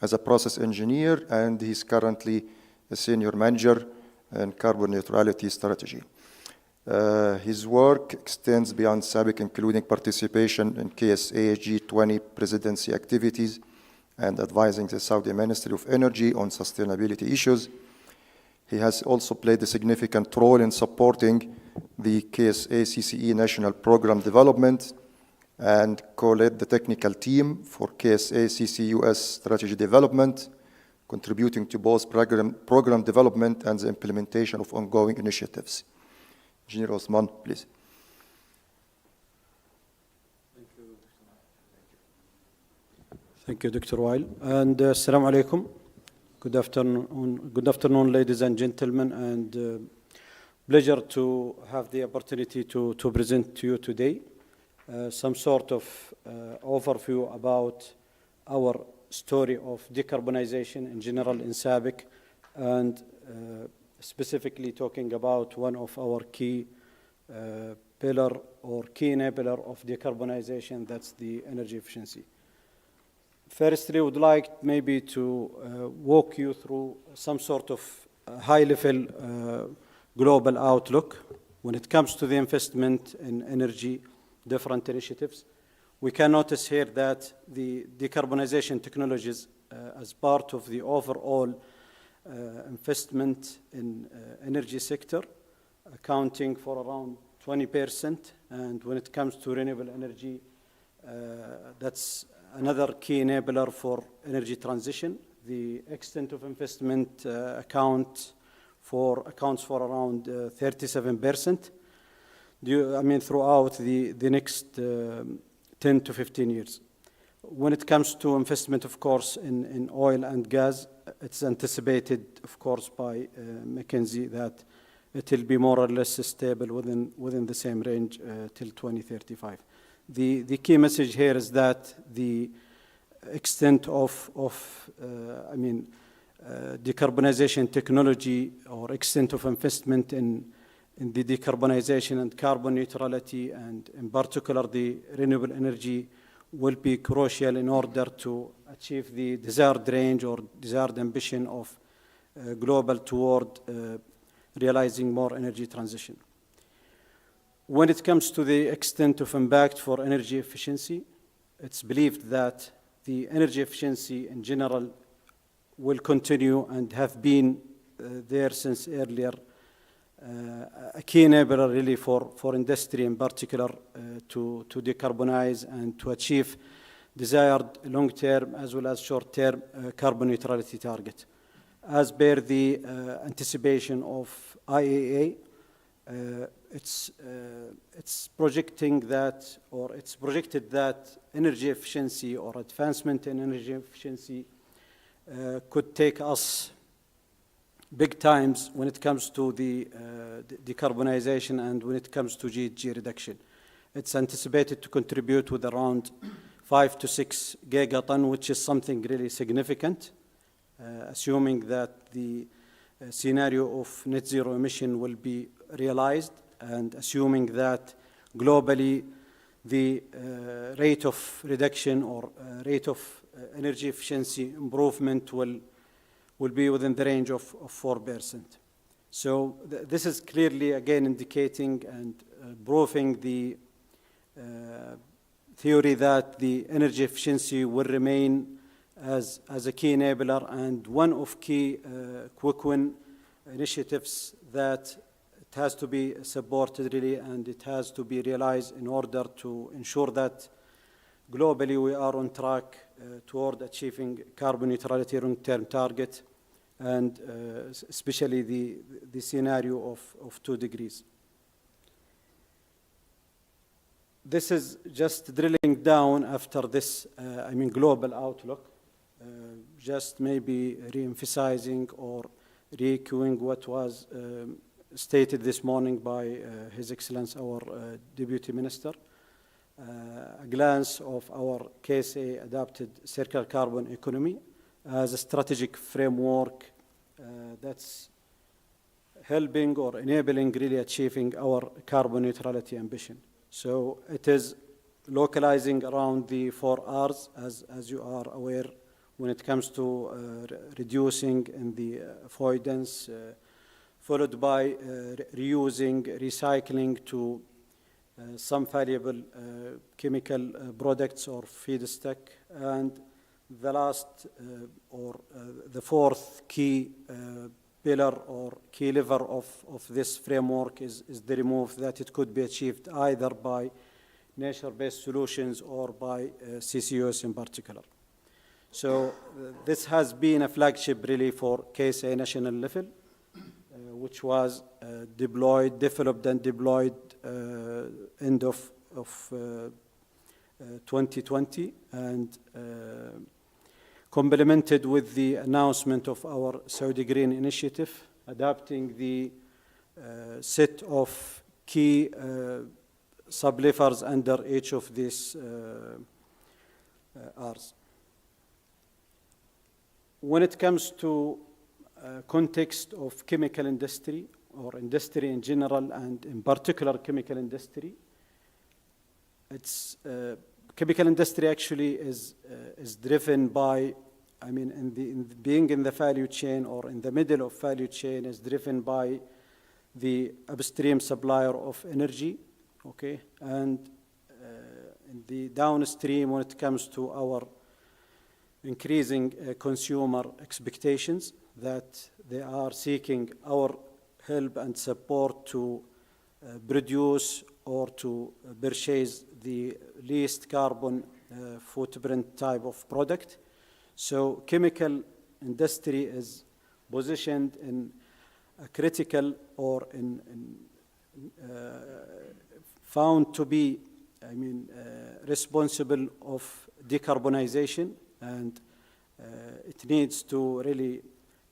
as a process engineer, and he's currently a senior manager in carbon neutrality strategy. His work extends beyond SABIC, including participation in KSA G20 presidency activities and advising the Saudi Ministry of Energy on sustainability issues. He has also played a significant role in supporting the KSA CCE national program development and co-led the technical team for KSA CCUS strategy development, contributing to both program development and the implementation of ongoing initiatives. Engineer Osman, please. Thank you, Dr. Wael. And assalamu alaikum. Good afternoon, ladies and gentlemen, and pleasure to have the opportunity to present to you today some sort of overview about our story of decarbonization in general in SABIC, and specifically talking about one of our key pillar or key enabler of decarbonization, that's the energy efficiency. Firstly, I would like maybe to walk you through some sort of high-level global outlook when it comes to the investment in energy, different initiatives. We can notice here that the decarbonization technologies as part of the overall investment in energy sector, accounting for around 20%. And when it comes to renewable energy, that's another key enabler for energy transition. The extent of investment accounts for around 37%. Throughout the next 10 to 15 years. When it comes to investment, of course, in oil and gas, it's anticipated, of course, by McKinsey that it will be more or less stable within the same range till 2035. The key message here is that the extent of decarbonization technology or extent of investment in the decarbonization and carbon neutrality, and in particular the renewable energy, will be crucial in order to achieve the desired range or desired ambition of global toward realizing more energy transition. When it comes to the extent of impact for energy efficiency, it's believed that the energy efficiency in general will continue and have been there since earlier, a key enabler really for industry in particular to decarbonize and to achieve desired long-term as well as short-term carbon neutrality target. As per the anticipation of IEA, it's projecting that, or it's projected that energy efficiency or advancement in energy efficiency could take us big times when it comes to the decarbonization and when it comes to GHG reduction. It's anticipated to contribute with around 5 to 6 gigaton, which is something really significant, assuming that the scenario of net zero emission will be realized, and assuming that globally the rate of reduction or rate of energy efficiency improvement will be within the range of 4%. So this is clearly again indicating and proving the theory that the energy efficiency will remain as a key enabler and one of key quick win initiatives that it has to be supported really, and it has to be realized in order to ensure that globally we are on track toward achieving carbon neutrality long-term target, and especially the scenario of 2 degrees. This is just drilling down after this, global outlook, just maybe re-emphasizing or re-echoing what was stated this morning by His Excellency, our Deputy Minister. A glance of our KSA adapted circular carbon economy as a strategic framework that's helping or enabling really achieving our carbon neutrality ambition. So it is localizing around the 4 R's, as you are aware, when it comes to reducing and the avoidance, followed by reusing, recycling to some valuable chemical products or feedstock, and the last or the fourth key pillar or key lever of this framework is the remove that it could be achieved either by nature-based solutions or by CCUS in particular. So this has been a flagship really for KSA national level, which was developed and deployed end of 2020, and complemented with the announcement of our Saudi Green Initiative, adapting the set of key sub-levers under each of these R's. When it comes to context of chemical industry or industry in general, and in particular chemical industry, it's chemical industry actually is driven by, being in the value chain or in the middle of value chain, is driven by the upstream supplier of energy, okay, and in the downstream when it comes to our increasing consumer expectations, that they are seeking our help and support to produce or to purchase the least carbon footprint type of product. So chemical industry is positioned in a critical or found to be, responsible of decarbonization, and it needs to really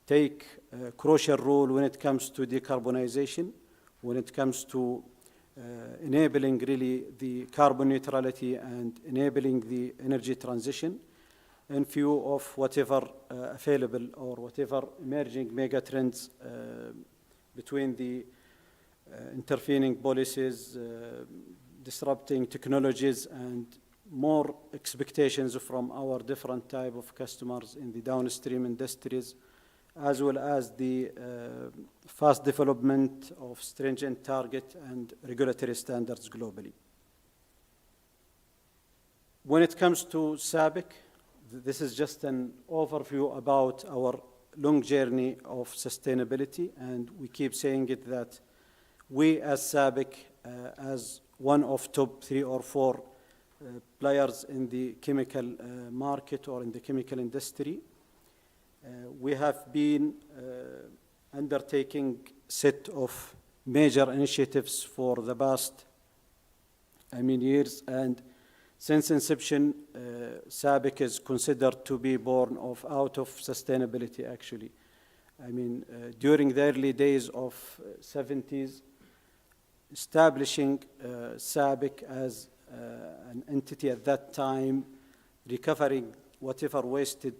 take a crucial role when it comes to decarbonization, when it comes to enabling really the carbon neutrality and enabling the energy transition in view of whatever available or whatever emerging mega trends between the intervening policies, disrupting technologies, and more expectations from our different type of customers in the downstream industries, as well as the fast development of stringent target and regulatory standards globally. When it comes to SABIC, this is just an overview about our long journey of sustainability, and we keep saying it that we as SABIC, as one of top 3 or 4 players in the chemical market or in the chemical industry, we have been undertaking set of major initiatives for the past years, and since inception, SABIC is considered to be born out of sustainability actually. During the early days of 70s, establishing SABIC as an entity at that time recovering whatever wasted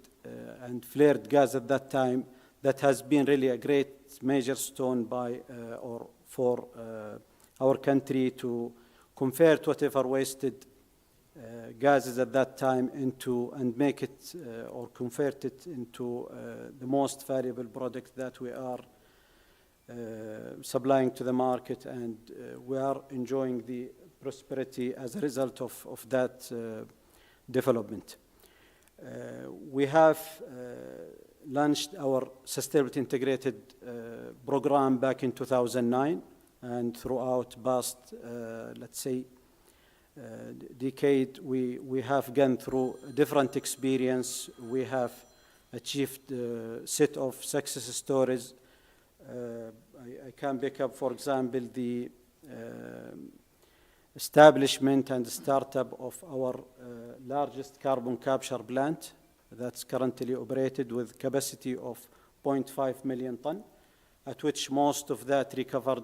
and flared gas at that time. That has been really a great major stone by or for our country to convert whatever wasted gases at that time into and make it or convert it into the most valuable product that we are supplying to the market, and we are enjoying the prosperity as a result of that development. We have launched our Sustainability Integrated program back in 2009, and throughout past, let's say, decade, we have gone through different experience. We have achieved a set of success stories. I can pick up, for example, the establishment and startup of our largest carbon capture plant that's currently operated with capacity of 0.5 million ton, at which most of that recovered,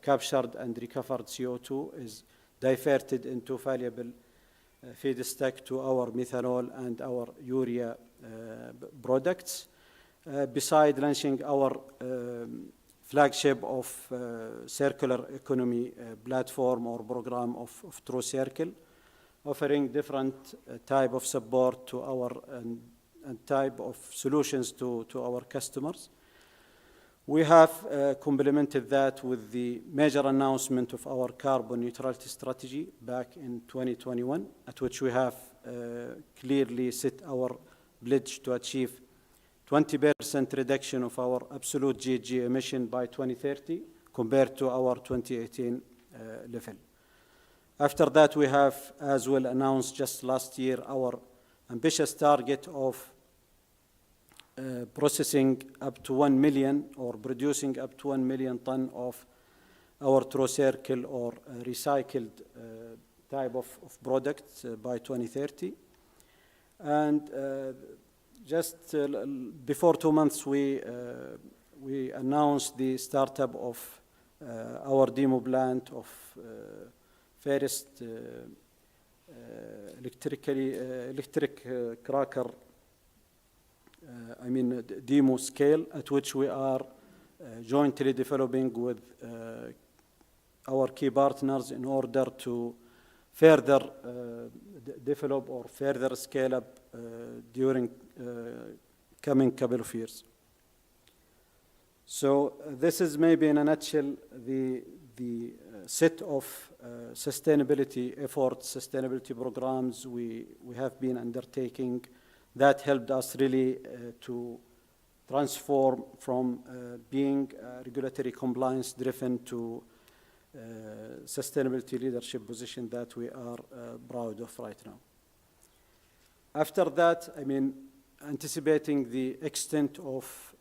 captured and recovered CO2 is diverted into valuable feedstock to our methanol and our urea products. Besides launching our flagship of circular economy platform or program of True Circle, offering different type of support to our and type of solutions to our customers. We have complemented that with the major announcement of our carbon neutrality strategy back in 2021, at which we have clearly set our pledge to achieve 20% reduction of our absolute GHG emission by 2030 compared to our 2018 level. After that, we have as well announced just last year our ambitious target of processing up to 1 million or producing up to 1 million ton of our True Circle or recycled type of products by 2030. And just before 2 months, we announced the startup of our demo plant of first electric cracker, demo scale, at which we are jointly developing with our key partners in order to further develop or further scale up during coming couple of years. So this is maybe in a nutshell the set of sustainability efforts, sustainability programs we have been undertaking that helped us really to transform from being regulatory compliance driven to sustainability leadership position that we are proud of right now. After that, anticipating the extent of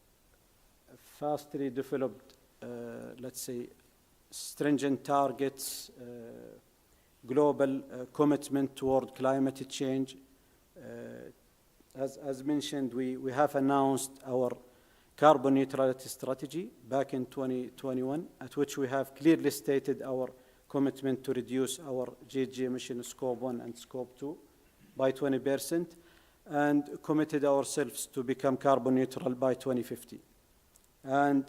fastly developed, let's say, stringent targets, global commitment toward climate change. As mentioned, we have announced our carbon neutrality strategy back in 2021, at which we have clearly stated our commitment to reduce our GHG emission scope 1 and scope 2 by 20% and committed ourselves to become carbon neutral by 2050. And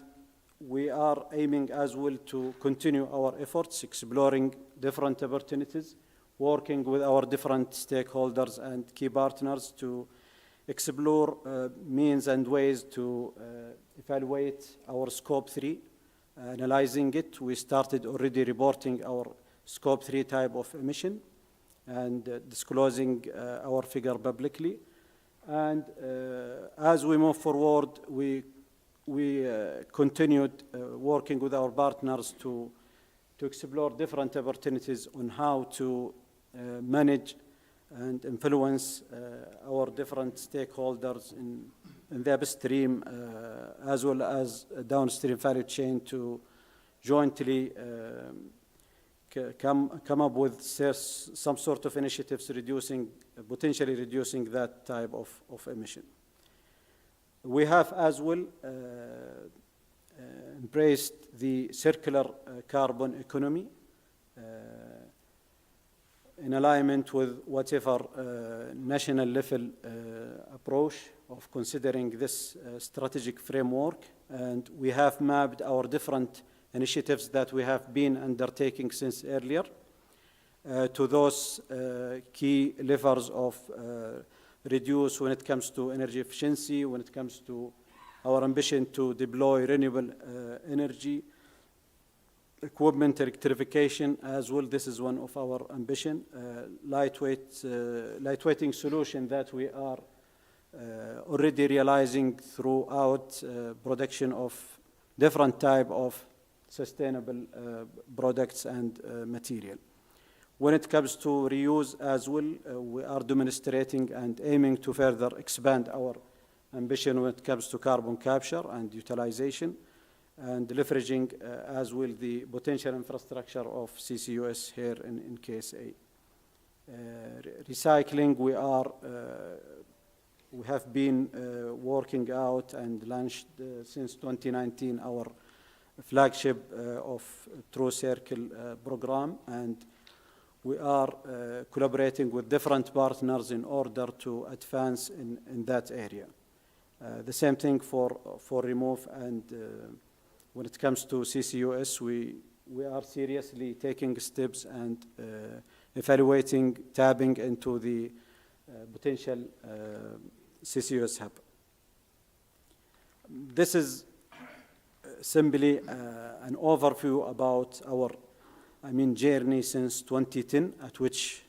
we are aiming as well to continue our efforts, exploring different opportunities, working with our different stakeholders and key partners to explore means and ways to evaluate our scope 3, analyzing it. We started already reporting our scope 3 type of emission and disclosing our figure publicly. And as we move forward, we continued working with our partners to explore different opportunities on how to manage and influence our different stakeholders in the upstream as well as downstream value chain to jointly come up with some sort of initiatives potentially reducing that type of emission. We have as well embraced the circular carbon economy in alignment with whatever national level approach of considering this strategic framework. And we have mapped our different initiatives that we have been undertaking since earlier to those key levers of reduce when it comes to energy efficiency, when it comes to our ambition to deploy renewable energy, equipment electrification as well. This is one of our ambition. Lightweighting solution that we are already realizing throughout production of different type of sustainable products and material. When it comes to reuse as well, we are demonstrating and aiming to further expand our ambition when it comes to carbon capture and utilization, and leveraging as well the potential infrastructure of CCUS here in KSA. Recycling, we have been working out and launched since 2019 our flagship of True Circle program, and we are collaborating with different partners in order to advance in that area. The same thing for remove, and when it comes to CCUS, we are seriously taking steps and evaluating tapping into the potential CCUS hub. This is simply an overview about our journey since 2010, at which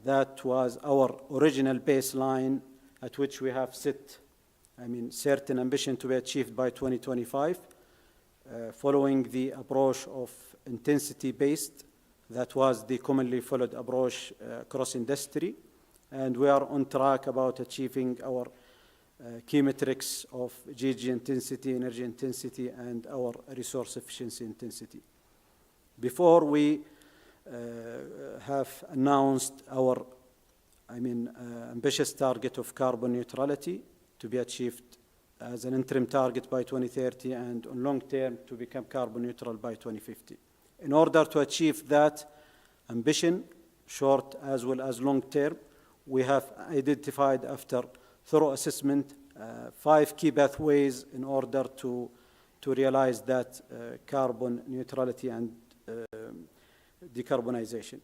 that was our original baseline, at which we have set certain ambition to be achieved by 2025, following the approach of intensity-based. That was the commonly followed approach across industry, and we are on track about achieving our key metrics of GHG intensity, energy intensity, and our resource efficiency intensity. Before we have announced our ambitious target of carbon neutrality to be achieved as an interim target by 2030, and on long term to become carbon neutral by 2050. In order to achieve that ambition, short as well as long term, we have identified, after thorough assessment, 5 key pathways in order to realize that carbon neutrality and decarbonization.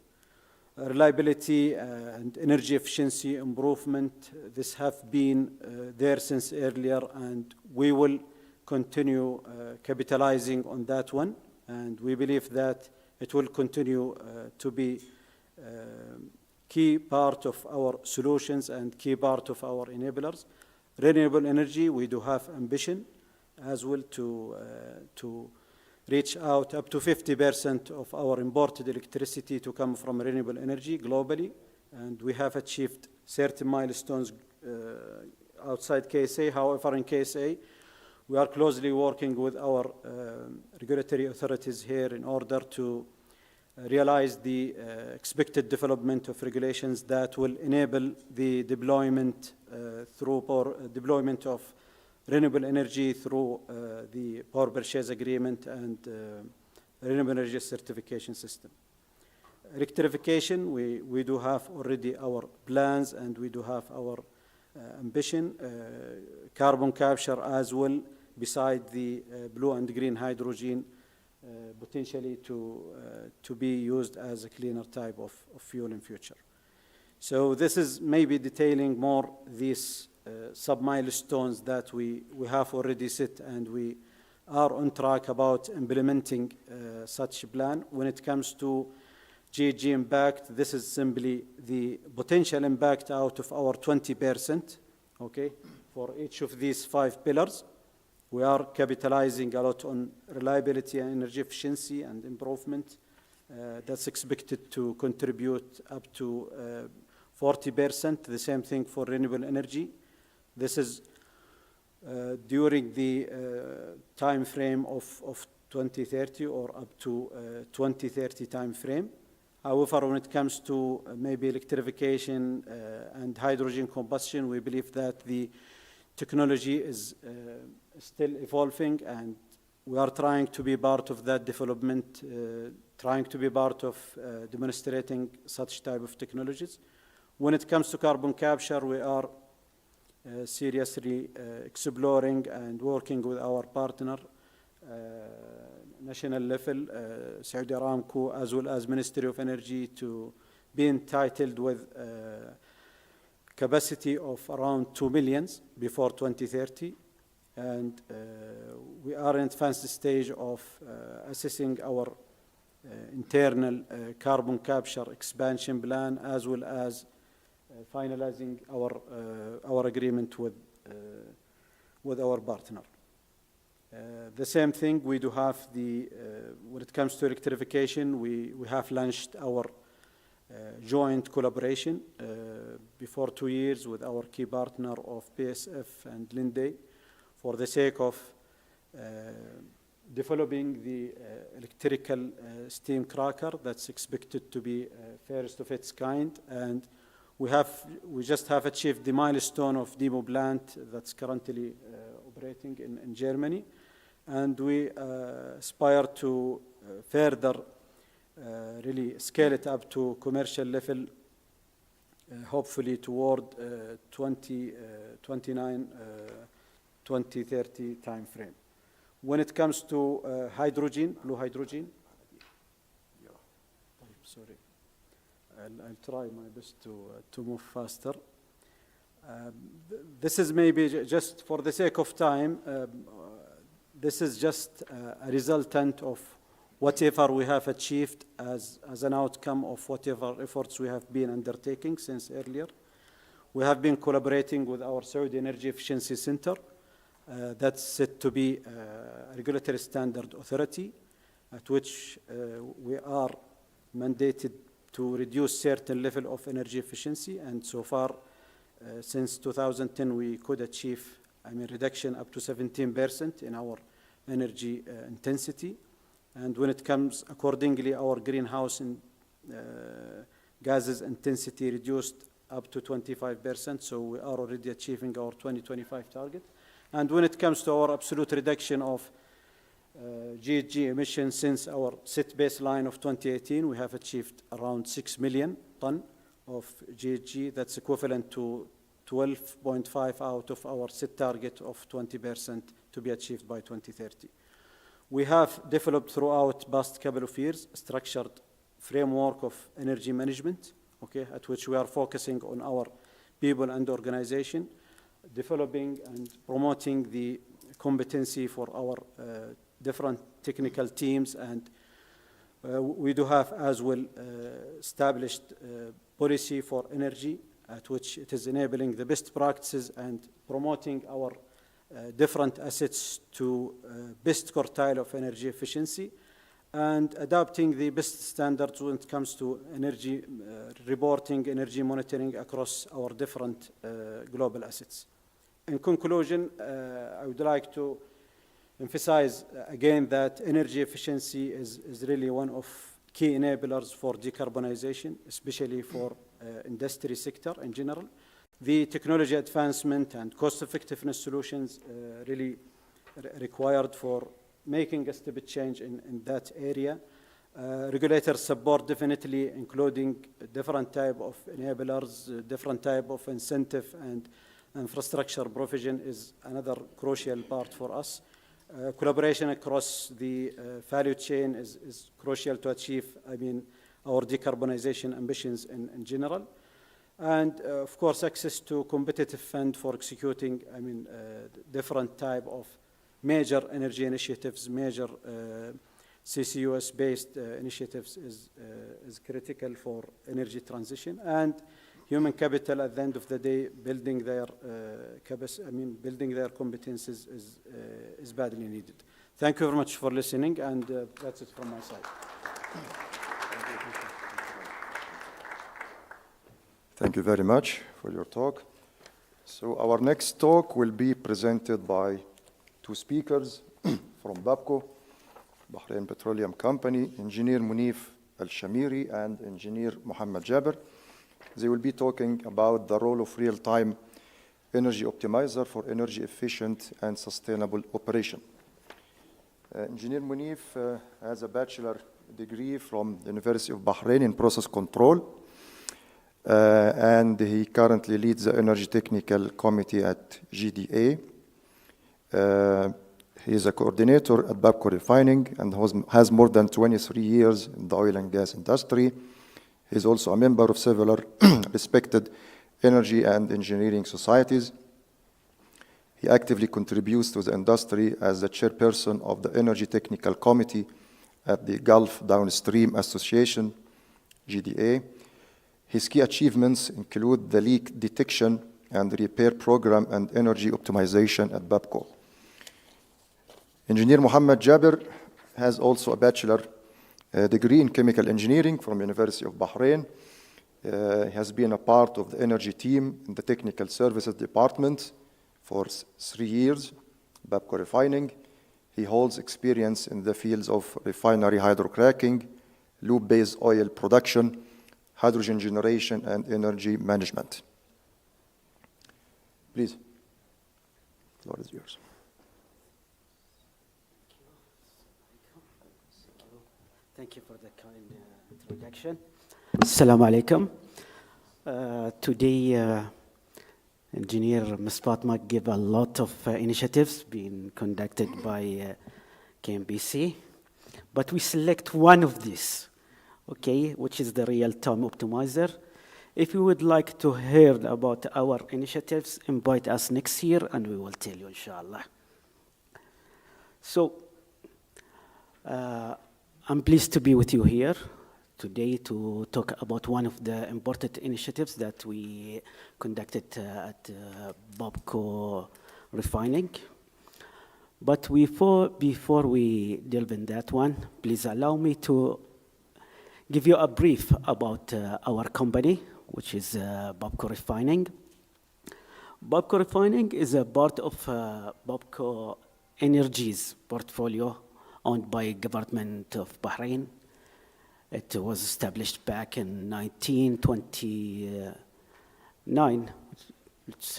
Reliability and energy efficiency improvement, this have been there since earlier, and we will continue capitalizing on that one, and we believe that it will continue to be key part of our solutions and key part of our enablers. Renewable energy, we do have ambition as well to reach out up to 50% of our imported electricity to come from renewable energy globally, and we have achieved certain milestones outside KSA. However, in KSA, we are closely working with our regulatory authorities here in order to realize the expected development of regulations that will enable the deployment deployment of renewable energy through the power purchase agreement and renewable energy certification system. Electrification, we do have already our plans, and we do have our ambition. Carbon capture as well, beside the blue and green hydrogen, potentially to be used as a cleaner type of fuel in future. So this is maybe detailing more these sub-milestones that we have already set, and we are on track about implementing such a plan. When it comes to GHG impact, this is simply the potential impact out of our 20%, okay, for each of these 5 pillars. We are capitalizing a lot on reliability and energy efficiency and improvement. That's expected to contribute up to 40%. The same thing for renewable energy. This is during the time frame of 2030 or up to 2030 time frame. However, when it comes to maybe electrification and hydrogen combustion, we believe that the technology is still evolving, and we are trying to be part of that development, trying to be part of demonstrating such type of technologies. When it comes to carbon capture, we are seriously exploring and working with our partner, national level, Saudi Aramco, as well as Ministry of Energy, to be entitled with capacity of around 2 million before 2030. And we are in advanced stage of assessing our internal carbon capture expansion plan, as well as finalizing our agreement with our partner. The same thing we do have when it comes to electrification, we have launched our joint collaboration before 2 years with our key partner of PSF and Linde, for the sake of developing the electrical steam cracker that's expected to be first of its kind. And we just have achieved the milestone of demo plant that's currently operating in Germany. And we aspire to further really scale it up to commercial level, hopefully toward 2029, 2030 time frame. When it comes to hydrogen, blue hydrogen, sorry, I'll try my best to move faster. This is maybe just for the sake of time, this is just a resultant of whatever we have achieved as an outcome of whatever efforts we have been undertaking since earlier. We have been collaborating with our Saudi Energy Efficiency Center, that's said to be a regulatory standard authority, at which we are mandated to reduce certain level of energy efficiency. And so far, since 2010, we could achieve reduction up to 17% in our energy intensity. And when it comes, accordingly, our greenhouse gases intensity reduced up to 25%, so we are already achieving our 2025 target. And when it comes to our absolute reduction of GHG emissions since our set baseline of 2018, we have achieved around 6 million ton of GHG. That's equivalent to 12.5 out of our set target of 20% to be achieved by 2030. We have developed throughout past couple of years a structured framework of energy management, at which we are focusing on our people and organization, developing and promoting the competency for our different technical teams. And we do have as well established policy for energy, at which it is enabling the best practices and promoting our different assets to best quartile of energy efficiency, and adopting the best standards when it comes to energy reporting, energy monitoring across our different global assets. In conclusion, I would like to emphasize again that energy efficiency is really one of key enablers for decarbonization, especially for industry sector in general. The technology advancement and cost-effectiveness solutions really required for making a step change in that area. Regulator support definitely, including different type of enablers, different type of incentive and infrastructure provision is another crucial part for us. Collaboration across the value chain is crucial to achieve, our decarbonization ambitions in general. And of course, access to competitive fund for executing, different type of major energy initiatives, major CCUS-based initiatives is critical for energy transition. And human capital, at the end of the day, building their building their competences is badly needed. Thank you very much for listening, and that's it from my side. Thank you very much for your talk. So our next talk will be presented by two speakers from BAPCO, Bahrain Petroleum Company, Engineer Munif Al-Shamiri and Engineer Muhammad Jabir. They will be talking about the role of real-time energy optimizer for energy efficient and sustainable operation. Engineer Munif has a bachelor degree from the University of Bahrain in process control, and he currently leads the Energy Technical Committee at GDA. He is a coordinator at Babco Refining and has more than 23 years in the oil and gas industry. He is also a member of several respected energy and engineering societies. He actively contributes to the industry as the chairperson of the Energy Technical Committee at the Gulf Downstream Association, GDA. His key achievements include the leak detection and repair program and energy optimization at Babco. Engineer Mohammed Jabir has also a bachelor degree in chemical engineering from University of Bahrain. He has been a part of the energy team in the technical services department for 3 years, Babco Refining. He holds experience in the fields of refinery hydrocracking, lube-based oil production, hydrogen generation, and energy management. Please, the floor is yours. Thank you for the kind introduction. Assalamu alaikum. Today, Engineer Misfatma gave a lot of initiatives being conducted by KMBC, but we select one of these, okay, which is the real-time optimizer. If you would like to hear about our initiatives, invite us next year and we will tell you, inshallah. So, I'm pleased to be with you here today to talk about one of the important initiatives that we conducted at Babco Refining. But before we delve in that one, please allow me to give you a brief about our company, which is Babco Refining. Babco Refining is a part of Babco Energy's portfolio owned by government of Bahrain. It was established back in 1929. It's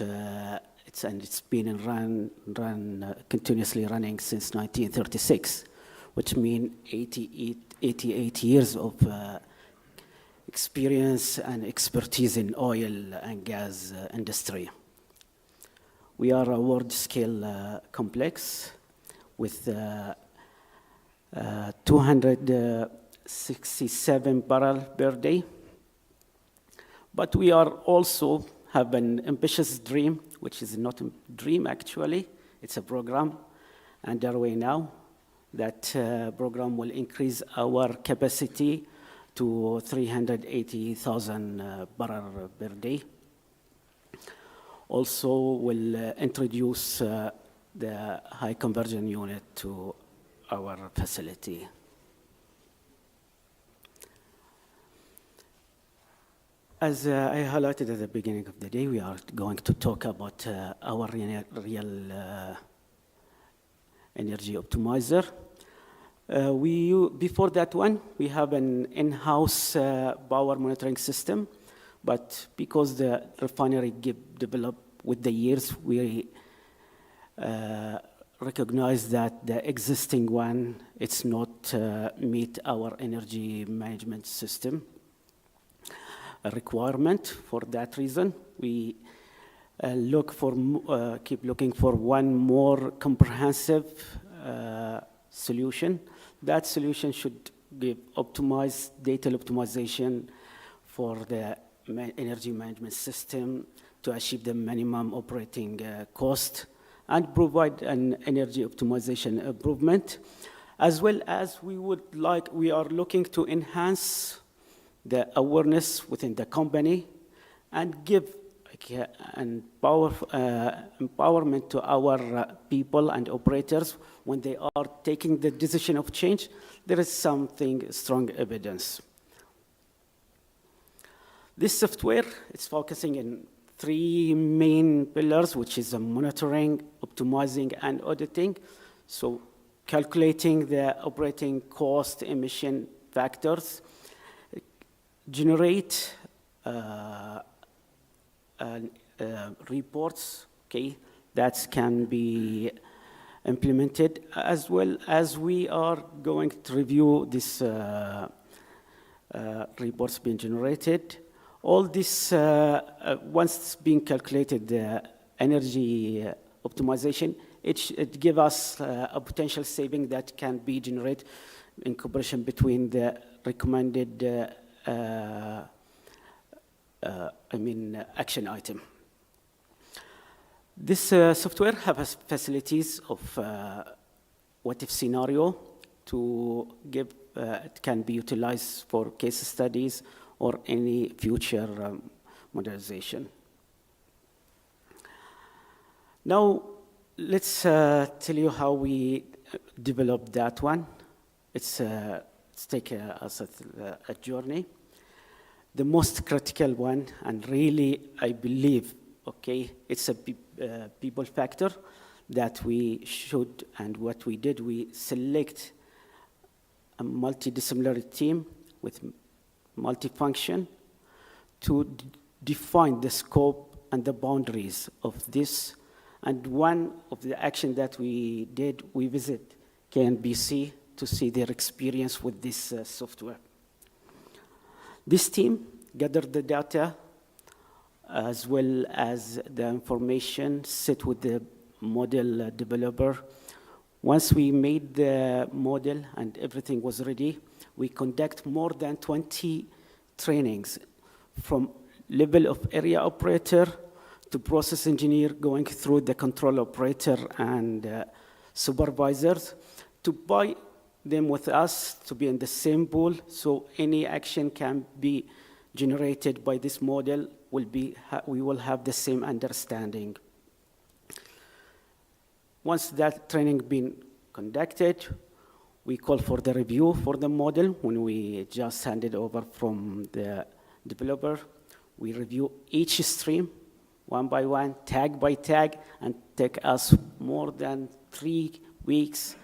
been continuously running since 1936, which means 88 years of experience and expertise in oil and gas industry. We are a world-scale complex with 267 barrels per day. But we are also have an ambitious dream, which is not a dream actually, it's a program underway now. That program will increase our capacity to 380,000 barrels per day. Also will introduce the high conversion unit to our facility. As I highlighted at the beginning of the day, we are going to talk about our real energy optimizer. Before that one, we have an in-house power monitoring system, but because the refinery developed with the years, we recognize that the existing one, it's not meet our energy management system requirement. For that reason, we keep looking for one more comprehensive solution. That solution should give optimized data optimization for the energy management system to achieve the minimum operating cost and provide an energy optimization improvement, as well as we are looking to enhance the awareness within the company and give empowerment to our people and operators when they are taking the decision of change. There is something strong evidence. This software is focusing in 3 main pillars, which is monitoring, optimizing, and auditing. So calculating the operating cost emission factors, generate reports, okay, that can be implemented, as well as we are going to review this reports being generated. All this, once it's being calculated, the energy optimization, it gives us a potential saving that can be generated in cooperation between the recommended action item. This software has facilities of what if scenario to give, it can be utilized for case studies or any future modernization. Now, let's tell you how we developed that one. It's take us a journey. The most critical one, and really, I believe, okay, it's a people factor that we should, and what we did, we select a multidisciplinary team with multifunction to define the scope and the boundaries of this. And one of the action that we did, we visit KNBC to see their experience with this software. This team gathered the data as well as the information set with the model developer. Once we made the model and everything was ready, we conduct more than 20 trainings from level of area operator to process engineer, going through the control operator and supervisors, to buy them with us to be in the same pool, so any action can be generated by this model we will have the same understanding. Once that training been conducted, we call for the review for the model. When we just hand it over from the developer, we review each stream one by one, tag by tag, and take us more than 3 weeks,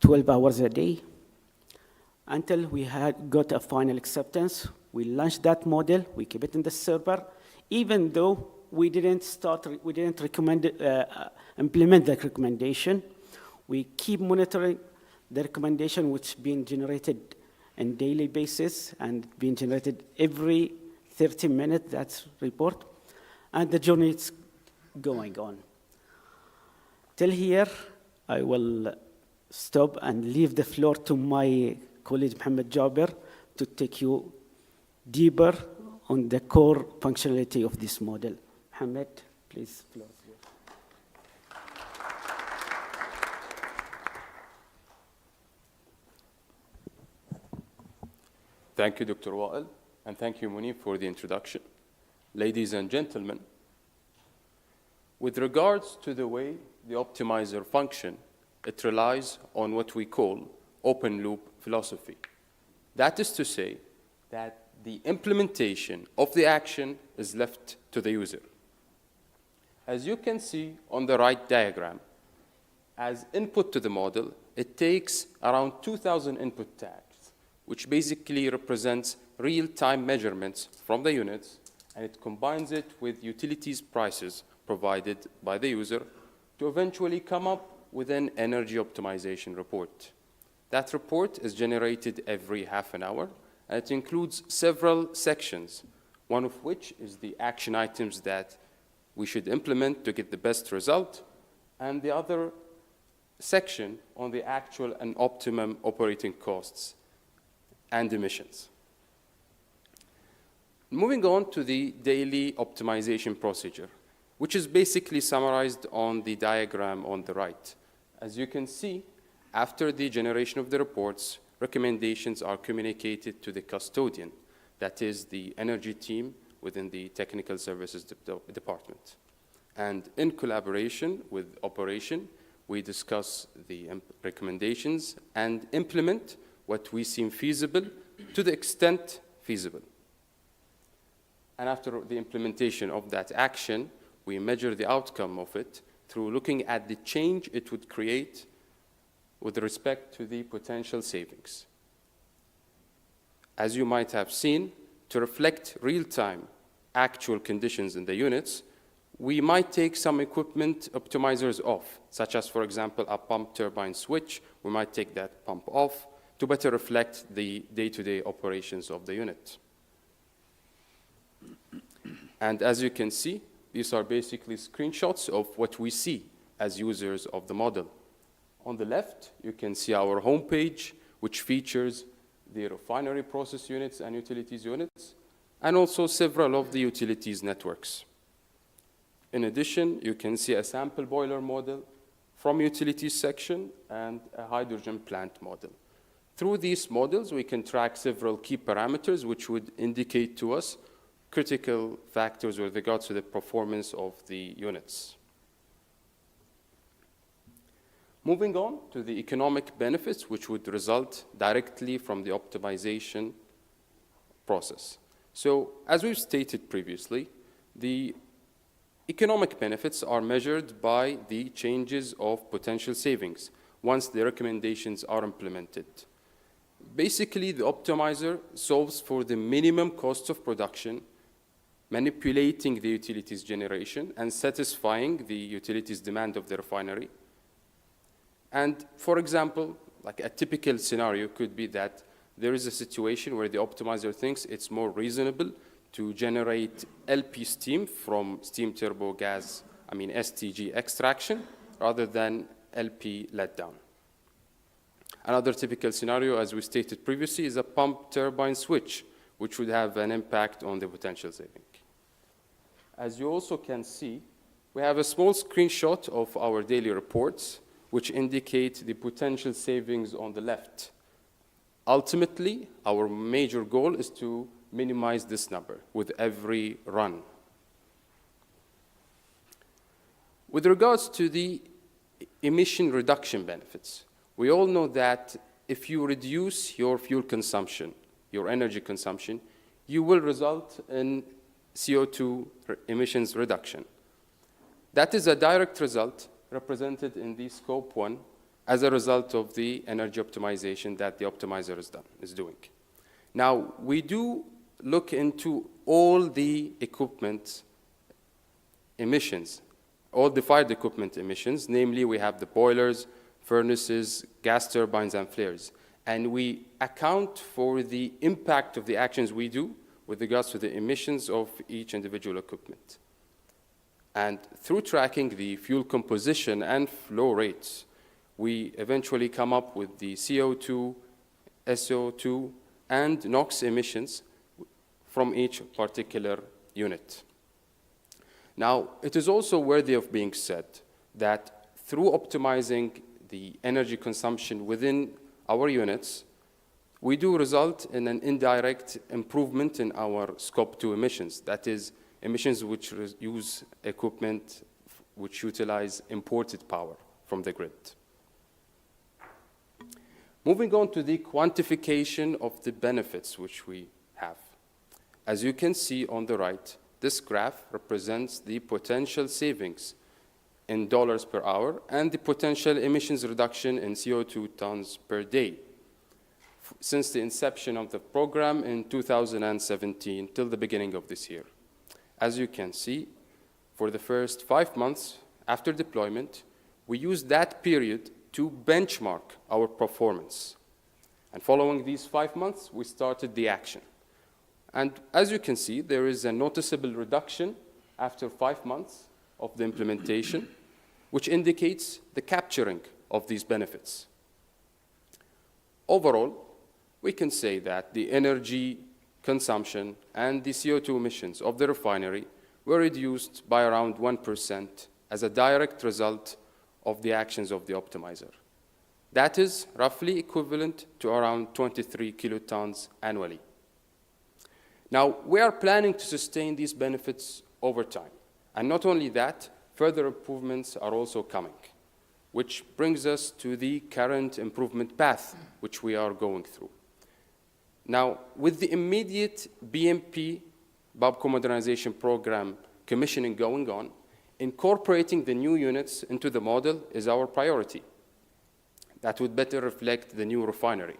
12 hours a day, until we had got a final acceptance. We launched that model, we keep it in the server, even though we didn't recommend implement that recommendation. We keep monitoring the recommendation which being generated on daily basis and being generated every 30 minutes, that's report, and the journey is going on. Till here, I will stop and leave the floor to my colleague Mohammed Jaber to take you deeper on the core functionality of this model. Mohammed, please, floor is yours. Thank you, Dr. Wael, and thank you, Munib, for the introduction. Ladies and gentlemen, with regards to the way the optimizer function, it relies on what we call open loop philosophy. That is to say that the implementation of the action is left to the user. As you can see on the right diagram, as input to the model, it takes around 2,000 input tags, which basically represents real-time measurements from the units, and it combines it with utilities prices provided by the user to eventually come up with an energy optimization report. That report is generated every half an hour, and it includes several sections, one of which is the action items that we should implement to get the best result, and the other section on the actual and optimum operating costs and emissions. Moving on to the daily optimization procedure, which is basically summarized on the diagram on the right. As you can see, after the generation of the reports, recommendations are communicated to the custodian, that is the energy team within the technical services department. And in collaboration with operation, we discuss the recommendations and implement what we seem feasible to the extent feasible. And after the implementation of that action, we measure the outcome of it through looking at the change it would create with respect to the potential savings. As you might have seen, to reflect real-time actual conditions in the units, we might take some equipment optimizers off, such as, for example, a pump turbine switch. We might take that pump off to better reflect the day-to-day operations of the unit. And as you can see, these are basically screenshots of what we see as users of the model. On the left, you can see our homepage, which features the refinery process units and utilities units, and also several of the utilities networks. In addition, you can see a sample boiler model from utilities section and a hydrogen plant model. Through these models, we can track several key parameters which would indicate to us critical factors with regards to the performance of the units. Moving on to the economic benefits which would result directly from the optimization process. So, as we've stated previously, the economic benefits are measured by the changes of potential savings once the recommendations are implemented. Basically, the optimizer solves for the minimum cost of production, manipulating the utilities generation and satisfying the utilities demand of the refinery. And for example, like a typical scenario could be that there is a situation where the optimizer thinks it's more reasonable to generate LP steam from steam turbo gas, STG extraction, rather than LP letdown. Another typical scenario, as we stated previously, is a pump turbine switch, which would have an impact on the potential saving. As you also can see, we have a small screenshot of our daily reports, which indicate the potential savings on the left. Ultimately, our major goal is to minimize this number with every run. With regards to the emission reduction benefits, we all know that if you reduce your fuel consumption, your energy consumption, you will result in CO2 emissions reduction. That is a direct result represented in the scope 1 as a result of the energy optimization that the optimizer is doing. Now, we do look into all the equipment emissions, all the fired equipment emissions, namely we have the boilers, furnaces, gas turbines, and flares. And we account for the impact of the actions we do with regards to the emissions of each individual equipment. And through tracking the fuel composition and flow rates, we eventually come up with the CO2, SO2, and NOx emissions from each particular unit. Now, it is also worthy of being said that through optimizing the energy consumption within our units, we do result in an indirect improvement in our scope 2 emissions. That is, emissions which use equipment which utilize imported power from the grid. Moving on to the quantification of the benefits which we have. As you can see on the right, this graph represents the potential savings in dollars per hour and the potential emissions reduction in CO2 tons per day since the inception of the program in 2017 till the beginning of this year. As you can see, for the first 5 months after deployment, we used that period to benchmark our performance. And following these 5 months, we started the action. And as you can see, there is a noticeable reduction after 5 months of the implementation, which indicates the capturing of these benefits. Overall, we can say that the energy consumption and the CO2 emissions of the refinery were reduced by around 1% as a direct result of the actions of the optimizer. That is roughly equivalent to around 23 kilotons annually. Now, we are planning to sustain these benefits over time. And not only that, further improvements are also coming, which brings us to the current improvement path which we are going through. Now, with the immediate BMP, Babco Modernization Program, commissioning going on, incorporating the new units into the model is our priority. That would better reflect the new refinery.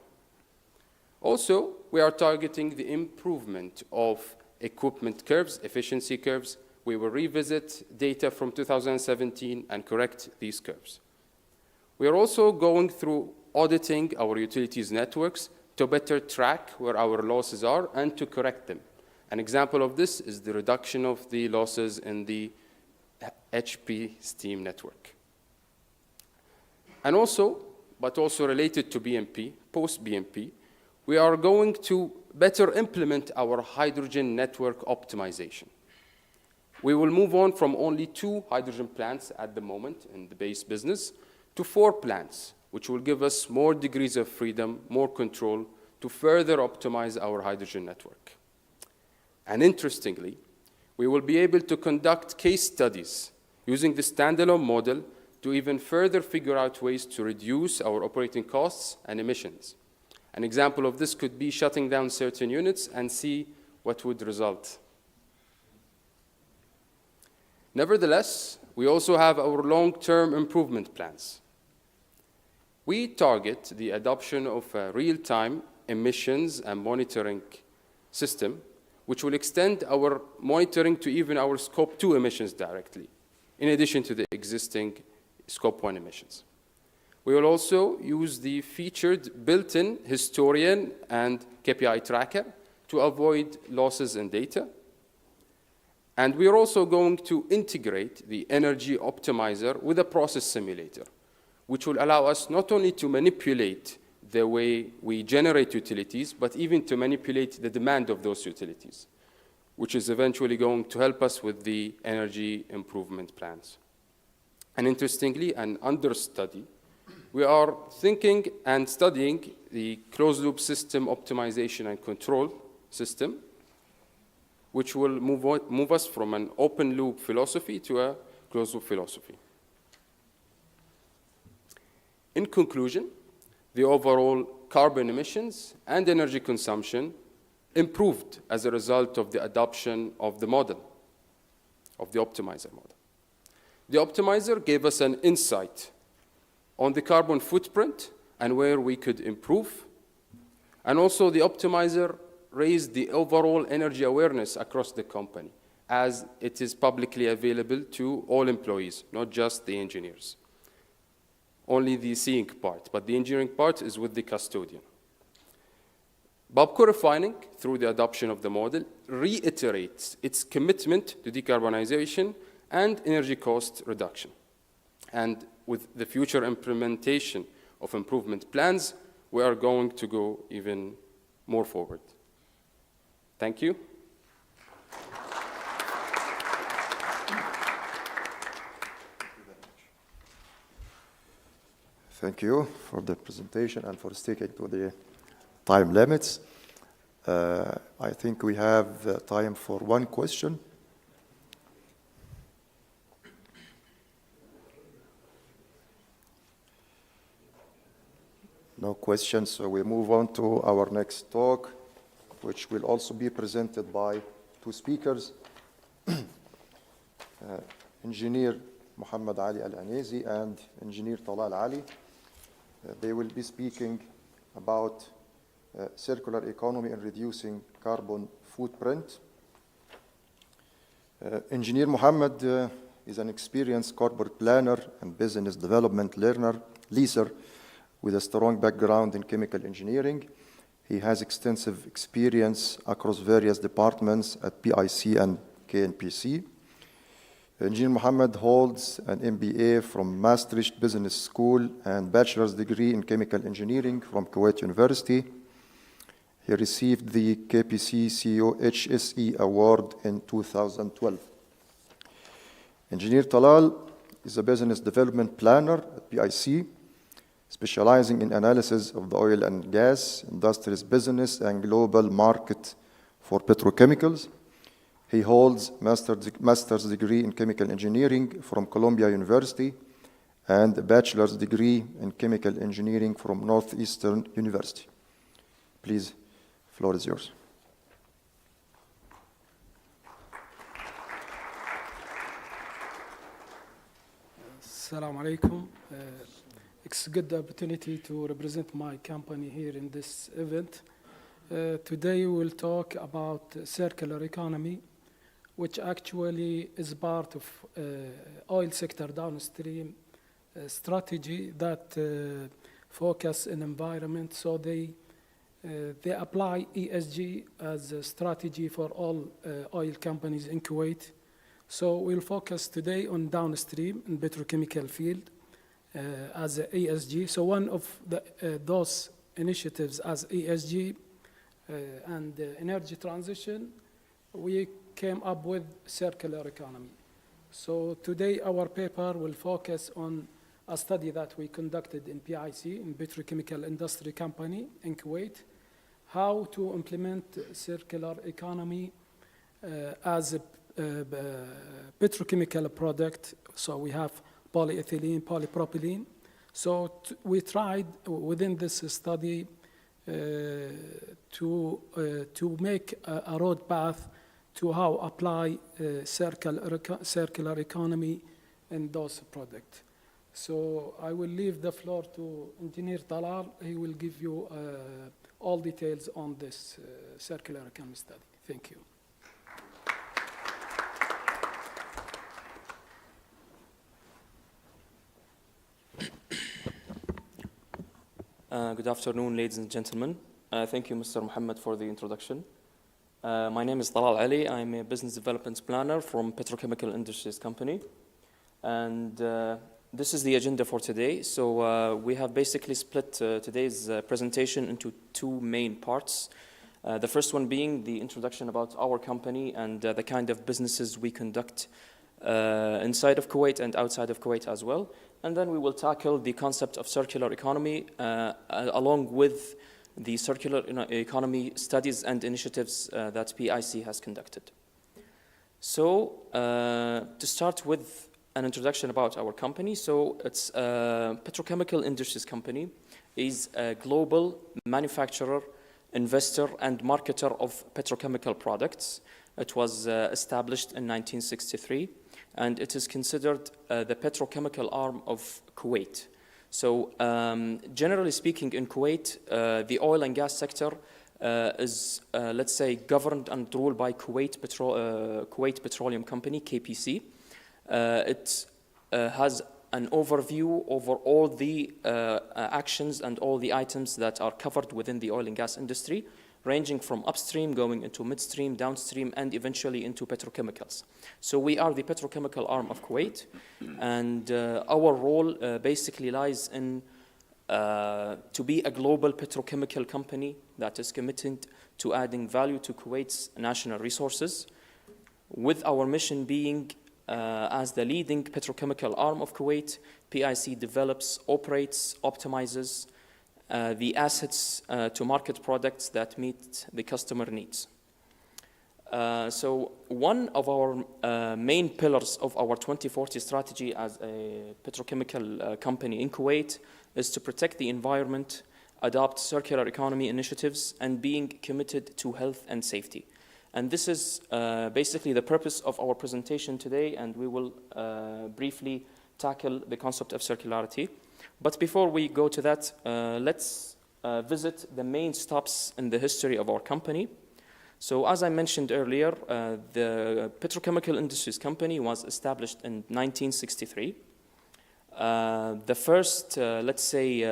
Also, we are targeting the improvement of equipment curves, efficiency curves, we will revisit data from 2017 and correct these curves. We are also going through auditing our utilities networks to better track where our losses are and to correct them. An example of this is the reduction of the losses in the HP steam network. And also, but also related to BMP, post-BMP, we are going to better implement our hydrogen network optimization. We will move on from only 2 hydrogen plants at the moment in the base business to 4 plants, which will give us more degrees of freedom, more control to further optimize our hydrogen network. And interestingly, we will be able to conduct case studies using the standalone model to even further figure out ways to reduce our operating costs and emissions. An example of this could be shutting down certain units and see what would result. Nevertheless, we also have our long-term improvement plans. We target the adoption of a real-time emissions and monitoring system, which will extend our monitoring to even our Scope 2 emissions directly, in addition to the existing Scope 1 emissions. We will also use the featured built-in historian and KPI tracker to avoid losses in data. And we are also going to integrate the energy optimizer with a process simulator, which will allow us not only to manipulate the way we generate utilities, but even to manipulate the demand of those utilities, which is eventually going to help us with the energy improvement plans. And interestingly, and under study, we are thinking and studying the closed-loop system optimization and control system, which will move us from an open-loop philosophy to a closed-loop philosophy. In conclusion, the overall carbon emissions and energy consumption improved as a result of the adoption of the model, of the optimizer model. The optimizer gave us an insight on the carbon footprint and where we could improve. And also the optimizer raised the overall energy awareness across the company, as it is publicly available to all employees, not just the engineers. Only the seeing part, but the engineering part is with the custodian. Babco Refining, through the adoption of the model, reiterates its commitment to decarbonization and energy cost reduction. And with the future implementation of improvement plans, we are going to go even more forward. Thank you. Thank you for the presentation and for sticking to the time limits. I think we have time for one question. No questions, so we move on to our next talk, which will also be presented by 2 speakers, Engineer Muhammad Ali Al-Anezi and Engineer Talal Ali. They will be speaking about circular economy and reducing carbon footprint. Engineer Muhammad is an experienced corporate planner and business development leader with a strong background in chemical engineering. He has extensive experience across various departments at PIC and KNPC. Engineer Muhammad holds an MBA from Maastricht Business School and bachelor's degree in chemical engineering from Kuwait University. He received the KPC CEO HSE Award in 2012. Engineer Talal is a business development planner at PIC, specializing in analysis of the oil and gas industry's business and global market for petrochemicals. He holds master's degree in chemical engineering from Columbia University and a bachelor's degree in chemical engineering from Northeastern University. Please, the floor is yours. Assalamu alaikum. It's a good opportunity to represent my company here in this event. Today we will talk about circular economy, which actually is part of oil sector downstream strategy that focus on environment. So they apply ESG as a strategy for all oil companies in Kuwait. So we'll focus today on downstream and petrochemical field as a ESG. So one of those initiatives as ESG and energy transition, we came up with circular economy. So today our paper will focus on a study that we conducted in PIC, in Petrochemical Industry Company in Kuwait, how to implement circular economy as a petrochemical product. So we have polyethylene, polypropylene. So we tried within this study to make a road path to how apply circular economy in those products. So I will leave the floor to Engineer Talal. He will give you all details on this circular economy study. Thank you. Good afternoon, ladies and gentlemen. Thank you, Mr. Mohammed, for the introduction. My name is Talal Ali. I'm a business development planner from Petrochemical Industries Company. And this is the agenda for today. So we have basically split today's presentation into two main parts. The first one being the introduction about our company and the kind of businesses we conduct inside of Kuwait and outside of Kuwait as well. And then we will tackle the concept of circular economy along with the circular economy studies and initiatives that PIC has conducted. So to start with an introduction about our company. So it's Petrochemical Industries Company is a global manufacturer, investor, and marketer of petrochemical products. It was established in 1963, and it is considered the petrochemical arm of Kuwait. So generally speaking, in Kuwait, the oil and gas sector is, let's say, governed and ruled by Kuwait Petroleum Company, KPC. It has an overview over all the actions and all the items that are covered within the oil and gas industry, ranging from upstream, going into midstream, downstream, and eventually into petrochemicals. So we are the petrochemical arm of Kuwait, and our role basically lies in to be a global petrochemical company that is committed to adding value to Kuwait's national resources, with our mission being as the leading petrochemical arm of Kuwait. PIC develops, operates, optimizes the assets to market products that meet the customer needs. So one of our main pillars of our 2040 strategy as a petrochemical company in Kuwait is to protect the environment, adopt circular economy initiatives, and being committed to health and safety. And this is basically the purpose of our presentation today, and we will briefly tackle the concept of circularity. But before we go to that, let's visit the main stops in the history of our company. So as I mentioned earlier, the Petrochemical Industries Company was established in 1963. The first, let's say,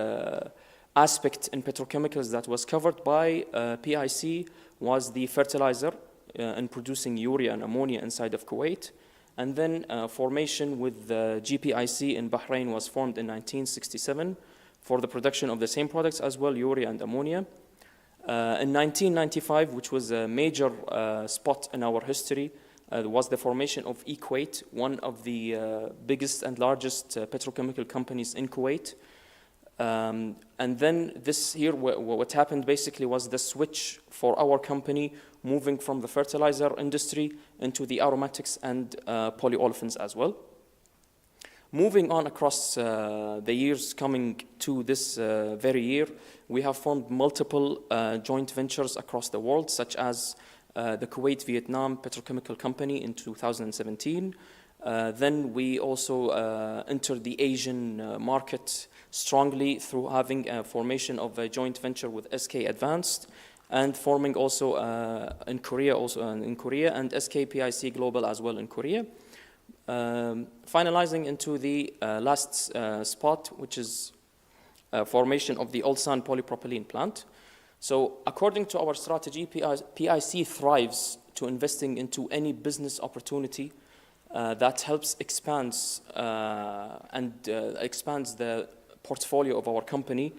aspect in petrochemicals that was covered by PIC was the fertilizer in producing urea and ammonia inside of Kuwait. And then formation with the GPIC in Bahrain was formed in 1967 for the production of the same products as well, urea and ammonia. In 1995, which was a major spot in our history, was the formation of Kuwait, one of the biggest and largest petrochemical companies in Kuwait. And then this here, what happened basically was the switch for our company moving from the fertilizer industry into the aromatics and polyolefins as well. Moving on across the years coming to this very year, we have formed multiple joint ventures across the world, such as the Kuwait-Vietnam Petrochemical Company in 2017. Then we also entered the Asian market strongly through having a formation of a joint venture with SK Advanced. and forming also in Korea, and SKPIC Global as well in Korea. Finalizing into the last spot, which is formation of the Ulsan polypropylene plant. So according to our strategy, PIC thrives to investing into any business opportunity that helps expands the portfolio of our company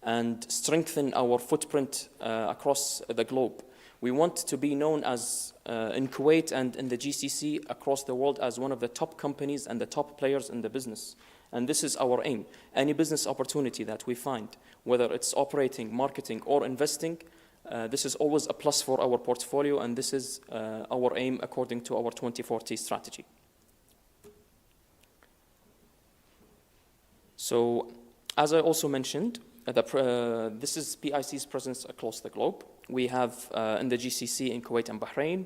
and strengthen our footprint across the globe. We want to be known as, in Kuwait and in the GCC across the world, as one of the top companies and the top players in the business. And this is our aim. Any business opportunity that we find, whether it's operating, marketing, or investing, this is always a plus for our portfolio, and this is our aim according to our 2040 strategy. So, as I also mentioned, this is PIC's presence across the globe. We have in the GCC in Kuwait and Bahrain.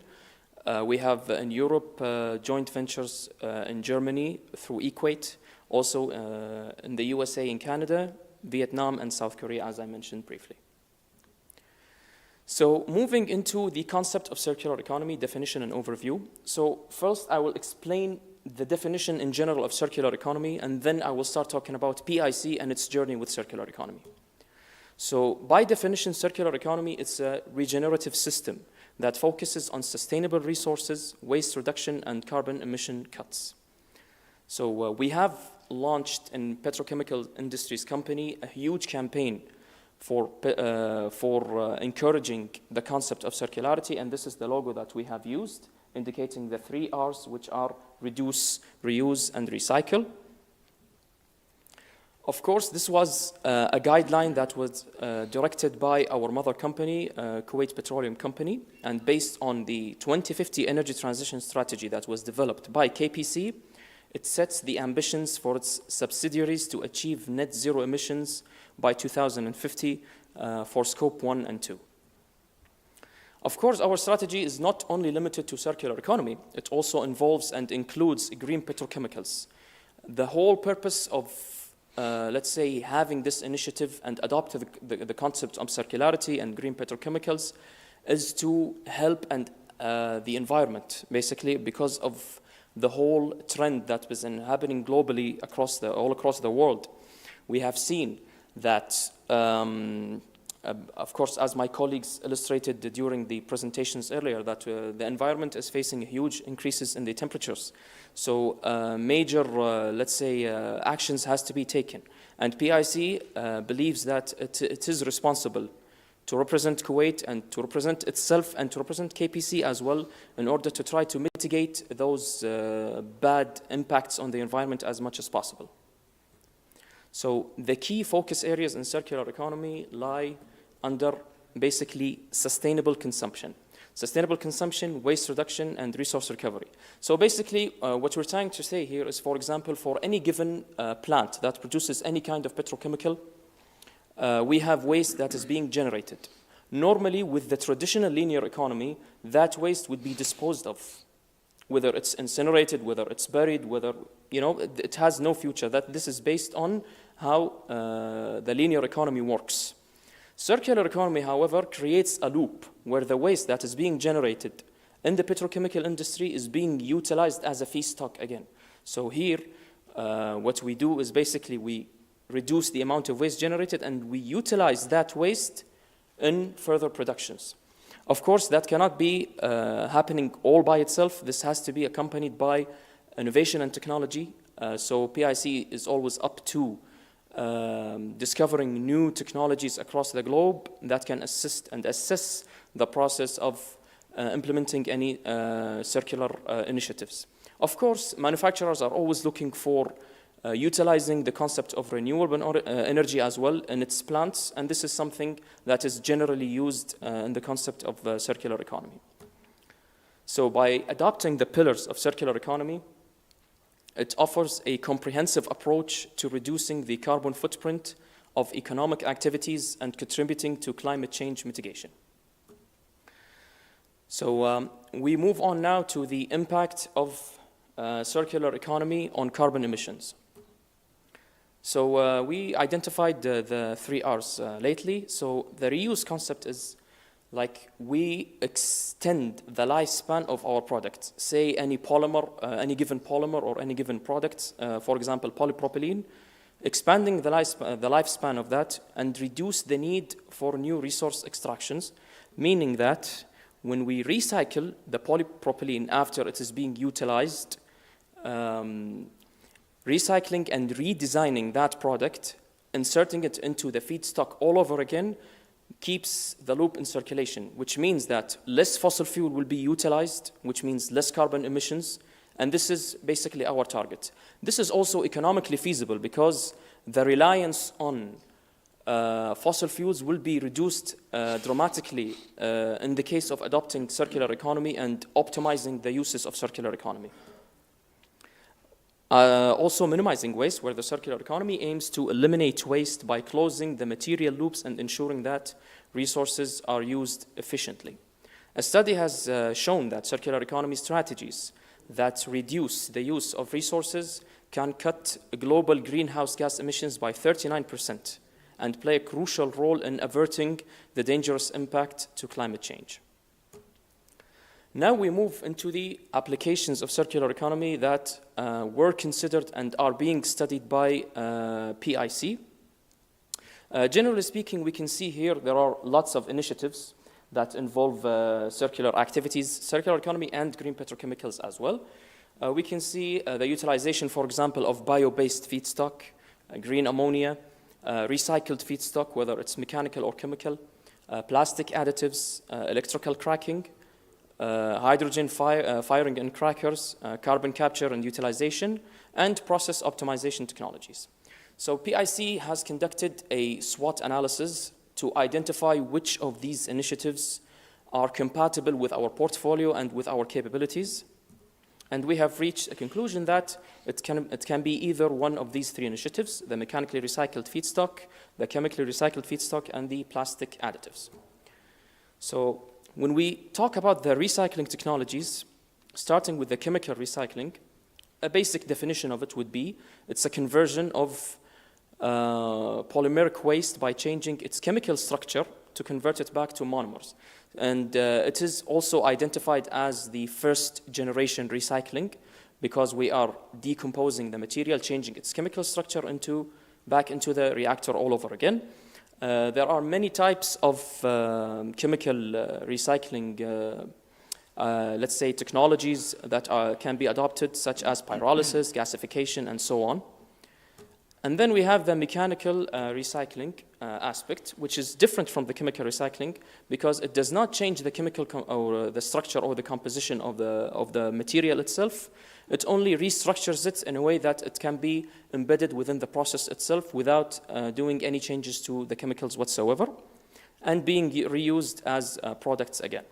We have in Europe joint ventures in Germany through Equate, also in the USA and Canada, Vietnam and South Korea, as I mentioned briefly. So moving into the concept of circular economy, definition and overview. So first I will explain the definition in general of circular economy, and then I will start talking about PIC and its journey with circular economy. So by definition, circular economy is a regenerative system that focuses on sustainable resources, waste reduction, and carbon emission cuts. So we have launched in petrochemical industries company a huge campaign for encouraging the concept of circularity, and this is the logo that we have used, indicating the 3 R's, which are reduce, reuse, and recycle. Of course, this was a guideline that was directed by our mother company, Kuwait Petroleum Company, and based on the 2050 energy transition strategy that was developed by KPC, it sets the ambitions for its subsidiaries to achieve net zero emissions by 2050 for scope 1 and 2. Of course, our strategy is not only limited to circular economy, it also involves and includes green petrochemicals. The whole purpose of, let's say, having this initiative and adopt the concept of circularity and green petrochemicals is to help and the environment, basically, because of the whole trend that was happening globally all across the world. We have seen that, of course, as my colleagues illustrated during the presentations earlier, that the environment is facing huge increases in the temperatures. So major, let's say, actions has to be taken. And PIC believes that it is responsible to represent Kuwait and to represent itself and to represent KPC as well in order to try to mitigate those bad impacts on the environment as much as possible. So the key focus areas in circular economy lie under basically sustainable consumption. Sustainable consumption, waste reduction, and resource recovery. So basically, what we're trying to say here is, for example, for any given plant that produces any kind of petrochemical, we have waste that is being generated. Normally, with the traditional linear economy, that waste would be disposed of. Whether it's incinerated, whether it's buried, whether, it has no future. This is based on how the linear economy works. Circular economy, however, creates a loop where the waste that is being generated in the petrochemical industry is being utilized as a feedstock again. So here, what we do is basically we reduce the amount of waste generated and we utilize that waste in further productions. Of course, that cannot be happening all by itself. This has to be accompanied by innovation and technology. So PIC is always up to discovering new technologies across the globe that can assist and assess the process of implementing any circular initiatives. Of course, manufacturers are always looking for utilizing the concept of renewable energy as well in its plants, and this is something that is generally used in the concept of circular economy. So by adopting the pillars of circular economy, it offers a comprehensive approach to reducing the carbon footprint of economic activities and contributing to climate change mitigation. So we move on now to the impact of circular economy on carbon emissions. So we identified the 3 R's lately. So the reuse concept is like we extend the lifespan of our product. Say any polymer, any given polymer or any given product, for example, polypropylene, expanding the lifespan of that and reduce the need for new resource extractions, meaning that when we recycle the polypropylene after it is being utilized, recycling and redesigning that product, inserting it into the feedstock all over again, keeps the loop in circulation, which means that less fossil fuel will be utilized, which means less carbon emissions, and this is basically our target. This is also economically feasible because the reliance on fossil fuels will be reduced dramatically in the case of adopting circular economy and optimizing the uses of circular economy. Also minimizing waste, where the circular economy aims to eliminate waste by closing the material loops and ensuring that resources are used efficiently. A study has shown that circular economy strategies that reduce the use of resources can cut global greenhouse gas emissions by 39% and play a crucial role in averting the dangerous impact to climate change. Now we move into the applications of circular economy that were considered and are being studied by PIC. Generally speaking, we can see here there are lots of initiatives that involve circular activities, circular economy and green petrochemicals as well. We can see the utilization, for example, of bio-based feedstock, green ammonia, recycled feedstock, whether it's mechanical or chemical, plastic additives, electrical cracking, hydrogen firing in crackers, carbon capture and utilization, and process optimization technologies. So PIC has conducted a SWOT analysis to identify which of these initiatives are compatible with our portfolio and with our capabilities. And we have reached a conclusion that it can be either one of these three initiatives: the mechanically recycled feedstock, the chemically recycled feedstock, and the plastic additives. So when we talk about the recycling technologies, starting with the chemical recycling, a basic definition of it would be it's a conversion of polymeric waste by changing its chemical structure to convert it back to monomers. And it is also identified as the first generation recycling because we are decomposing the material, changing its chemical structure back into the reactor all over again. There are many types of chemical recycling, let's say, technologies that can be adopted, such as pyrolysis, gasification, and so on. And then we have the mechanical recycling aspect, which is different from the chemical recycling because it does not change the chemical or the structure or the composition of the material itself. It only restructures it in a way that it can be embedded within the process itself without doing any changes to the chemicals whatsoever and being reused as products again.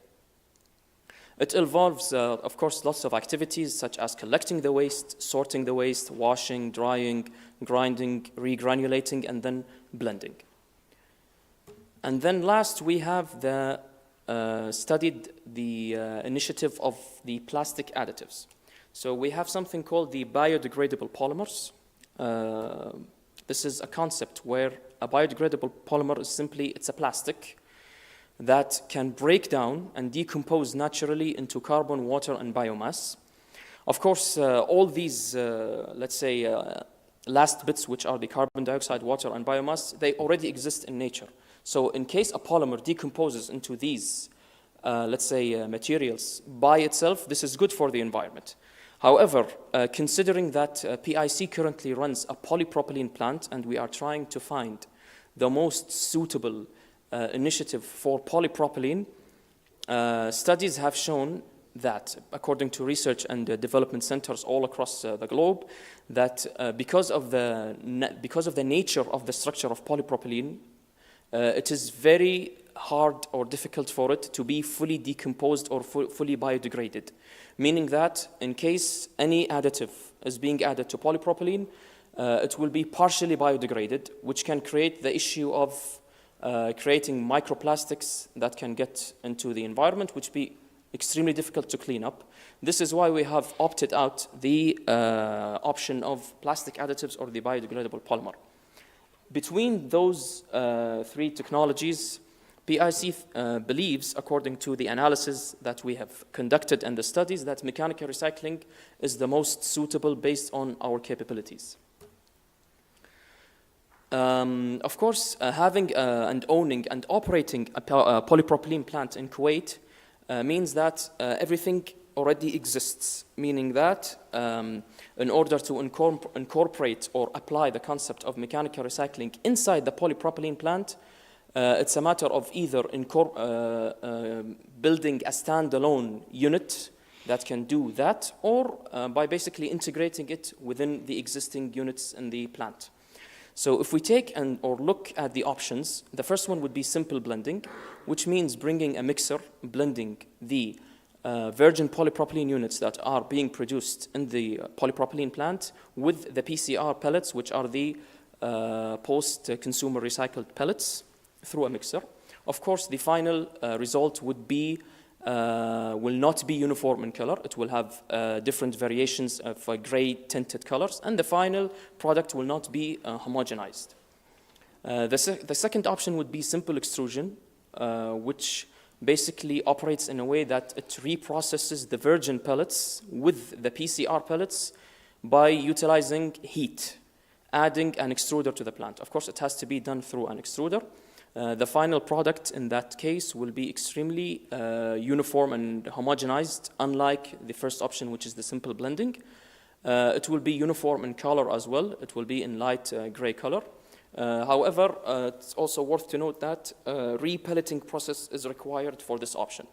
It involves, of course, lots of activities such as collecting the waste, sorting the waste, washing, drying, grinding, regranulating, and then blending. And then last, we have studied the initiative of the plastic additives. So we have something called the biodegradable polymers. This is a concept where a biodegradable polymer is simply, it's a plastic that can break down and decompose naturally into carbon, water, and biomass. Of course, all these, let's say, last bits, which are the carbon dioxide, water, and biomass, they already exist in nature. So in case a polymer decomposes into these, let's say, materials by itself, this is good for the environment. However, considering that PIC currently runs a polypropylene plant and we are trying to find the most suitable initiative for polypropylene, studies have shown that, according to research and development centers all across the globe, that because of the nature of the structure of polypropylene, it is very hard or difficult for it to be fully decomposed or fully biodegraded, meaning that in case any additive is being added to polypropylene, it will be partially biodegraded, which can create the issue of creating microplastics that can get into the environment, which be extremely difficult to clean up. This is why we have opted out the option of plastic additives or the biodegradable polymer. Between those three technologies, PIC believes, according to the analysis that we have conducted and the studies, that mechanical recycling is the most suitable based on our capabilities. Of course, having and owning and operating a polypropylene plant in Kuwait means that everything already exists, meaning that in order to incorporate or apply the concept of mechanical recycling inside the polypropylene plant, it's a matter of either building a standalone unit that can do that, or by basically integrating it within the existing units in the plant. So if we take or look at the options, the first one would be simple blending, which means bringing a mixer, blending the virgin polypropylene units that are being produced in the polypropylene plant with the PCR pellets, which are the post-consumer recycled pellets, through a mixer. Of course, the final result would be will not be uniform in color. It will have different variations of gray tinted colors, and the final product will not be homogenized. The second option would be simple extrusion, which basically operates in a way that it reprocesses the virgin pellets with the PCR pellets by utilizing heat, adding an extruder to the plant. Of course, it has to be done through an extruder. The final product in that case will be extremely uniform and homogenized, unlike the first option, which is the simple blending. It will be uniform in color as well. It will be in light gray color. However, it's also worth to note that repelleting process is required for this option.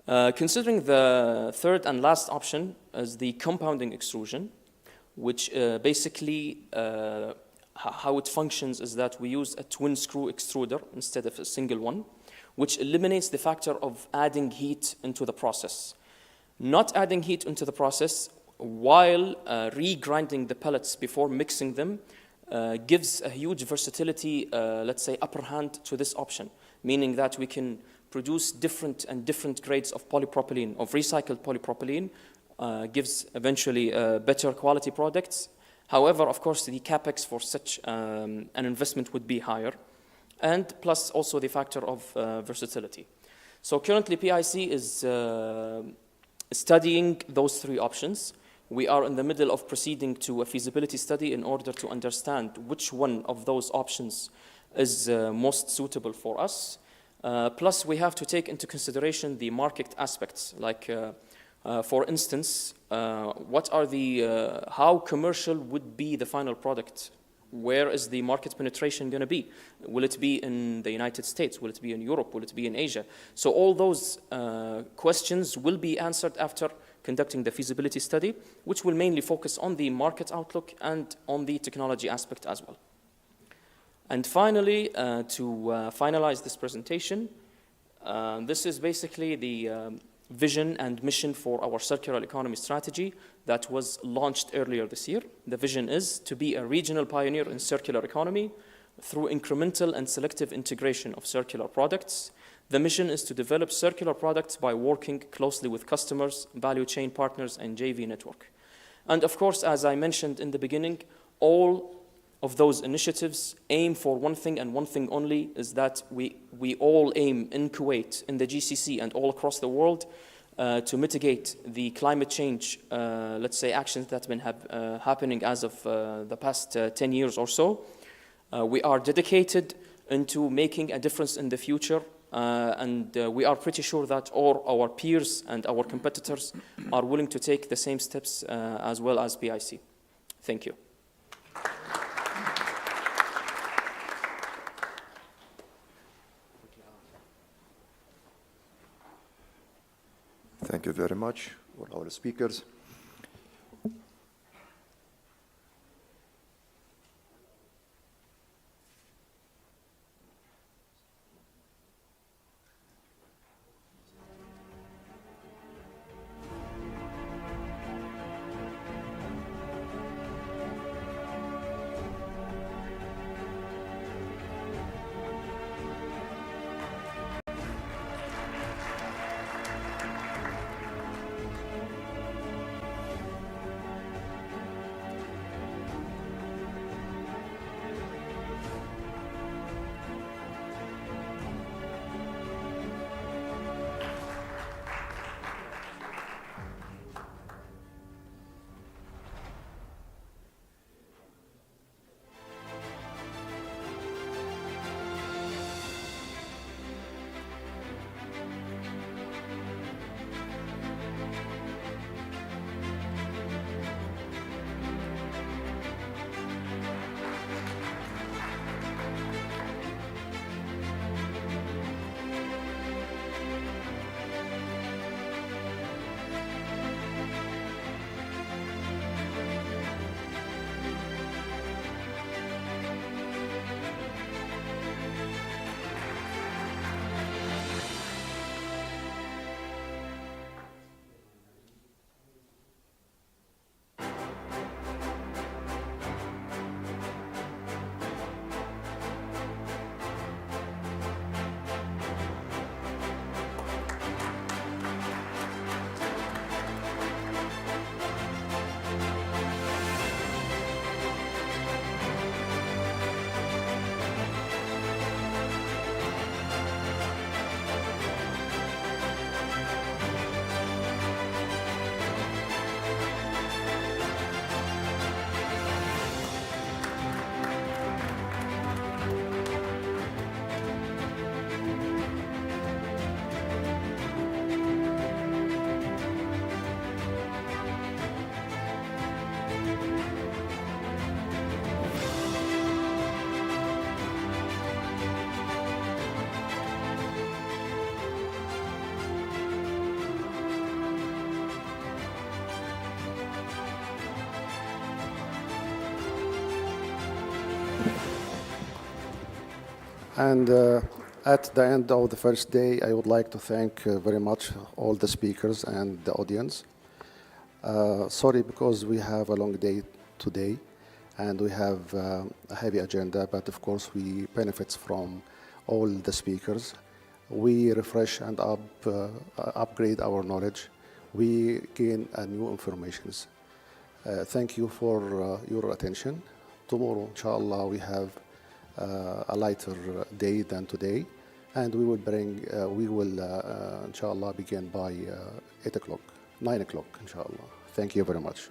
Considering the third and last option as the compounding extrusion, which basically how it functions is that we use a twin screw extruder instead of a single one, which eliminates the factor of adding heat into the process. Not adding heat into the process while regrinding the pellets before mixing them gives a huge versatility, let's say, upper hand to this option, meaning that we can produce different grades of polypropylene, of recycled polypropylene, gives eventually better quality products. However, of course, the capex for such an investment would be higher, and plus also the factor of versatility. So currently, PIC is studying those three options. We are in the middle of proceeding to a feasibility study in order to understand which one of those options is most suitable for us. Plus, we have to take into consideration the market aspects, like, for instance, what are how commercial would be the final product? Where is the market penetration going to be? Will it be in the United States? Will it be in Europe? Will it be in Asia? So all those questions will be answered after conducting the feasibility study, which will mainly focus on the market outlook and on the technology aspect as well. And finally, to finalize this presentation, this is basically the vision and mission for our circular economy strategy that was launched earlier this year. The vision is to be a regional pioneer in circular economy through incremental and selective integration of circular products. The mission is to develop circular products by working closely with customers, value chain partners, and JV network. And of course, as I mentioned in the beginning, all of those initiatives aim for one thing and one thing only, is that we all aim in Kuwait, in the GCC, and all across the world to mitigate the climate change, let's say, actions that have been happening as of the past 10 years or so. We are dedicated into making a difference in the future, and we are pretty sure that all our peers and our competitors are willing to take the same steps as well as PIC. Thank you. Thank you very much for our speakers. And at the end of the first day, I would like to thank very much all the speakers and the audience. Sorry, because we have a long day today, and we have a heavy agenda, but of course we benefit from all the speakers. We refresh and upgrade our knowledge. We gain new information. Thank you for your attention. Tomorrow, inshallah, we have a lighter day than today, and we will inshallah begin by 8 o'clock, 9 o'clock, inshallah. Thank you very much.